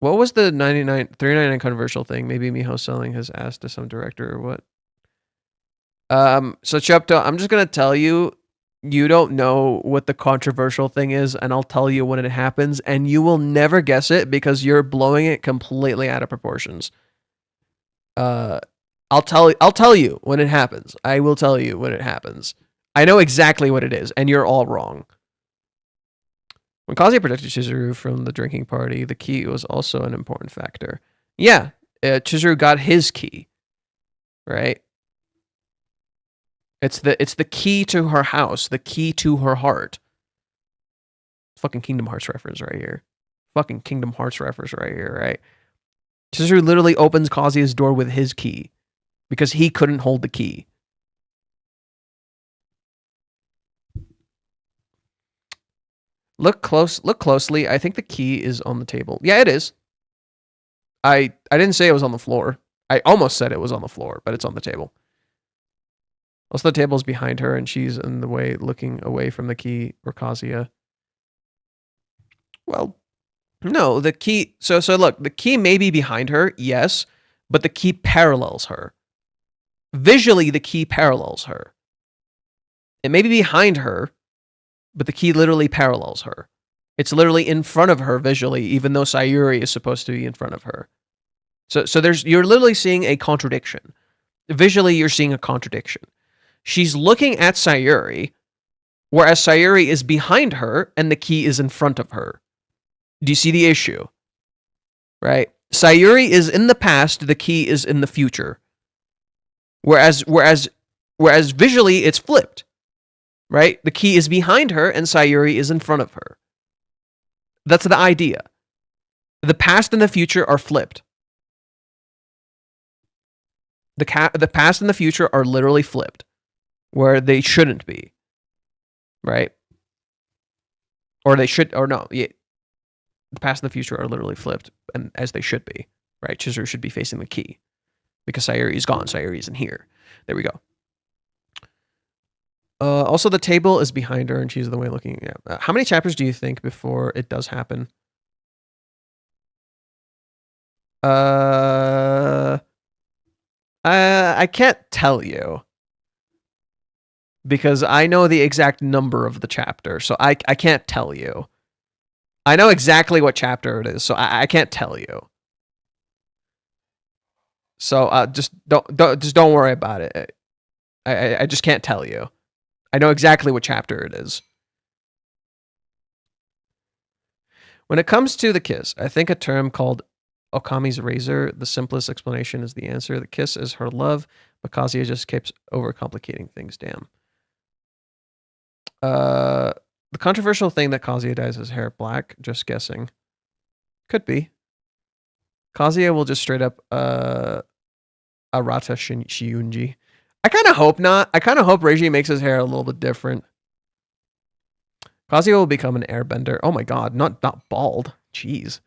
What was the 399 controversial thing? Maybe Miho selling his ass to some director or what? So Chepto, I'm just gonna tell you, you don't know what the controversial thing is, and I'll tell you when it happens, and you will never guess it because you're blowing it completely out of proportions. I'll tell you when it happens. I will tell you when it happens. I know exactly what it is, and you're all wrong. When Kazuya protected Chizuru from the drinking party, the key was also an important factor. Yeah, Chizuru got his key, right? It's the key to her house, the key to her heart. Fucking Kingdom Hearts reference right here. Right? Chizuru literally opens Kazuya's door with his key because he couldn't hold the key. Look closely. I think the key is on the table. Yeah, it is. I didn't say it was on the floor. I almost said it was on the floor, but it's on the table. Also, the table is behind her, and she's in the way, looking away from the key or Kazuya. Well, no, the key. So look, the key may be behind her, yes, but the key parallels her. Visually, the key parallels her. It may be behind her, but the key literally parallels her. It's literally in front of her visually, even though Sayuri is supposed to be in front of her. So you're literally seeing a contradiction. Visually, you're seeing a contradiction. She's looking at Sayuri, whereas Sayuri is behind her and the key is in front of her. Do you see the issue? Right? Sayuri is in the past, the key is in the future. Whereas visually it's flipped. Right? The key is behind her and Sayuri is in front of her. That's the idea. The past and the future are flipped. The past and the future are literally flipped, where they shouldn't be, right? Or they should, or no, yeah. The past and the future are literally flipped, and as they should be, right? Chizuru should be facing the key, because Sayuri is gone. Sayuri isn't here. There we go. Also, the table is behind her, and she's the way looking. Yeah. How many chapters do you think before it does happen? I can't tell you because I know the exact number of the chapter, so I can't tell you. I know exactly what chapter it is, so I can't tell you. So just don't worry about it. I just can't tell you. I know exactly what chapter it is. When it comes to the kiss, I think a term called Okami's razor, the simplest explanation is the answer. The kiss is her love, but Kazuya just keeps overcomplicating things. Damn. The controversial thing that Kazuya dyes his hair black, just guessing. Could be. Kazuya will just straight up Arata Shiunji. I kind of hope not. I kind of hope Reiji makes his hair a little bit different. Kazuya will become an airbender. Oh my god, not bald. Jeez.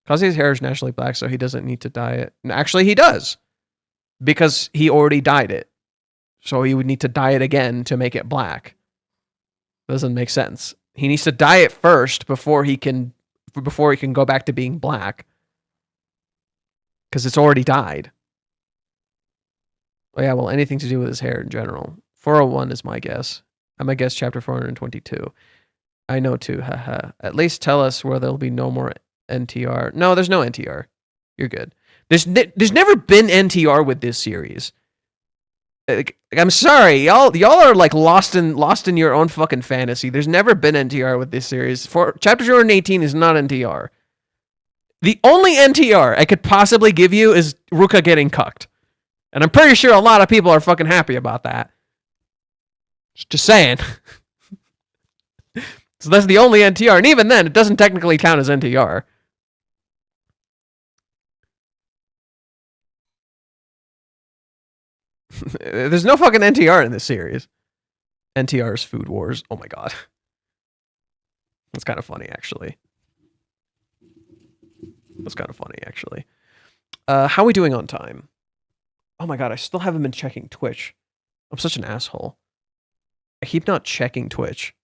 Kazuya's hair is naturally black, so he doesn't need to dye it. Actually, he does. Because he already dyed it. So he would need to dye it again to make it black. Doesn't make sense. He needs to dye it first before he can go back to being black. Because it's already dyed. Oh yeah, well, anything to do with his hair in general. 401 is my guess. I'm gonna guess chapter 422. I know too, haha. At least tell us where there'll be no more NTR. No, there's no NTR. You're good. There's never been NTR with this series. Like, I'm sorry, y'all are like lost in your own fucking fantasy. There's never been NTR with this series. For chapter 218 is not NTR. The only NTR I could possibly give you is Ruka getting cucked. And I'm pretty sure a lot of people are fucking happy about that. Just saying. So that's the only NTR. And even then, it doesn't technically count as NTR. There's no fucking NTR in this series. NTR's Food Wars. Oh my god. That's kind of funny, actually. That's kind of funny, actually. How are we doing on time? Oh my god, I still haven't been checking Twitch. I'm such an asshole. I keep not checking Twitch.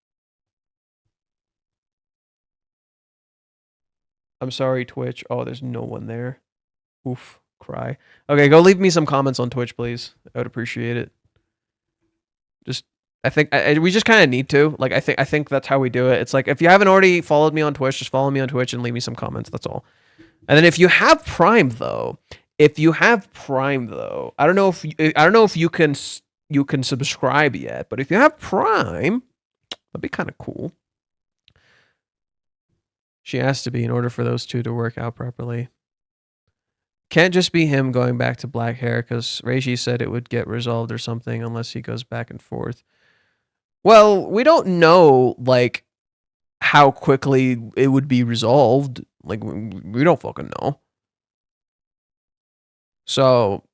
I'm sorry, Twitch. Oh, there's no one there. Oof, cry. Okay, go leave me some comments on Twitch, please. I would appreciate it. Just, I think we just kind of need to. Like, I think that's how we do it. It's like, if you haven't already followed me on Twitch, just follow me on Twitch and leave me some comments. That's all. And then if you have Prime though, I don't know if you can subscribe yet, but if you have Prime, that'd be kind of cool. She has to be in order for those two to work out properly. Can't just be him going back to black hair because Reiji said it would get resolved or something unless he goes back and forth. Well, we don't know like how quickly it would be resolved. Like we don't fucking know. So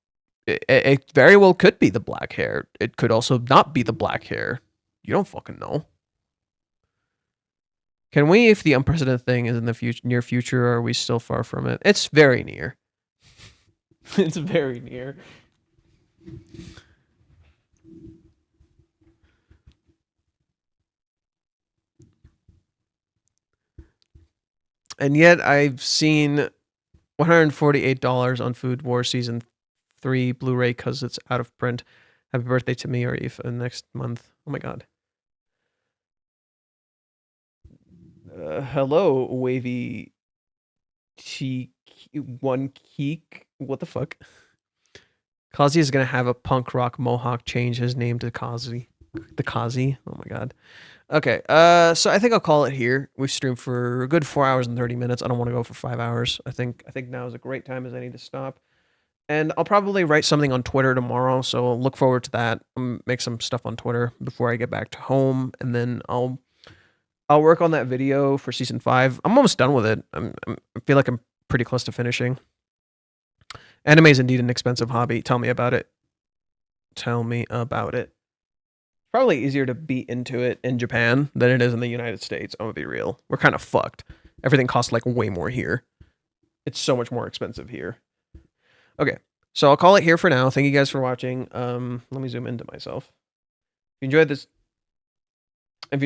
it very well could be the black hair. It could also not be the black hair. You don't fucking know. Can we, if the unprecedented thing is in the near future, or are we still far from it? It's very near. It's very near. And yet I've seen $148 on Food War Season 3 Blu-ray because it's out of print. Happy birthday to me, Arif, next month. Oh my god. Hello, wavy cheek one keek. What the fuck? Kazi is gonna have a punk rock mohawk change his name to Kazi. The Kazi. Oh my god. Okay. So I think I'll call it here. We've streamed for a good 4 hours and 30 minutes. I don't want to go for 5 hours. I think now is a great time as I need to stop. And I'll probably write something on Twitter tomorrow, so look forward to that. Make some stuff on Twitter before I get back to home, and then I'll work on that video for season 5. I'm almost done with it. I feel like I'm pretty close to finishing. Anime is indeed an expensive hobby. Tell me about it. Tell me about it. Probably easier to be into it in Japan than it is in the United States. I'm gonna be real. We're kind of fucked. Everything costs like way more here. It's so much more expensive here. Okay, so I'll call it here for now. Thank you guys for watching. Let me zoom into myself. If you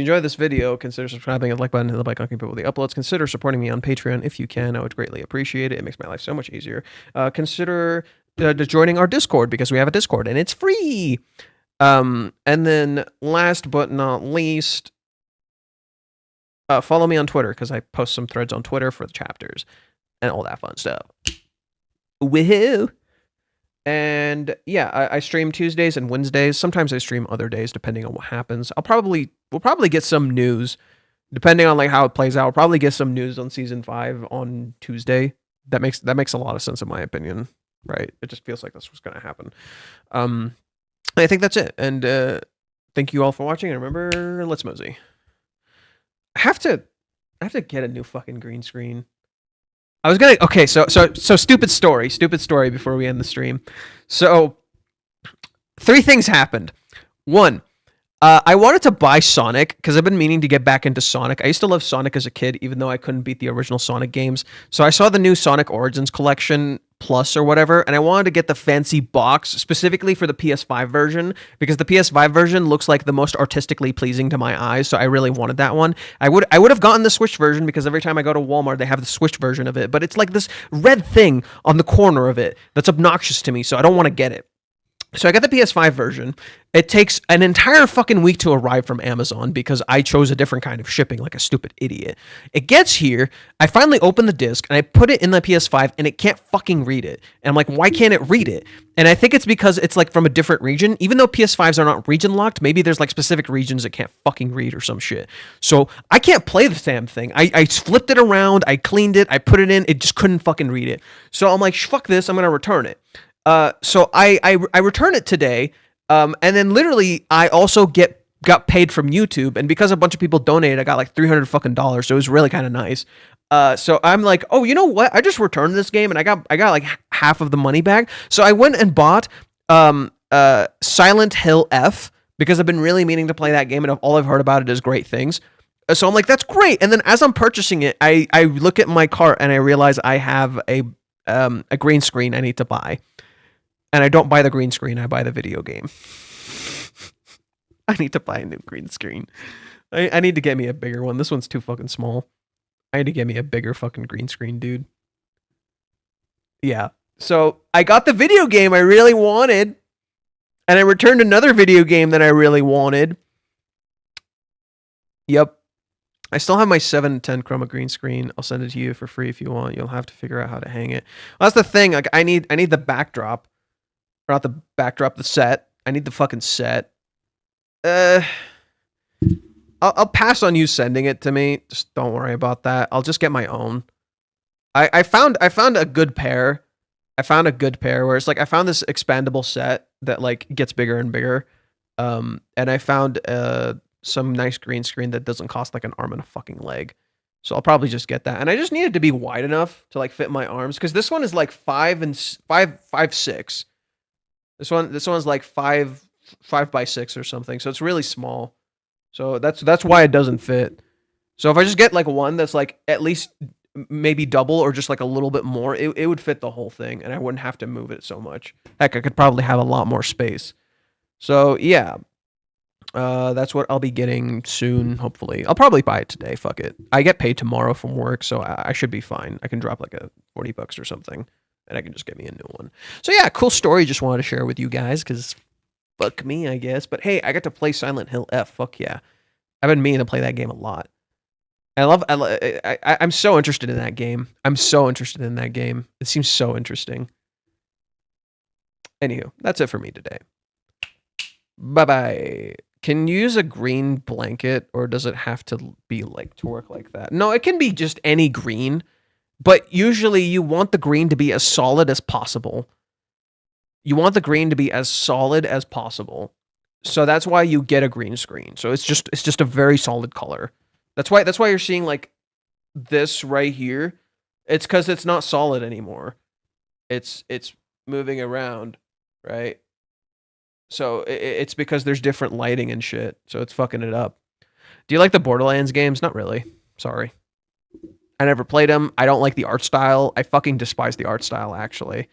enjoyed this video, consider subscribing and like button, hit the bell icon, keep up with the uploads. Consider supporting me on Patreon if you can. I would greatly appreciate it. It makes my life so much easier. Consider joining our Discord because we have a Discord and it's free. And then last but not least, follow me on Twitter because I post some threads on Twitter for the chapters and all that fun stuff. Woohoo! And yeah, I stream Tuesdays and Wednesdays. Sometimes I stream other days depending on what happens. We'll probably get some news depending on like how it plays out. We'll probably get some news on season 5 on Tuesday. That makes a lot of sense in my opinion, right? It just feels like that's what's going to happen. I think that's it. And thank you all for watching. And remember, let's mosey. I have to get a new fucking green screen. I was gonna so stupid story before we end the stream. So 3 things happened. 1, I wanted to buy Sonic because I've been meaning to get back into Sonic. I used to love Sonic as a kid, even though I couldn't beat the original Sonic games. So I saw the new Sonic Origins Collection Plus or whatever, and I wanted to get the fancy box specifically for the PS5 version because the PS5 version looks like the most artistically pleasing to my eyes. So I really wanted that one. I would have gotten the Switch version because every time I go to Walmart, they have the Switch version of it, but it's like this red thing on the corner of it that's obnoxious to me, so I don't want to get it. So I got the PS5 version. It takes an entire fucking week to arrive from Amazon because I chose a different kind of shipping like a stupid idiot. It gets here, I finally open the disc and I put it in the PS5 and it can't fucking read it. And I'm like, why can't it read it? And I think it's because it's like from a different region. Even though PS5s are not region locked, maybe there's like specific regions it can't fucking read or some shit. So I can't play the damn thing. I flipped it around, I cleaned it, I put it in, it just couldn't fucking read it. So I'm like, fuck this, I'm gonna return it. So I return it today, and then literally I also got paid from YouTube, and because a bunch of people donated, I got like $300 fucking dollars. So it was really kind of nice. So I'm like, oh, you know what? I just returned this game, and I got like half of the money back. So I went and bought Silent Hill F because I've been really meaning to play that game, and all I've heard about it is great things. So I'm like, that's great. And then as I'm purchasing it, I look at my cart and I realize I have a green screen I need to buy. And I don't buy the green screen, I buy the video game. I need to buy a new green screen. I need to get me a bigger one. This one's too fucking small. I need to get me a bigger fucking green screen, dude. Yeah. So I got the video game I really wanted. And I returned another video game that I really wanted. Yep. I still have my 710 chroma green screen. I'll send it to you for free if you want. You'll have to figure out how to hang it. Well, that's the thing. Like I need the backdrop. Or not the backdrop, the set. I need the fucking set. I'll pass on you sending it to me. Just don't worry about that. I'll just get my own. I found a good pair. I found a good pair where it's like I found this expandable set that like gets bigger and bigger. And I found some nice green screen that doesn't cost like an arm and a fucking leg. So I'll probably just get that. And I just need it to be wide enough to like fit my arms, because this one is like 5'6". This one's like 5'6" or something. So it's really small. So that's why it doesn't fit. So if I just get like one that's like at least maybe double or just like a little bit more, it would fit the whole thing, and I wouldn't have to move it so much. Heck, I could probably have a lot more space. So yeah, that's what I'll be getting soon, hopefully. I'll probably buy it today. Fuck it. I get paid tomorrow from work, so I should be fine. I can drop like a $40 or something, and I can just get me a new one. So yeah, cool story. Just wanted to share with you guys, because fuck me, I guess. But hey, I got to play Silent Hill F. Fuck yeah. I've been meaning to play that game a lot. I'm so interested in that game. It seems so interesting. Anywho, that's it for me today. Bye-bye. Can you use a green blanket, or does it have to be like to work like that? No, it can be just any green, but usually you want the green to be as solid as possible. So that's why you get a green screen. So it's just a very solid color. That's why you're seeing like this right here. It's because it's not solid anymore. It's moving around, right? So it's because there's different lighting and shit. So it's fucking it up. Do you like the Borderlands games? Not really. Sorry. I never played them. I don't like the art style. I fucking despise the art style, actually.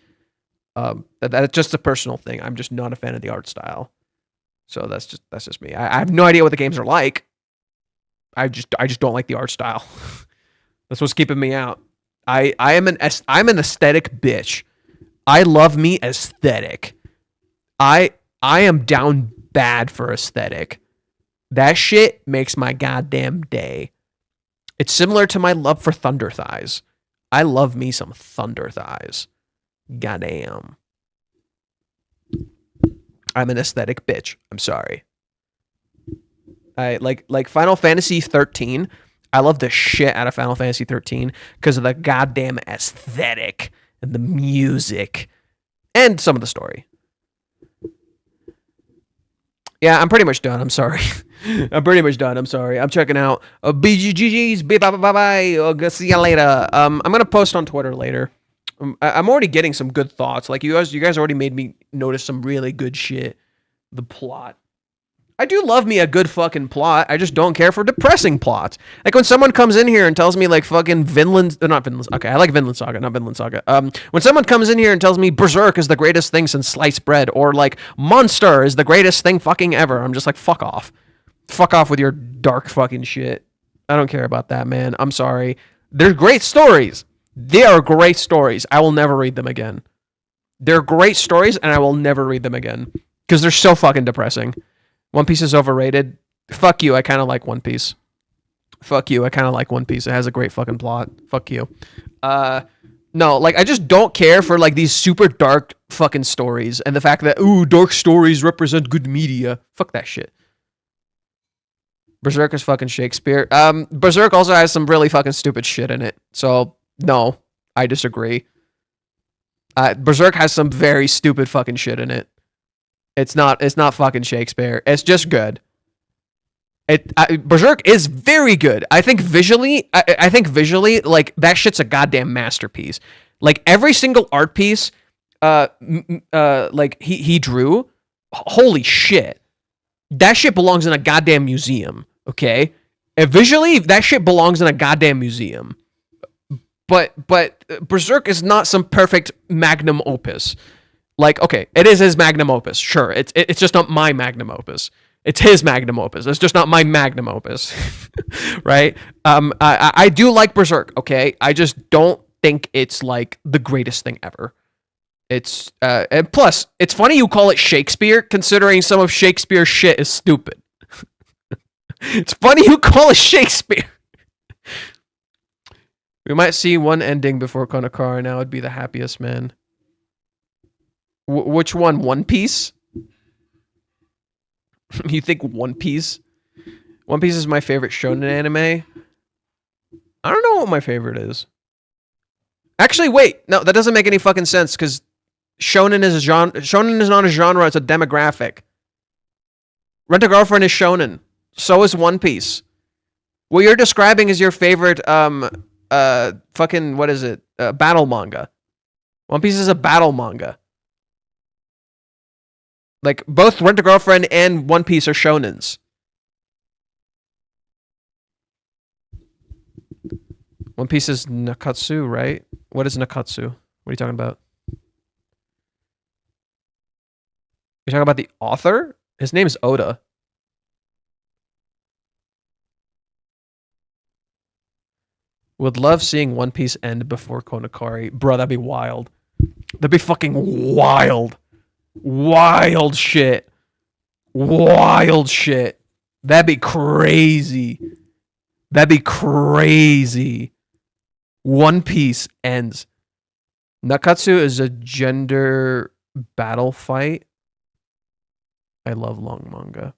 That's just a personal thing. I'm just not a fan of the art style. So that's just me. I have no idea what the games are like. I just don't like the art style. That's what's keeping me out. I'm an aesthetic bitch. I love me aesthetic. I am down bad for aesthetic. That shit makes my goddamn day. It's similar to my love for Thunder Thighs. I love me some Thunder Thighs. Goddamn. I'm an aesthetic bitch. I'm sorry. I like Final Fantasy 13. I love the shit out of Final Fantasy 13 because of the goddamn aesthetic and the music and some of the story. Yeah, I'm pretty much done. I'm sorry. I'm checking out. BGGGs. Bye-bye. I'll see you later. I'm going to post on Twitter later. I'm already getting some good thoughts. Like, you guys already made me notice some really good shit. The plot. I do love me a good fucking plot. I just don't care for depressing plots. Like when someone comes in here and tells me like fucking not Vinland. Okay, I like Vinland Saga, not Vinland Saga. When someone comes in here and tells me Berserk is the greatest thing since sliced bread, or like Monster is the greatest thing fucking ever, I'm just like, fuck off. Fuck off with your dark fucking shit. I don't care about that, man. I'm sorry. They're great stories. They are great stories. I will never read them again. They're great stories, and I will never read them again because they're so fucking depressing. One Piece is overrated. Fuck you. I kind of like One Piece. It has a great fucking plot. Fuck you. No, like I just don't care for like these super dark fucking stories and the fact that dark stories represent good media. Fuck that shit. Berserk is fucking Shakespeare. Berserk also has some really fucking stupid shit in it. So no, I disagree. Berserk has some very stupid fucking shit in it. It's not fucking Shakespeare. It's just good. Berserk is very good. I think visually, like that shit's a goddamn masterpiece. Like every single art piece, like he drew, holy shit, that shit belongs in a goddamn museum. Okay, and visually, that shit belongs in a goddamn museum. But Berserk is not some perfect magnum opus. Like, okay, it is his magnum opus. Sure, it's just not my magnum opus. It's his magnum opus. It's just not my magnum opus, right? I do like Berserk. Okay, I just don't think it's like the greatest thing ever. It's and plus, it's funny you call it Shakespeare, considering some of Shakespeare's shit is stupid. It's funny you call it Shakespeare. We might see one ending before Kanokari. Now would be the happiest man. Which one? One Piece? You think One Piece? One Piece is my favorite shonen anime. I don't know what my favorite is. Actually, wait. No, that doesn't make any fucking sense because shonen is a genre. Shonen is not a genre. It's a demographic. Rent a Girlfriend is shonen. So is One Piece. What you're describing is your favorite fucking what is it? Battle manga. One Piece is a battle manga. Like both Rent a Girlfriend and One Piece are shonens. One Piece is Nakatsu, right? What is Nakatsu? What are you talking about? You're talking about the author? His name is Oda. Would love seeing One Piece end before Kanokari. Bro, that'd be wild. That'd be fucking wild. Wild shit. Wild shit. That'd be crazy. That'd be crazy. One Piece ends. Nakatsu is a gender battle fight. I love long manga.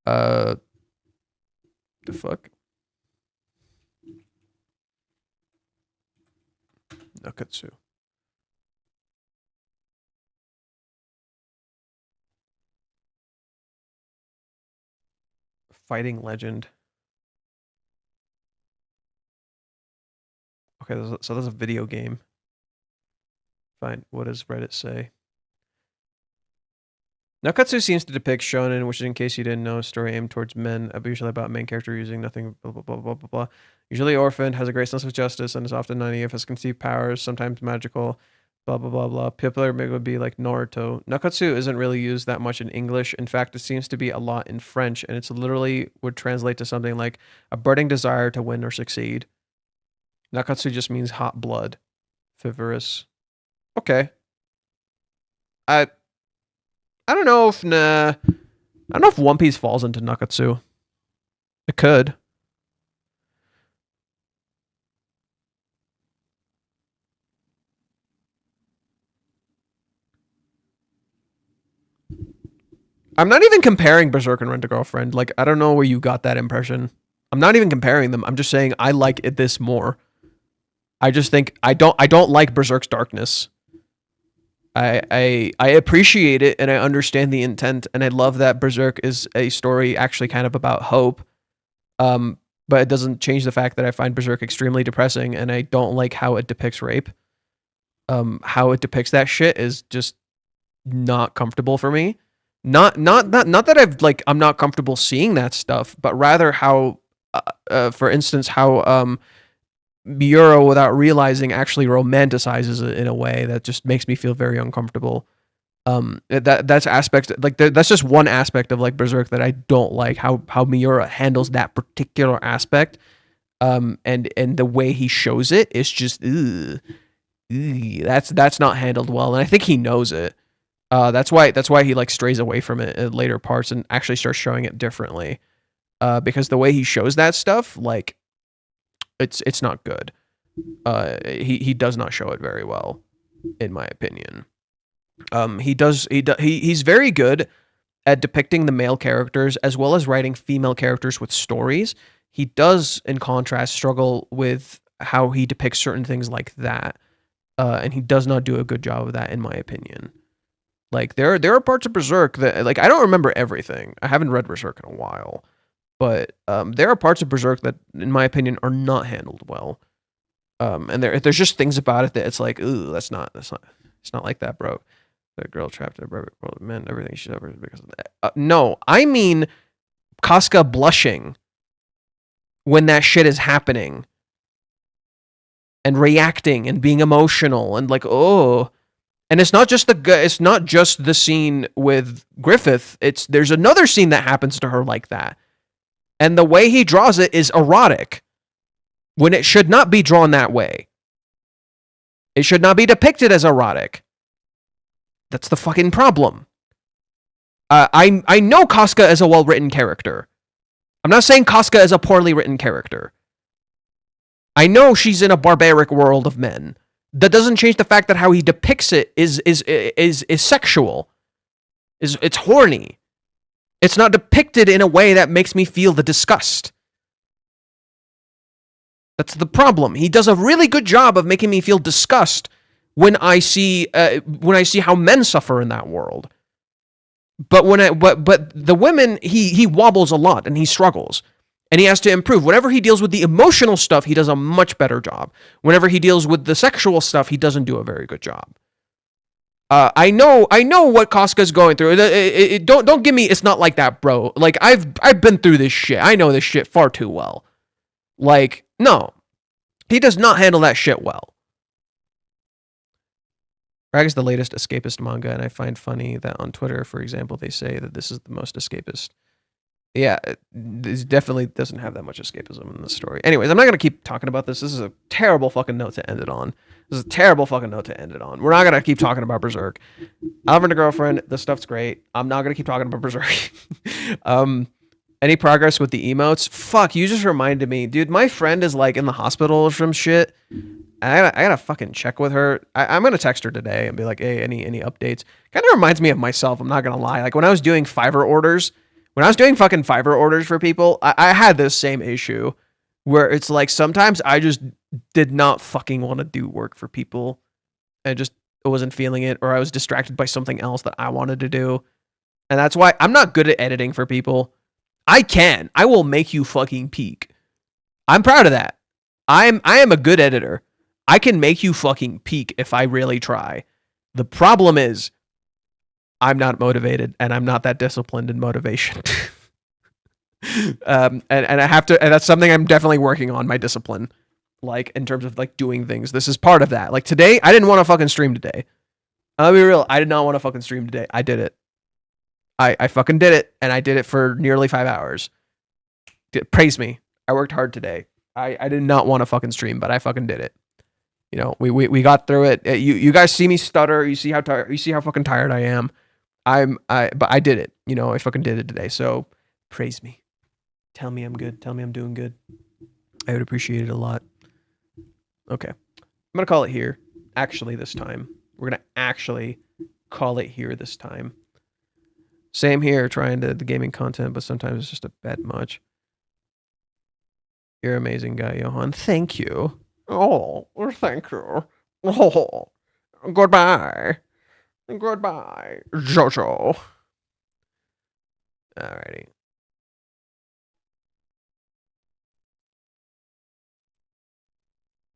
The fuck? Nakatsu. Fighting legend. Okay, so that's a video game. Fine. What does Reddit say? Nakatsu seems to depict shonen, which, in case you didn't know, a story aimed towards men, usually about main character using nothing, blah, blah, blah, blah, blah, blah. Usually orphaned, has a great sense of justice, and is often naive, has conceived powers, sometimes magical, blah, blah, blah, blah. Popular maybe would be like Naruto. Nakatsu isn't really used that much in English. In fact, it seems to be a lot in French, and it's literally would translate to something like a burning desire to win or succeed. Nakatsu just means hot blood. Fivorous. Okay. I don't know if I don't know if One Piece falls into Nakatsu. It could. I'm not even comparing Berserk and Rent a Girlfriend. Like, I don't know where you got that impression. I'm not even comparing them. I'm just saying I like this more. I just think I don't like Berserk's darkness. I appreciate it and I understand the intent and I love that Berserk is a story actually kind of about hope. But it doesn't change the fact that I find Berserk extremely depressing and I don't like how it depicts rape. How it depicts that shit is just not comfortable for me. Not that I'm not comfortable seeing that stuff, but rather how for instance how Miura, without realizing, actually romanticizes it in a way that just makes me feel very uncomfortable. That's aspect like that's just one aspect of like Berserk that I don't like how Miura handles that particular aspect. And the way he shows it is just that's not handled well, and I think he knows it. That's why he like strays away from it in later parts and actually starts showing it differently. Because the way he shows that stuff, like it's not good. He does not show it very well, in my opinion. He's very good at depicting the male characters as well as writing female characters with stories. He does, in contrast, struggle with how he depicts certain things like that, and he does not do a good job of that, in my opinion. Like there are parts of Berserk that like I don't remember everything. I haven't read Berserk in a while. But there are parts of Berserk that, in my opinion, are not handled well. And there's just things about it that it's like, ooh, it's not like that, bro. The girl trapped in a perfect world of men, everything she's ever because of that. No, I mean Casca blushing when that shit is happening and reacting and being emotional and like, oh. And it's not just the scene with Griffith. There's another scene that happens to her like that. And the way he draws it is erotic when it should not be drawn that way. It should not be depicted as erotic. That's the fucking problem. I know Casca is a well-written character. I'm not saying Casca is a poorly written character. I know she's in a barbaric world of men. That doesn't change the fact that how he depicts it is sexual. It's horny. It's not depicted in a way that makes me feel the disgust. That's the problem. He does a really good job of making me feel disgust when I see how men suffer in that world. But but the women, he wobbles a lot and he struggles. And he has to improve. Whenever he deals with the emotional stuff, he does a much better job. Whenever he deals with the sexual stuff, he doesn't do a very good job. I know what Casca's going through. Don't give me it's not like that, bro. Like I've been through this shit. I know this shit far too well. Like, no. He does not handle that shit well. Rag is the latest escapist manga, and I find funny that on Twitter, for example, they say that this is the most escapist. Yeah, this definitely doesn't have that much escapism in this story. Anyways, I'm not going to keep talking about this. This is a terrible fucking note to end it on. This is a terrible fucking note to end it on. We're not going to keep talking about Berserk. Alvin the Girlfriend, this stuff's great. I'm not going to keep talking about Berserk. Any progress with the emotes? Fuck, you just reminded me. Dude, my friend is like in the hospital or some shit. I gotta fucking check with her. I'm going to text her today and be like, hey, any updates? Kind of reminds me of myself, I'm not going to lie. Like when I was doing Fiverr orders, when I was doing fucking Fiverr orders for people, I had this same issue where it's like sometimes I just did not fucking want to do work for people. I just wasn't feeling it, or I was distracted by something else that I wanted to do. And that's why I'm not good at editing for people. I will make you fucking peak. I'm proud of that. I am a good editor. I can make you fucking peak if I really try. The problem is I'm not motivated, and I'm not that disciplined in motivation. And I have to, and that's something I'm definitely working on, my discipline. Like in terms of like doing things. This is part of that. Like today, I didn't want to fucking stream today. I'll be real. I did not want to fucking stream today. I did it. I fucking did it, and I did it for nearly 5 hours. Praise me. I worked hard today. I did not want to fucking stream, but I fucking did it. You know, we got through it. You guys see me stutter. You see how tired. You see how fucking tired I am. But I did it. You know, I fucking did it today. So praise me. Tell me I'm good. Tell me I'm doing good. I would appreciate it a lot. Okay, I'm gonna call it here. Actually, this time we're gonna actually call it here this time. Same here, trying the gaming content, but sometimes it's just a bit much. You're an amazing guy, Johan. Thank you. Oh, thank you. Oh, goodbye. Goodbye, Jojo. Alrighty.